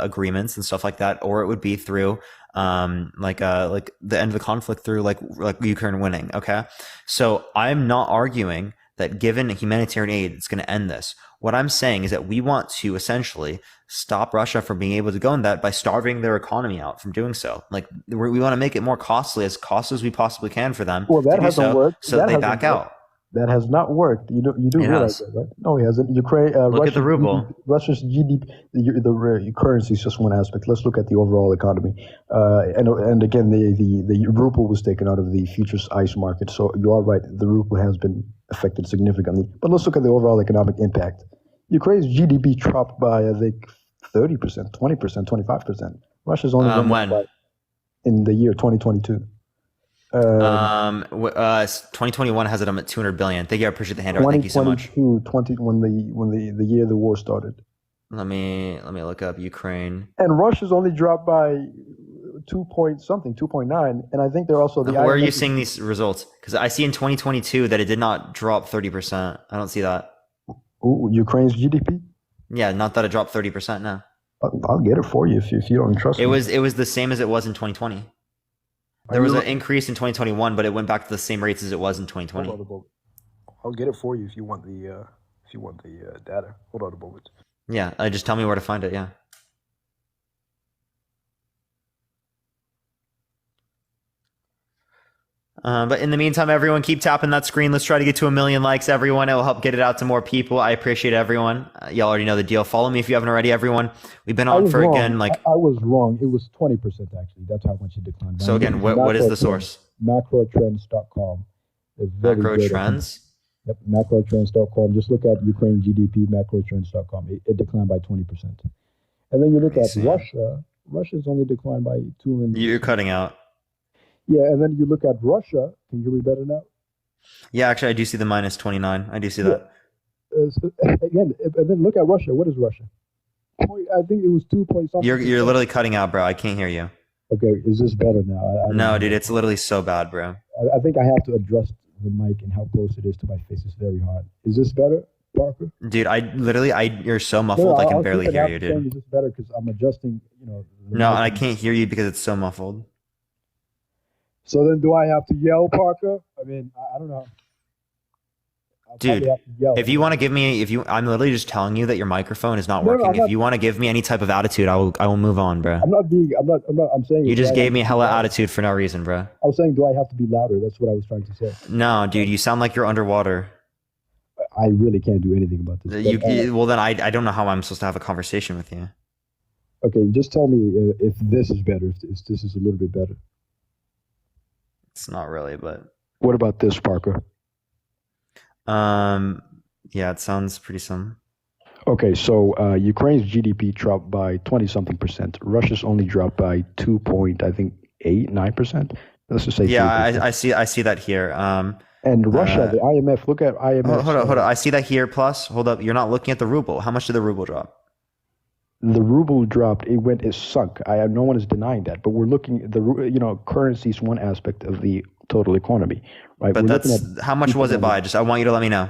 agreements and stuff like that, or it would be through like the end of the conflict through like Ukraine winning. Okay, so I'm not arguing that given humanitarian aid it's going to end this. What I'm saying is that we want to essentially stop Russia from being able to go in that by starving their economy out from doing so. Like we want to make it more costly as we possibly can for them. Well, that hasn't worked. So that they back out. That has not worked. You do realize that, right? No, it hasn't. Ukraine. Look at the ruble. Russia's GDP, the currency is just one aspect. Let's look at the overall economy. And again, the ruble was taken out of the futures ICE market. So you are right. The ruble has been affected significantly. But let's look at the overall economic impact. Ukraine's GDP dropped by, I think, 30%, 20%, 25%. Russia's only in the year 2022. 2021 has it at 200 billion. Thank you. I appreciate the handout. Thank you so much. 20, when the year the war started. Let me look up Ukraine. And Russia's only dropped by 2.9, and I think they're also Where are you seeing these results? Because I see in 2022 that it did not drop 30%. I don't see that. Ooh, Ukraine's GDP? Yeah, not that it dropped 30%. No. I'll get it for you if you don't trust me. It was the same as it was in 2020. There was an increase in 2021, but it went back to the same rates as it was in 2020. I'll get it for you if you want the data. Hold on a moment. Yeah, just tell me where to find it. Yeah. But in the meantime, everyone keep tapping that screen. Let's try to get to 1 million likes, everyone. It will help get it out to more people. I appreciate everyone. Y'all already know the deal. Follow me if you haven't already, everyone. We've been on for wrong. again like I was wrong. It was 20% actually. That's how much it declined. So again, what is the source? Macrotrends.com. Macro Trends. Yep, macrotrends.com. Just look at Ukraine GDP, macrotrends.com. It declined by 20%. And then you look at Russia. Russia's only declined by 2. You're cutting out. Yeah, and then you look at Russia. Can you hear me better now? Yeah, actually, I do see the minus 29. I do see that. Again, and then look at Russia. What is Russia? I think it was 2 point something. You're literally cutting out, bro. I can't hear you. Okay, is this better now? No, dude, it's literally so bad, bro. I think I have to adjust the mic and how close it is to my face. It's very hot. Is this better, Parker? Dude, you're so muffled. I can barely hear you, dude. Is this better because I'm adjusting? No, I can't hear you because it's so muffled. So then, do I have to yell, Parker? I mean, I don't know. Dude, if you want to give me, I'm literally just telling you that your microphone is not working. If you want to give me any type of attitude, I will move on, bro. I'm saying. You just gave me hella attitude for no reason, bro. I was saying, do I have to be louder? That's what I was trying to say. No, dude, you sound like you're underwater. I really can't do anything about this. Well, then I don't know how I'm supposed to have a conversation with you. Okay, just tell me if this is better, if this is a little bit better. It's not really, but... What about this, Parker? Yeah, it sounds pretty some. Okay, so Ukraine's GDP dropped by 20-something%. Russia's only dropped by 2.8-9%. Let's just say. Yeah, I see that here. And Russia, the IMF. Look at IMF. Hold on. I see that here. Plus, hold up. You're not looking at the ruble. How much did the ruble drop? The ruble dropped. It sunk. No one is denying that. But we're looking at currency is one aspect of the total economy, right? But how much was it by? I want you to let me know.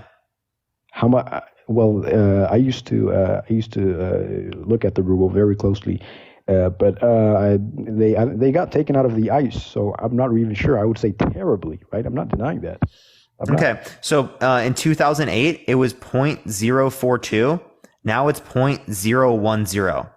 How much? Well, I used to look at the ruble very closely, but they got taken out of the ice, so I'm not even sure. I would say terribly, right? I'm not denying that. Okay, so in 2008 it was 0.042. Now it's 0.010.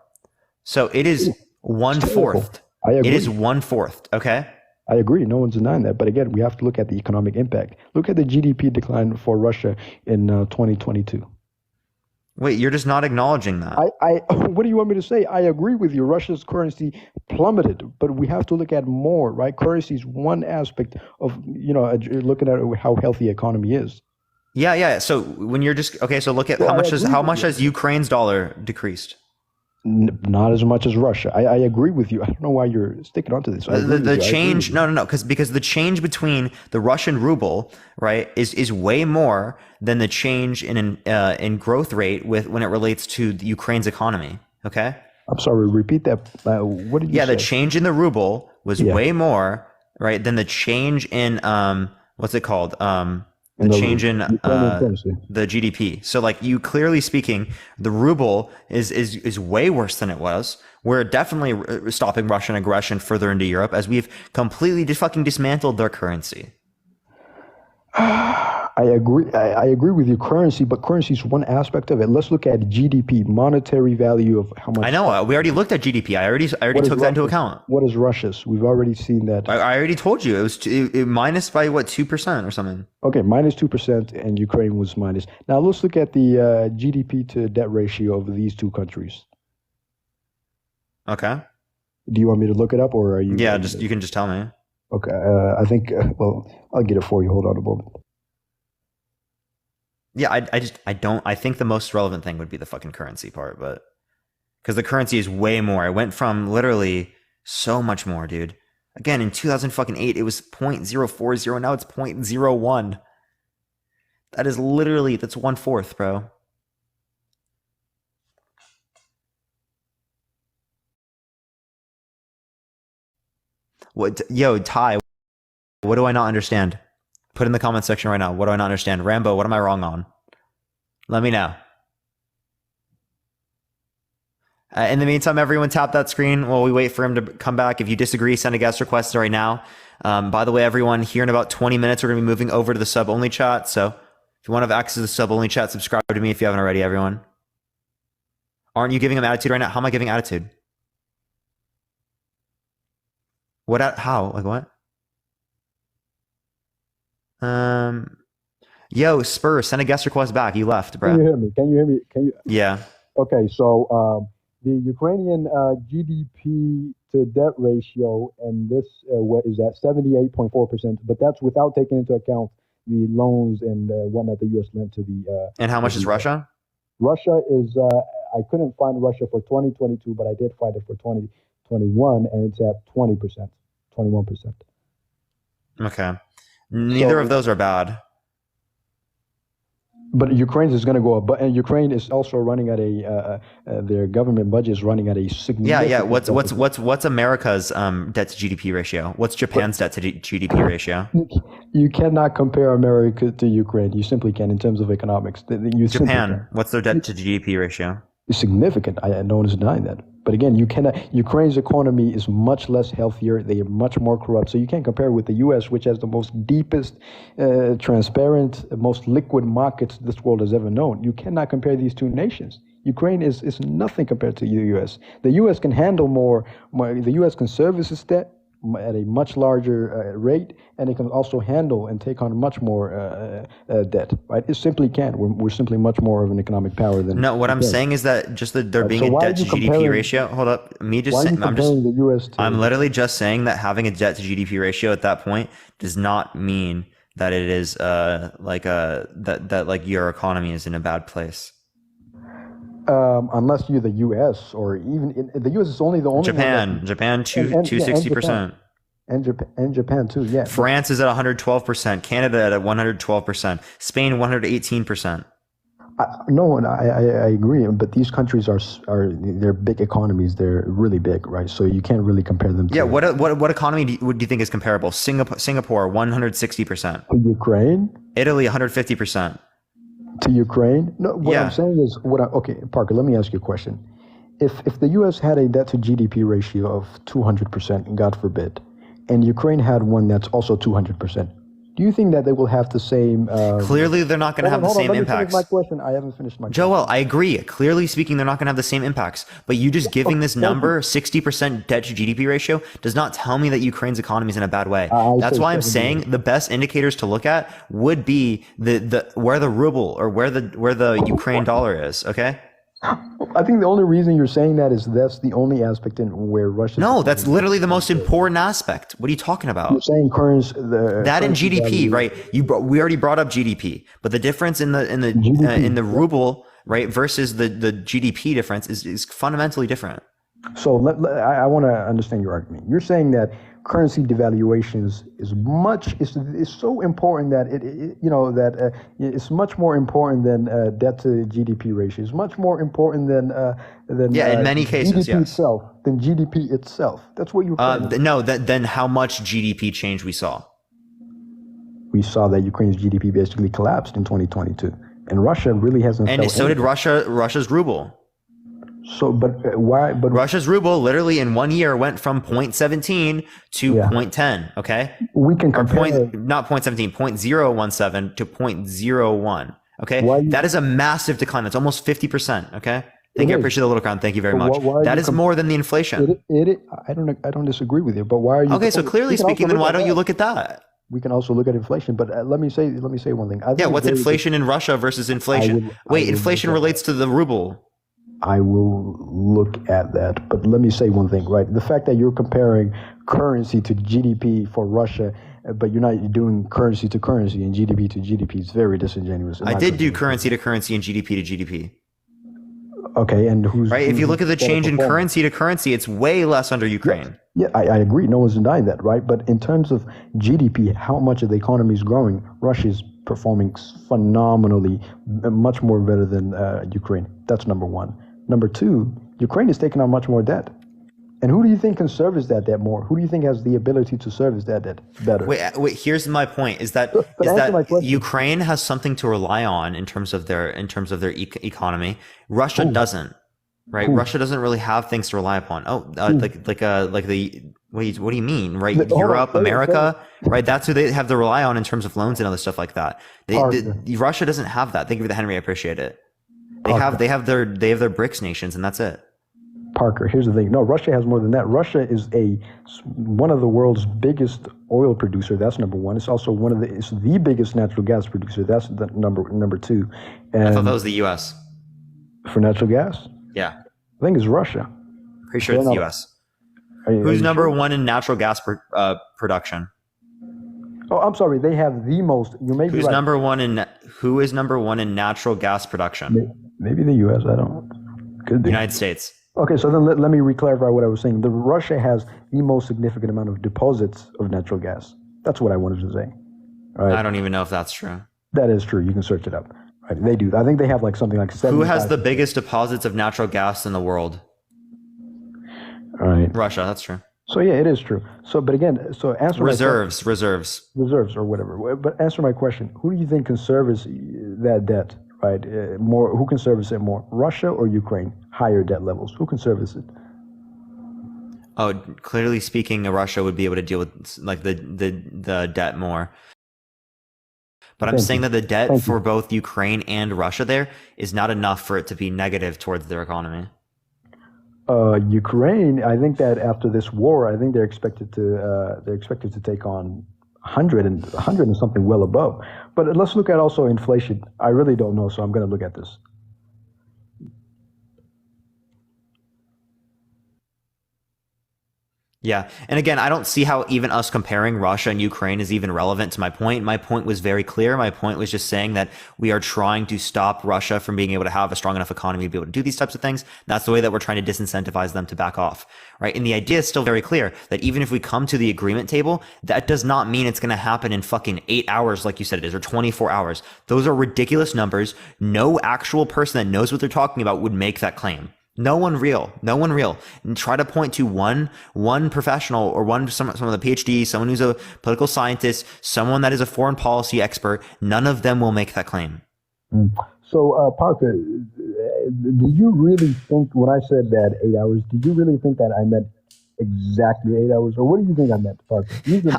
So it is 1/4. I agree. It is 1/4. Okay. I agree. No one's denying that. But again, we have to look at the economic impact. Look at the GDP decline for Russia in 2022. Wait, you're just not acknowledging that. What do you want me to say? I agree with you. Russia's currency plummeted, but we have to look at more, right? Currency is one aspect of, looking at how healthy the economy is. Yeah. So when you're just okay, so look at how much has Ukraine's dollar decreased? Not as much as Russia. I agree with you. I don't know why you're sticking onto this. The change, no, because the change between the Russian ruble, right, is way more than the change in growth rate when it relates to the Ukraine's economy. Okay. I'm sorry. Repeat that. What did you say? The change in the ruble was way more, right, than the change in what's it called? The change in the GDP. So you clearly speaking, the ruble is way worse than it was. We're definitely stopping Russian aggression further into Europe as we've completely fucking dismantled their currency. I agree. I agree with your currency, but currency is one aspect of it. Let's look at GDP, monetary value of how much. I know. We already looked at GDP. I already took that into account. What is Russia's? We've already seen that. I already told you it was minus by 2% or something. Okay, minus 2%, and Ukraine was minus. Now let's look at the GDP to debt ratio of these two countries. Okay. Do you want me to look it up, or are you? Yeah, you can just tell me. Okay, I think. I'll get it for you. Hold on a moment. Yeah, I think the most relevant thing would be the fucking currency part, but because the currency is way more. It went from literally so much more, dude. Again, in 2008, it was 0.040. Now it's 0.01. That's 1/4, bro. What? Yo, Ty, what do I not understand? Put in the comment section right now. What do I not understand? Rambo, what am I wrong on? Let me know. In the meantime, everyone tap that screen while we wait for him to come back. If you disagree, send a guest request right now. By the way, everyone, here in about 20 minutes, we're going to be moving over to the sub-only chat. So if you want to have access to the sub-only chat, subscribe to me if you haven't already, everyone. Aren't you giving him attitude right now? How am I giving attitude? How? What? Yo, Spurs, send a guest request back. You left, bro. Can you hear me? Yeah. Okay, so the Ukrainian GDP to debt ratio, and this what is that 78.4%, but that's without taking into account the loans and whatnot the U.S. lent to the. And how much is Russia? Russia is. I couldn't find Russia for 2022, but I did find it for 2021, and it's at 20%, 21%. Okay. Neither of those are bad. But Ukraine is going to go up, and Ukraine is also running at their government budget is running at a significant. Yeah. What's America's debt to GDP ratio? What's Japan's debt to GDP ratio? You cannot compare America to Ukraine. You simply can't in terms of economics. Japan, what's their debt to GDP ratio? It's significant. No one is denying that. But again, you cannot. Ukraine's economy is much less healthier. They are much more corrupt. So you can't compare with the U.S., which has the most deepest, transparent, most liquid markets this world has ever known. You cannot compare these two nations. Ukraine is nothing compared to the U.S. The U.S. can handle more. The U.S. can service its debt, at a much larger rate, and it can also handle and take on much more debt. Right? It simply can't. We're simply much more of an economic power than. No, what I'm saying is that just that there being a debt to GDP ratio. Hold up, me just saying. I'm literally just saying that having a debt to GDP ratio at that point does not mean that it is that like your economy is in a bad place. Unless you're the U.S. or even the U.S. is only the only Japan 260%. And Japan too, yeah. France is at 112%. Canada at 112%. Spain 118%. I agree, but these countries are they're big economies. They're really big, right? So you can't really compare them. Yeah, what economy do you think is comparable? Singapore 160%. Ukraine. Italy 150%. To Ukraine? No, what I'm saying is okay, Parker. Let me ask you a question. If the U.S. had a debt to GDP ratio of 200%, God forbid, and Ukraine had one that's also 200%. Do you think that they will have the same? Clearly, they're not going to have the same impacts. My question. I haven't finished my. Joel, I agree. Clearly speaking, they're not going to have the same impacts. But you just giving this number, 60% debt to GDP ratio, does not tell me that Ukraine's economy is in a bad way. That's why I'm saying the best indicators to look at would be the where the ruble or where the Ukraine dollar is. Okay. I think the only reason you're saying that is that's the only aspect in where Russia. No, that's literally the most important aspect. What are you talking about? You're saying currency. That in GDP, right? We already brought up GDP, but the difference in the ruble, right, versus the GDP difference is fundamentally different. So I want to understand your argument. You're saying that currency devaluations is so important that it's much more important than debt to GDP ratio. It's much more important than in many cases, GDP itself. Than GDP itself. That's what you're. Then how much GDP change we saw? We saw that Ukraine's GDP basically collapsed in 2022, and Russia really hasn't. And so did Russia's ruble. So, but why? But Russia's ruble literally in 1 year went from 0.17 to 0.10. Okay, we can compare not 0.17, 0.017 to 0.01. Okay, that is a massive decline. That's almost 50%. Okay, thank you. I appreciate the little crown. Thank you very much. That is more than the inflation. I don't disagree with you. But why are you? Okay, so clearly speaking, then why don't you look at that? We can also look at inflation, but let me say one thing. What's inflation in Russia versus inflation? Inflation relates to the ruble. I will look at that, but let me say one thing, right? The fact that you're comparing currency to GDP for Russia, but you're not doing currency to currency and GDP to GDP is very disingenuous. I did do currency to currency and GDP to GDP. Okay, and who's right? If you look at the change in currency to currency, it's way less under Ukraine. Yeah, I agree. No one's denying that, right? But in terms of GDP, how much of the economy is growing? Russia's performing phenomenally, much more better than Ukraine. That's number one. Number two, Ukraine is taking on much more debt. And who do you think can service that debt more? Who do you think has the ability to service that debt better? Wait. Here's my point: is that Ukraine has something to rely on in terms of their economy. Russia doesn't, right? Who? Russia doesn't really have things to rely upon. Like the what do you mean, right? Europe, America, right? That's who they have to rely on in terms of loans and other stuff like that. Russia doesn't have that. Thank you for the Henry. I appreciate it. They have their BRICS nations, and that's it. Parker, here's the thing. No, Russia has more than that. Russia is one of the world's biggest oil producer. That's number one. It's also it's the biggest natural gas producer. That's the number two. And I thought that was the U.S. for natural gas. Yeah, I think it's Russia. Pretty sure it's the U.S. Who's number one in natural gas production? Oh, I'm sorry. They have the most. You may be right. Who is number one in natural gas production? Maybe the U.S. I don't know. Could be. United States. Okay, so then let me re-clarify what I was saying. Russia has the most significant amount of deposits of natural gas. That's what I wanted to say. Right? I don't even know if that's true. That is true. You can search it up. Right? They do. I think they have like something like 75. Who has the biggest deposits of natural gas in the world? All right. Russia. That's true. So yeah, it is true. So, but again, so answer reserves or whatever. But answer my question: who do you think can service that debt? Right, more. Who can service it more, Russia or Ukraine? Higher debt levels. Who can service it? Oh, clearly speaking, Russia would be able to deal with like the debt more. But I'm saying that the debt for both Ukraine and Russia there is not enough for it to be negative towards their economy. Ukraine, I think that after this war, I think they're expected to take on 100 and something well above. But let's look at also inflation. I really don't know, so I'm going to look at this. Yeah. And again, I don't see how even us comparing Russia and Ukraine is even relevant to my point. My point was very clear. My point was just saying that we are trying to stop Russia from being able to have a strong enough economy to be able to do these types of things. That's the way that we're trying to disincentivize them to back off, right? And the idea is still very clear that even if we come to the agreement table, that does not mean it's going to happen in fucking 8 hours like you said it is, or 24 hours. Those are ridiculous numbers. No actual person that knows what they're talking about would make that claim. No one real. And try to point to one professional or some of the PhD, someone who's a political scientist, someone that is a foreign policy expert. None of them will make that claim. So, Parker, do you really think when I said that 8 hours, did you really think that I meant exactly 8 hours, or what do you think I meant, Parker?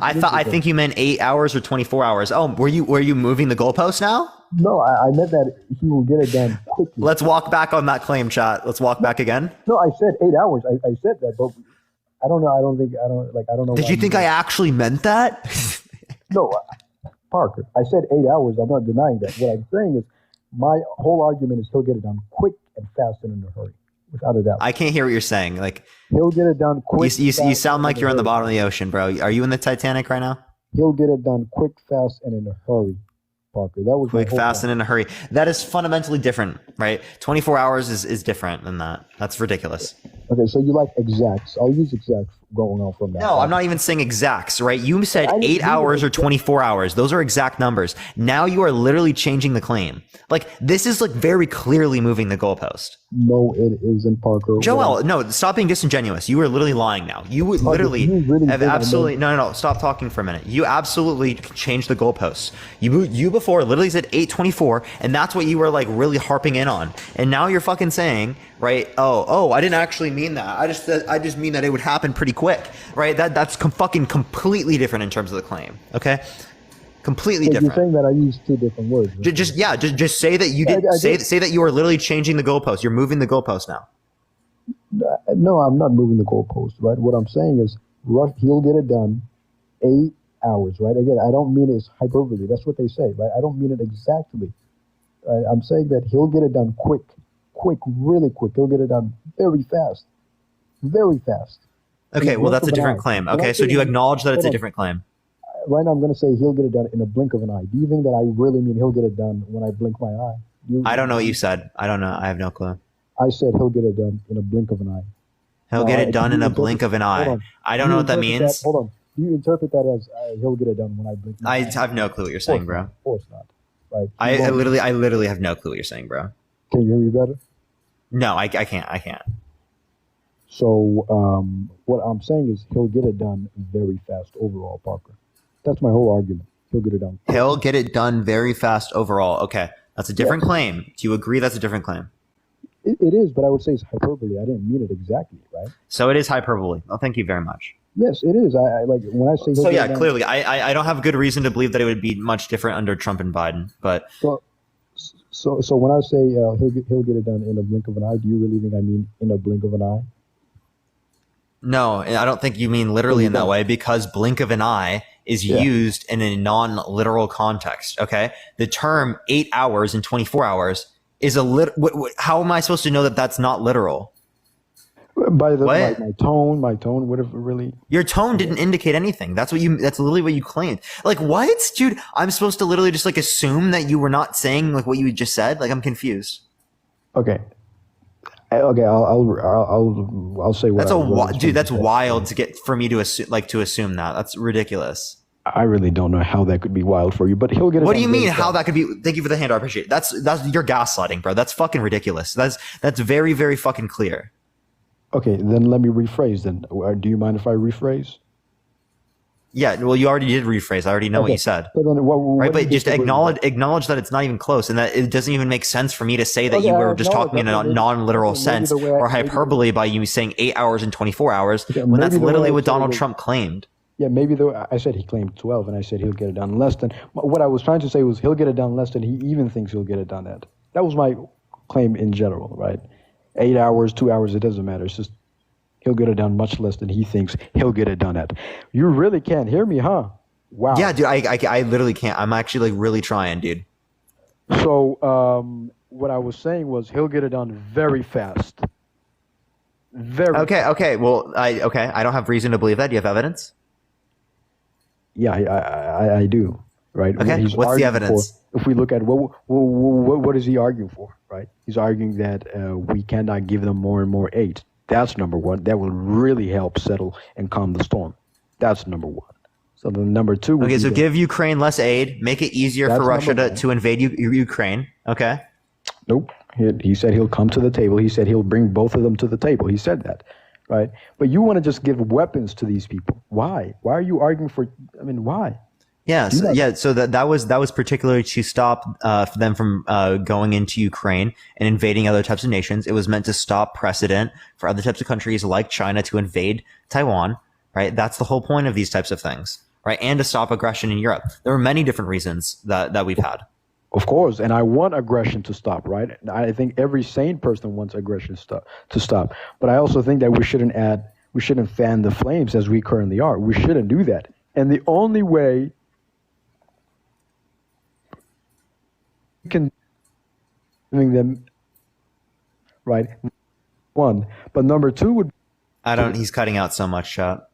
I think you meant 8 hours or 24 hours. Oh, were you moving the goalpost now? No, I meant that he will get it done quickly. Let's walk back on that claim, chat. Let's walk back again. No, I said 8 hours. I said that, but I don't know. I don't know. Did you think I actually meant that? No, Parker. I said 8 hours. I'm not denying that. What I'm saying is, my whole argument is he'll get it done quick and fast and in a hurry, without a doubt. I can't hear what you're saying. Like, he'll get it done quick. You sound like you're on the bottom of the ocean, bro. Are you in the Titanic right now? He'll get it done quick, fast, and in a hurry. Parker. That was quick, fast, and in a hurry. That is fundamentally different, right? 24 hours is different than that. That's ridiculous. Okay, so you like exacts. I'll use exacts going on from that. No, I'm not even saying exacts, right? You said 8 hours or 24 hours. Those are exact numbers. Now you are literally changing the claim. Like, this is like very clearly moving the goalpost. No, it isn't, Parker. Joel, no, stop being disingenuous. You are literally lying now. You would literally have absolutely no. Stop talking for a minute. You absolutely changed the goalposts. You before literally said 8:24, and that's what you were like really harping in on. And now you're fucking saying, right? Oh, I didn't actually mean that. I just mean that it would happen pretty quick, right? That's fucking completely different in terms of the claim. Okay. Completely different. You're saying that I used two different words. Right? Just say that you did. Say that you are literally changing the goalpost. You're moving the goalpost now. No, I'm not moving the goalpost. Right. What I'm saying is, he'll get it done 8 hours. Right. Again, I don't mean it's hyperbole. That's what they say. Right. I don't mean it exactly. Right? I'm saying that he'll get it done quick, really quick. He'll get it done very fast. Okay. Well, that's a different claim. Okay. So do you acknowledge that it's a different claim? Right now, I'm going to say he'll get it done in a blink of an eye. Do you think that I really mean he'll get it done when I blink my eye? I don't know what you said. I don't know. I have no clue. I said he'll get it done in a blink of an eye. He'll get it done in a blink of an eye. I don't know what that means. Hold on. Do you interpret that as he'll get it done when I blink my eye? I have no clue what you're saying, bro. Of course not. Right. I literally have no clue what you're saying, bro. Can you hear me better? No, I can't. So what I'm saying is he'll get it done very fast overall, Parker. That's my whole argument. He'll get it done. He'll get it done very fast overall. Okay. That's a different claim. Do you agree that's a different claim? It is, but I would say it's hyperbole. I didn't mean it exactly, right? So it is hyperbole. Well, thank you very much. Yes, it is. I like when I say. So yeah, clearly, I don't have good reason to believe that it would be much different under Trump and Biden. But so when I say he'll get it done in a blink of an eye, do you really think I mean in a blink of an eye? No, I don't think you mean literally in that way, because blink of an eye is used in a non-literal context. Okay, the term 8 hours and 24 hours is how am I supposed to know that that's not literal? By my tone, whatever. Really, your tone didn't indicate anything. That's literally what you claimed. Like, what, dude? I'm supposed to literally just like assume that you were not saying like what you just said. Like, I'm confused. Okay. I'll say what. That's wild to get for me to assume that. That's ridiculous. I really don't know how that could be wild for you, but he'll get it. What do you mean how that could be? Thank you for the hand. I appreciate it. That's you're gaslighting, bro. That's fucking ridiculous. That's very, very fucking clear. Okay, then let me rephrase. Then, do you mind if I rephrase? Yeah, well, you already did rephrase. I already know what you said. But then right, but just acknowledge that it's not even close, and that it doesn't even make sense for me to say that you were just talking in a non-literal sense or hyperbole by you saying 8 hours and 24 hours when that's literally what Donald Trump claimed. Yeah, maybe I said he claimed 12, and I said he'll get it done less than. What I was trying to say was he'll get it done less than he even thinks he'll get it done at. That was my claim in general, right? 8 hours, 2 hours, it doesn't matter. It's just He'll get it done much less than he thinks he'll get it done at. You really can't hear me, huh? Wow. Yeah, dude, I literally can't. I'm actually like really trying, dude. So what I was saying was he'll get it done very fast. Very. Okay. Well, I don't have reason to believe that. Do you have evidence? Yeah, I do. Right. Okay. What's the evidence? If we look at what is he arguing for? Right. He's arguing that we cannot give them more and more aid. That's number one. That will really help settle and calm the storm. That's number one. So the number two. Okay, so give Ukraine less aid, make it easier for Russia to invade Ukraine. Okay. Nope. He said he'll come to the table. He said he'll bring both of them to the table. He said that, right? But you want to just give weapons to these people. Why? Why are you arguing for? I mean, why? So that was particularly to stop them from going into Ukraine and invading other types of nations. It was meant to stop precedent for other types of countries like China to invade Taiwan, right? That's the whole point of these types of things, right? And to stop aggression in Europe. There were many different reasons that we've had. Of course, and I want aggression to stop, right? I think every sane person wants aggression to stop. But I also think that we shouldn't fan the flames as we currently are. We shouldn't do that. And the only way can doing them right one, but number two would he's cutting out so much, chat.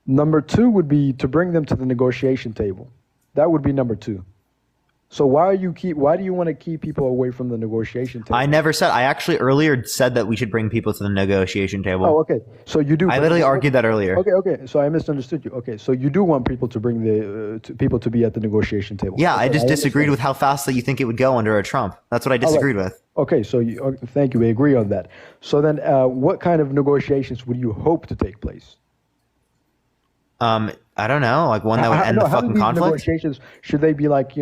Number two would be to bring them to the negotiation table. That would be number two. So why do you want to keep people away from the negotiation table? I never said. I actually earlier said that we should bring people to the negotiation table. Oh, okay. So you do. I literally argued that earlier. Okay. So I misunderstood you. Okay. So you do want people to bring people to be at the negotiation table. Yeah, okay, I just disagreed with how fast that you think it would go under a Trump. That's what I disagreed with. Okay. So thank you. We agree on that. So then, what kind of negotiations would you hope to take place? I don't know, like one that would end the fucking conflict. Negotiations, should they be like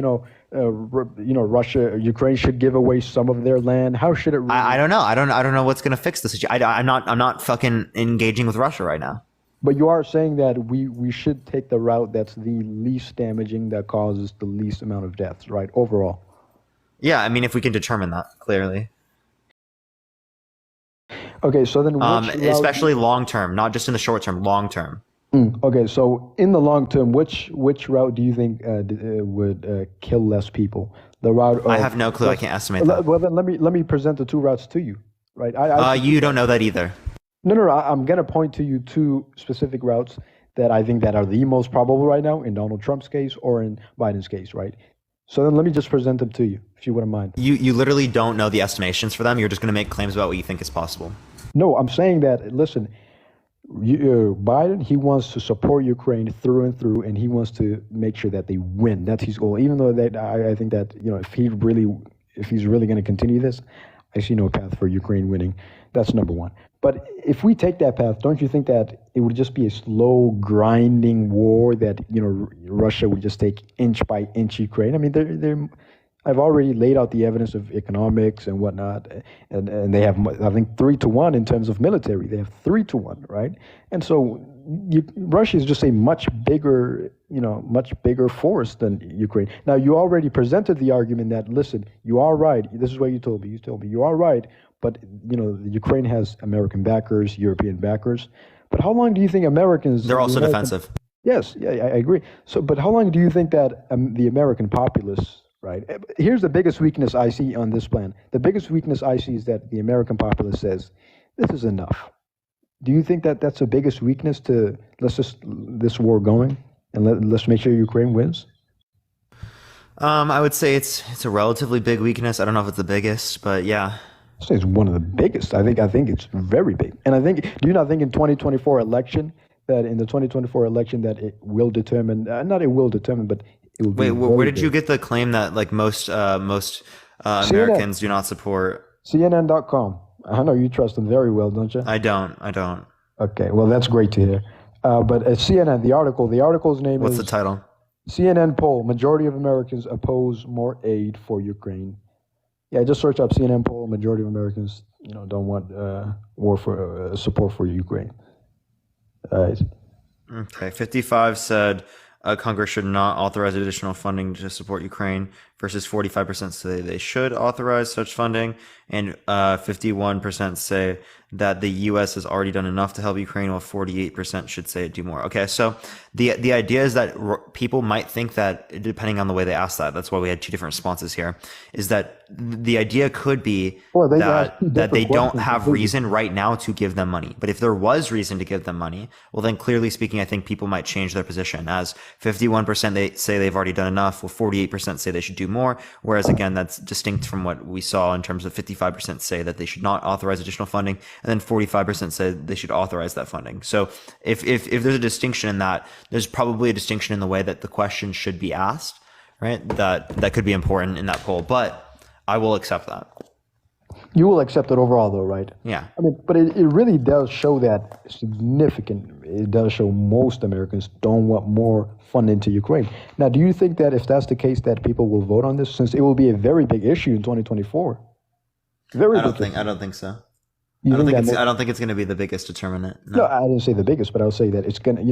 Russia, Ukraine should give away some of their land? How should it? Really... I don't know. I don't know what's gonna fix the situation. I'm not fucking engaging with Russia right now. But you are saying that we should take the route that's the least damaging, that causes the least amount of deaths, right? Overall. Yeah, I mean, if we can determine that clearly. Okay, so then especially long term, not just in the short term, long term. Okay, so in the long term, which route do you think would kill less people? The route I have no clue. I can't estimate that. Well, then let me present the two routes to you, right? You don't know that either. No. I'm gonna point to you two specific routes that I think that are the most probable right now in Donald Trump's case or in Biden's case, right? So then let me just present them to you, if you wouldn't mind. You literally don't know the estimations for them. You're just gonna make claims about what you think is possible. No, I'm saying that. Listen. Biden, he wants to support Ukraine through and through, and he wants to make sure that they win. That's his goal. Even though I think that if he's really going to continue this, I see no path for Ukraine winning. That's number one. But if we take that path, don't you think that it would just be a slow, grinding war that Russia would just take inch by inch Ukraine? I mean, I've already laid out the evidence of economics and whatnot, and they have, I think, 3-1 in terms of military. They have 3-1, right? And so Russia is just a much bigger force than Ukraine. Now, you already presented the argument that, listen, you are right. This is what you told me. You told me you are right, but Ukraine has American backers, European backers. But how long do you think Americans? They're also defensive. Yes, yeah, I agree. So, but how long do you think that the American populace? Right. Here's the biggest weakness I see on this plan. The biggest weakness I see is that the American populace says, this is enough. Do you think that that's the biggest weakness to this war going and let's make sure Ukraine wins? I would say it's a relatively big weakness. I don't know if it's the biggest, but yeah. I'd say it's one of the biggest. I think it's very big. And I think, do you not think in 2024 election that it will determine, not it will determine, but wait, where did you get the claim that like most Americans do not support? CNN.com. I know you trust them very well, don't you? I don't. Okay, well that's great to hear. But at CNN, the article's name What's the title? CNN poll: majority of Americans oppose more aid for Ukraine. Yeah, just search up CNN poll. Majority of Americans, don't want war for support for Ukraine. All right. Okay, 55 said. Congress should not authorize additional funding to support Ukraine versus 45% say they should authorize such funding, and 51% say that the U.S. has already done enough to help Ukraine, while 48% should say do more. Okay, so the idea is that people might think that, depending on the way they ask that, that's why we had two different responses here, is that the idea could be that they don't have reason right now to give them money. But if there was reason to give them money, well, then clearly speaking, I think people might change their position. As 51% they say they've already done enough, well, 48% say they should do more. Whereas again, that's distinct from what we saw in terms of 55% say that they should not authorize additional funding, and then 45% say they should authorize that funding. So if there's a distinction in that, there's probably a distinction in the way that the question should be asked, right? That could be important in that poll, but I will accept that. You will accept it overall, though, right? Yeah. I mean, but it really does show that it does show most Americans don't want more funding to Ukraine. Now, do you think that if that's the case, that people will vote on this, since it will be a very big issue in 2024? I don't think so. I don't think it's going to be the biggest determinant. No, I didn't say the biggest, but I'll say that it's going to,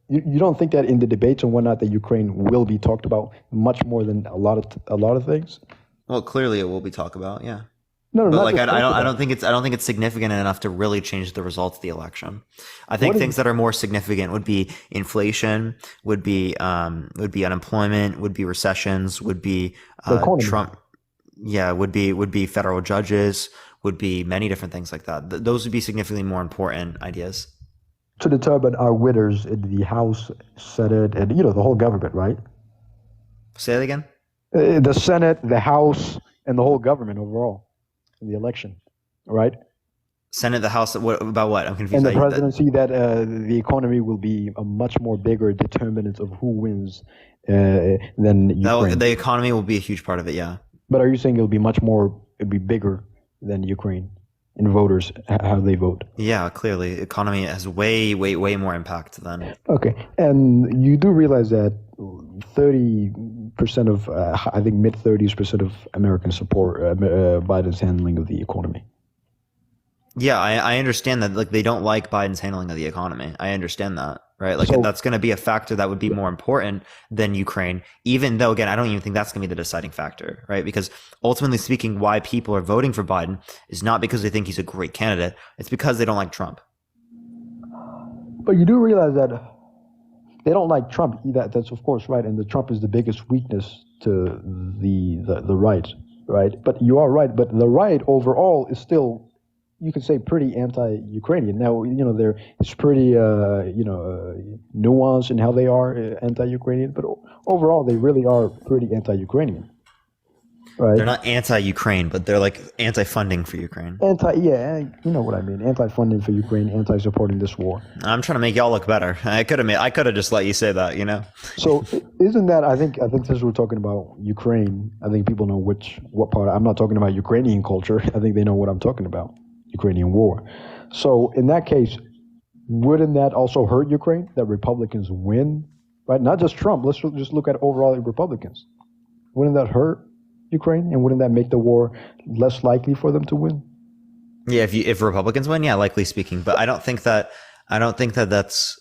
you don't think that in the debates and whatnot that Ukraine will be talked about much more than a lot of things? Well, clearly it will be talked about, yeah. No, but like I don't think it's significant enough to really change the results of the election. I think things that are more significant would be inflation, would be unemployment, would be recessions, would be Trump. Yeah, would be federal judges, would be many different things like that. Those would be significantly more important ideas. To determine our winners in the House, Senate, and the whole government, right? Say that again. The Senate, the House, and the whole government overall in the election, right? Senate, the House, about what? I'm confused. And the presidency, that the economy will be a much more bigger determinant of who wins than Ukraine. The economy will be a huge part of it, yeah. But are you saying it'll be bigger than Ukraine in voters, how they vote? Yeah, clearly. Economy has way more impact than... Okay. And you do realize that 30% of, I think mid-30s% of Americans support Biden's handling of the economy. Yeah, I understand that. Like, they don't like Biden's handling of the economy. I understand that, right? Like, that's going to be a factor that would be more important than Ukraine, even though, again, I don't even think that's going to be the deciding factor, right? Because ultimately speaking, why people are voting for Biden is not because they think he's a great candidate. It's because they don't like Trump. But you do realize that they don't like Trump. That's of course right, and the Trump is the biggest weakness to the right, right? But you are right. But the right overall is still, you could say, pretty anti-Ukrainian. Now, it's pretty, nuanced in how they are anti-Ukrainian, but overall, they really are pretty anti-Ukrainian, right? They're not anti-Ukraine, but they're like anti-funding for Ukraine. You know what I mean? Anti-funding for Ukraine, anti-supporting this war. I'm trying to make y'all look better. I could have just let you say that, So isn't that, I think since we're talking about Ukraine, I think people know what part. I'm not talking about Ukrainian culture. I think they know what I'm talking about. Ukrainian war. So in that case, wouldn't that also hurt Ukraine, that Republicans win, right? Not just Trump. Let's just look at overall Republicans. Wouldn't that hurt Ukraine, and wouldn't that make the war less likely for them to win? Yeah, if Republicans win, yeah, likely speaking. But I don't think that that's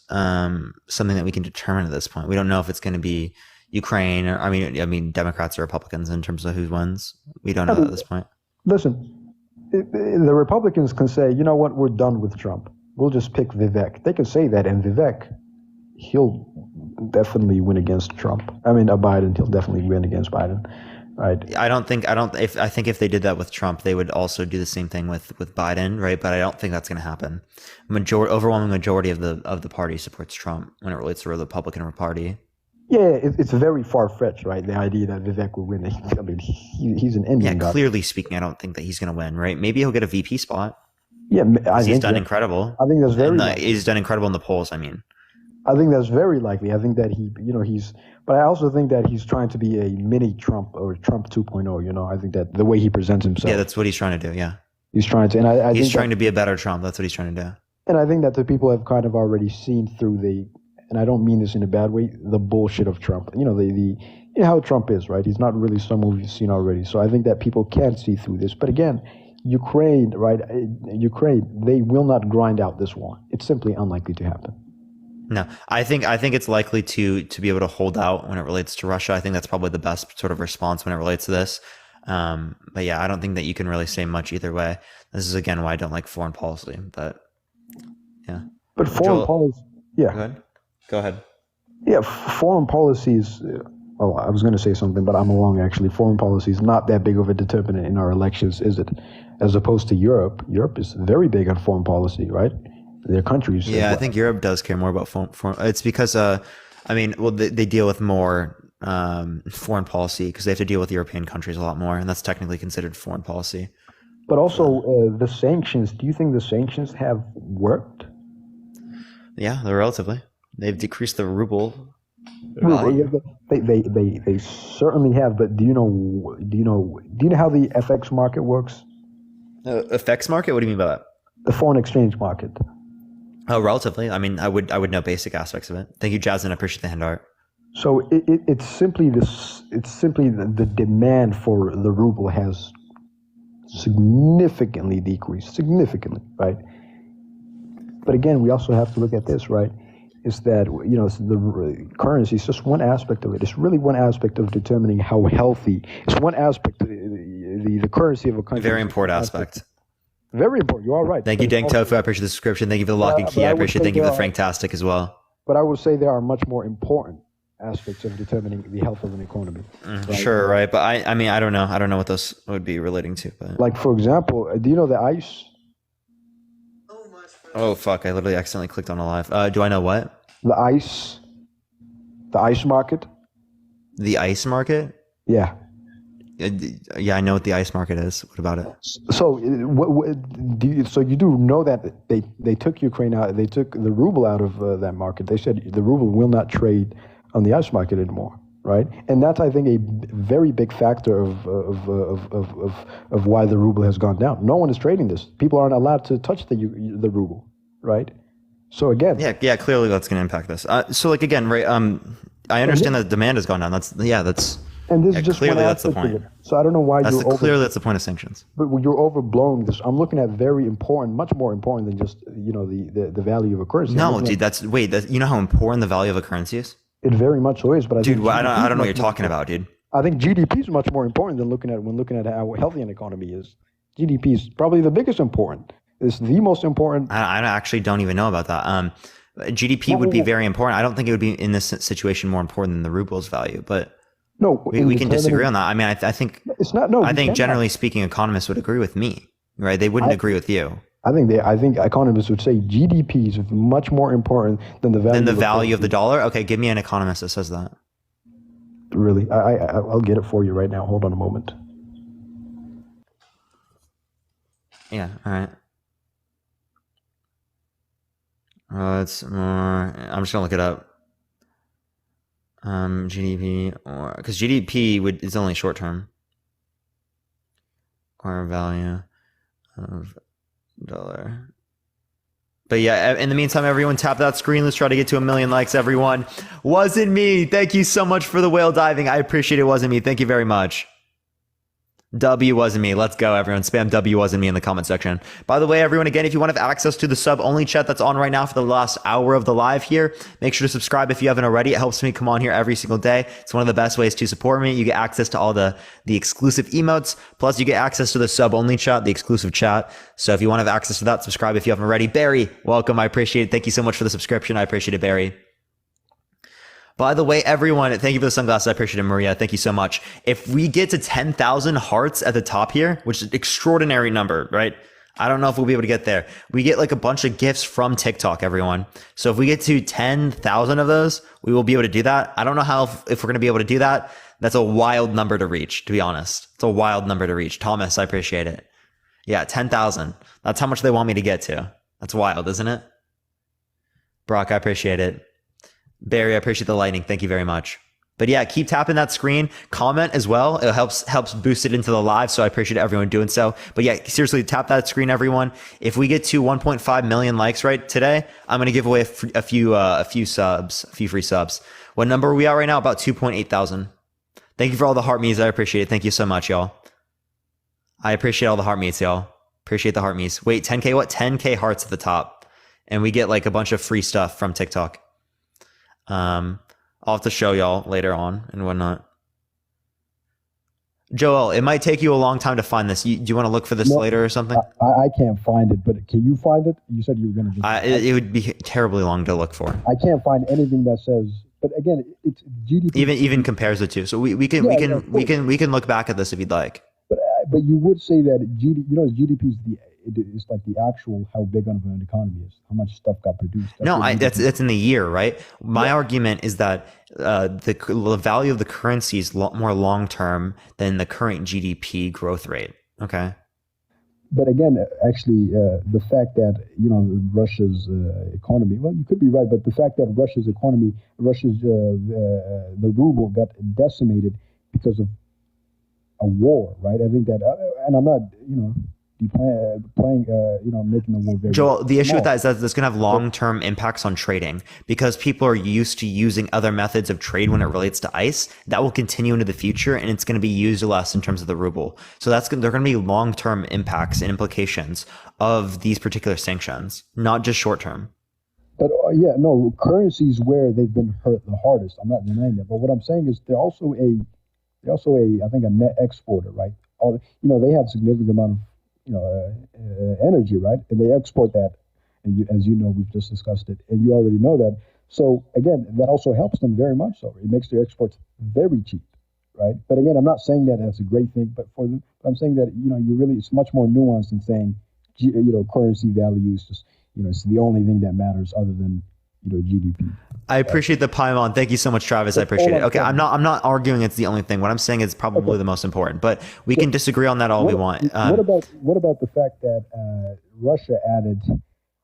something that we can determine at this point. We don't know if it's going to be Ukraine, or I mean Democrats or Republicans in terms of who wins. We don't know that at this point. Listen. The Republicans can say, you know what, we're done with Trump. We'll just pick Vivek. They can say that, and Vivek, he'll definitely win against Trump. Biden, he'll definitely win against Biden, right? I think if they did that with Trump, they would also do the same thing with Biden, right? But I don't think that's going to happen. Overwhelming majority of the party supports Trump when it relates to the Republican Party. Yeah, it's very far-fetched, right? The idea that Vivek will win. He's an Indian guy. Clearly speaking, I don't think that he's going to win, right? Maybe he'll get a VP spot. Yeah, he's done incredible. I think that's very likely. He's done incredible in the polls, I think that's very likely. I think that but I also think that he's trying to be a mini Trump, or Trump 2.0, I think that the way he presents himself. Yeah, that's what he's trying to do, yeah. He's trying to, and he's trying to be a better Trump. That's what he's trying to do. And I think that the people have kind of already seen through and I don't mean this in a bad way, the bullshit of Trump. How Trump is, right? He's not really someone we've seen already. So I think that people can see through this. But again, Ukraine, right? They will not grind out this war. It's simply unlikely to happen. No, I think it's likely to be able to hold out when it relates to Russia. I think that's probably the best sort of response when it relates to this. But yeah, I don't think that you can really say much either way. This is again why I don't like foreign policy. But yeah. But foreign policy, yeah. Go ahead. Yeah, foreign policy is. Well, I was going to say something, but I'm wrong. Actually, foreign policy is not that big of a determinant in our elections, is it? As opposed to Europe. Europe is very big on foreign policy, right? Their countries. Yeah, I think Europe does care more about foreign. It's because, they deal with more foreign policy because they have to deal with European countries a lot more, and that's technically considered foreign policy. But also the sanctions. Do you think the sanctions have worked? Yeah, they're relatively. They've decreased the ruble. They certainly have. But do you know how the FX market works? FX market? What do you mean by that? The foreign exchange market. Oh, relatively. I mean, I would know basic aspects of it. Thank you, Jasmine. I appreciate the hand art. So it's simply this. It's simply the demand for the ruble has significantly decreased, right? But again, we also have to look at this, right? Is that the currency is just one aspect of it. It's really one aspect of determining how healthy. It's one aspect. The currency of a country. Very important aspect. Very important. You are right. Thank you, Dank Tofu. I appreciate the subscription. Thank you for the lock and key. I appreciate. Thank you for the Franktastic as well. But I would say there are much more important aspects of determining the health of an economy. Right? Sure, right. But I mean, I don't know. I don't know what those would be relating to. But like, for example, do you know the ICE? Oh fuck! I literally accidentally clicked on a live. Do I know what? The ICE market. The ICE market? Yeah. Yeah, I know what the ICE market is. What about it? So, so you do know that they took Ukraine out. They took the ruble out of that market. They said the ruble will not trade on the ICE market anymore, right? And that's, I think, a very big factor of why the ruble has gone down. No one is trading this. People aren't allowed to touch the ruble, right? So again, yeah, clearly that's going to impact this. So like again, right? I understand that demand has gone down. That's. And this is just clearly one that's the aspect of point. it. So I don't know why clearly that's the point of sanctions. But you're overblowing this. I'm looking at very important, much more important than just the value of a currency. No, dude, you know how important the value of a currency is? It very much so is. But I think I don't know what you're talking about, dude. I think GDP is much more important than looking at how healthy an economy is. GDP is probably the biggest important. It's the most important. I actually don't even know about that. GDP would be very important. I don't think it would be in this situation more important than the ruble's value, but no, we can disagree on that. I mean, I think it's not. No, I think generally speaking, economists would agree with me, right? They wouldn't agree with you. I think economists would say GDP is much more important than the value. Than the value of the dollar. Okay, give me an economist that says that. Really, I'll get it for you right now. Hold on a moment. Yeah. All right. It's more. I'm just gonna look it up. GDP or because GDP is only short term. Or value of dollar. But yeah, in the meantime, everyone tap that screen. Let's try to get to 1 million likes, everyone. Wasn't me. Thank you so much for the whale diving. I appreciate it. Wasn't me. Thank you very much. W wasn't me. Let's go, everyone. Spam W wasn't me in the comment section. By the way, everyone, again, if you want to have access to the sub-only chat that's on right now for the last hour of the live here, make sure to subscribe if you haven't already. It helps me come on here every single day. It's one of the best ways to support me. You get access to all the exclusive emotes. Plus, you get access to the sub-only chat, the exclusive chat. So if you want to have access to that, subscribe if you haven't already. Barry, welcome. I appreciate it. Thank you so much for the subscription. I appreciate it, Barry. By the way, everyone, thank you for the sunglasses. I appreciate it, Maria. Thank you so much. If we get to 10,000 hearts at the top here, which is an extraordinary number, right? I don't know if we'll be able to get there. We get like a bunch of gifts from TikTok, everyone. So if we get to 10,000 of those, we will be able to do that. I don't know how, if we're going to be able to do that. That's a wild number to reach, to be honest. It's a wild number to reach. Thomas, I appreciate it. Yeah, 10,000. That's how much they want me to get to. That's wild, isn't it? Brock, I appreciate it. Barry, I appreciate the lightning. Thank you very much. But yeah, keep tapping that screen. Comment as well. It helps boost it into the live. So I appreciate everyone doing so. But yeah, seriously, tap that screen, everyone. If we get to 1.5 million likes right today, I'm going to give away a few subs, a few free subs. What number are we at right now? About 2.8 thousand. Thank you for all the heart me's. I appreciate it. Thank you so much, y'all. I appreciate all the heart me's, y'all. Appreciate the heart me's. Wait, 10K what? 10K hearts at the top. And we get like a bunch of free stuff from TikTok. I'll have to show y'all later on and whatnot. Joel, it might take you a long time to find this. Do you want to look for this later or something? I can't find it, but can you find it? You said you were going to. It would be terribly long to look for. I can't find anything that says. But again, it's GDP. Even compares the two. So we can look back at this if you'd like. But you would say that GDP is it's like the actual how big of an economy is, how much stuff got produced. That's in the year, right? My argument is that the value of the currency is more long term than the current GDP growth rate. Okay. But again, actually, the fact that Russia's economy, well, you could be right, but the fact that Russia's economy, the ruble got decimated because of a war, right? I think that, and I'm not, making the war very. Joel, the issue with that is that it's going to have long-term impacts on trading because people are used to using other methods of trade when it relates to ICE. That will continue into the future, and it's going to be used less in terms of the ruble. So there are going to be long-term impacts and implications of these particular sanctions, not just short-term. But currency is where they've been hurt the hardest. I'm not denying that. But what I'm saying is they're also I think a net exporter, right? They have significant amount of energy, right? And they export that, and as you know, we've just discussed it, and you already know that. So again, that also helps them very much. So it makes their exports very cheap, right? But again, I'm not saying that that's a great thing, but I'm saying that it's much more nuanced than saying currency value is just it's the only thing that matters other than GDP. I appreciate the Paimon. Thank you so much, Travis. I appreciate it. Okay, I'm not arguing it's the only thing. What I'm saying is probably the most important, but we can disagree on that all we want. What about the fact that Russia added,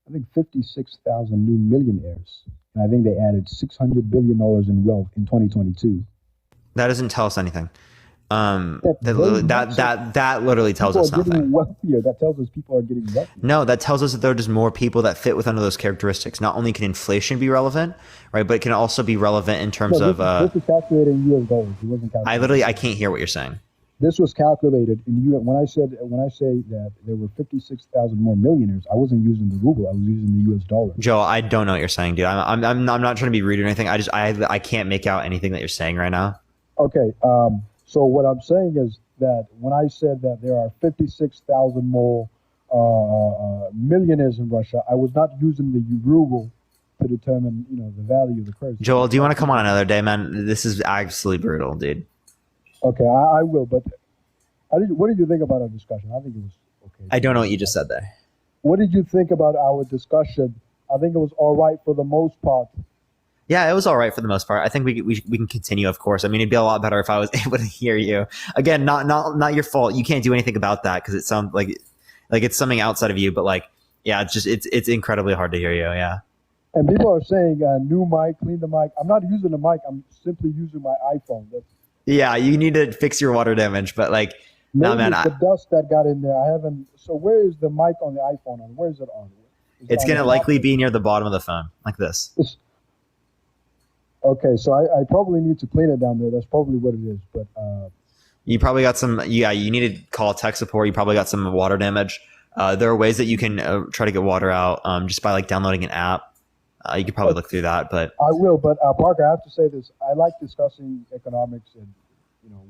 I think, 56,000 new millionaires, and I think they added $600 billion in wealth in 2022. That doesn't tell us anything. That literally tells us nothing. Wealthier. That tells us people are getting wealthier. No, that tells us that there are just more people that fit within those characteristics. Not only can inflation be relevant, right, but it can also be relevant in terms of. This was calculated in U.S. dollars. It wasn't calculated. I can't hear what you're saying. This was calculated in U.S. When I say that there were 56,000 more millionaires, I wasn't using the ruble. I was using the U.S. dollar. Joe, I don't know what you're saying, dude. I'm not trying to be rude or anything. I can't make out anything that you're saying right now. Okay. So what I'm saying is that when I said that there are 56,000 more millionaires in Russia, I was not using the ruble to determine, the value of the currency. Joel, do you want to come on another day, man? This is absolutely brutal, dude. Okay, I will. But what did you think about our discussion? I think it was okay. I don't know what you just said there. What did you think about our discussion? I think it was all right for the most part. Yeah, it was all right for the most part. I think we can continue, of course. I mean, it'd be a lot better if I was able to hear you. Again, not your fault. You can't do anything about that because it sounds like it's something outside of you. But it's incredibly hard to hear you. Yeah. And people are saying new mic, clean the mic. I'm not using the mic. I'm simply using my iPhone. Yeah, you need to fix your water damage. But no, man, the dust that got in there. I haven't. So where is the mic on the iPhone? On where is it on? It's gonna likely be near the bottom of the phone, like this. Okay, so I probably need to clean it down there. That's probably what it is. But you probably got some. Yeah, you need to call tech support. You probably got some water damage. There are ways that you can try to get water out just by downloading an app. You could probably look through that. But I will. But Parker, I have to say this. I like discussing economics and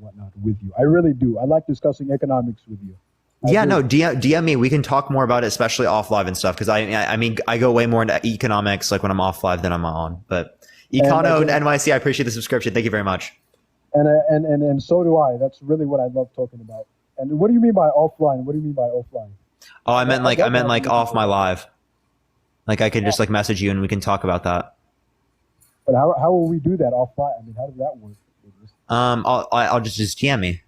whatnot with you. I really do. I like discussing economics with you. DM me. We can talk more about it, especially off live and stuff. Because I mean, I go way more into economics when I'm off live than I'm on. But Econo and NYC, I appreciate the subscription. Thank you very much. And so do I. That's really what I love talking about. And what do you mean by offline? What do you mean by offline? Oh, I meant off my live. I could just message you and we can talk about that. But how will we do that offline? I mean, how does that work? I'll just DM me.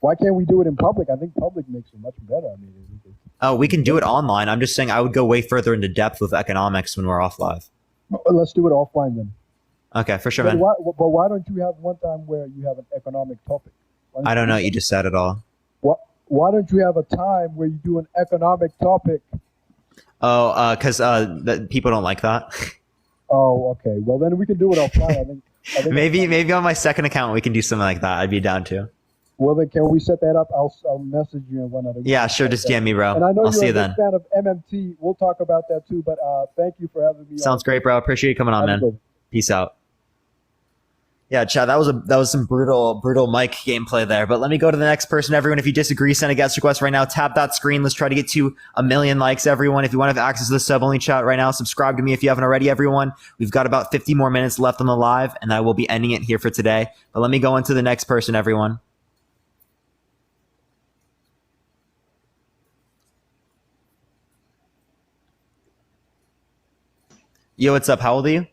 Why can't we do it in public? I think public makes it much better. I mean, we can do it online. I'm just saying I would go way further into depth with economics when we're off live. Let's do it offline then. Okay, for sure, man. But why don't you have one time where you have an economic topic? I don't know what you just said at all. Why don't you have a time where you do an economic topic? Oh, because people don't like that. Oh, okay. Well, then we can do it offline. I think maybe on my second account we can do something like that. I'd be down to. Well, then can we set that up? I'll message you and whatnot. Yeah, sure. Just DM me, bro. And I know I'll see you then. Fan of MMT. We'll talk about that too. But thank you for having me. Sounds great, bro. Appreciate you coming on, man. Peace out. Yeah, Chad, that was some brutal mic gameplay there. But let me go to the next person, everyone. If you disagree, send a guest request right now. Tap that screen. Let's try to get to 1 million likes, everyone. If you want to have access to the sub-only chat right now, subscribe to me if you haven't already, everyone. We've got about 50 more minutes left on the live, and I will be ending it here for today. But let me go into the next person, everyone. Yo, what's up? How old are you?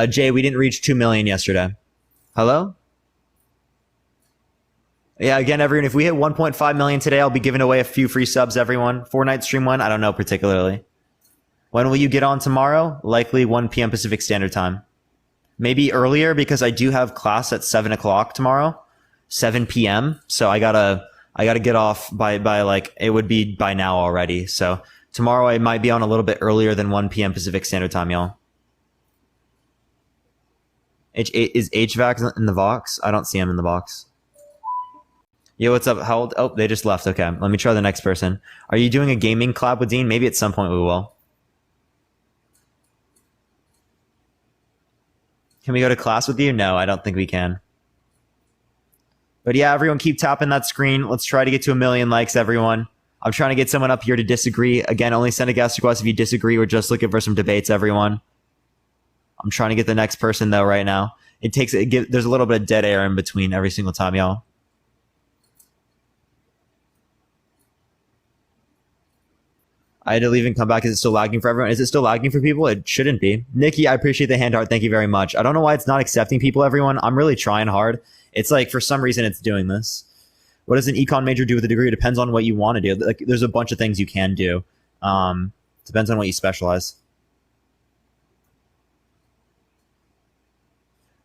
Jay, we didn't reach 2 million yesterday. Hello? Yeah, again, everyone, if we hit 1.5 million today, I'll be giving away a few free subs, everyone. Fortnite stream one, I don't know particularly. When will you get on tomorrow? Likely 1 p.m. Pacific Standard Time. Maybe earlier because I do have class at 7 o'clock tomorrow. 7 p.m. So I gotta get off by like, it would be by now already. So tomorrow I might be on a little bit earlier than 1 p.m. Pacific Standard Time, y'all. Is HVAC in the box? I don't see him in the box. Yo, what's up? How old? Oh, they just left. Okay, let me try the next person. Are you doing a gaming collab with Dean? Maybe at some point we will. Can we go to class with you? No, I don't think we can. But yeah, everyone keep tapping that screen. Let's try to get to 1 million likes, everyone. I'm trying to get someone up here to disagree. Again, only send a guest request if you disagree. We're just looking for some debates, everyone. I'm trying to get the next person though right now. There's a little bit of dead air in between every single time, y'all. I had to leave and come back. Is it still lagging for everyone? Is it still lagging for people? It shouldn't be. Nikki, I appreciate the hand heart. Thank you very much. I don't know why it's not accepting people, everyone. I'm really trying hard. It's like for some reason it's doing this. What does an econ major do with a degree? It depends on what you want to do. Like there's a bunch of things you can do. Depends on what you specialize.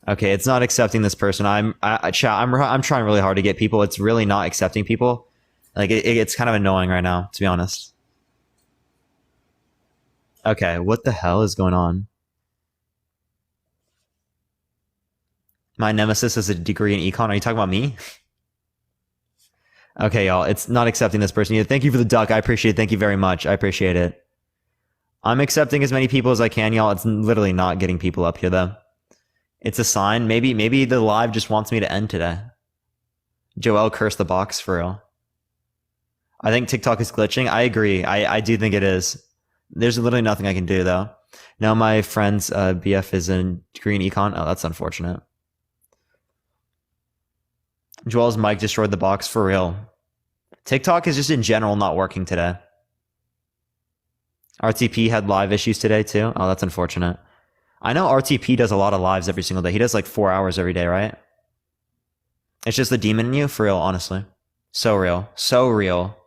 Okay, it's not accepting this person. I'm trying really hard to get people. It's really not accepting people. Like it's kind of annoying right now, to be honest. Okay, what the hell is going on? My nemesis has a degree in econ. Are you talking about me? Okay, y'all, it's not accepting this person. Thank you for the duck. I appreciate it. Thank you very much. I appreciate it. I'm accepting as many people as I can, y'all. It's literally not getting people up here, though. It's a sign. Maybe the live just wants me to end today. Joel cursed the box for real. I think TikTok is glitching. I agree. I do think it is. There's literally nothing I can do though. Now my friend's BF is in green econ. Oh, that's unfortunate. Joel's mic destroyed the box for real. TikTok is just in general not working today. RTP had live issues today too. Oh, that's unfortunate. I know RTP does a lot of lives every single day. He does like 4 hours every day, right? It's just the demon in you, for real, honestly. So real. So real.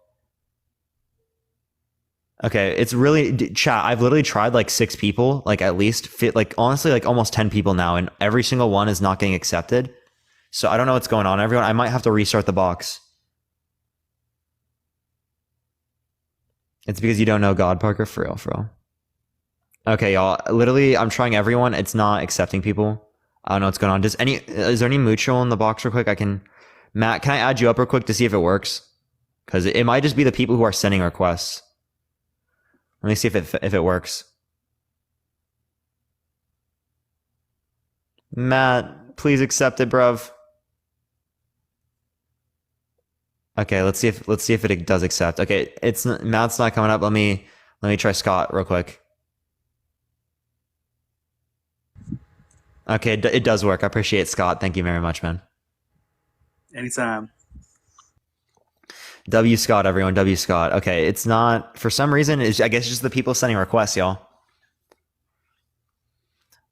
Okay, it's really... Chat, I've literally tried like 6 people, like at least, like honestly, like almost 10 people now, and every single one is not getting accepted. So I don't know what's going on, everyone. I might have to restart the box. It's because you don't know God, Parker, for real, for real. Okay, y'all. Literally, I'm trying everyone. It's not accepting people. I don't know what's going on. Is there any mutual in the box real quick? Matt, can I add you up real quick to see if it works? Because it might just be the people who are sending requests. Let me see if it works. Matt, please accept it, bruv. Okay, let's see if it does accept. Okay, Matt's not coming up. Let me try Scott real quick. Okay, it does work. I appreciate it, Scott. Thank you very much, man. Anytime. W Scott, everyone. W Scott. Okay, it's not, for some reason, I guess it's just the people sending requests, y'all.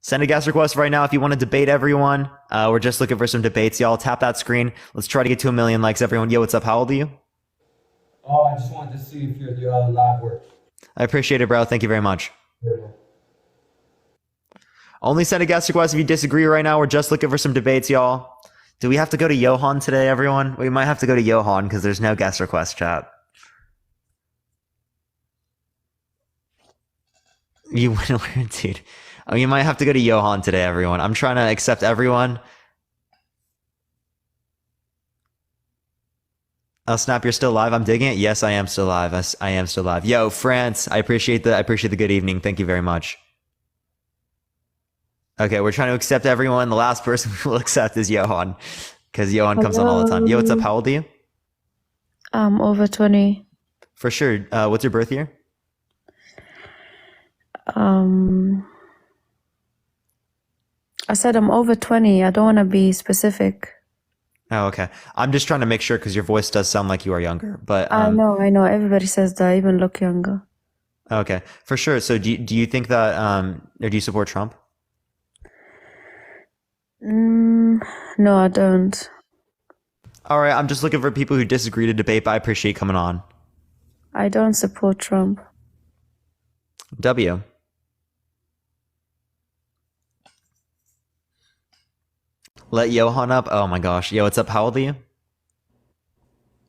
Send a guest request right now if you want to debate everyone. We're just looking for some debates, y'all. Tap that screen. Let's try to get to 1 million likes, everyone. Yo, what's up? How old are you? Oh, I just wanted to see if your live works. I appreciate it, bro. Thank you very much. Only send a guest request if you disagree right now. We're just looking for some debates, y'all. Do we have to go to Johan today, everyone? We might have to go to Johan because there's no guest request, chat. You went weird, dude. Oh, you might have to go to Johan today, everyone. I'm trying to accept everyone. Oh, Snap, you're still live. I'm digging it. Yes, I am still live. I am still live. Yo, France, I appreciate the good evening. Thank you very much. Okay, we're trying to accept everyone. The last person we will accept is Johan, because Johan comes on all the time. Yo, what's up? How old are you? I'm over 20. For sure. What's your birth year? I said I'm over 20. I don't want to be specific. Oh, okay. I'm just trying to make sure because your voice does sound like you are younger. But I know. Everybody says that. I even look younger. Okay, for sure. So do you think that or do you support Trump? No, I don't. All right, I'm just looking for people who disagree to debate, but I appreciate you coming on. I don't support Trump. W. Let Johan up. Oh my gosh. Yo, what's up? How old are you?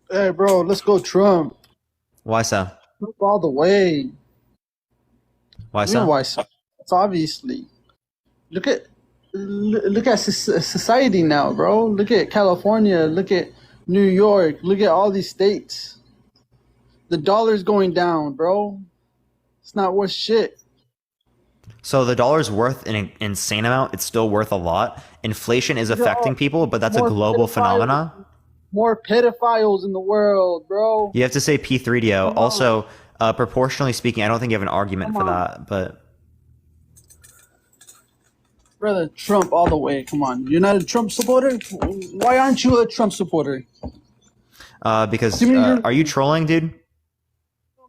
Hey, bro, let's go Trump. Why so? Trump all the way. Why You so? know why so? It's obviously. Look at society now, bro. Look at California. Look at New York. Look at all these states. The dollar's going down, bro. It's not worth shit. So the dollar's worth an insane amount. It's still worth a lot. Inflation is affecting people, but that's a global phenomena. More pedophiles in the world, bro. You have to say P3DO. Also, proportionally speaking, I don't think you have an argument for that, but Brother, Trump all the way. Come on. You're not a Trump supporter? Why aren't you a Trump supporter? because are you trolling, dude? I'm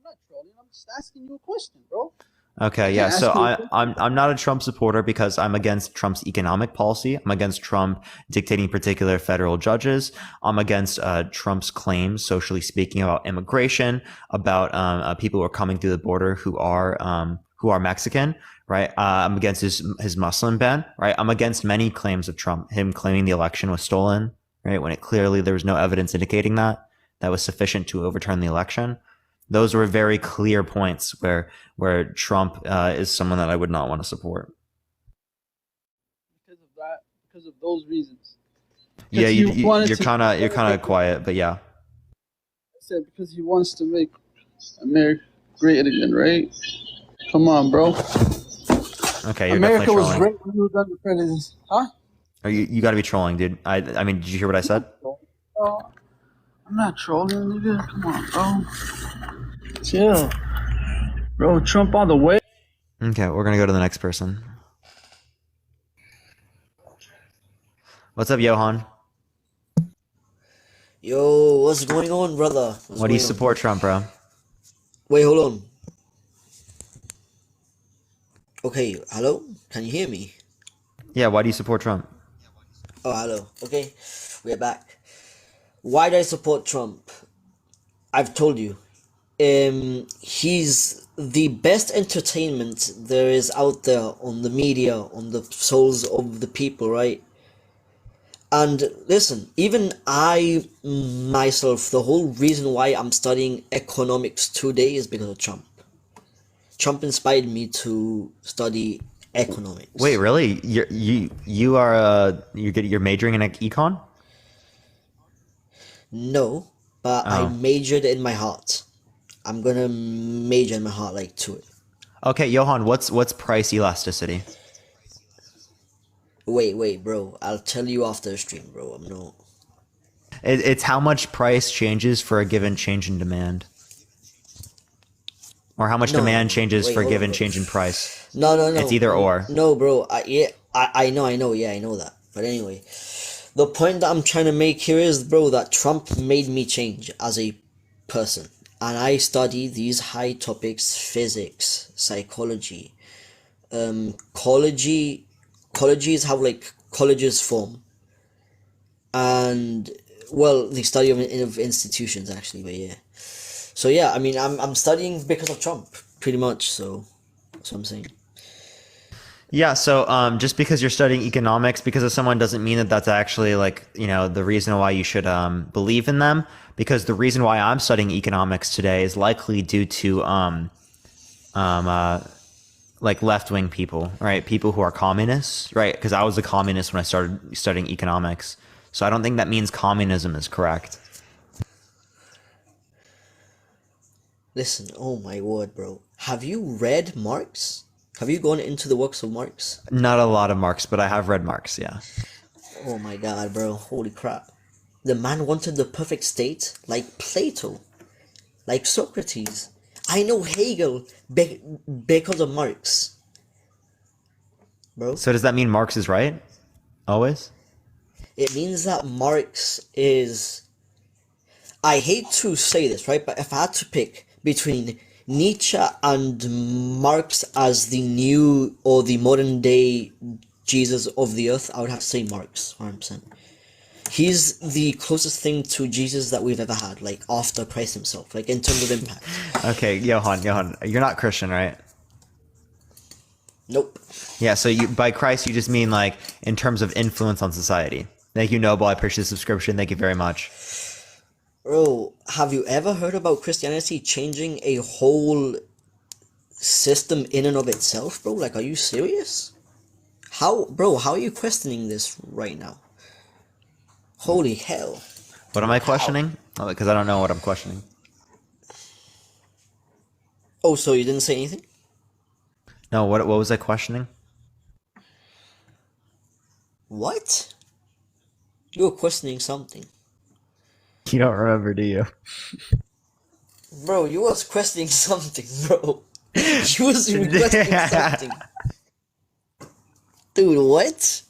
not trolling. I'm just asking you a question, bro. Okay, yeah. So I'm not a Trump supporter because I'm against Trump's economic policy. I'm against Trump dictating particular federal judges. I'm against Trump's claims, socially speaking, about immigration, about people who are coming through the border who are Mexican, right? I'm against his Muslim ban, right? I'm against many claims of Trump. Him claiming the election was stolen, right? When there was no evidence indicating that was sufficient to overturn the election. Those were very clear points where Trump is someone that I would not want to support. Because of that, because of those reasons. Yeah, you're kind of quiet, but yeah. I said because he wants to make America great again, right? Come on, bro. Okay, you're America definitely was trolling. great when he was under presidency. Huh? You got to be trolling, dude. I mean, did you hear what I said? Oh, I'm not trolling, nigga. Come on, bro. Chill. Bro, Trump all the way. Okay, we're gonna go to the next person. What's up, Johan? Yo, what's going on, brother? Why do you support Trump, bro? Wait, hold on. Okay, hello? Can you hear me? Yeah, why do you support Trump? Oh, hello. Okay, we're back. Why do I support Trump? I've told you. He's the best entertainment there is out there on the media, on the souls of the people, right? And listen, even I myself, the whole reason why I'm studying economics today is because of Trump. Trump inspired me to study economics. Wait, really? You're majoring in econ? No, but I majored in my heart. I'm gonna major in my heart like to it. Okay, Johan, what's price elasticity? Wait, bro. I'll tell you after the stream, bro. I'm not. It's how much price changes for a given change in demand. Or how much demand changes for a given change in price. No. It's either or. No, bro. I know. Yeah, I know that. But anyway, the point that I'm trying to make here is, bro, that Trump made me change as a person. And I study these high topics: physics, psychology, colleges have like colleges form, and well, the study of institutions actually. But yeah, so yeah, I mean, I'm studying because of Trump, pretty much. So that's what I'm saying. Yeah, so just because you're studying economics because of someone doesn't mean that that's actually the reason why you should believe in them. Because the reason why I'm studying economics today is likely due to left-wing people, right? People who are communists, right? Because I was a communist when I started studying economics. So I don't think that means communism is correct. Listen, oh my word, bro. Have you read Marx? Have you gone into the works of Marx? Not a lot of Marx, but I have read Marx, yeah. Oh my god, bro. Holy crap. The man wanted the perfect state like Plato, like Socrates. I know Hegel because of Marx. Bro. So does that mean Marx is right? Always? It means that Marx is... I hate to say this, right? But if I had to pick between Nietzsche and Marx as the new or the modern day Jesus of the earth, I would have to say Marx, 100%. He's the closest thing to Jesus that we've ever had, like after Christ himself, like in terms of impact. Okay, Johan, you're not Christian, right? Nope. Yeah, so you by Christ you just mean like in terms of influence on society. Thank you, Noble. I appreciate the subscription. Thank you very much. Bro, have you ever heard about Christianity changing a whole system in and of itself, bro? Like, are you serious? How are you questioning this right now? Holy hell. What am I questioning? Oh, because I don't know what I'm questioning. Oh, so you didn't say anything? No, what was I questioning? What? You were questioning something. You don't remember, do you? Bro, you was questioning something, bro. You was questioning something. Dude, what?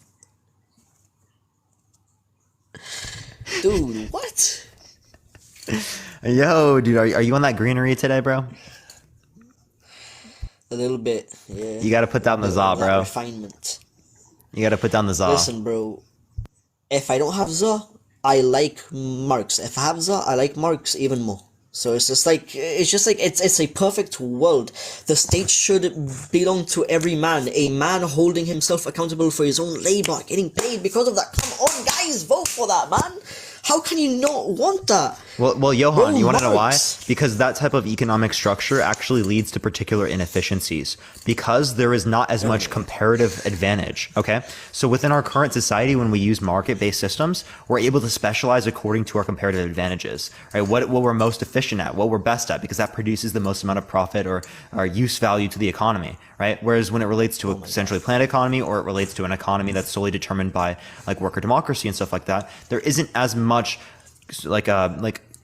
Dude, what? Yo, dude, are you on that greenery today, bro? A little bit, yeah. You gotta put down the za, bro. Refinement. You gotta put down the za. Listen, bro. If I don't have za, I like Marx. If I have za, I like Marx even more. So it's just like it's a perfect world. The state should belong to every man. A man holding himself accountable for his own labor, getting paid because of that. Come on, guys, vote for that, man. How can you not want that? Well, Johan, Bro, you want to know why? Marx. Because that type of economic structure actually leads to particular inefficiencies because there is not as much comparative advantage, okay? So within our current society, when we use market-based systems, we're able to specialize according to our comparative advantages, right? What we're most efficient at, what we're best at, because that produces the most amount of profit or use value to the economy, right? Whereas when it relates to a centrally planned economy or it relates to an economy that's solely determined by like worker democracy and stuff like that, there isn't as much like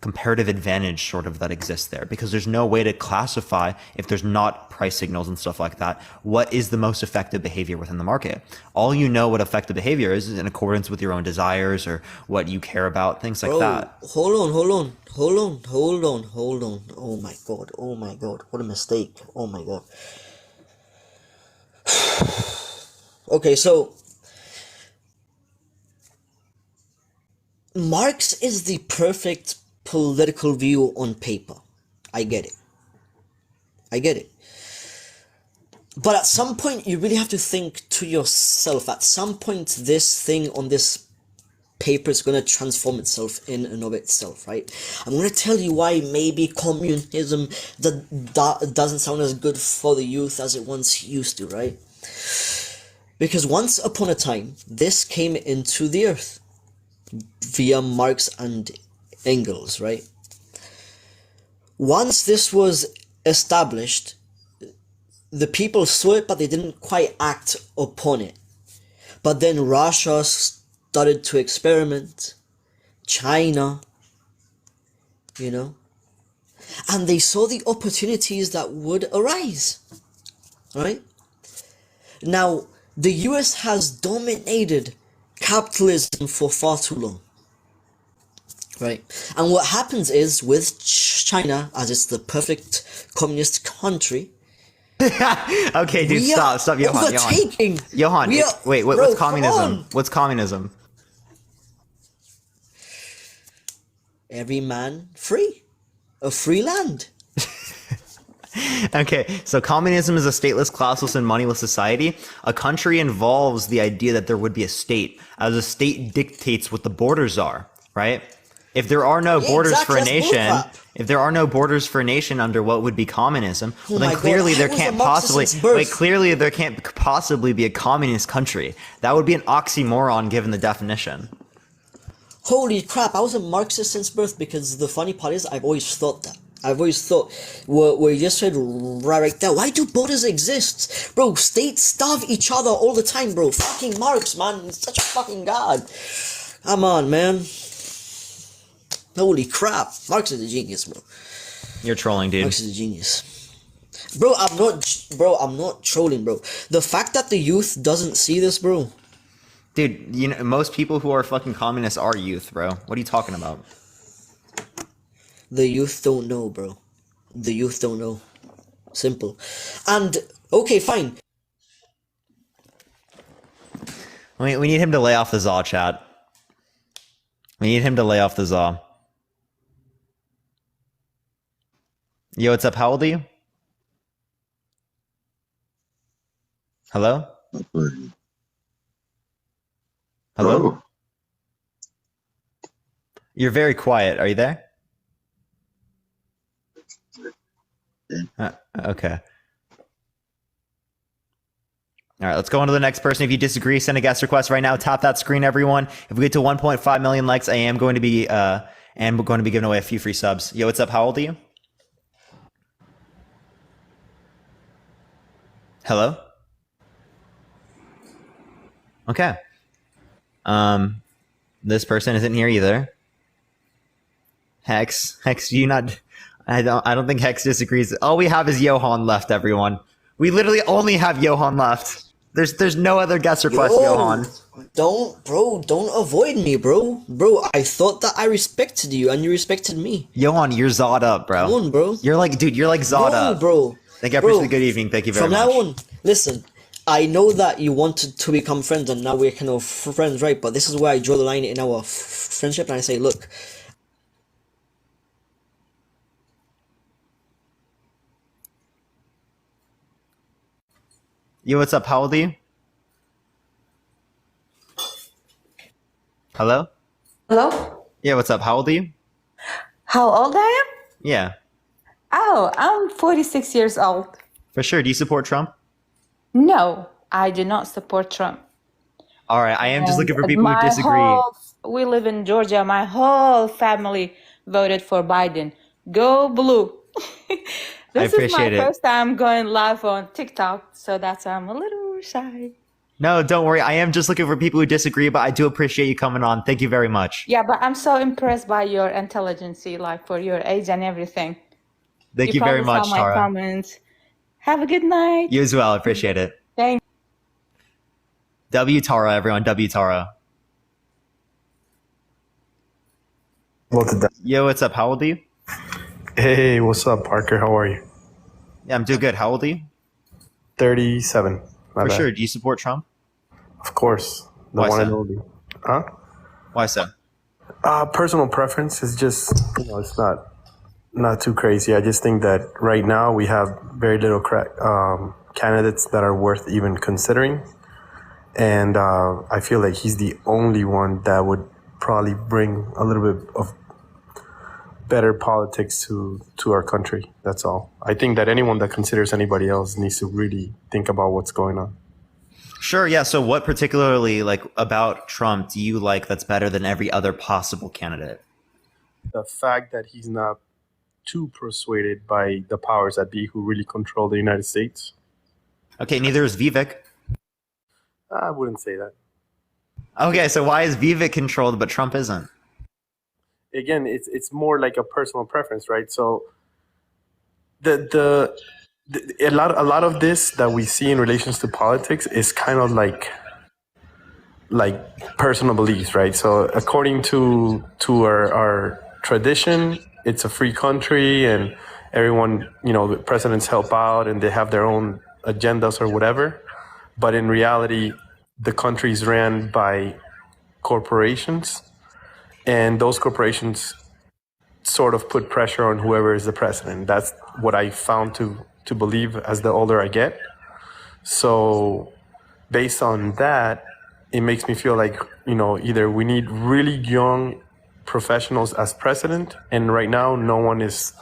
comparative advantage sort of that exists there because there's no way to classify if there's not price signals and stuff like that. What is the most effective behavior within the market? All you know what effective behavior is in accordance with your own desires or what you care about, things like that. Hold on. Oh my god, what a mistake. Oh my god. Okay, so Marx is the perfect political view on paper. I get it. But at some point, you really have to think to yourself, at some point, this thing on this paper is going to transform itself in and of itself, right? I'm going to tell you why maybe communism doesn't sound as good for the youth as it once used to, right? Because once upon a time, this came into the earth via Marx and Engels, right? Once this was established, the people saw it, but they didn't quite act upon it. But then Russia started to experiment, China, you know, and they saw the opportunities that would arise, right? Now, the US has dominated capitalism for far too long, right? And what happens is with China, as it's the perfect communist country. Okay, dude, stop, Johan. Wait, what's communism? What's communism? Every man free, a free land. Okay, so communism is a stateless, classless, and moneyless society. A country involves the idea that there would be a state, as a state dictates what the borders are, right? If there are no borders for a nation, if there are no borders for a nation under what would be communism, well, then clearly there can't possibly be a communist country. That would be an oxymoron given the definition. Holy crap, I was a Marxist since birth because the funny part is I've always thought that. I've always thought where you just said right there, why do borders exist? Bro, states starve each other all the time, bro. Fucking Marx, man. He's such a fucking god. Come on, man. Holy crap. Marx is a genius, bro. You're trolling, dude. Marx is a genius. Bro, I'm not trolling, bro. The fact that the youth doesn't see this, bro. Dude, you know, most people who are fucking communists are youth, bro. What are you talking about? The youth don't know, bro. The youth don't know. Simple. And, okay, fine. We need him to lay off the Zaw, chat. We need him to lay off the Zaw. Yo, what's up? How old are you? Hello? Hello? You're very quiet. Are you there? Okay. All right, let's go on to the next person. If you disagree, send a guest request right now. Tap that screen, everyone. If we get to 1.5 million likes, I am going to be giving away a few free subs. Yo, what's up? How old are you? Hello? Okay. This person isn't here either. Hex, do you not? I don't think Hex disagrees. All we have is Johan left, everyone. We literally only have Johan left. There's no other guest request, Johan. Don't avoid me, bro. Bro, I thought that I respected you and you respected me. Johan, you're Zod up, bro. Come on, bro. You're like Zod up. Bro. Thank you, I appreciate the good evening. Thank you very much. From now on, listen, I know that you wanted to become friends and now we're kind of friends, right? But this is where I draw the line in our friendship and I say, look. Yo, what's up? How old are you? Hello? Hello? Yeah, what's up? How old are you? How old I am? Yeah. Oh, I'm 46 years old. For sure. Do you support Trump? No, I do not support Trump. All right, I am just looking for people who disagree. We live in Georgia. My whole family voted for Biden. Go blue. This is my first time going live on TikTok, so that's why I'm a little shy. No, don't worry. I am just looking for people who disagree, but I do appreciate you coming on. Thank you very much. Yeah, but I'm so impressed by your intelligence, like for your age and everything. Thank you very much, saw my Tara. comments. Have a good night. You as well. I appreciate it. Thanks. W Tara, everyone. W Tara. Yo, what's up? How old are you? Hey, what's up, Parker? How are you? Yeah, I'm doing good. How old are you? 37. For sure. Do you support Trump? Of course. The Why one so? and only. Huh? Why so? Personal preference is just, it's not too crazy. I just think that right now we have very little candidates that are worth even considering. And I feel like he's the only one that would probably bring a little bit of better politics to our country. That's all. I think that anyone that considers anybody else needs to really think about what's going on. Sure, yeah. So what particularly about Trump do you like that's better than every other possible candidate? The fact that he's not too persuaded by the powers that be who really control the United States. Okay, neither is Vivek. I wouldn't say that. Okay, so why is Vivek controlled but Trump isn't? Again, it's more like a personal preference, right? So a lot of this that we see in relations to politics is kind of like personal beliefs, right? So according to our tradition, it's a free country and everyone, the presidents help out and they have their own agendas or whatever. But in reality, the country is ran by corporations. And those corporations sort of put pressure on whoever is the president. That's what I found to believe as the older I get. So based on that, it makes me feel like, either we need really young professionals as president. And right now, no one is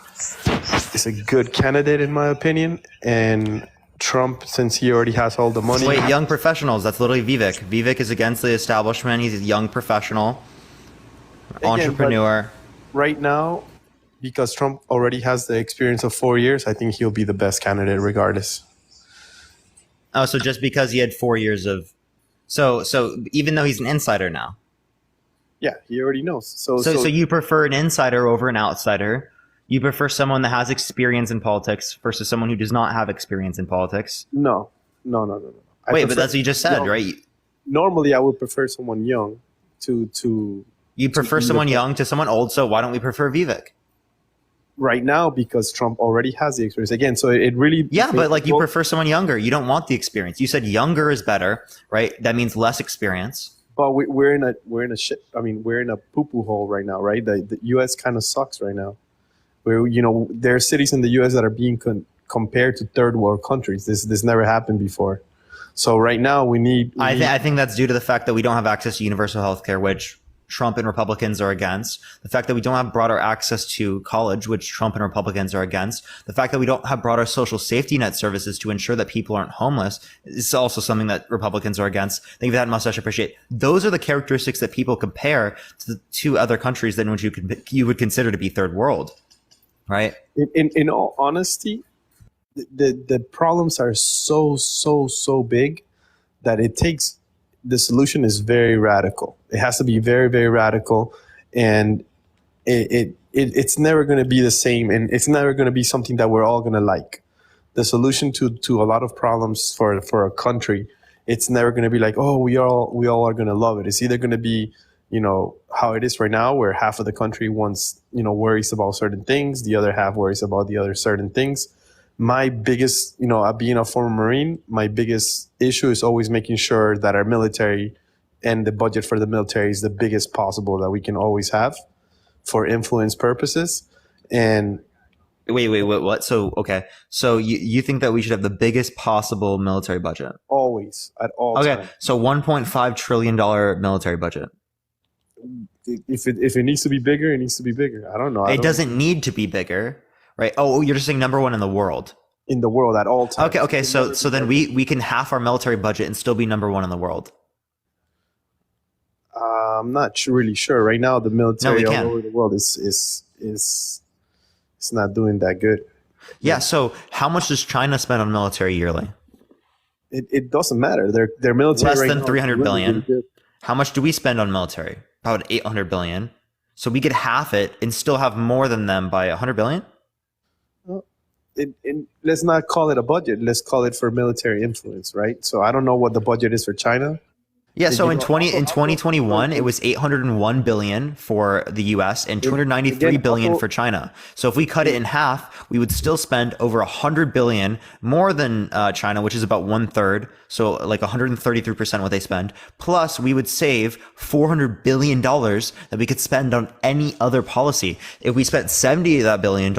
a good candidate, in my opinion. And Trump, since he already has all the money. Wait, young professionals. That's literally Vivek. Vivek is against the establishment. He's a young professional. Entrepreneur. Right now, because Trump already has the experience of 4 years, I think he'll be the best candidate regardless. Oh, so just because he had 4 years of, so even though he's an insider now. Yeah, he already knows. So you prefer an insider over an outsider. You prefer someone that has experience in politics versus someone who does not have experience in politics. No. Wait, but that's what you just said, right? Normally, I would prefer someone young to. You prefer someone young to someone old, so why don't we prefer Vivek? Right now, because Trump already has the experience. Again, so it really... Yeah, but like you prefer someone younger. You don't want the experience. You said younger is better, right? That means less experience. But we're in a shit. I mean, we're in a poo-poo hole right now, right? The U.S. kind of sucks right now. Where there are cities in the U.S. that are being compared to third world countries. This never happened before. So right now we need. I think that's due to the fact that we don't have access to universal health care, which Trump and Republicans are against. The fact that we don't have broader access to college, which Trump and Republicans are against. The fact that we don't have broader social safety net services to ensure that people aren't homeless is also something that Republicans are against. Thank you for that, Mustache. Appreciate. Those are the characteristics that people compare to other countries than which you would consider to be third world, right? In all honesty, the problems are so big that it takes. The solution is very radical. It has to be very, very radical, and it's never going to be the same, and it's never going to be something that we're all going to like. The solution to a lot of problems for a country, it's never going to be like, oh, we all are going to love it. It's either going to be, how it is right now, where half of the country worries about certain things, the other half worries about the other certain things. My biggest, being a former Marine, my biggest issue is always making sure that our military and the budget for the military is the biggest possible that we can always have for influence purposes. And wait, what? So, okay. So you think that we should have the biggest possible military budget? Always, at all Okay, times. so $1.5 trillion military budget. If it needs to be bigger, it needs to be bigger. I don't know. It doesn't need to be bigger. Right. Oh, you're just saying number one in the world. In the world at all times. Okay. So then we can half our military budget and still be number one in the world. I'm not really sure. Right now, the military all over the world is not doing that good. Yeah. So how much does China spend on military yearly? It doesn't matter. Their military less right than now 300 really billion. really How much do we spend on military? About 800 billion. So we could half it and still have more than them by 100 billion. Let's not call it a budget. Let's call it for military influence, right? So I don't know what the budget is for China. Yeah, so in 2021 it was 801 billion for the US and 293 billion for China. So if we cut it in half, we would still spend over 100 billion more than China, which is about 1/3. So like 133% what they spend. Plus we would save $400 billion that we could spend on any other policy. If we spent $70 of that billion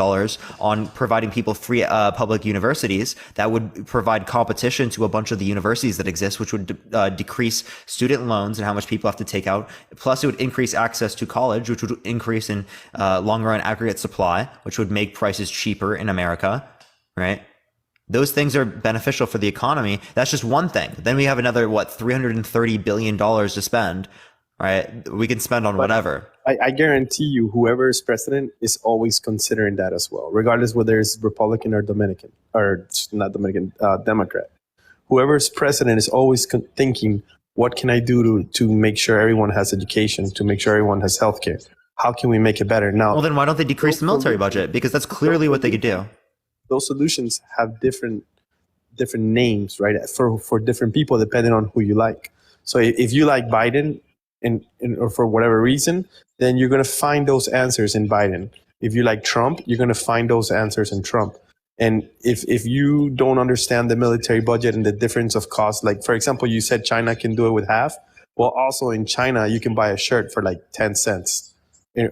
on providing people free public universities, that would provide competition to a bunch of the universities that exist, which would decrease student loans and how much people have to take out. Plus, it would increase access to college, which would increase in long run aggregate supply, which would make prices cheaper in America, right? Those things are beneficial for the economy. That's just one thing. Then we have another, $330 billion to spend, right? We can spend on whatever. I guarantee you, whoever is president is always considering that as well, regardless whether it's Republican or Dominican, or not Dominican, Democrat. Whoever is president is always thinking, what can I do to make sure everyone has education, to make sure everyone has healthcare? How can we make it better? Now, well, then why don't they decrease the military budget? Because that's clearly what they could do. Those solutions have different names, right? For different people, depending on who you like. So if you like Biden, or for whatever reason, then you're going to find those answers in Biden. If you like Trump, you're going to find those answers in Trump. And if you don't understand the military budget and the difference of cost, like, for example, you said China can do it with half. Well, also in China, you can buy a shirt for like 10 cents,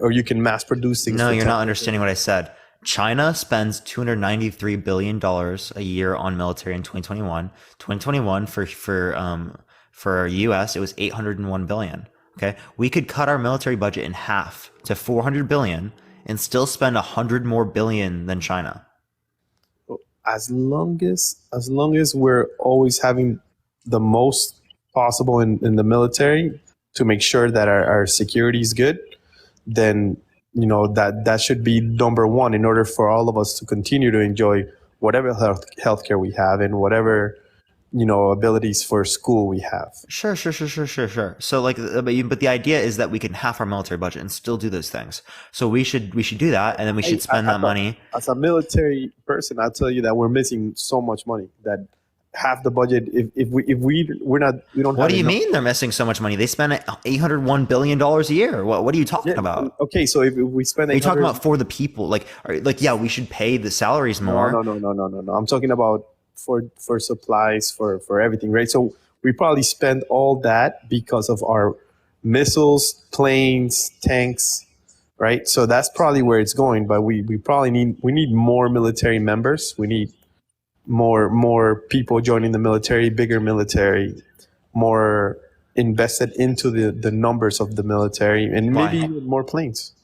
or you can mass produce things. No, you're not understanding what I said. China spends $293 billion a year on military in 2021. 2021 for US, it was $801 billion. Okay. We could cut our military budget in half to $400 billion and still spend $100 more billion than China. As long as we're always having the most possible in the military to make sure that our security is good, then you know, that should be number one in order for all of us to continue to enjoy whatever healthcare we have and whatever, you know, abilities for school we have. Sure. So like, but the idea is that we can half our military budget and still do those things. So we should do that, and then we should spend that money. As a military person, I'll tell you that we're missing so much money that half the budget. If we're not, we don't. What do you mean they're missing so much money? They spend $801 billion a year. What are you talking about? Okay, so if we spend, are you talking about for the people? Like yeah, we should pay the salaries more. No. I'm talking about for supplies, for everything, right? So we probably spend all that because of our missiles, planes, tanks, right? So that's probably where it's going. But we probably need more military members. We need more people joining the military, bigger military, more invested into the numbers of the military, and maybe even more planes.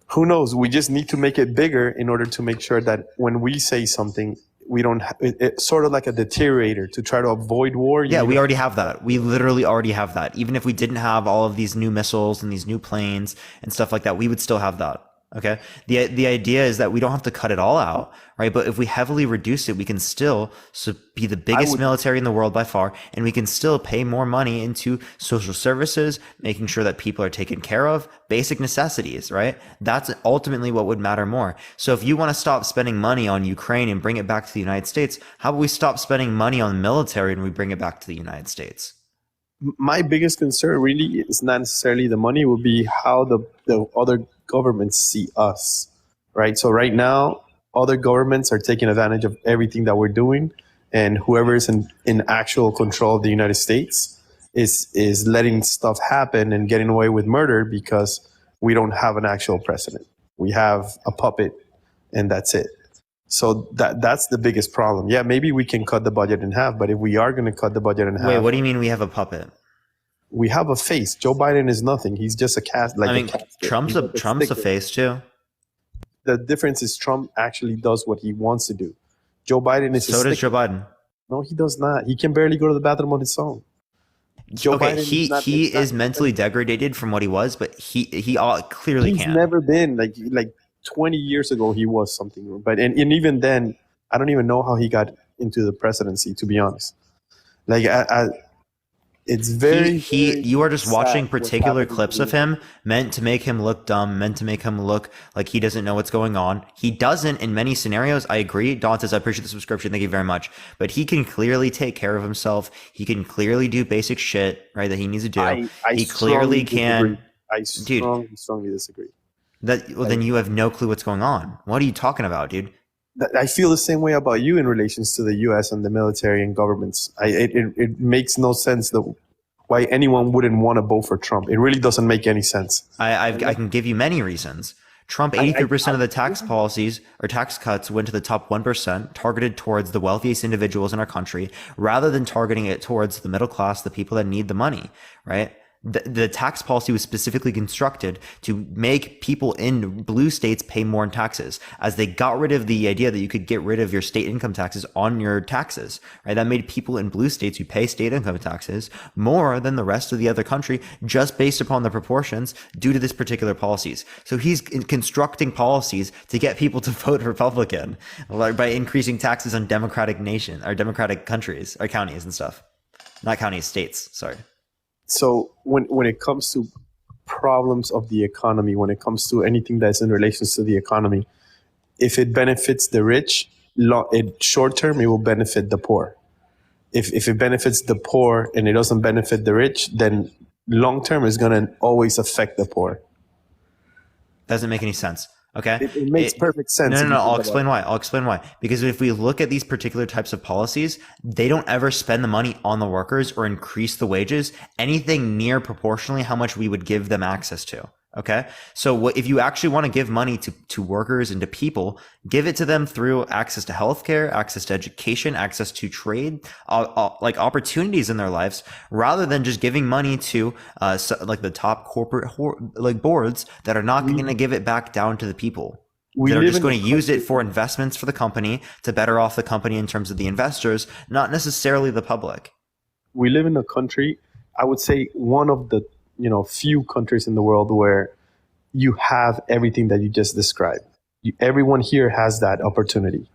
Who knows? We just need to make it bigger in order to make sure that when we say something, we don't. It's sort of like a deteriorator to try to avoid war. Yeah, we already have that. We literally already have that. Even if we didn't have all of these new missiles and these new planes and stuff like that, we would still have that. Okay. The idea is that we don't have to cut it all out, right? But if we heavily reduce it, we can still be the biggest military in the world by far, and we can still pay more money into social services, making sure that people are taken care of, basic necessities, right? That's ultimately what would matter more. So if you want to stop spending money on Ukraine and bring it back to the United States, how about we stop spending money on the military and we bring it back to the United States? My biggest concern really is not necessarily the money, it would be how the other governments see us, right? So right now, other governments are taking advantage of everything that we're doing, and whoever is in actual control of the United States is letting stuff happen and getting away with murder because we don't have an actual president. We have a puppet, and that's it. So that's the biggest problem. Yeah, maybe we can cut the budget in half, but if we are going to cut the budget in half... Wait, what do you mean we have a puppet? We have a face. Joe Biden is nothing. He's just a cast. Trump's a face too. The difference is Trump actually does what he wants to do. Joe Biden is. So does Joe Biden. No, he does not. He can barely go to the bathroom on his own. Joe Biden he is mentally degraded from what he was, but he clearly he's can. He's never been like 20 years ago. He was something, but and even then, I don't even know how he got into the presidency. To be honest, like it's very, you are just watching particular clips of him meant to make him look dumb, meant to make him look like he doesn't know what's going on. He doesn't in many scenarios. I agree. Dantes, I appreciate the subscription. Thank you very much. But he can clearly take care of himself. He can clearly do basic shit, right, that he needs to do. He clearly can. I strongly disagree. Then you have no clue what's going on. What are you talking about, dude? I feel the same way about you in relations to the U.S. and the military and governments. It makes no sense why anyone wouldn't want to vote for Trump. It really doesn't make any sense. I can give you many reasons. Trump, 83% of the tax policies or tax cuts went to the top 1%, targeted towards the wealthiest individuals in our country, rather than targeting it towards the middle class, the people that need the money, right? The tax policy was specifically constructed to make people in blue states pay more in taxes, as they got rid of the idea that you could get rid of your state income taxes on your taxes, right? That made people in blue states who pay state income taxes more than the rest of the other country, just based upon the proportions due to this particular policies. So he's constructing policies to get people to vote Republican, like by increasing taxes on democratic countries or counties and stuff. Not counties, states, sorry. So when it comes to problems of the economy, when it comes to anything that's in relations to the economy, if it benefits the rich, short term, it will benefit the poor. If it benefits the poor and it doesn't benefit the rich, then long term is going to always affect the poor. Doesn't make any sense. Okay. It makes perfect sense. No. I'll explain why. Because if we look at these particular types of policies, they don't ever spend the money on the workers or increase the wages anything near proportionally how much we would give them access to. Okay. So if you actually want to give money to workers and to people, give it to them through access to healthcare, access to education, access to trade, like opportunities in their lives, rather than just giving money to like the top corporate like boards that are not going to give it back down to the people. They're just going to use it for investments for the company to better off the company in terms of the investors, not necessarily the public. We live in a country, I would say one of the few countries in the world where you have everything that you just described. Everyone here has that opportunity,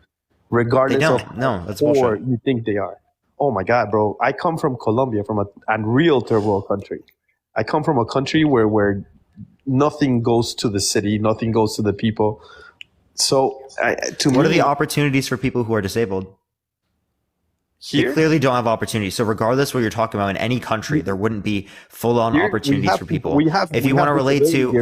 regardless of No, that's how poor bullshit. you think they are. Oh my God, bro! I come from Colombia, from a real third world country. I come from a country where nothing goes to the city, nothing goes to the people. So, what are the opportunities for people who are disabled? They clearly don't have opportunities. So regardless what you're talking about in any country, there wouldn't be full-on opportunities for people. If you want to relate to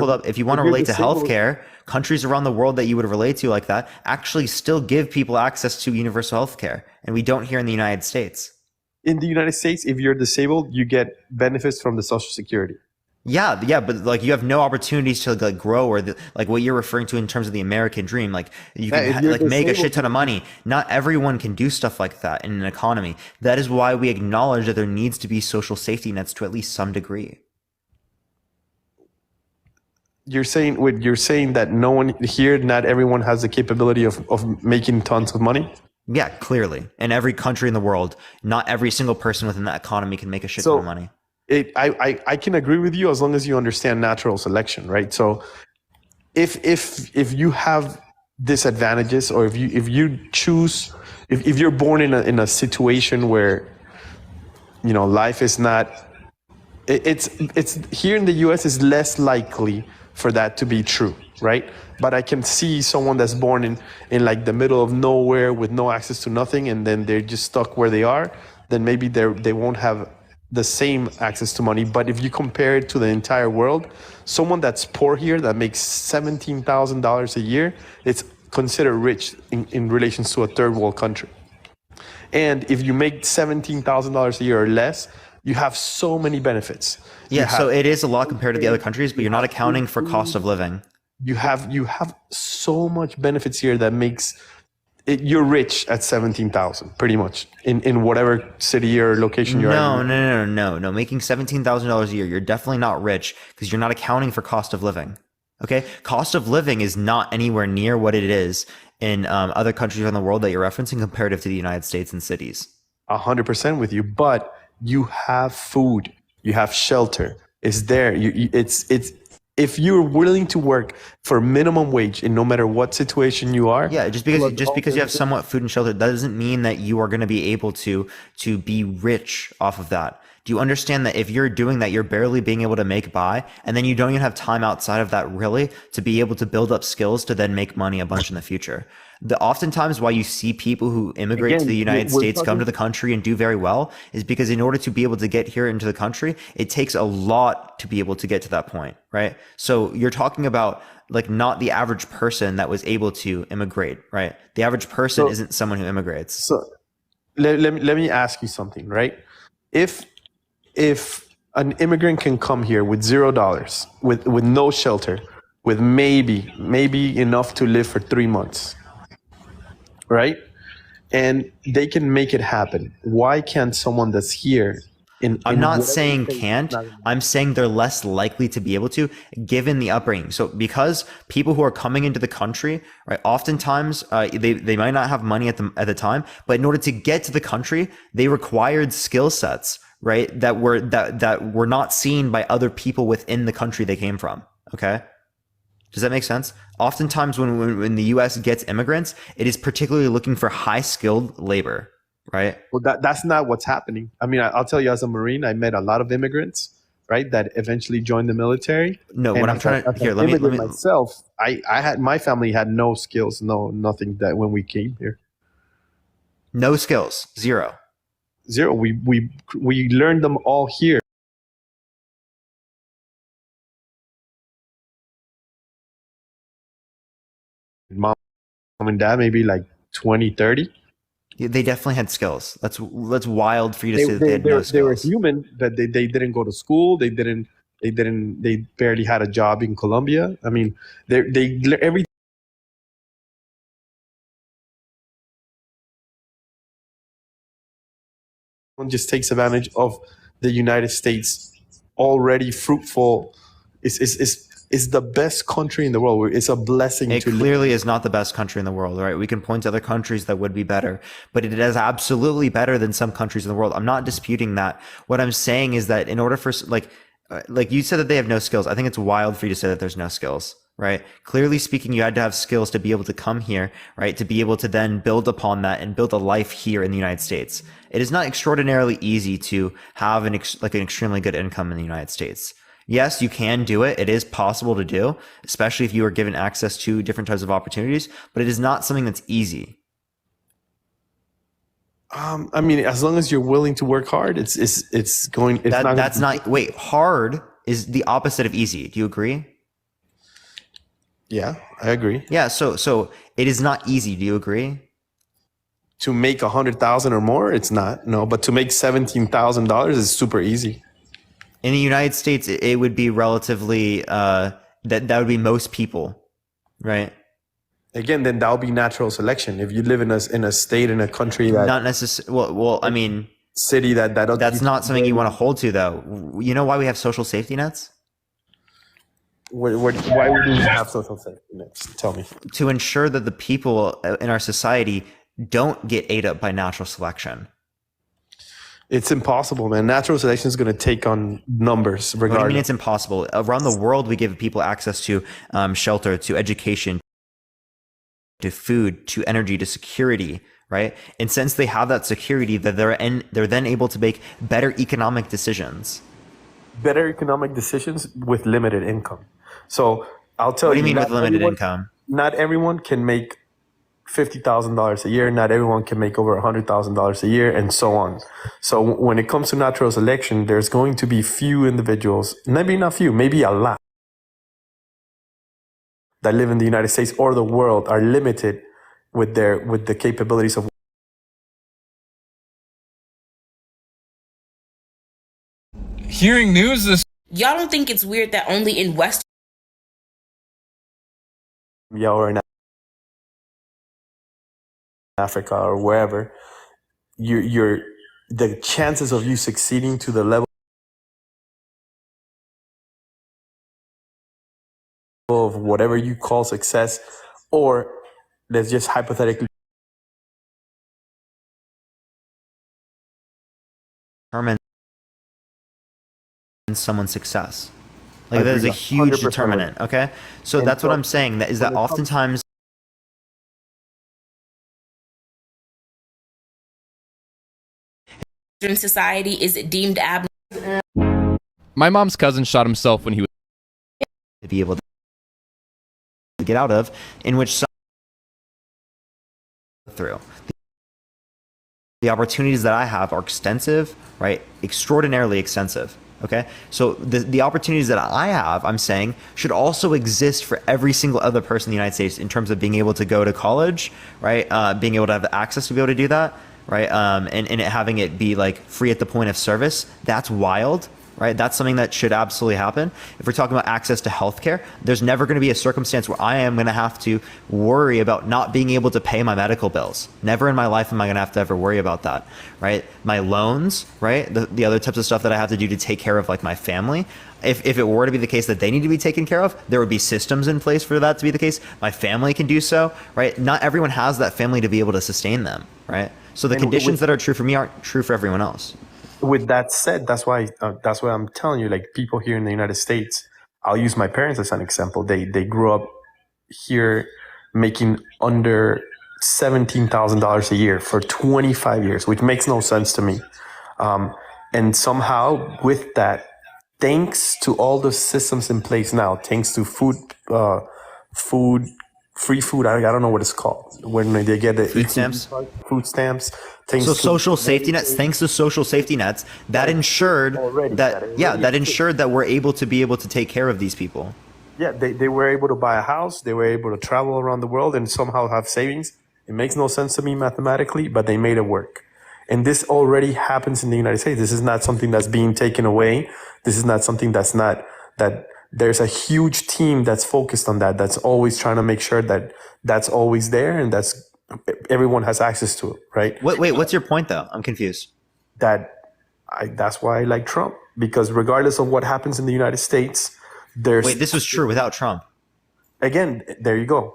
healthcare, countries around the world that you would relate to like that actually still give people access to universal healthcare, and we don't here in the United States. In the United States, if you're disabled, you get benefits from the Social Security. Yeah, but like you have no opportunities to like grow or like what you're referring to in terms of the American dream. Like you can like make a shit ton of money. Not everyone can do stuff like that in an economy. That is why we acknowledge that there needs to be social safety nets to at least some degree. You're saying that no one here, not everyone has the capability of making tons of money? Yeah, clearly. In every country in the world, not every single person within that economy can make a shit ton of money. I can agree with you as long as you understand natural selection, right? So if you have disadvantages, or if you choose, if you're born in a situation where, you know, life is not, it's here in the US is less likely for that to be true, right? But I can see someone that's born in like the middle of nowhere with no access to nothing, and then they're just stuck where they are, then maybe they won't have the same access to money. But if you compare it to the entire world, someone that's poor here that makes $17,000 a year, it's considered rich in relation to a third world country. And if you make $17,000 a year or less, you have so many benefits. Yeah, so it is a lot compared to the other countries, but you're not accounting for cost of living. You have so much benefits here that makes you're rich at 17,000, pretty much in whatever city or location you're in. No. Making $17,000 a year, you're definitely not rich because you're not accounting for cost of living. Okay, cost of living is not anywhere near what it is in other countries around the world that you're referencing comparative to the United States and cities. 100% with you, but you have food, you have shelter. It's there. It's if you're willing to work for minimum wage in no matter what situation you are. Yeah, just because you have somewhat food and shelter, that doesn't mean that you are going to be able to be rich off of that. Do you understand that if you're doing that, you're barely being able to make by, and then you don't even have time outside of that really to be able to build up skills to then make money a bunch in the future? Oftentimes why you see people who immigrate to the United States come to the country and do very well is because in order to be able to get here into the country, it takes a lot to be able to get to that point, right? So you're talking about like not the average person that was able to immigrate, right? The average person isn't someone who immigrates. So let me ask you something, right? If an immigrant can come here with $0, with no shelter, with maybe enough to live for 3 months, right? And they can make it happen. Why can't someone that's here I'm not saying can't. I'm saying they're less likely to be able to, given the upbringing. So because people who are coming into the country, right, oftentimes they might not have money at the time, but in order to get to the country, they required skill sets, right, that were not seen by other people within the country they came from. Okay. Does that make sense? Oftentimes when the US gets immigrants, it is particularly looking for high skilled labor, right? Well, that's not what's happening. I mean, I'll tell you, as a Marine, I met a lot of immigrants, right, that eventually joined the military. No, what I'm trying to here, let me myself, I had, my family had no skills, nothing that when we came here. No skills, zero. We learned them all here. Mom and dad, maybe like 20, 30. They definitely had skills. That's wild for you to say that they had no skills. They were human, but they didn't go to school. They barely had a job in Colombia. I mean, everything. One just takes advantage of the United States already fruitful. Is the best country in the world. It's a blessing. It clearly is not the best country in the world, right? We can point to other countries that would be better, but it is absolutely better than some countries in the world. I'm not disputing that. What I'm saying is that in order for, like, like you said that they have no skills. I think it's wild for you to say that there's no skills, right? Clearly speaking, you had to have skills to be able to come here, right? To be able to then build upon that and build a life here in the United States. It is not extraordinarily easy to have an extremely good income in the United States. Yes, you can do it. It is possible to do, especially if you are given access to different types of opportunities, but it is not something that's easy. I mean, as long as you're willing to work hard, it's going. It's Wait, hard is the opposite of easy. Do you agree? Yeah, I agree. Yeah, so it is not easy. Do you agree? To make 100,000 or more, it's not. No, but to make $17,000 is super easy. In the United States, it would be relatively that would be most people, right? Again, then that would be natural selection. If you live in a state, in a country that not necessarily. Well, I mean, city that's not something you want to hold to, though. You know why we have social safety nets? Why would we have social safety nets? Tell me. To ensure that the people in our society don't get ate up by natural selection. It's impossible, man. Natural selection is going to take on numbers. Regardless. What do you mean it's impossible? Around the world, we give people access to shelter, to education, to food, to energy, to security, right? And since they have that security, that they're then able to make better economic decisions. Better economic decisions with limited income. So I'll tell you. What do you mean with limited income? Not everyone can make $50,000 a year. Not everyone can make over $100,000 a year, and so on. So when it comes to natural selection, there's going to be few individuals, maybe not few, maybe a lot, that live in the United States or the world are limited with the capabilities of. Hearing news this. Y'all don't think it's weird that only in West. Yeah, or in Africa or wherever, you're the chances of you succeeding to the level of whatever you call success, or let's just hypothetically determine someone's success. Like that is a huge determinant. Okay, so that's what I'm saying. That is that oftentimes. In society, is it deemed abnormal? My mom's cousin shot himself when he was to be able to get out of, in which some through. The opportunities that I have are extensive, right? Extraordinarily extensive. Okay, so the opportunities that I have, I'm saying, should also exist for every single other person in the United States in terms of being able to go to college, right? Being able to have the access to be able to do that, right? And having it be like free at the point of service. That's wild, right? That's something that should absolutely happen. If we're talking about access to healthcare, there's never going to be a circumstance where I am going to have to worry about not being able to pay my medical bills. Never in my life am I going to have to ever worry about that, right? My loans, right? The other types of stuff that I have to do to take care of like my family. If it were to be the case that they need to be taken care of, there would be systems in place for that to be the case. My family can do so, right? Not everyone has that family to be able to sustain them, right? So the conditions that are true for me aren't true for everyone else. With that said, that's why I'm telling you, like people here in the United States, I'll use my parents as an example. They grew up here making under $17,000 a year for 25 years, which makes no sense to me. And somehow with that, thanks to all the systems in place now, thanks to free food, I don't know what it's called, when they get the food stamps. So social safety nets, thanks to social safety nets, that ensured that we're able to take care of these people. Yeah, they were able to buy a house, they were able to travel around the world and somehow have savings. It makes no sense to me mathematically, but they made it work. And this already happens in the United States. This is not something that's being taken away. This is not something that there's a huge team that's focused on that, that's always trying to make sure that that's always there and that's everyone has access to it, right? Wait, what's your point though? I'm confused. That's why I like Trump, because regardless of what happens in the United States, this was true without Trump. Again, there you go.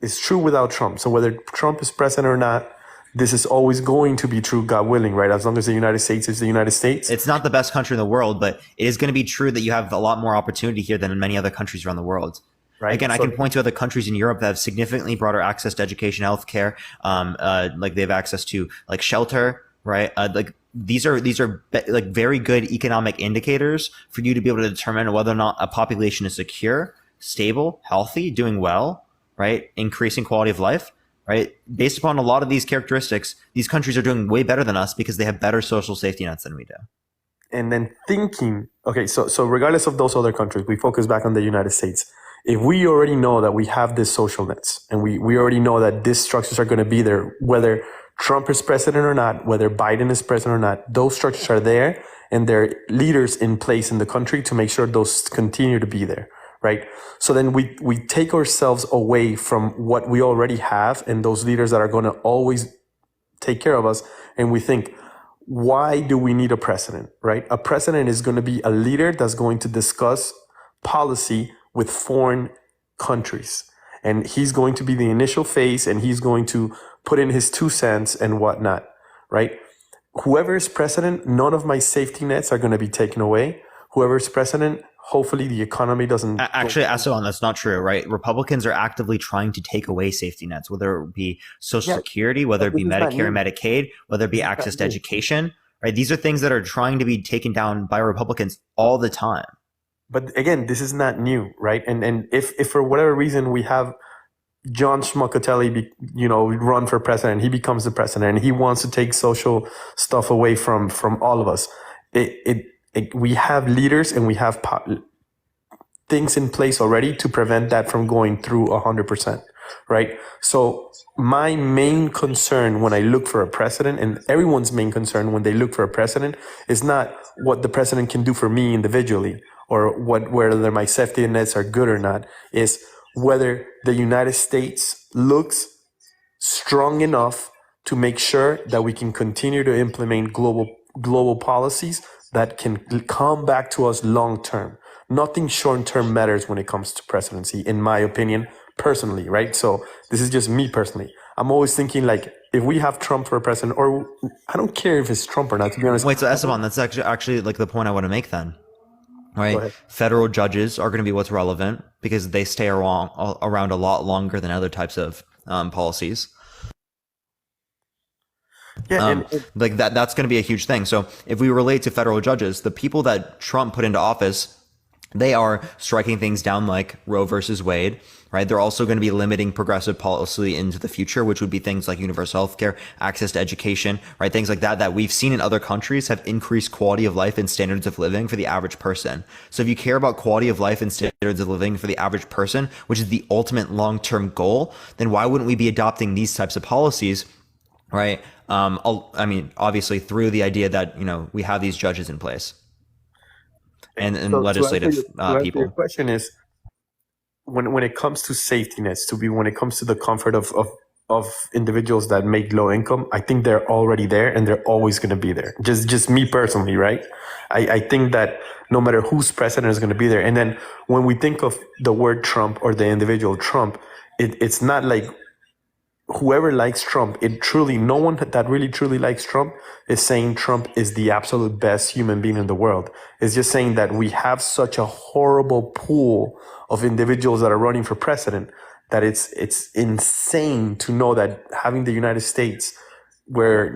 It's true without Trump. So whether Trump is president or not, this is always going to be true, God willing, right? As long as the United States is the United States. It's not the best country in the world, but it is going to be true that you have a lot more opportunity here than in many other countries around the world. Right. Again, I can point to other countries in Europe that have significantly broader access to education, healthcare. Like they have access to like shelter, right? Like these are like very good economic indicators for you to be able to determine whether or not a population is secure, stable, healthy, doing well, right? Increasing quality of life, right? Based upon a lot of these characteristics, these countries are doing way better than us because they have better social safety nets than we do. And then thinking, okay, so regardless of those other countries, we focus back on the United States. If we already know that we have this social nets and we already know that these structures are going to be there, whether Trump is president or not, whether Biden is president or not, those structures are there and there are leaders in place in the country to make sure those continue to be there, right? So then we take ourselves away from what we already have and those leaders that are going to always take care of us. And we think, why do we need a president, right? A president is going to be a leader that's going to discuss policy with foreign countries. And he's going to be the initial face and he's going to put in his 2 cents and whatnot, right? Whoever is president, none of my safety nets are going to be taken away. Whoever is president, hopefully the economy doesn't. Actually, Esteban, that's not true, right? Republicans are actively trying to take away safety nets, whether it be Social Security, whether it be Medicare and Medicaid, whether it be access to education, right? These are things that are trying to be taken down by Republicans all the time. But again, this is not new, right? And if for whatever reason we have John Schmuckatelli, run for president, he becomes the president, and he wants to take social stuff away from all of us. We have leaders and we have things in place already to prevent that from going through 100%, right? So my main concern when I look for a president, and everyone's main concern when they look for a president, is not what the president can do for me individually or whether my safety nets are good or not, is whether the United States looks strong enough to make sure that we can continue to implement global policies that can come back to us long term. Nothing short term matters when it comes to presidency, in my opinion, personally, right? So this is just me personally. I'm always thinking like, if we have Trump for president, or I don't care if it's Trump or not, to be honest. Wait, so Esteban, that's actually like the point I want to make then. Right, federal judges are going to be what's relevant because they stay around a lot longer than other types of policies. Yeah, like that's going to be a huge thing. So if we relate to federal judges, the people that Trump put into office, they are striking things down like Roe versus Wade, right? They're also going to be limiting progressive policy into the future, which would be things like universal healthcare, access to education, right? Things like that we've seen in other countries have increased quality of life and standards of living for the average person. So if you care about quality of life and standards of living for the average person, which is the ultimate long-term goal, then why wouldn't we be adopting these types of policies, right? I mean, obviously through the idea that, we have these judges in place and so legislative people. Your question is, when it comes to safety nets, when it comes to the comfort of individuals that make low income, I think they're already there and they're always going to be there. Just me personally, right? I think that no matter who's president is going to be there. And then when we think of the word Trump or the individual Trump, it's not like whoever likes Trump, no one that really truly likes Trump is saying Trump is the absolute best human being in the world. It's just saying that we have such a horrible pool of individuals that are running for president that it's insane to know that having the United States where,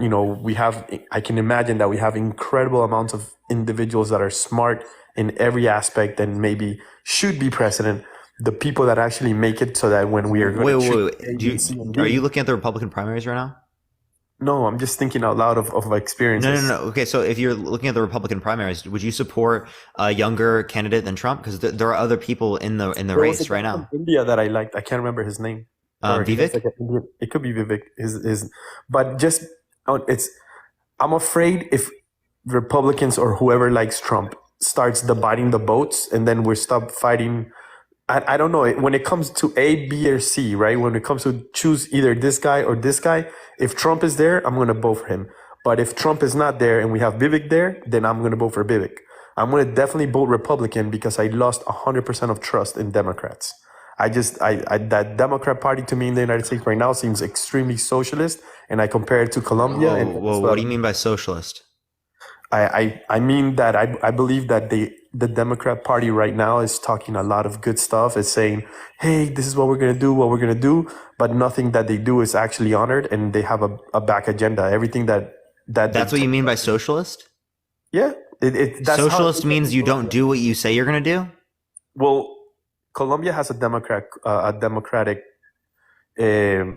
I can imagine that we have incredible amounts of individuals that are smart in every aspect and maybe should be president. The people that actually make it so that when we are going wait. Are you looking at the Republican primaries right now? No, I'm just thinking out loud of experiences. No. Okay, so if you're looking at the Republican primaries, would you support a younger candidate than Trump? Because there are other people in the race right now. India that I liked. I can't remember his name. Vivek? It could be Vivek. But just I'm afraid if Republicans or whoever likes Trump starts dividing the votes and then we stop fighting. I don't know. When it comes to A, B, or C, right? When it comes to choose either this guy or this guy, if Trump is there, I'm going to vote for him. But if Trump is not there and we have Vivek there, then I'm going to vote for Vivek. I'm going to definitely vote Republican because I lost 100% of trust in Democrats. That Democrat Party to me in the United States right now seems extremely socialist, and I compare it to Colombia. And Whoa, what do you mean by socialist? I mean that I believe that the Democrat Party right now is talking a lot of good stuff. It's saying, hey, this is what we're gonna do, but nothing that they do is actually honored, and they have a back agenda. Everything that's what you mean by socialist? Yeah, that's socialist means you don't do what you say you're gonna do. Well, Colombia has a democratic, the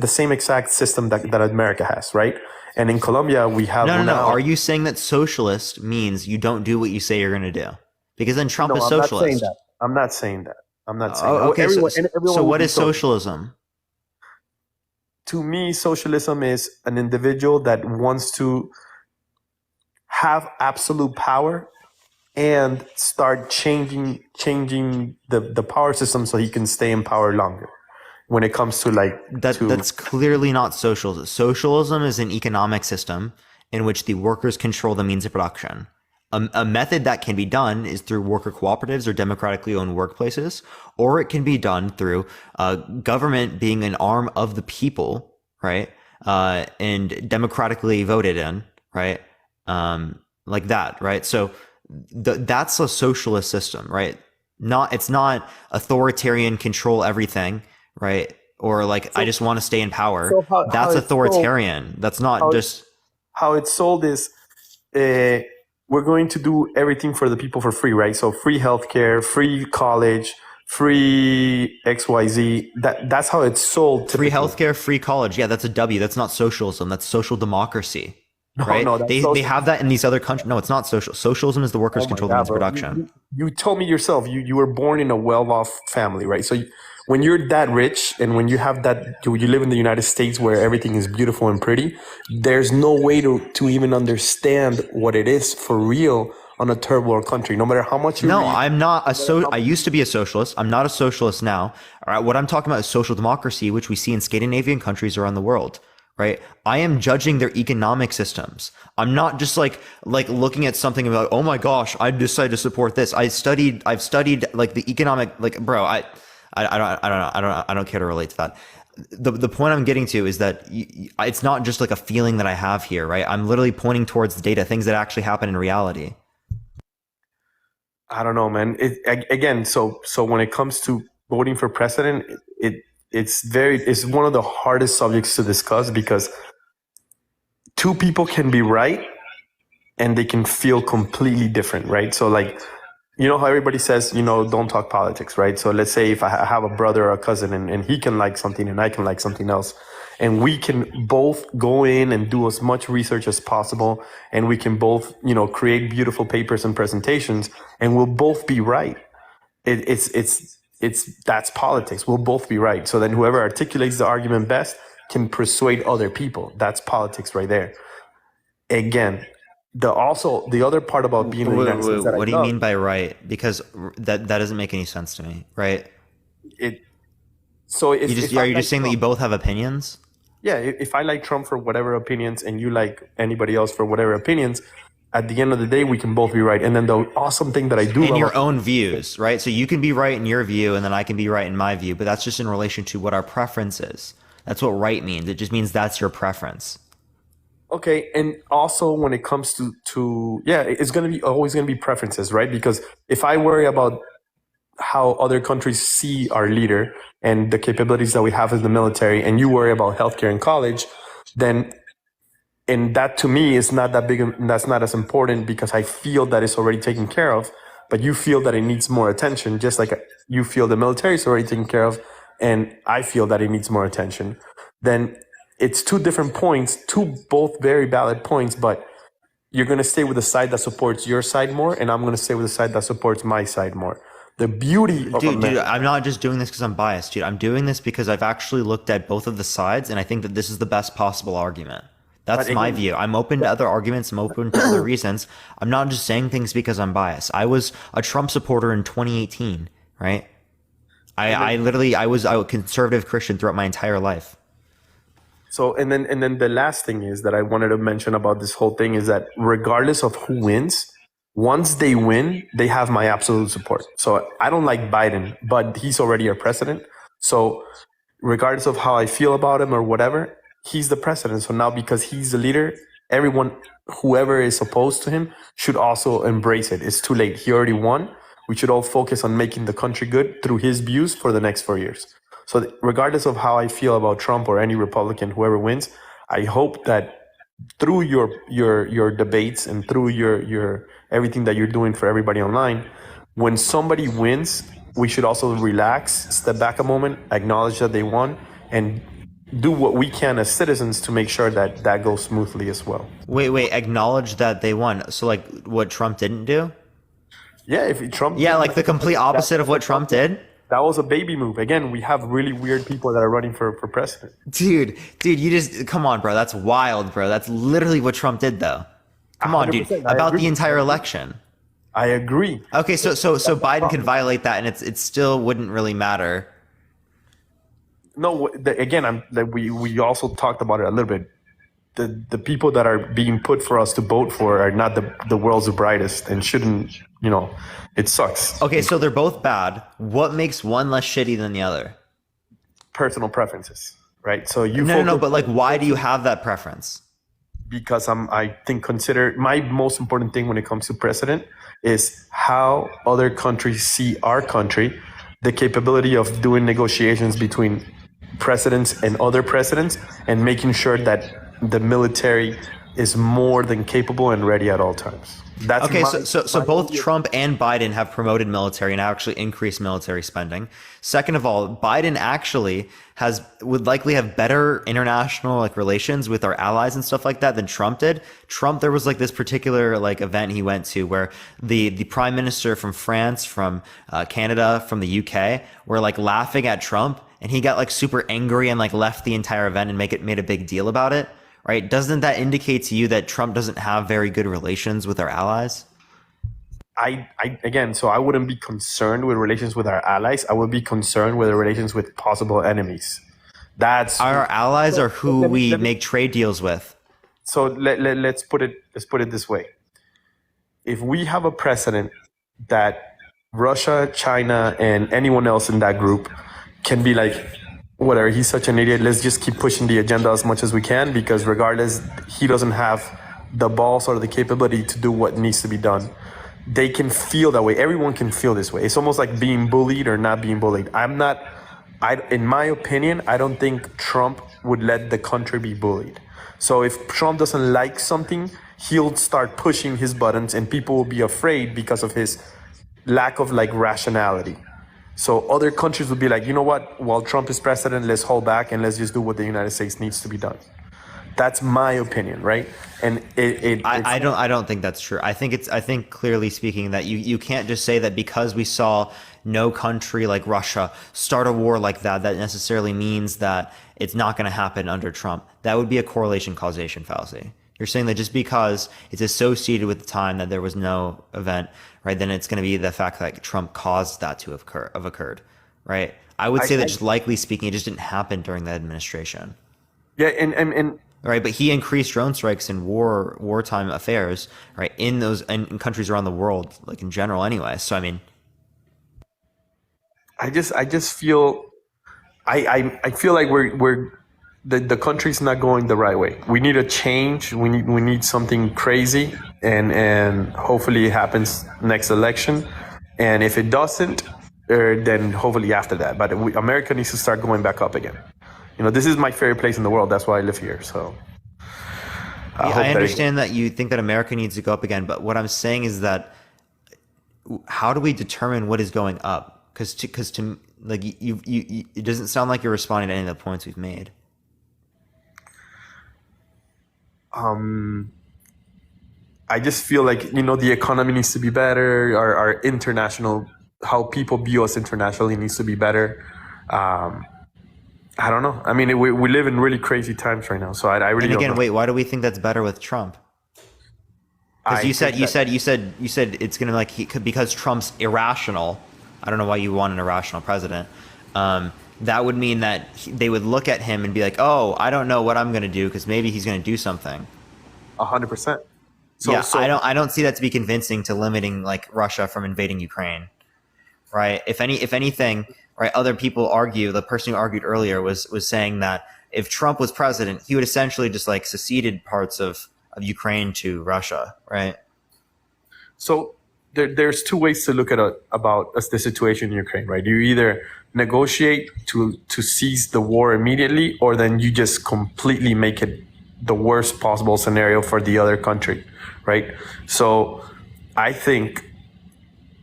same exact system that America has, right? And in Colombia, we have no. Are you saying that socialist means you don't do what you say you're going to do? Because then Trump is socialist. I'm not saying that. Okay, so what is socialism? To me, socialism is an individual that wants to have absolute power and start changing the power system so he can stay in power longer. When it comes to that's clearly not socialism. Socialism is an economic system in which the workers control the means of production. A method that can be done is through worker cooperatives or democratically owned workplaces, or it can be done through government being an arm of the people, right? And democratically voted in, right? Like that, right? So that's a socialist system, right? It's not authoritarian control everything, right? Or I just want to stay in power. So that's authoritarian. That's not just how it's sold is we're going to do everything for the people for free, right? So free healthcare, free college, free XYZ. That's how it's sold. Typically. Free healthcare, free college. Yeah, that's a W. That's not socialism. That's social democracy. Right? No, they have that in these other countries. No, it's not social. Socialism is the workers control the means of production. You told me yourself you were born in a well-off family, right? So when you're that rich and when you have that, you live in the United States where everything is beautiful and pretty, there's no way to even understand what it is for real on a third world country, no matter how much you read. I'm not I used to be a socialist. I'm not a socialist now. All right, what I'm talking about is social democracy, which we see in Scandinavian countries around the world. Right. I am judging their economic systems. I'm not just like looking at something about, oh my gosh, I decided to support this. I've studied the economic, bro, I don't care to relate to that. The point I'm getting to is that it's not just like a feeling that I have here, right? I'm literally pointing towards the data, things that actually happen in reality. I don't know, man. So when it comes to voting for president, it's one of the hardest subjects to discuss because two people can be right and they can feel completely different, right? So you know how everybody says, don't talk politics, right? So let's say if I have a brother or a cousin and he can like something and I can like something else, and we can both go in and do as much research as possible, and we can both, create beautiful papers and presentations, and we'll both be right. That's politics. We'll both be right. So then whoever articulates the argument best can persuade other people. That's politics right there. Again, the other part about being in the United States. What do you mean by right? Because that doesn't make any sense to me, right? Are you just saying that you both have opinions? Yeah, if I like Trump for whatever opinions and you like anybody else for whatever opinions, at the end of the day, we can both be right. And then the awesome thing that I do in your own views, right? So you can be right in your view, and then I can be right in my view. But that's just in relation to what our preference is. That's what right means. It just means that's your preference. Okay, and also when it comes to it's always gonna be preferences, right? Because if I worry about how other countries see our leader and the capabilities that we have in the military, and you worry about healthcare and college, then. And that to me is not that big, that's not as important because I feel that it's already taken care of, but you feel that it needs more attention, just like you feel the military is already taken care of, and I feel that it needs more attention. Then it's two different points, both very valid points, but you're going to stay with the side that supports your side more, and I'm going to stay with the side that supports my side more. The beauty of dude, I'm not just doing this because I'm biased, dude. I'm doing this because I've actually looked at both of the sides, and I think that this is the best possible argument. That's my view. I'm open to other arguments. I'm open to other reasons. I'm not just saying things because I'm biased. I was a Trump supporter in 2018, right? I was a conservative Christian throughout my entire life. So, and then the last thing is that I wanted to mention about this whole thing is that regardless of who wins, Once they win, they have my absolute support. So I don't like Biden, but he's already our president. So regardless of how I feel about him or whatever, he's the president. So now because he's the leader, everyone, whoever is opposed to him, should also embrace it. It's too late. He already won. We should all focus on making the country good through his views for the next 4 years. So regardless of how I feel about Trump or any Republican, whoever wins, I hope that through your debates and through your everything that you're doing for everybody online, when somebody wins, we should also relax, step back a moment, acknowledge that they won, and do what we can as citizens to make sure that that goes smoothly as well. Wait, acknowledge that they won. So like what Trump didn't do? Yeah, if Trump... Yeah, like the complete opposite of what Trump did? That was a baby move. Again, we have really weird people that are running for president. Dude, you just... Come on, bro. That's wild, bro. That's literally what Trump did, though. Come on, dude. About the entire election. I agree. Okay, so Biden can violate that, and it still wouldn't really matter. No, again, we also talked about it a little bit. The people that are being put for us to vote for are not the world's brightest and shouldn't, it sucks. Okay, so they're both bad. What makes one less shitty than the other? Personal preferences, right? So No, but like, why do you have that preference? Because I think consider my most important thing when it comes to president is how other countries see our country, the capability of doing negotiations between presidents and other presidents, and making sure that the military is more than capable and ready at all times. That's okay. So both Trump and Biden have promoted military and actually increased military spending. Second of all, Biden actually would likely have better international relations with our allies and stuff like that than Trump did. Trump, there was this particular event he went to where the prime minister from France, from Canada, from the UK were laughing at Trump, and he got super angry and left the entire event and made a big deal about it. Right? Doesn't that indicate to you that Trump doesn't have very good relations with our allies? Again, so I wouldn't be concerned with relations with our allies. I would be concerned with the relations with possible enemies. That's our allies are who we make trade deals with. So let's put it this way. If we have a precedent that Russia, China, and anyone else in that group can be whatever, he's such an idiot, let's just keep pushing the agenda as much as we can, because regardless, he doesn't have the balls or the capability to do what needs to be done. They can feel that way. Everyone can feel this way. It's almost like being bullied or not being bullied. In my opinion, I don't think Trump would let the country be bullied. So if Trump doesn't like something, he'll start pushing his buttons and people will be afraid because of his lack of rationality. So other countries would be you know what? While Trump is president, let's hold back and let's just do what the United States needs to be done. That's my opinion, right? And I don't think that's true. I think clearly speaking that you can't just say that because we saw no country like Russia start a war like that necessarily means that it's not going to happen under Trump. That would be a correlation causation fallacy. You're saying that just because it's associated with the time that there was no event, right, then it's going to be the fact that Trump caused that to have occurred, right? I would say that just likely speaking, it just didn't happen during the administration. Yeah, and right, but he increased drone strikes in wartime affairs, right, in countries around the world, in general, anyway. So I mean, I just feel, I feel like we're the country's not going the right way. We need a change. We need something crazy, and hopefully it happens next election. And if it doesn't, then hopefully after that. But America needs to start going back up again. This is my favorite place in the world. That's why I live here. So I understand that you think that America needs to go up again, but what I'm saying is that how do we determine what is going up? Because to you, it doesn't sound like you're responding to any of the points we've made. I just feel the economy needs to be better. Our international, how people view us internationally needs to be better. I don't know. I mean, we live in really crazy times right now. So I really and again, don't know. Wait, why do we think that's better with Trump? Because you said it's gonna because Trump's irrational. I don't know why you want an irrational president. That would mean that they would look at him and be like, oh, I don't know what I'm going to do because maybe he's going to do something. 100%. I don't see that to be convincing to limiting like Russia from invading Ukraine, right? If anything, right, other people argue. The person who argued earlier was saying that if Trump was president, he would essentially just like seceded parts of Ukraine to Russia, right? So there's two ways to look at the situation in Ukraine, right? You either negotiate to cease the war immediately, or then you just completely make it the worst possible scenario for the other country, right? So I think,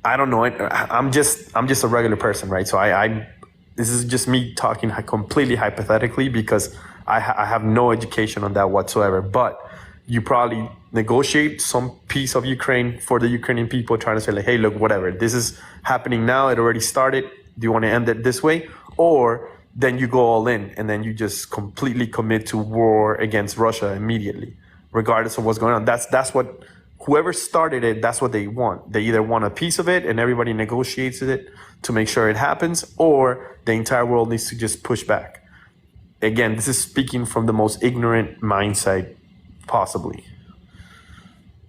I don't know, I'm just a regular person, right? So this is just me talking completely hypothetically, because I have no education on that whatsoever. But you probably negotiate some piece of Ukraine for the Ukrainian people, trying to say like, hey, look, whatever, this is happening now. It already started. Do you want to end it this way? Or then you go all in and then you just completely commit to war against Russia immediately, regardless of what's going on. That's what whoever started it, that's what they want. They either want a piece of it and everybody negotiates it to make sure it happens, or the entire world needs to just push back. Again, this is speaking from the most ignorant mindset possibly.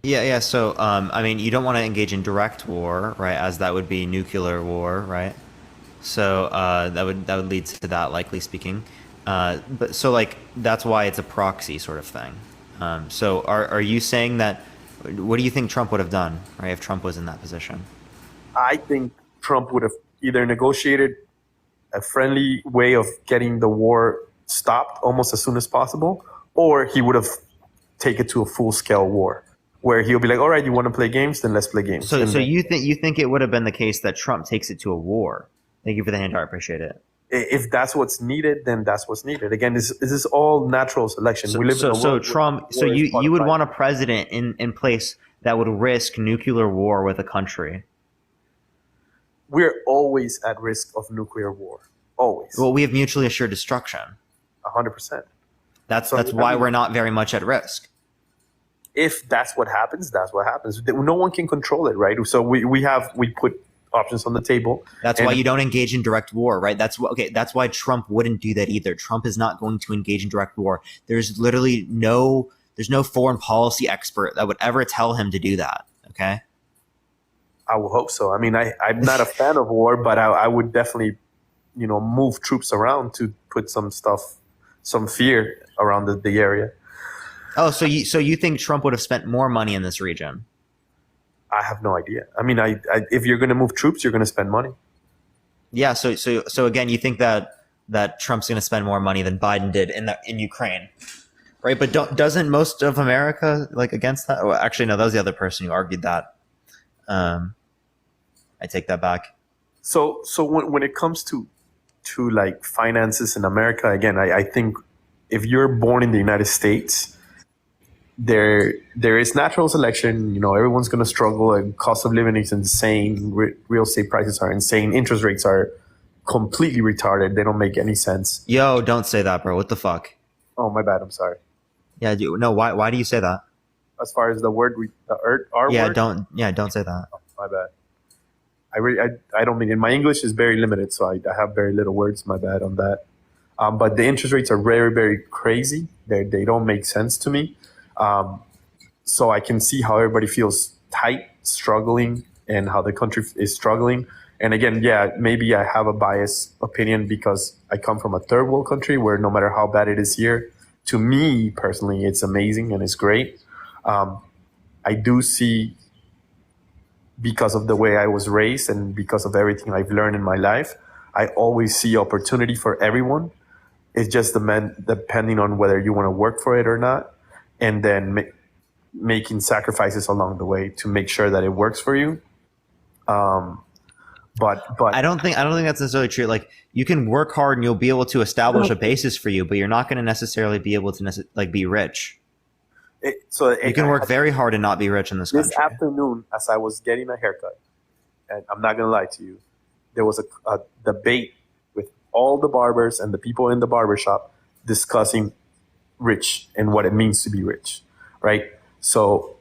Yeah. So, I mean, you don't want to engage in direct war, right? As that would be nuclear war, right? So that would lead to that, likely speaking. But so like that's why it's a proxy sort of thing. So are you saying that? What do you think Trump would have done, right, if Trump was in that position? I think Trump would have either negotiated a friendly way of getting the war stopped almost as soon as possible, or he would have taken it to a full-scale war, where he'll be like, all right, you want to play games? Then let's play games. So you think it would have been the case that Trump takes it to a war? Thank you for the hint. I appreciate it. If that's what's needed, then that's what's needed. Again, this is all natural selection. So, we live in a world Trump. So you would want a president in place that would risk nuclear war with a country. We're always at risk of nuclear war. Always. Well, we have mutually assured destruction. 100%. That's why we're not very much at risk. If that's what happens, that's what happens. No one can control it, right? So we put options on the table. That's why you don't engage in direct war, right? That's why Trump wouldn't do that either. Trump is not going to engage in direct war. There's literally no foreign policy expert that would ever tell him to do that. Okay. I will hope so. I mean, I'm not a fan of war, but I would definitely, move troops around to put some fear around the area. Oh, so you think Trump would have spent more money in this region? I have no idea. I mean, if you're going to move troops, you're going to spend money. Yeah. So again, you think that Trump's going to spend more money than Biden did in Ukraine, right? But doesn't most of America like against that? Well, actually, no, that was the other person who argued that. I take that back. So when it comes to like finances in America, again, I think if you're born in the United States, there is natural selection. Everyone's going to struggle, and cost of living is insane. Real estate prices are insane. Interest rates are completely retarded. They don't make any sense. Yo, don't say that, bro. What the fuck? Oh, my bad. I'm sorry. Yeah, no. Why do you say that? As far as the word, our yeah, word? don't say that. Oh, my bad. I don't mean it. My English is very limited, so I have very little words. My bad on that. But the interest rates are very, very crazy. They don't make sense to me. So I can see how everybody feels tight, struggling, and how the country is struggling. And again, yeah, maybe I have a biased opinion because I come from a third world country where no matter how bad it is here, to me personally, it's amazing and it's great. I do see, because of the way I was raised and because of everything I've learned in my life, I always see opportunity for everyone. It's just depending on whether you want to work for it or not, and then making sacrifices along the way to make sure that it works for you. But I don't think that's necessarily true. Like, you can work hard and you'll be able to establish a basis for you, but you're not going to necessarily be able to be rich. You can work very hard and not be rich in this country. This afternoon, as I was getting a haircut, and I'm not going to lie to you, there was a debate with all the barbers and the people in the barbershop discussing rich and what it means to be rich, right? So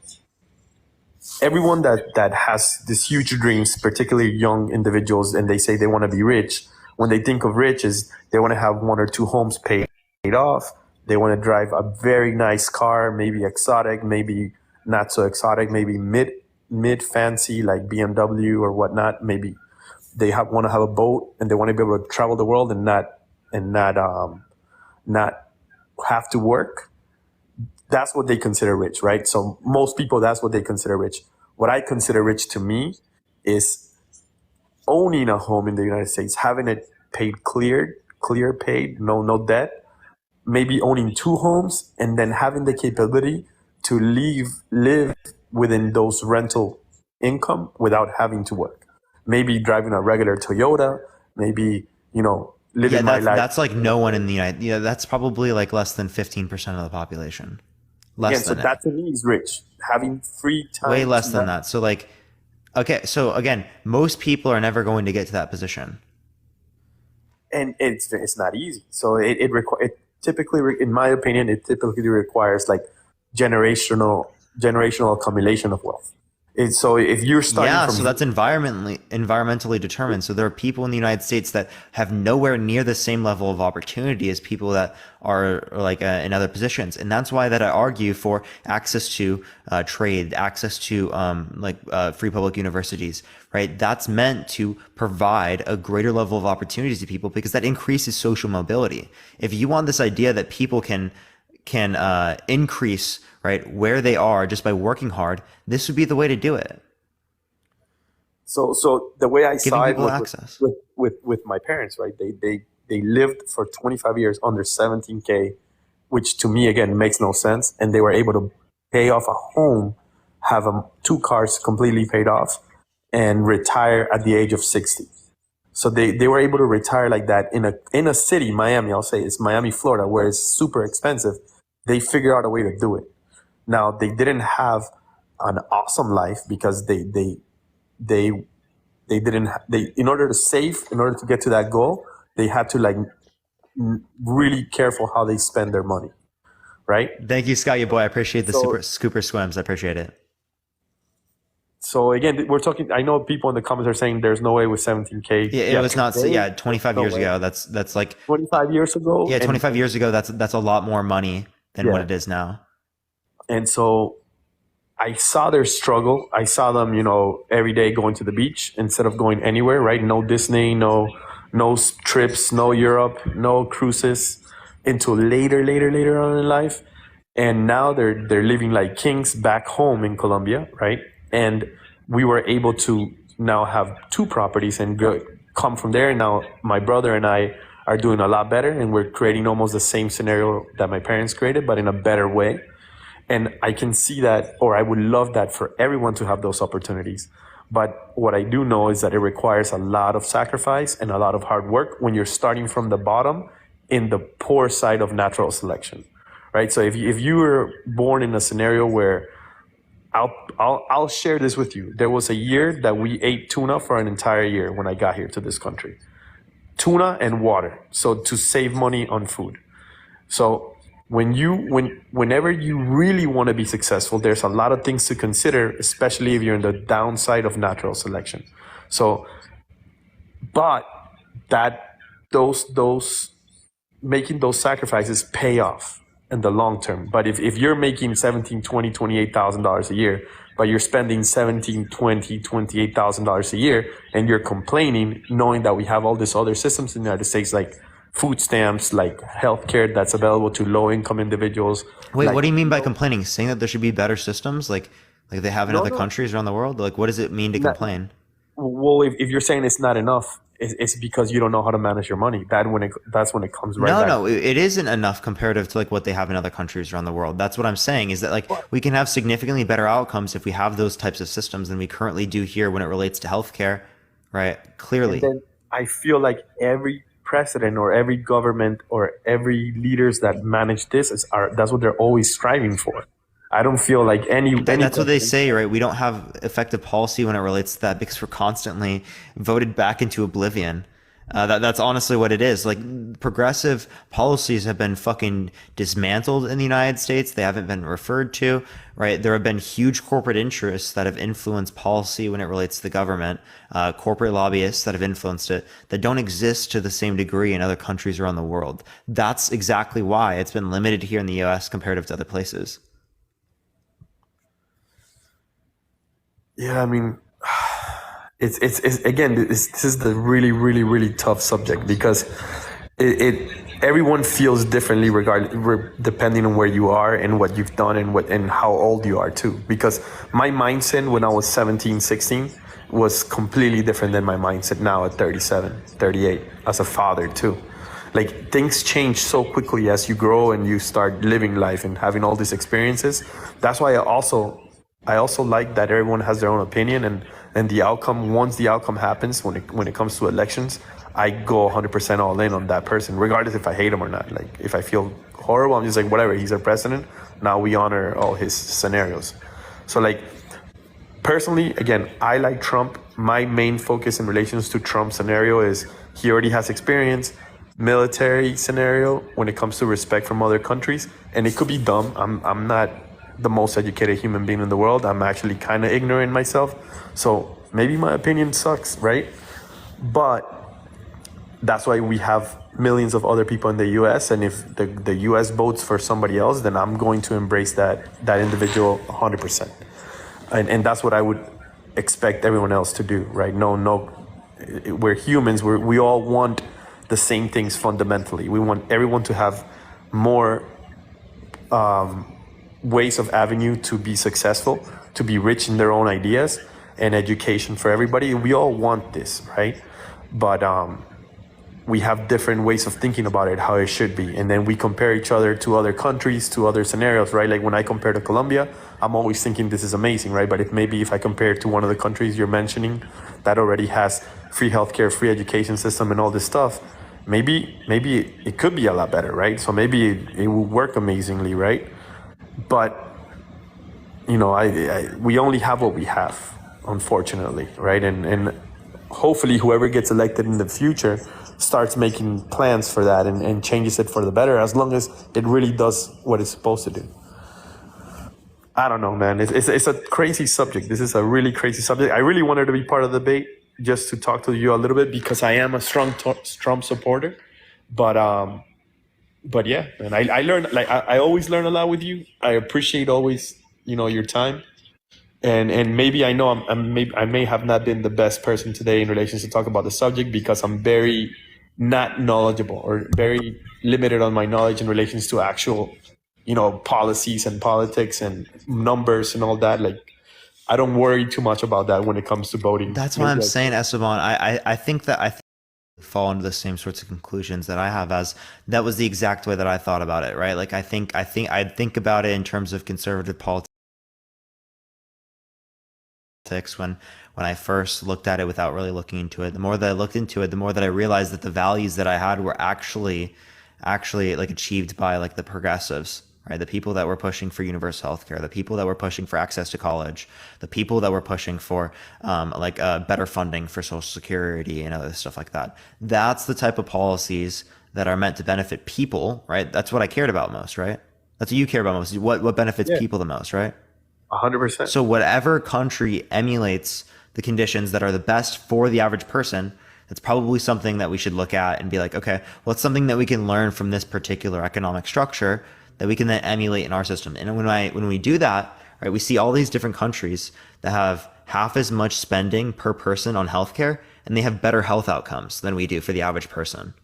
everyone that has these huge dreams, particularly young individuals, and they say they want to be rich, when they think of rich is they want to have 1 or 2 homes paid off. They want to drive a very nice car, maybe exotic, maybe not so exotic, maybe mid fancy like BMW or whatnot. Maybe they want to have a boat and they want to be able to travel the world and not have to work. That's what they consider rich, right? So most people, that's what they consider rich. What I consider rich to me is owning a home in the United States, having it paid clear paid, no debt, maybe owning 2 homes, and then having the capability to live within those rental income without having to work. Maybe driving a regular Toyota, maybe, living my life. That's like no one in the United. Yeah, that's probably like less than 15% of the population. Less so than that to me is rich. Having free time. Way less than that. So like, okay, so again, most people are never going to get to that position. And it's not easy. So it typically, in my opinion, it typically requires like generational accumulation of wealth. So if you're starting so that's environmentally determined. So there are people in the United States that have nowhere near the same level of opportunity as people that are like in other positions, and that's why that I argue for access to trade, access to free public universities. Right, that's meant to provide a greater level of opportunities to people because that increases social mobility. If you want this idea that people can increase right where they are just by working hard, this would be the way to do it. So the way I saw it was with my parents, right? They lived for 25 years under 17K, which to me again makes no sense, and they were able to pay off a home, have 2 cars completely paid off, and retire at the age of 60. So they were able to retire like that in a city, Miami, I'll say it's Miami, Florida, where it's super expensive. They figured out a way to do it. Now they didn't have an awesome life because they in order to get to that goal, they had to like really careful how they spend their money. Right? Thank you, Scott, your boy. I appreciate the super scooper swims. I appreciate it. So again, we're talking. I know people in the comments are saying there's no way with 17K. Yeah, it was not. 25 years ago. That's like 25 years ago. Yeah, 25 years ago. That's a lot more money than what it is now. And so I saw their struggle. I saw them, every day going to the beach instead of going anywhere. Right? No Disney, no trips, no Europe, no cruises until later on in life. And now they're living like kings back home in Colombia, right? And we were able to now have 2 properties and come from there. Now my brother and I are doing a lot better, and we're creating almost the same scenario that my parents created, but in a better way. And I can see that, or I would love that for everyone to have those opportunities. But what I do know is that it requires a lot of sacrifice and a lot of hard work when you're starting from the bottom in the poor side of natural selection, right? So if you were born in a scenario where I'll share this with you. There was a year that we ate tuna for an entire year when I got here to this country. Tuna and water. So to save money on food. So whenever you really want to be successful, there's a lot of things to consider, especially if you're in the downside of natural selection. So, but those making those sacrifices pay off in the long term. But if you're making $17,000, $20,000, $28,000 a year, but you're spending $17,000, $20,000, $28,000 a year, and you're complaining, knowing that we have all these other systems in the United States, like food stamps, like healthcare that's available to low-income individuals. Wait, what do you mean by complaining? Saying that there should be better systems, like they have in other countries around the world? Like, what does it mean to complain? Well, if you're saying it's not enough, it's because you don't know how to manage your money. That's when it comes right back. No, it isn't enough comparative to like what they have in other countries around the world. That's what I'm saying, is that like we can have significantly better outcomes if we have those types of systems than we currently do here when it relates to healthcare, right? Clearly. And then I feel like every president or every government or every leaders that manage this that's what they're always striving for. I don't feel like that's what they say, right? We don't have effective policy when it relates to that because we're constantly voted back into oblivion. That's honestly what it is. Like, progressive policies have been fucking dismantled in the United States. They haven't been referred to, right? There have been huge corporate interests that have influenced policy when it relates to the government, corporate lobbyists that have influenced it, that don't exist to the same degree in other countries around the world. That's exactly why it's been limited here in the US comparative to other places. Yeah, I mean, it's again, this is the really, really, really tough subject because it everyone feels differently depending on where you are and what you've done and how old you are too. Because my mindset when I was 17, 16 was completely different than my mindset now at 37, 38 as a father too. Like things change so quickly as you grow and you start living life and having all these experiences. That's why I also like that everyone has their own opinion and the outcome, once the outcome happens when it comes to elections, I go 100% all in on that person, regardless if I hate him or not. Like if I feel horrible, I'm just like, whatever, he's our president. Now we honor all his scenarios. So like personally, again, I like Trump. My main focus in relations to Trump's scenario is he already has experience, military scenario when it comes to respect from other countries. And it could be dumb. I'm not the most educated human being in the world. I'm actually kind of ignorant myself. So maybe my opinion sucks, right? But that's why we have millions of other people in the US. And if the US votes for somebody else, then I'm going to embrace that individual 100%. And that's what I would expect everyone else to do, right? No, we're humans. We all want the same things fundamentally. We want everyone to have more ways of avenue to be successful, to be rich in their own ideas, and education for everybody. We all want this, right? But we have different ways of thinking about it, how it should be. And then we compare each other to other countries, to other scenarios, right? Like when I compare to Colombia, I'm always thinking this is amazing, right? But if I compare it to one of the countries you're mentioning that already has free healthcare, free education system and all this stuff, maybe it could be a lot better, right? So maybe it will work amazingly, right? But, you know, we only have what we have, unfortunately, right? And hopefully whoever gets elected in the future starts making plans for that and changes it for the better, as long as it really does what it's supposed to do. I don't know, man. It's a crazy subject. This is a really crazy subject. I really wanted to be part of the debate just to talk to you a little bit because I am a strong Trump supporter. But yeah, man, I learned, like I always learn a lot with you. I appreciate always, you know, your time. And maybe I know I may have not been the best person today in relation to talk about the subject because I'm very not knowledgeable or very limited on my knowledge in relations to actual, you know, policies and politics and numbers and all that. Like, I don't worry too much about that when it comes to voting. That's why I'm saying, Esteban, I think that I fall into the same sorts of conclusions that I have, as that was the exact way that I thought about it, right? Like I think I'd think about it in terms of conservative politics when I first looked at it without really looking into it. The more that I looked into it, the more that I realized that the values that I had were actually like achieved by like the progressives, right? The people that were pushing for universal healthcare, the people that were pushing for access to college, the people that were pushing for better funding for Social Security and other stuff like that. That's the type of policies that are meant to benefit people, right? That's what I cared about most, right? That's what you care about most. What benefits people the most, right? 100%. So whatever country emulates the conditions that are the best for the average person, that's probably something that we should look at and be like, okay, well, it's something that we can learn from this particular economic structure that we can then emulate in our system. And when we do that, right, we see all these different countries that have half as much spending per person on healthcare, and they have better health outcomes than we do for the average person.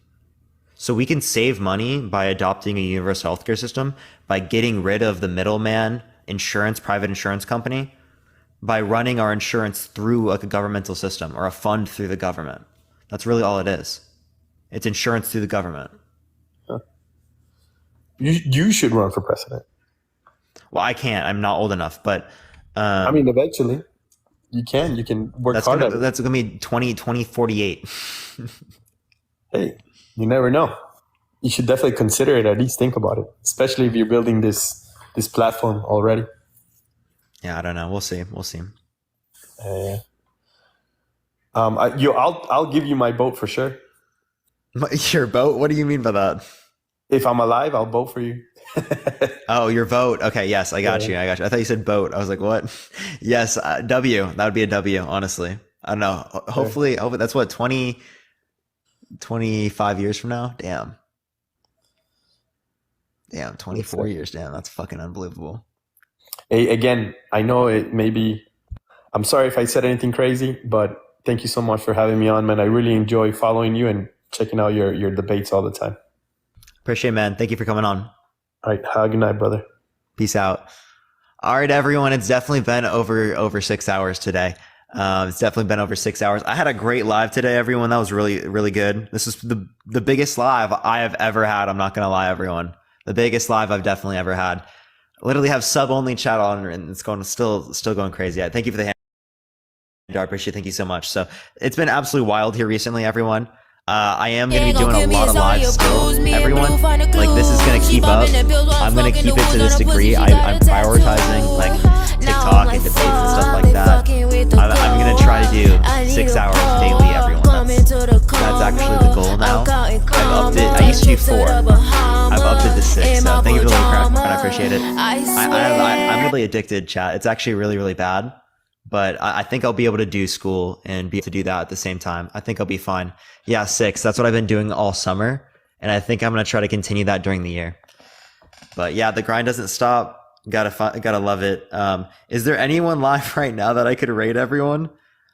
So we can save money by adopting a universal healthcare system, by getting rid of the middleman private insurance company, by running our insurance through like a governmental system or a fund through the government. That's really all it is. It's insurance through the government. Huh. You should run for president. Well, I can't. I'm not old enough, but I mean, eventually you can work hard at it. That's going to be 2048. Hey, you never know. You should definitely consider it, at least think about it, especially if you're building this platform already. Yeah, I don't know. We'll see. I'll give you my vote for sure. Your vote? What do you mean by that? If I'm alive, I'll vote for you. Oh, your vote. Okay, yes, I got you. I thought you said boat. I was like, what? Yes, W. That would be a W, honestly. I don't know. Hopefully, that's what, 25 years from now? Damn, 24 years. Damn, that's fucking unbelievable. Again, I know it maybe I'm sorry if I said anything crazy, but thank you so much for having me on, man. I really enjoy following you and checking out your debates all the time. Appreciate it, man. Thank you for coming on. All right. Have a good night, brother. Peace out. All right, everyone. It's definitely been over 6 hours today. It's definitely been over 6 hours. I had a great live today, everyone. That was really, really good. This is the biggest live I have ever had. I'm not going to lie, everyone. The biggest live I've definitely ever had. I literally have sub-only chat on, and it's going still going crazy. Thank you for the hand. I appreciate it. Thank you so much. So it's been absolutely wild here recently, everyone. I am going to be doing a lot of live still. Everyone, like, this is going to keep up. I'm going to keep it to this degree. I'm prioritizing, like, TikTok and debates and stuff like that. I'm going to try to do 6 hours daily, everyone. That's actually the goal now. I've upped it. I used to do 4. I've upped it to 6. So thank you for the link, Craft. I appreciate it. I'm really addicted, chat. It's actually really, really bad. But I think I'll be able to do school and be able to do that at the same time. I think I'll be fine. Yeah, 6. That's what I've been doing all summer. And I think I'm going to try to continue that during the year. But yeah, the grind doesn't stop. Gotta love it. Is there anyone live right now that I could rate everyone?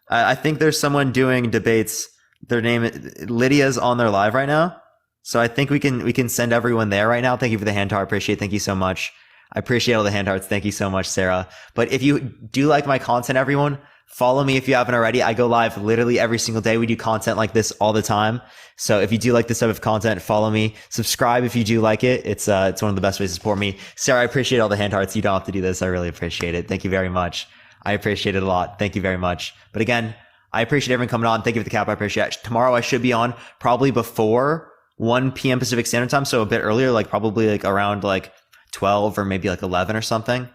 I think there's someone doing debates. Their name, Lydia's on their live right now. So I think we can send everyone there right now. Thank you for the hand heart. Appreciate it. Thank you so much. I appreciate all the hand hearts. Thank you so much, Sarah. But if you do like my content, everyone, follow me if you haven't already. I go live literally every single day. We do content like this all the time. So if you do like this type of content, follow me. Subscribe if you do like it. It's one of the best ways to support me. Sarah, I appreciate all the hand hearts. You don't have to do this. I really appreciate it. Thank you very much. I appreciate it a lot. Thank you very much. But again, I appreciate everyone coming on. Thank you for the cap. I appreciate it. Tomorrow I should be on probably before 1 p.m. Pacific Standard Time. So a bit earlier, like probably like around like 12 or maybe like 11 or something.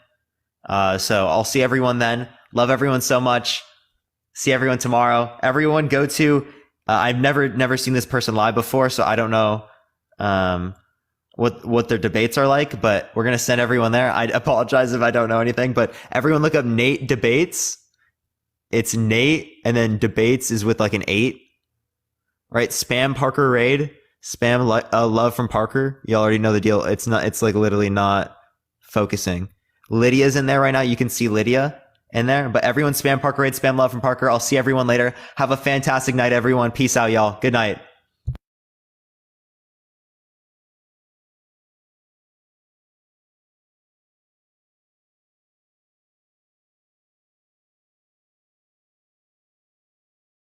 So I'll see everyone then. Love everyone so much. See everyone tomorrow. Everyone go to, I've never seen this person live before, so I don't know what their debates are like, but we're going to send everyone there. I apologize if I don't know anything, but everyone look up Nate Debates. It's Nate, and then Debates is with like an 8. Right? Spam Parker Raid. Spam love from Parker. You already know the deal. It's like literally not focusing. Lydia's in there right now. You can see Lydia in there, but everyone spam Parker Raid, spam love from Parker. I'll see everyone later. Have a fantastic night, everyone. Peace out, y'all. Good night.